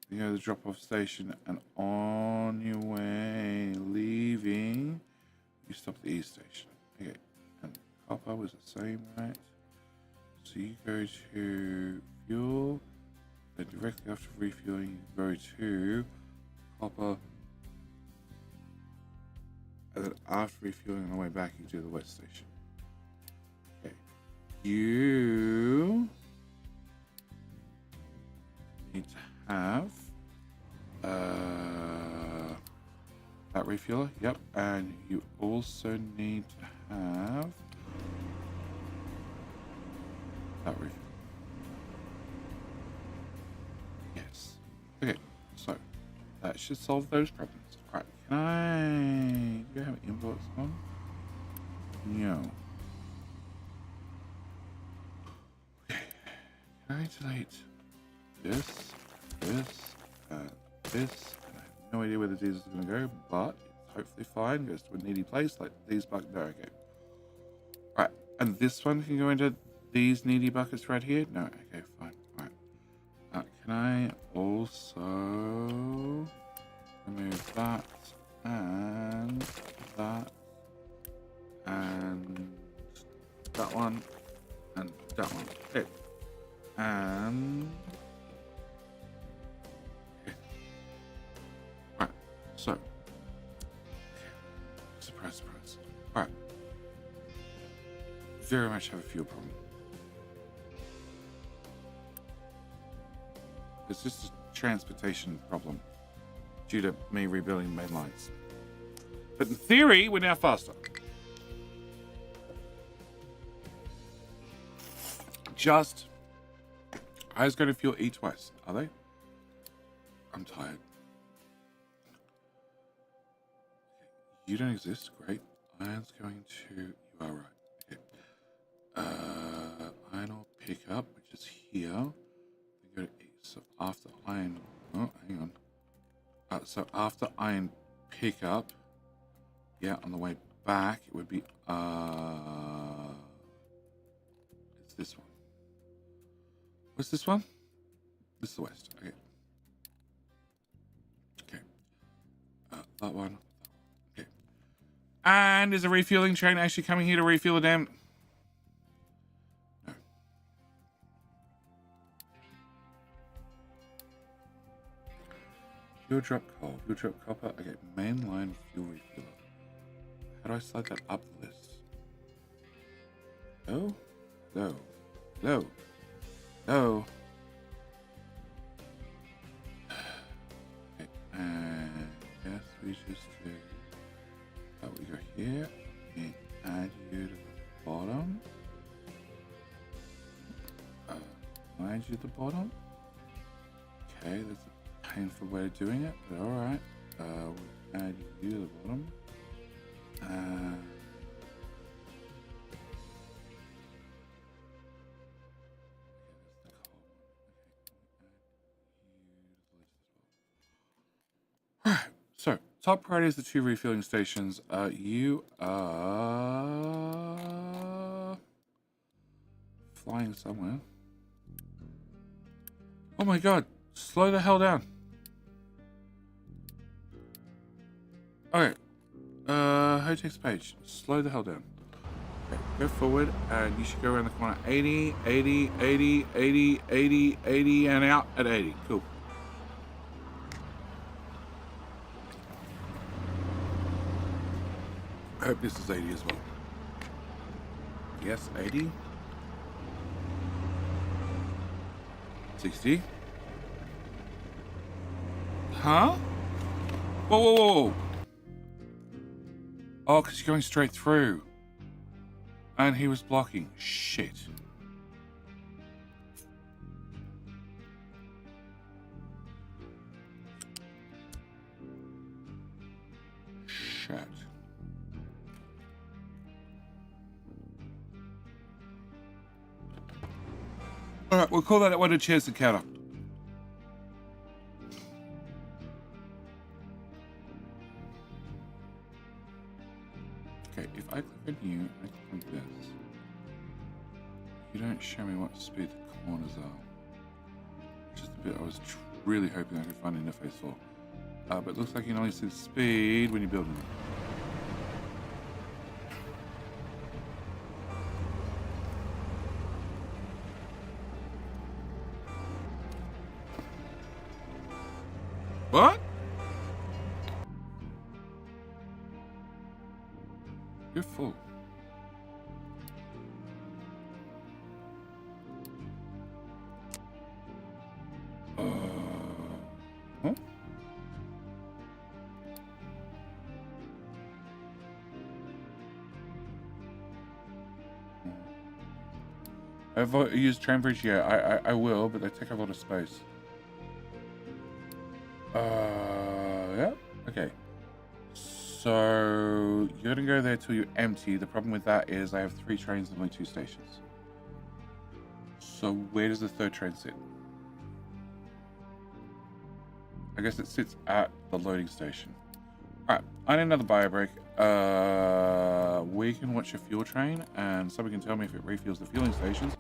You go to the drop-off station, and on your way leaving, you stop at the East Station. Okay, and copper was the same, right? So you go to fuel, then directly after refueling, you go to copper, and then after refueling on the way back, you do the West Station. Okay, you need to have that refueler, yep, and you also need to have that refueler. Yes. Okay, so that should solve those problems. Alright, do you have imports on? No. Okay, can I delete this, and this? And I have no idea where the diesel is going to go, but it's hopefully fine. Goes to a needy place like these buckets. No, okay. Right, and this one can go into these needy buckets right here. No, okay, fine. All right. Can I also remove that and that and that one and that one? Okay, and. So, surprise. Alright. Very much have a fuel problem. It's just a transportation problem due to me rebuilding main lines. But in theory, we're now faster. Just, I was going to fuel east west, are they? I'm tired. You don't exist, great. Iron's going to, you are right. Okay. Iron ore pickup, which is here. Then go to east. So after iron, oh, hang on. So after iron pickup, yeah, on the way back, it would be, it's this one. What's this one? This is the west, okay. Okay. That one. And is a refueling train actually coming here to refuel the damn? No. Fuel drop coal, fuel drop copper. Okay, mainline fuel refueler. How do I slide that up the list? No. Okay, and yes, we just do. We go here, Okay, add you to the bottom. Add you to the bottom. Okay, that's a painful way of doing it, but alright. We'll add you to the bottom. Alright, so top priority is the 2 refueling stations. You are flying somewhere. Oh my god, slow the hell down. Okay, how takes the page? Slow the hell down. Okay, go forward, and you should go around the corner 80, 80, 80, 80, 80, 80, and out at 80. Cool. I hope this is 80 as well. Yes, 80. 60. Huh? Whoa, whoa, whoa. Oh, because you're going straight through. And he was blocking. Shit. Shit. Alright, we'll call that one a chance encounter. Okay, if I click on you, I click on this. You don't show me what speed the corners are. Just a bit I was really hoping I could find an interface for. But it looks like you can only see the speed when you're building it. What? You're full. Huh? I've used train bridge, yeah, I will, but they take a lot of space. Yeah, okay. So you're gonna go there till you're empty. The problem with that is I have 3 trains and only 2 stations. So where does the 3rd train sit? I guess it sits at the loading station. Alright, I need another bio break. We can watch a fuel train and somebody can tell me if it refuels the fueling stations.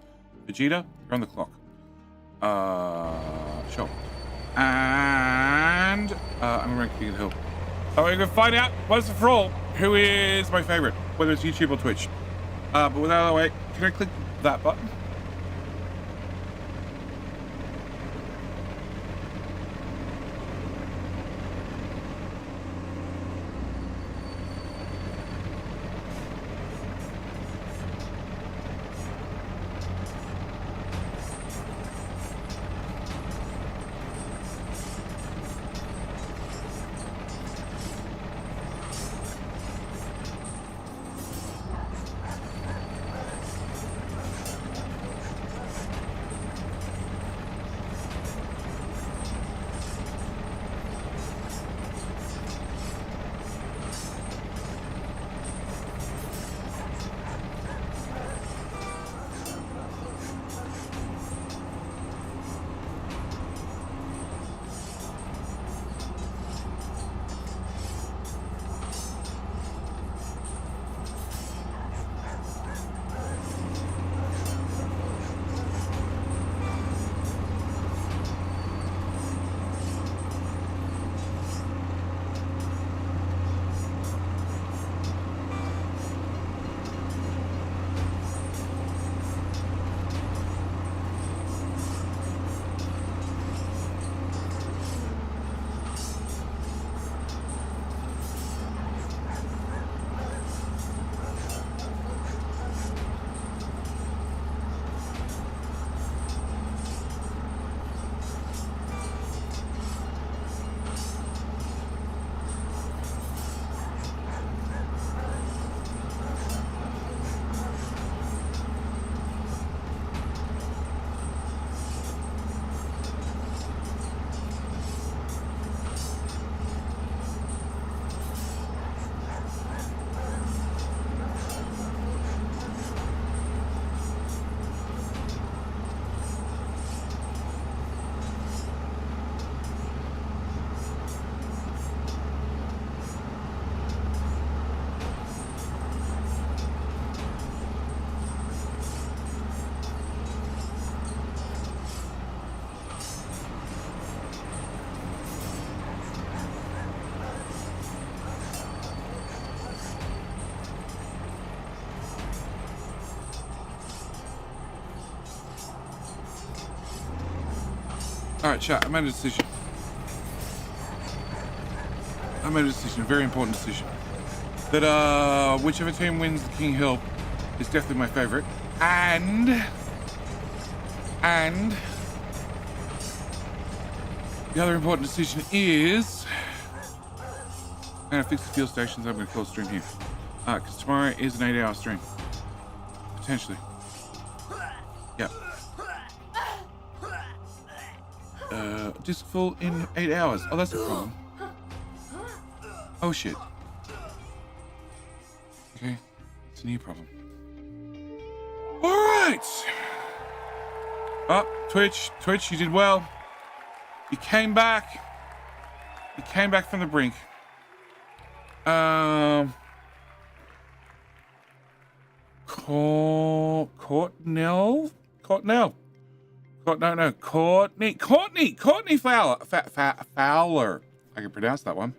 Vegeta, you're on the clock. Sure. And I'm ranking King of the Hill. So we're gonna find out once and for all who is my favorite, whether it's YouTube or Twitch. But without the way, can I click that button? All right, chat. I made a decision. A very important decision. That whichever team wins the King Hill is definitely my favorite. And the other important decision is I'm gonna fix the fuel stations. I'm gonna call stream here. Because tomorrow is an 8-hour stream. Potentially. Yep. Disc full in 8 hours. Oh, that's a problem. Oh shit. Okay, it's a new problem. Alright! Oh, Twitch, you did well. You came back. You came back from the brink. Courtney Fowler. I can pronounce that one.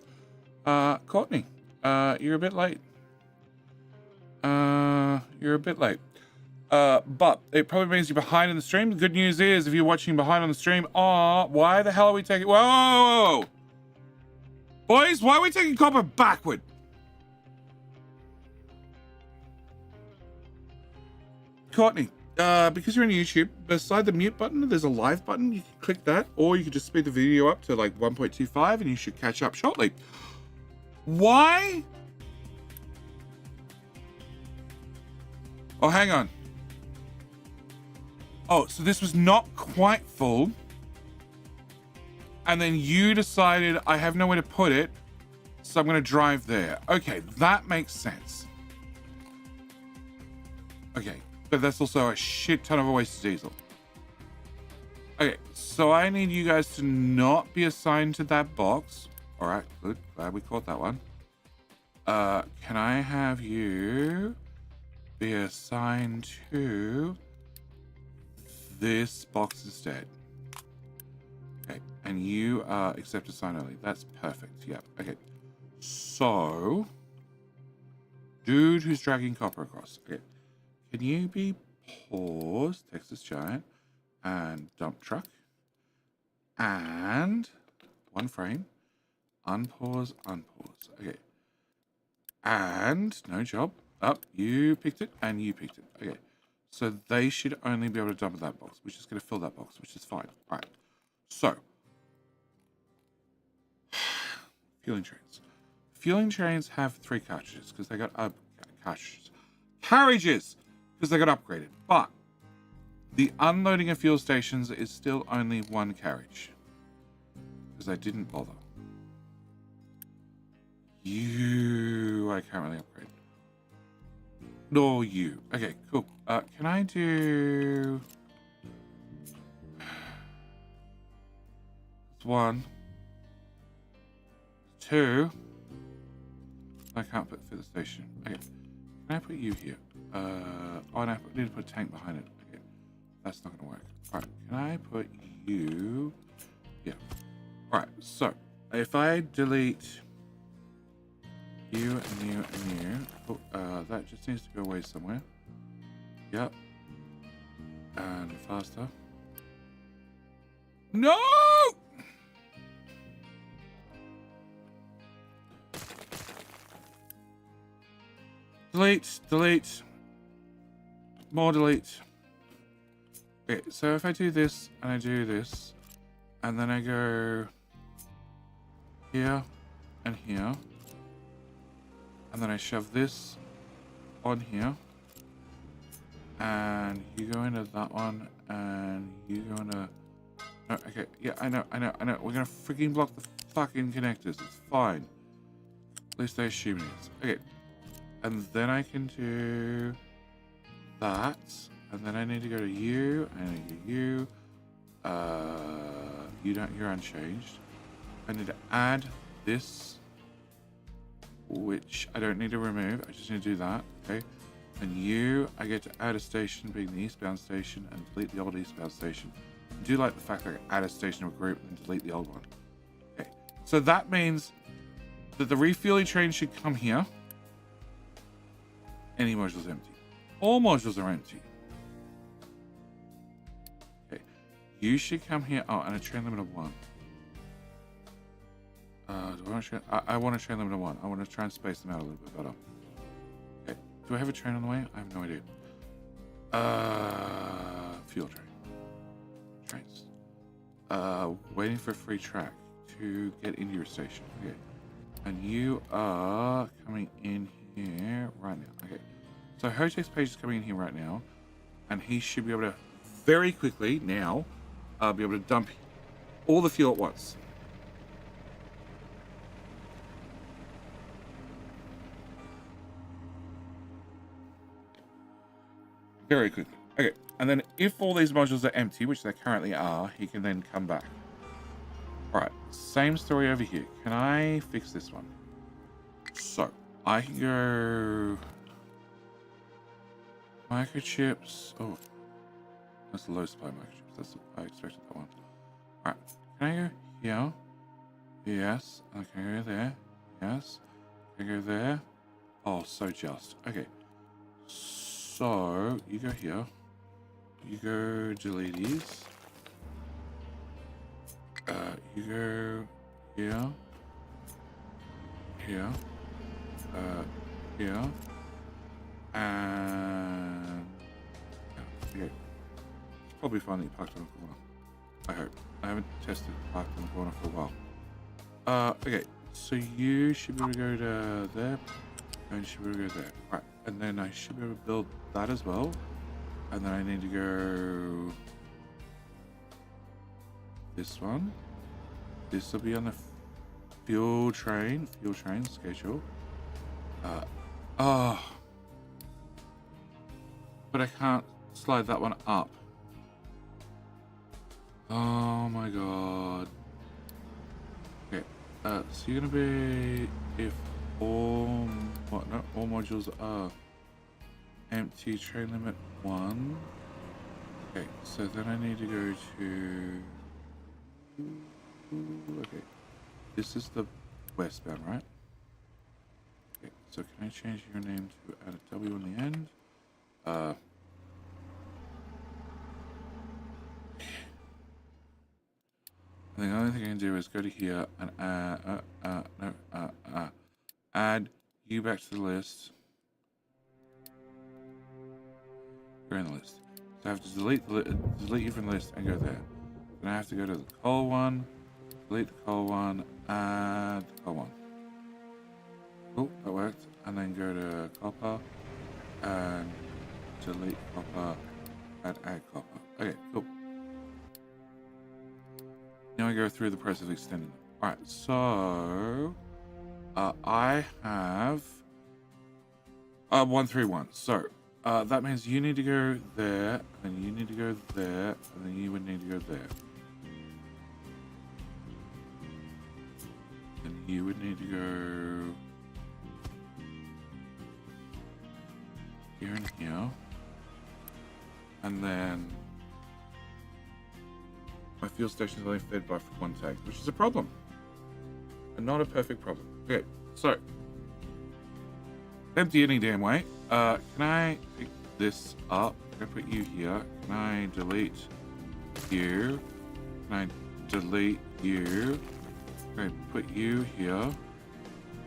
Courtney, you're a bit late. But it probably means you're behind in the stream. The good news is, if you're watching behind on the stream, why the hell are we taking... Whoa! Boys, why are we taking copper backward? Courtney, because you're on YouTube, beside the mute button, there's a live button. You can click that, or you can just speed the video up to like 1.25 and you should catch up shortly. Why? Oh, hang on. Oh, so this was not quite full. And then you decided I have nowhere to put it, so I'm going to drive there. Okay, that makes sense. Okay, but that's also a shit ton of a waste of diesel. Okay, so I need you guys to not be assigned to that box. All right, good. Glad we caught that one. Can I have you be assigned to this box instead? Okay, and you accept assign early. That's perfect. Yeah. Okay. So, dude who's dragging copper across. Okay. Can you be pause, Texas Giant, and dump truck, and one frame, unpause. Okay. And no job. Up. You picked it, and you picked it. Okay. So they should only be able to dump in that box, which is going to fill that box, which is fine. All right. So, fueling trains. Fueling trains have 3 cartridges because they got carriages because they got upgraded. But the unloading of fuel stations is still only 1 carriage because I didn't bother. I can't really upgrade. Nor you. Okay, cool. Can I do... It's 1. 2. I can't put for the station. Okay. Can I put you here? Oh, and I need to put a tank behind it. Okay. That's not going to work. Alright, can I put you... Yeah. Alright, so, if I delete you and you and you... Oh, that just needs to go away somewhere. Yep. And faster. No! Delete. More delete. Okay, so if I do this, and I do this, and then I go here, and here, and then I shove this on here, and you go into that one, and you go into... No, okay, yeah, I know. We're gonna freaking block the fucking connectors. It's fine. At least I assume it is. Okay. And then I can do that. And then I need to go to you. I need to do you. You're unchanged. I need to add this, which I don't need to remove. I just need to do that. Okay. And you, I get to add a station, being the eastbound station, and delete the old eastbound station. I do like the fact that I can add a station to a group and delete the old one. Okay. So that means that the refueling train should come here. Any modules empty. All modules are empty. Okay. You should come here. Oh, and a train limit of 1. I want a train limit of 1. I want to try and space them out a little bit better. Okay. Do I have a train on the way? I have no idea. Fuel train. Trains. Waiting for a free track to get into your station. Okay. And you are coming in here right now. Okay. So Hotek's page is coming in here right now. And he should be able to very quickly now be able to dump all the fuel at once. Very quickly. Okay. And then if all these modules are empty, which they currently are, he can then come back. Alright, same story over here. Can I fix this one? So, I can go... Microchips. Oh. That's low supply microchips. That's I expected that one. Alright, can I go here? Yes. And can I go there? Yes. Can I go there? Oh, so just. Okay. So, you go here. You go delete these. You go here. Here. Here. And... yeah, okay. It's probably fine that you parked on the corner. I hope. I haven't tested parked on the corner for a while. Okay. So you should be able to go to there. And you should be able to go there. Right. And then I should be able to build that as well. And then I need to go... this one. This will be on the fuel train schedule. Oh. But I can't slide that one up. Oh my god. Okay. So you're gonna be if all all modules are empty, train limit 1. Okay, so then I need to go to... okay, this is the westbound, right? Okay, so can I change your name to add a W on the end? I think the only thing I can do is go to here and add you back to the list. You're in the list. So I have to delete you from the list and go there. Then I have to go to the coal one, delete the coal one, add the coal one. Cool, that worked. And then go to copper and delete copper and add copper. Okay, cool. Now I go through the process of extending them. Alright, so I have 131. So that means you need to go there, and you need to go there, and then you would need to go there. And you would need to go here and here. And then my fuel station is only fed by 1 tank, which is a problem. And not a perfect problem. Okay, so empty any damn way. Can I pick this up? Can I put you here? Can I delete you? Can I delete you? Can I put you here?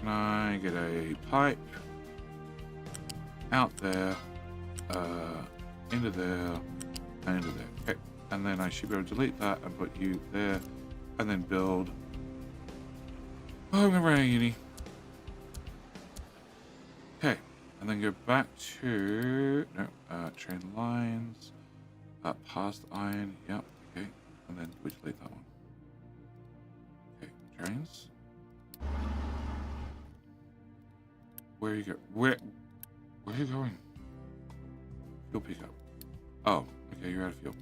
Can I get a pipe out there, into there, and into there? Okay, and then I should be able to delete that and put you there, and then build. Oh, I'm gonna uni. Okay, and then go back to train lines, past iron. Yep. Okay, and then we delete that one. Okay, trains. Where are you go? Where are you going? Fuel pickup. Oh, okay, you're out of fuel.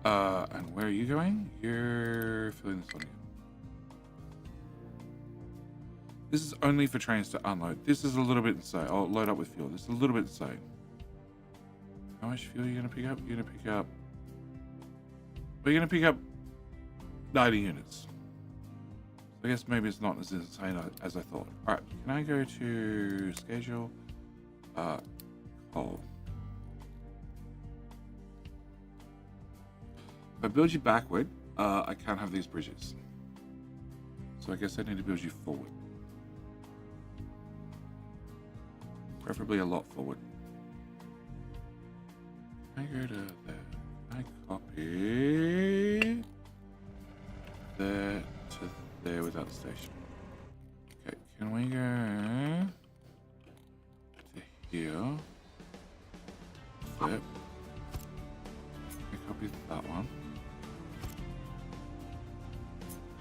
And where are you going? You're filling this one again. This is only for trains to unload. This is a little bit insane. I'll load up with fuel. This is a little bit insane. How much fuel are you gonna pick up? You're gonna pick up... we're gonna pick up 90 units. I guess maybe it's not as insane as I thought. Alright, can I go to schedule? Coal. I build you backward, I can't have these bridges. So I guess I need to build you forward. Preferably a lot forward. I go to there. I copy there to there without the station. Okay, can we go to here? Flip. I copy that one.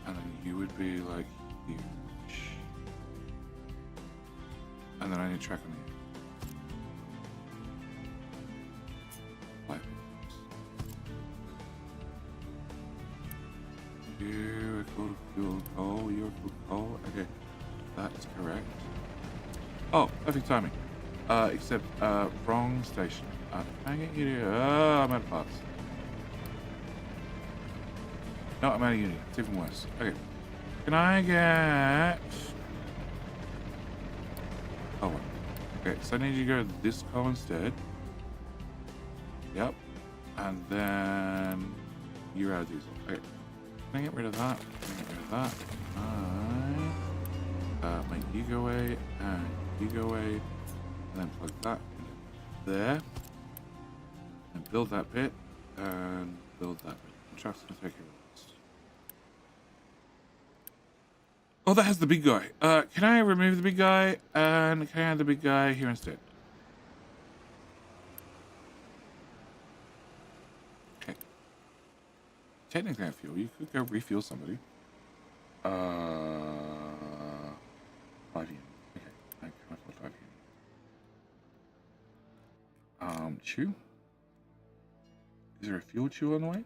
And then you would be like huge. And then I need to track on you. You're a cool coal, you're a cool coal. Okay, that is correct. Oh, perfect timing. Except, wrong station. Can I get you to... Oh, I'm out of parts. No, I'm out of unity. It's even worse. Okay. Can I get... Oh, well. Okay, so I need you to go to this coal instead. Yep. And then... You're out of diesel. Okay. Can I get rid of that? Can I get rid of that? Make you go away, and you go away, and then plug that in there, and build that bit, and build that bit. The truck's gonna take care of this. Oh, that has the big guy. Can I remove the big guy, and can I add the big guy here instead? Technically, I feel you could go refuel somebody. 5 units. Okay, I can afford 5 units. Chew. Is there a fuel chew on the way?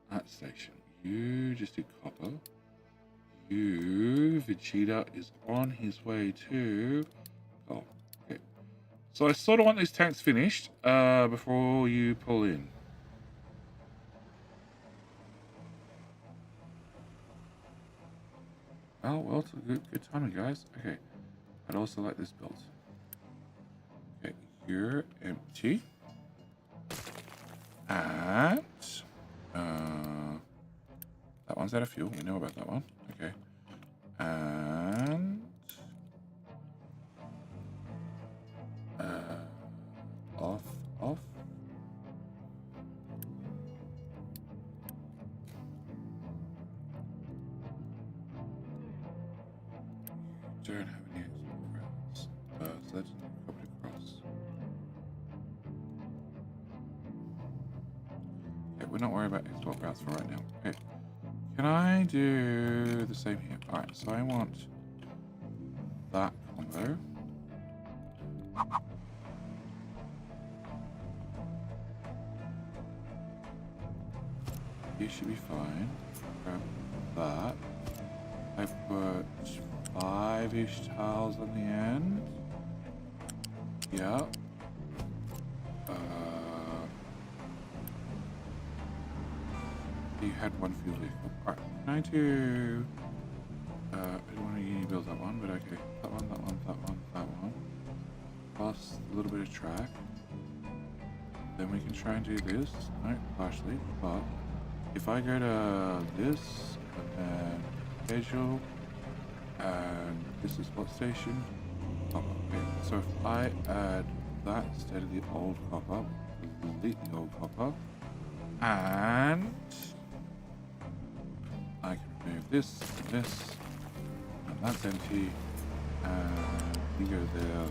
That station. You just did copper. You, Vegeta is on his way to. Oh. So I sort of want these tanks finished before you pull in. Oh, well, it's a good timing, guys. Okay. I'd also like this built. Okay, you're empty. And... that one's out of fuel. We know about that one. Okay. And... off. Don't have any export routes. So that's copied across. Okay, we're not worried about export routes for right now. Okay. Can I do the same here? Alright, so I want that combo. You should be fine. Grab that. I put 5-ish tiles on the end. Yep. You had one fuel vehicle. Alright, can I do... I don't want to build that one, but okay. That one, that one, that one, that one. Plus a little bit of track. Then we can try and do this. No, partially, but... If I go to this, and then schedule, and this is what station? Oh, okay. So if I add that instead of the old copper, delete the old copper, and I can remove this, and this, and that's empty, and you go there,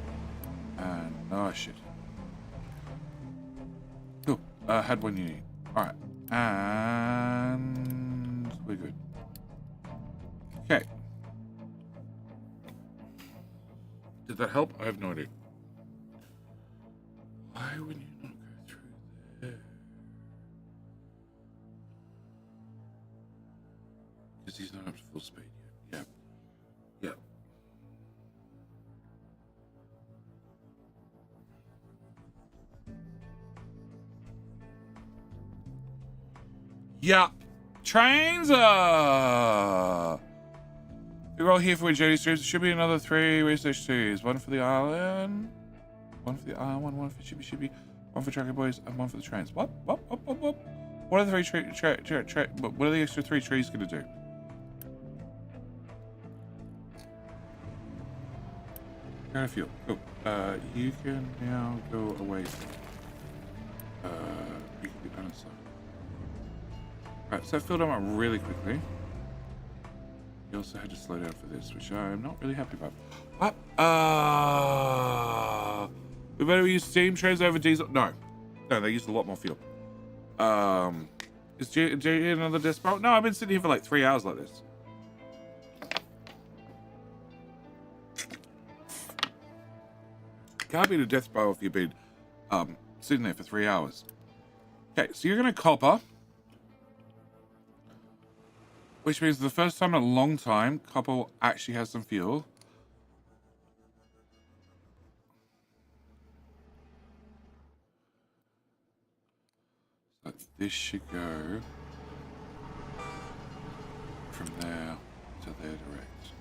and oh shit. Cool. Had one you need. Alright. And we're good. Okay. Did that help? I have no idea. Why would you not go through there? Because he's not up to full speed yet. Yep. Yep. Yeah. Trains are We're all here for journey streams. There should be another 3 research series. 1 for the island. 1 for the island. 1 for Shippy. 1 for Trucker Boys. And 1 for the trains. What? What are the 3 what are the extra 3 trees going to do? Got a fuel. Cool. You can now go away. You can be uninstalled. Alright, so I filled them up really quickly. You also had to slow down for this, which I'm not really happy about. What? We better use steam trains over diesel. No, they use a lot more fuel. Is Jay another death boat? No, I've been sitting here for like 3 hours like this. Can't be the death bow if you've been sitting there for 3 hours. Okay, so you're gonna copper. Which means the first time in a long time, copper actually has some fuel. So this should go from there to there direct.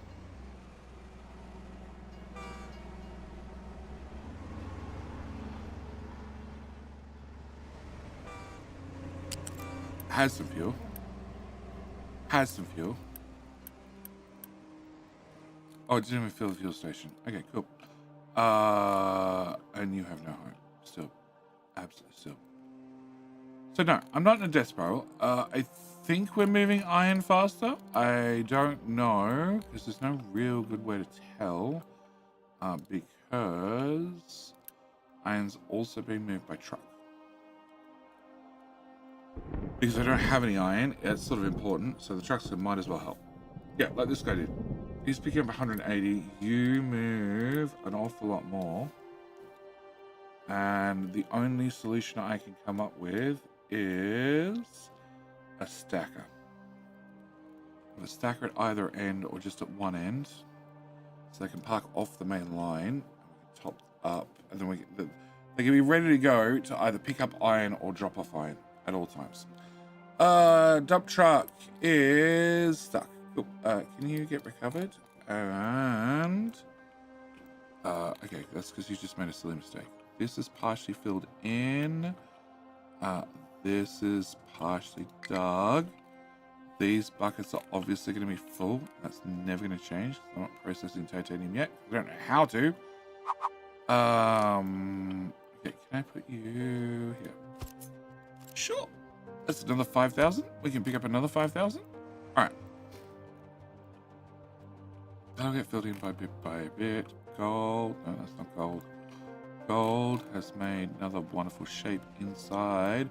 Has some fuel. Has some fuel. Oh, it didn't even fill the fuel station. Okay, cool. And you have no hope. Still. Absolutely still. So no, I'm not in a death spiral. I think we're moving iron faster. I don't know, because there's no real good way to tell. Because iron's also being moved by truck. Because I don't have any iron, it's sort of important, so the trucks might as well help. Yeah, like this guy did. He's picking up 180. You move an awful lot more. And the only solution I can come up with is a stacker. A stacker at either end or just at one end. So they can park off the main line, top up, and then they can be ready to go to either pick up iron or drop off iron at all times. Dump truck is stuck. Cool. Can you get recovered? And okay, that's because you just made a silly mistake. This is partially filled in. This is partially dug. These buckets are obviously going to be full. That's never going to change. I'm not processing titanium yet. I don't know how to. Okay, can I put you here? Sure. That's another 5,000. We can pick up another 5,000. All right. That'll get filled in by bit. Gold. No, that's not gold. Gold has made another wonderful shape inside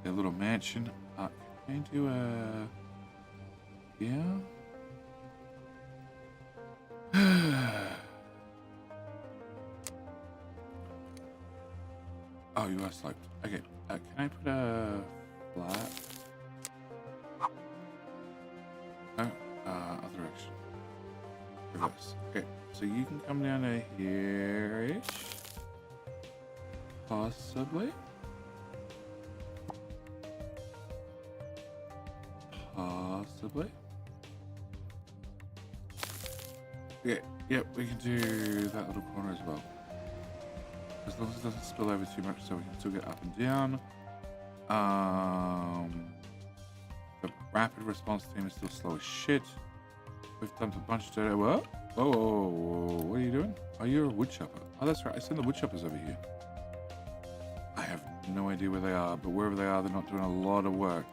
their little mansion. Can I do a... Yeah. Oh, you are sloped. Okay. Can I put a flat? No. Other direction. Reverse. Okay. So you can come down to here-ish. Possibly. Possibly. Okay. Yep. We can do that little corner as well. As long as it doesn't spill over too much, so we can still get up and down. The rapid response team is still slow as shit. We've dumped a bunch of dirt. What? Whoa, what are you doing? Oh, you're a wood chopper. Oh, that's right. I sent the wood choppers over here. I have no idea where they are, but wherever they are, they're not doing a lot of work.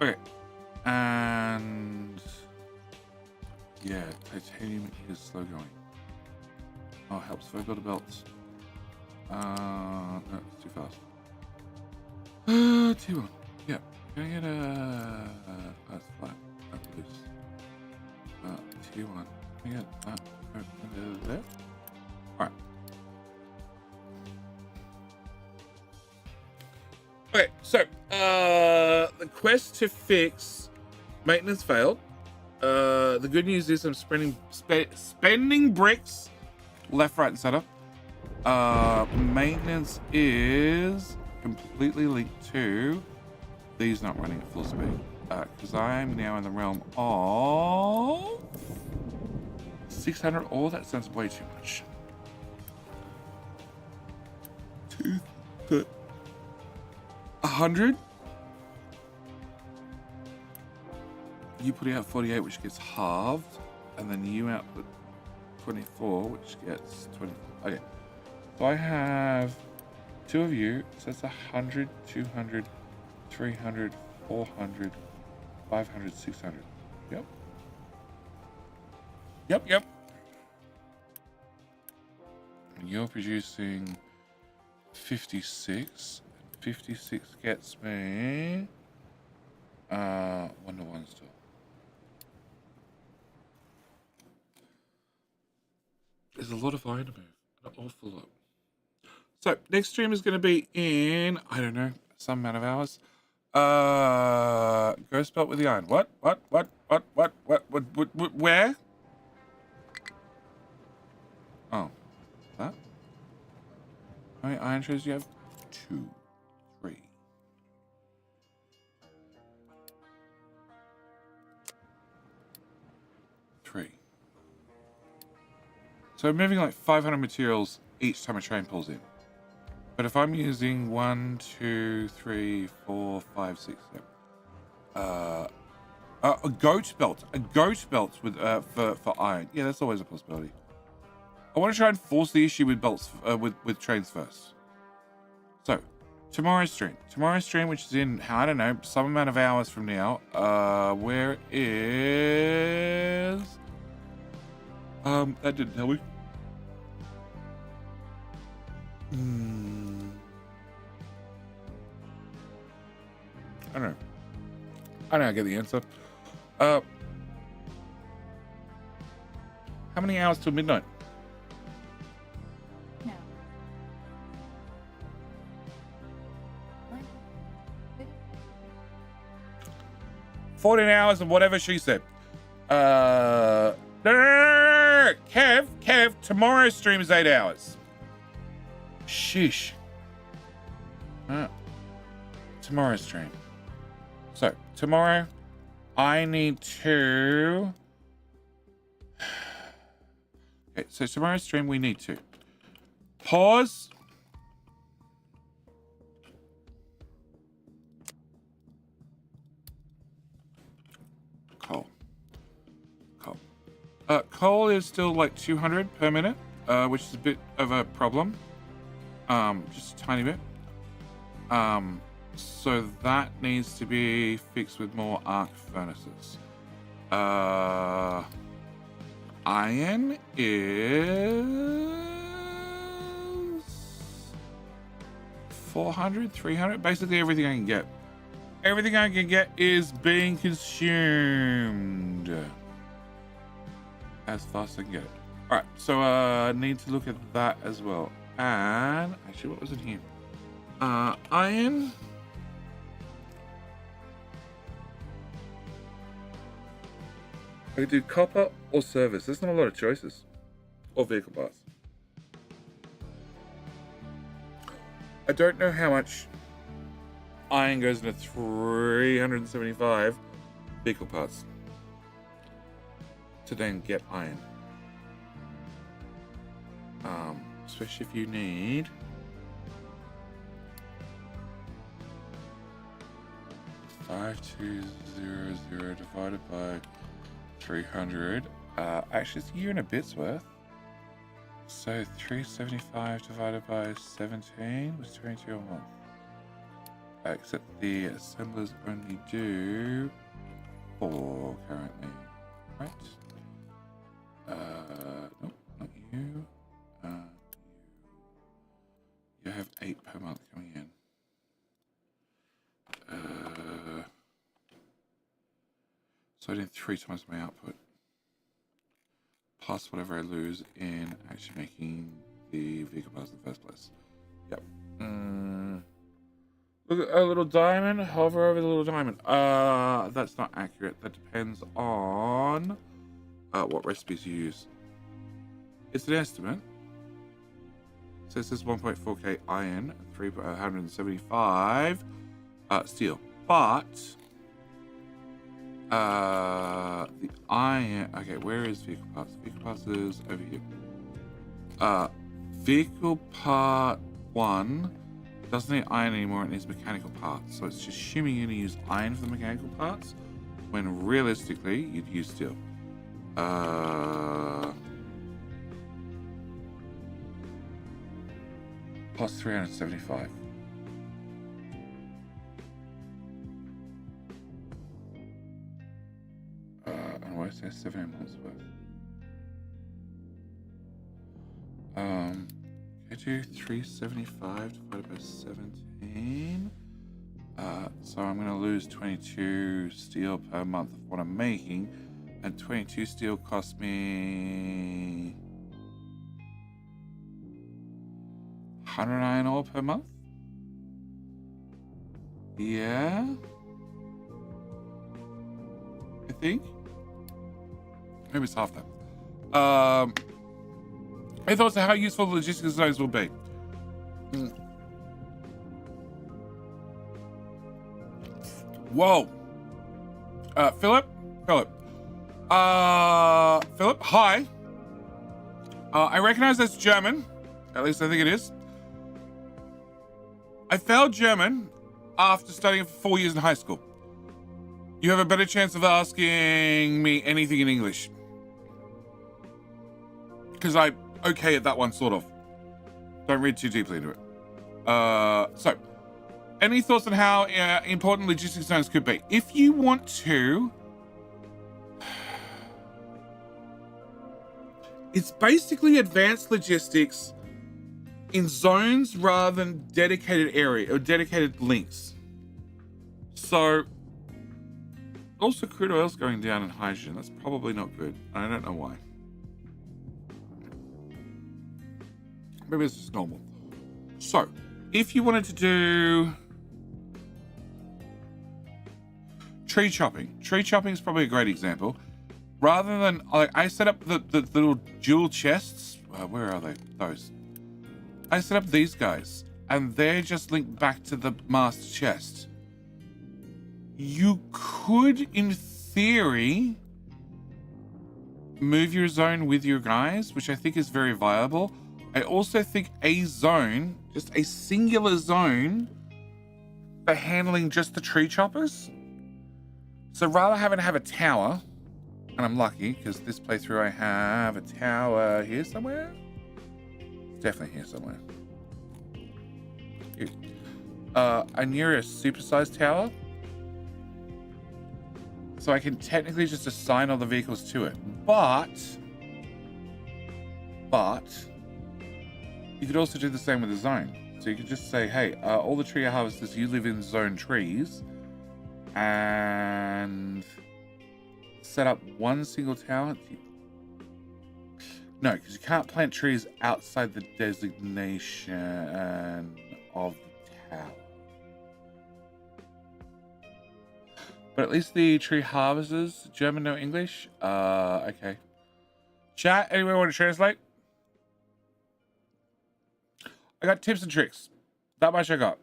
Okay. And yeah, titanium is slow going. Oh, helps if I build a belt. No, it's too fast. T1. Yeah. Can I get a... that's flat. That's loose. T1. Can I get that? There? Alright. Okay, so, the quest to fix maintenance failed. The good news is I'm spending bricks left, right, and center. Maintenance is completely linked to these not running at full speed. because I'm now in the realm of 600 ore. That sounds way too much. 100. You put out 48, which gets halved, and then you output 24, which gets 20. Okay, so I have 2 of you, so that's 100, 200, 300, 400, 500, 600. Yep. Yep. And you're producing 56. 56 gets me 1-to-1 still. There's a lot of iron to move, an awful lot. So next stream is going to be in, I don't know, some amount of hours. Go spell it with the iron. What, where? Oh, that? How many iron trays do you have? 2, 3. So I'm moving like 500 materials each time a train pulls in. But if I'm using 1, 2, 3, 4, 5, 6, 7. A goat belt with for iron. Yeah, that's always a possibility. I want to try and force the issue with belts with trains first. So tomorrow's stream, which is in, I don't know, some amount of hours from now. Where is that didn't tell me. I don't know. I get the answer. How many hours till midnight? No. 14 hours and whatever she said. No. Kev, tomorrow's stream is 8 hours. Sheesh. Tomorrow's stream. So, tomorrow, I need to... Okay, so tomorrow's stream, we need to pause. Coal is still like 200 per minute, which is a bit of a problem. Just a tiny bit. So that needs to be fixed with more arc furnaces. Iron is 400, 300. Basically everything I can get. Everything I can get is being consumed as fast as I can get it. Alright, so I need to look at that as well. And actually, what was in here? Iron. I could do copper or service. There's not a lot of choices. Or vehicle parts. I don't know how much iron goes into 375 vehicle parts to then get iron. Especially if you need 5200 divided by 300. Actually, it's a year and a bit's worth. So 375 divided by 17 was 22 a month. Except the assemblers only do 4 currently, right? Nope, not you. You have 8 per month coming in. So I did 3 times my output. Plus whatever I lose in actually making the vehicle parts in the first place. Yep. Look at a little diamond. Hover over the little diamond. That's not accurate. That depends on what recipes you use. It's an estimate. So it says 1.4k iron, 375 steel. But The iron. Okay, where is vehicle parts? Vehicle parts is over here. Vehicle part 1 doesn't need iron anymore, it needs mechanical parts. So it's just assuming you're going to use iron for the mechanical parts, when realistically, you'd use steel. Plus 375. And what did I say? 7 months worth. I do 375 divided by 17. So I'm going to lose 22 steel per month of what I'm making, and 22 steel costs me 100 iron ore per month. Yeah, I think maybe it's half that. Any thoughts on how useful the logistics zones will be? Whoa. Philip, hi. I recognize that's German. At least I think it is. I failed German after studying for 4 years in high school. You have a better chance of asking me anything in English. Because I'm okay at that one, sort of. Don't read too deeply into it. So, any thoughts on how important logistics zones could be? If you want to... It's basically advanced logistics in zones rather than dedicated area or dedicated links. So, also crude oil's going down in hydrogen. That's probably not good. I don't know why. Maybe it's just normal. So, if you wanted to do tree chopping is probably a great example. Rather than, like, I set up the little dual chests. Where are they? Those. I set up these guys, and they're just linked back to the master chest. You could, in theory, move your zone with your guys, which I think is very viable. I also think a zone, just a singular zone, for handling just the tree choppers. So rather having to have a tower, and I'm lucky because this playthrough I have a tower here somewhere. It's definitely here somewhere. Here. I near a supersized tower, so I can technically just assign all the vehicles to it. But you could also do the same with the zone. So you could just say, hey, all the tree harvesters, you live in zone trees, and set up one single tower. No, because you can't plant trees outside the designation of the tower. But at least the tree harvesters, German, no English. Okay. Chat, anyone want to translate? I got tips and tricks. That much I got.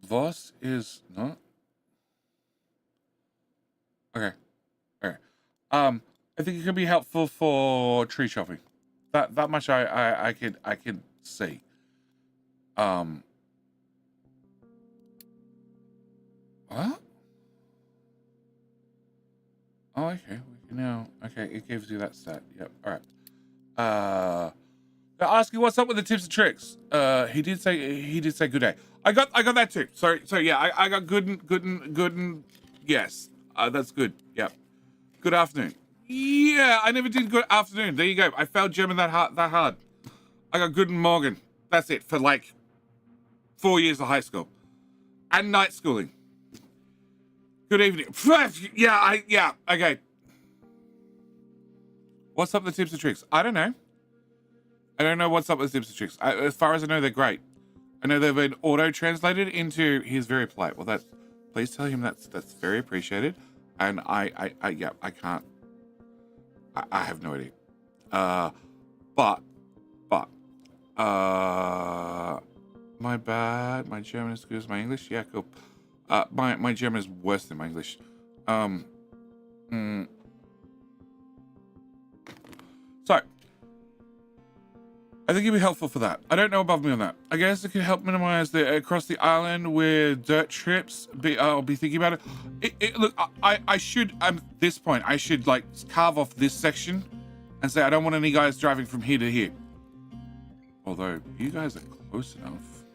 Was is not. Okay. I think it could be helpful for tree chopping. That much I could see. What? Oh, okay. We can now. Okay, it gives you that stat. Yep. All right. They're asking what's up with the tips and tricks. He did say good day. I got that too. Sorry. So yeah, I got good and yes. That's good. Yep. Good afternoon. Yeah, I never did good afternoon. There you go. I failed German that hard. I got Guten Morgen. That's it for like 4 years of high school and night schooling. Good evening. Yeah. Okay. What's up with the tips and tricks? I don't know. I don't know what's up with the tips and tricks. As far as I know, they're great. I know they've been auto-translated into. He's very polite. Well, please tell him that's very appreciated. And I can't. I have no idea. But. My bad. My German is good as my English. Yeah, cool. My German is worse than my English. So, I think it'd be helpful for that. I don't know above me on that. I guess it could help minimize the across the island with dirt trips. I'll be thinking about it. Look, I should, at this point, I should like carve off this section and say I don't want any guys driving from here to here. Although you guys are close enough.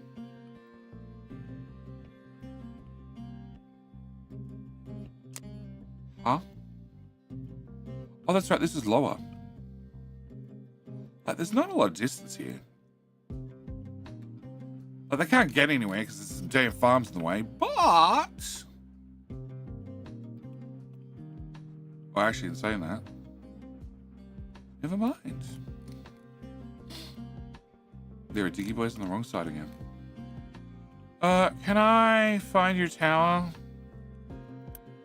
Huh? Oh, that's right. This is lower. Like, there's not a lot of distance here. Like, they can't get anywhere because there's some damn farms in the way. But, well, actually, in saying that, never mind. There are diggy boys on the wrong side again. Can I find your tower?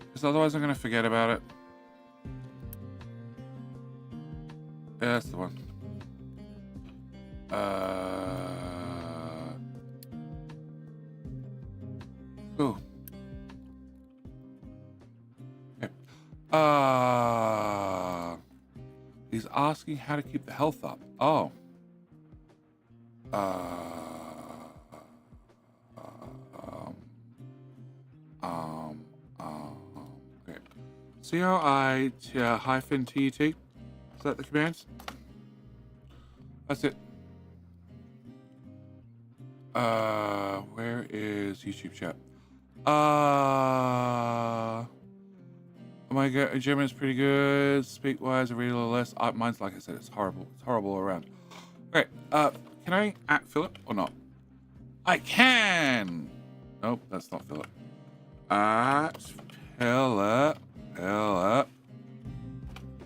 Because otherwise I'm going to forget about it. Yeah, that's the one. Cool. Okay. He's asking how to keep the health up. Oh. Okay. CRI-TET. Is that the commands? That's it. Where is YouTube chat? My German is pretty good. Speak wise, I read a little less. Mine's, like I said, it's horrible. It's horrible all around. Okay. Can I at Philip or not? I can. Nope, that's not Philip. At Philip.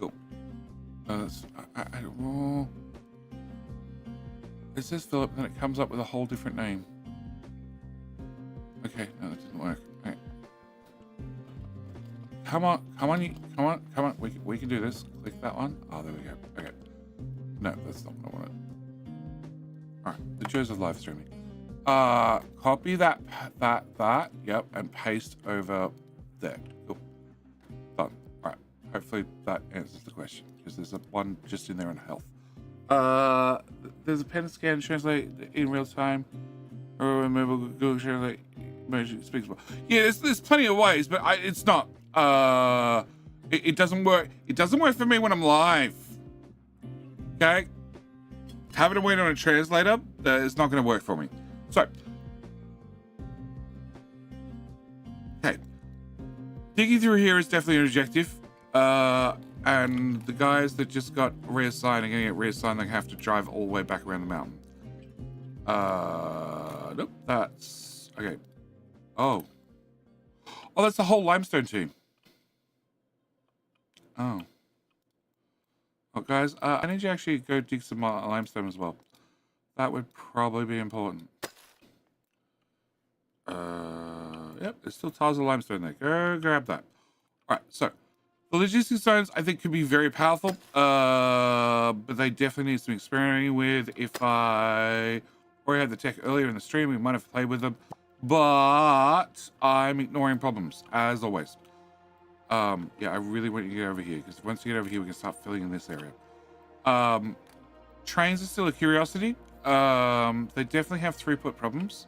Cool. I don't know. It says Philip, then it comes up with a whole different name. Okay, no, that didn't work. Right. Come on. We can do this. Click that one. Oh, there we go. Okay. No, that's not what I wanted. All right, the joys of live streaming. Copy that. Yep, and paste over there. Cool. Done. All right. Hopefully that answers the question because there's one just in there on health. There's a pen scan translate in real time, or remember Google Translate emoji speaks. Yeah, there's plenty of ways, but it's not. It doesn't work. It doesn't work for me when I'm live. Okay, having to wait on a translator is not going to work for me. So, okay, digging through here is definitely an objective. And the guys that just got reassigned are going to get reassigned. They have to drive all the way back around the mountain. Nope, that's okay. Oh, that's the whole limestone team. Oh, guys, I need you to actually go dig some limestone as well. That would probably be important. Yep, there's still tiles of limestone there. Go grab that. All right, so. The logistics zones, I think, could be very powerful, but they definitely need some experimenting with. If I already had the tech earlier in the stream, we might have played with them, but I'm ignoring problems, as always. Yeah, I really want you to get over here, because once you get over here, we can start filling in this area. Trains are still a curiosity. They definitely have throughput problems.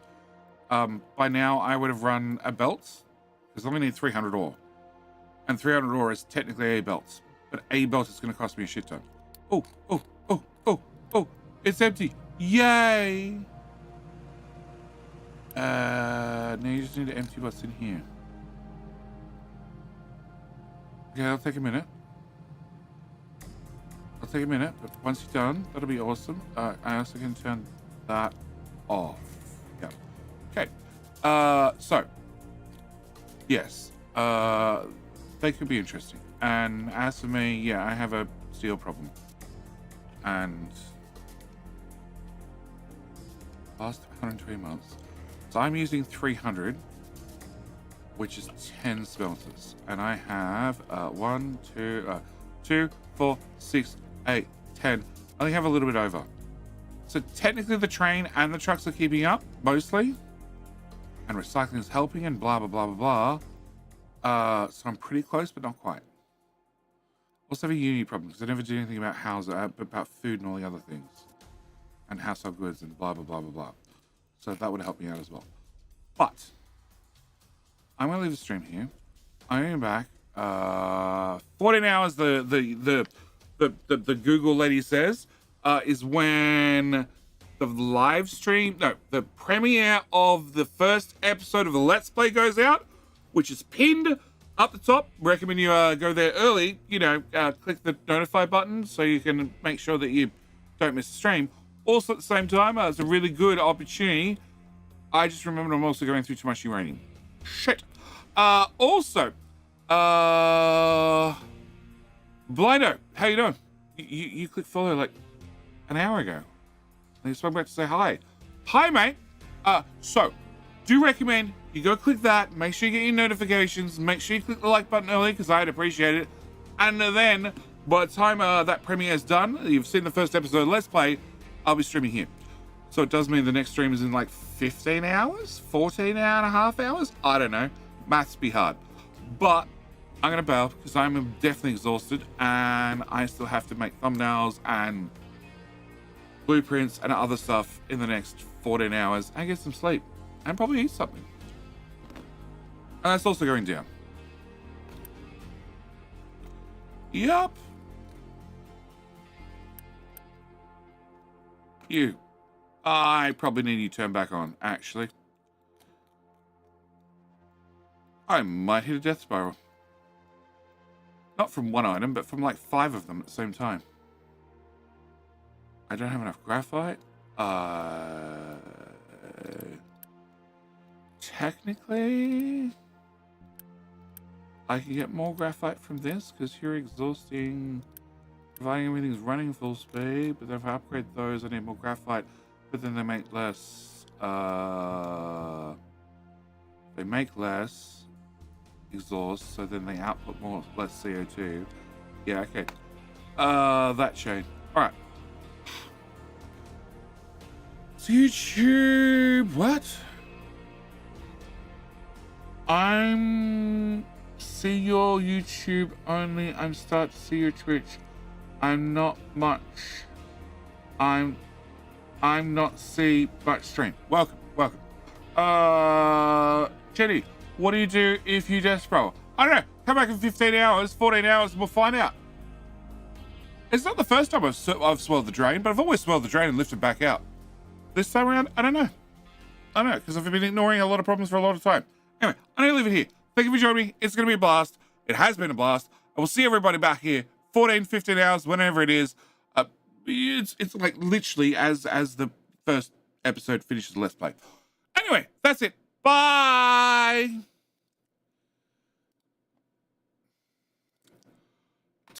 By now, I would have run a belt, because I only need 300 ore. And 300 ore is technically a belt, but a belt is going to cost me a shit ton. Oh, it's empty. Yay. Now you just need to empty what's in here. Okay, that'll take a minute. But once you're done, that'll be awesome. I also can turn that off. Yeah. Okay. So, yes. They could be interesting. And as for me, yeah, I have a steel problem. And last 120 months. So I'm using 300, which is 10 smelters. And I have 1, 2, 4, 6, 8, 10. I only have a little bit over. So technically the train and the trucks are keeping up, mostly. and recycling is helping, and blah, blah, blah, blah, blah. So I'm pretty close, but not quite. Also have a uni problem, because I never do anything about about food and all the other things. And household goods and blah, blah, blah, blah, blah. So that would help me out as well. But I'm going to leave the stream here. I'm going back. 14 hours, the Google lady says, is when the live stream, no, the premiere of the first episode of the Let's Play goes out, which is pinned up the top. Recommend you go there early, click the notify button so you can make sure that you don't miss the stream. Also at the same time, it's a really good opportunity. I just remembered I'm also going through too much uranium. Shit. Also, Blindo, how you doing? You clicked follow like an hour ago. And you spoke back to say hi. Hi, mate. So, do recommend you go click that. Make sure you get your notifications. Make sure you click the like button early because I'd appreciate it. And then, by the time that premiere is done, you've seen the first episode of Let's Play, I'll be streaming here. So it does mean the next stream is in like 15 hours? 14 and a half hours? I don't know. Maths be hard. But I'm going to bail because I'm definitely exhausted and I still have to make thumbnails and blueprints and other stuff in the next 14 hours and get some sleep and probably eat something. And that's also going down. Yup. You. I probably need you turned back on, actually. I might hit a death spiral. Not from one item, but from like 5 of them at the same time. I don't have enough graphite. Technically, I can get more graphite from this because you're exhausting, providing everything's running full speed. But if I upgrade those, I need more graphite. But then they make less. They make less exhaust, so then they output less CO2. Yeah, okay. That chain. All right. So YouTube, what? I'm see your YouTube only. I'm start to see your Twitch. I'm not much. I'm not see much stream. Welcome. Jenny, what do you do if you death spiral? I don't know. Come back in 15 hours, 14 hours, and we'll find out. It's not the first time I've swelled the drain, but I've always swelled the drain and lifted back out. This time around, I don't know. Because I've been ignoring a lot of problems for a lot of time. Anyway, I'm going to leave it here. Thank you for joining me. It's going to be a blast. It has been a blast. I will see everybody back here 14, 15 hours, whenever it is. It's like literally as the first episode finishes Let's Play. Anyway, that's it. Bye!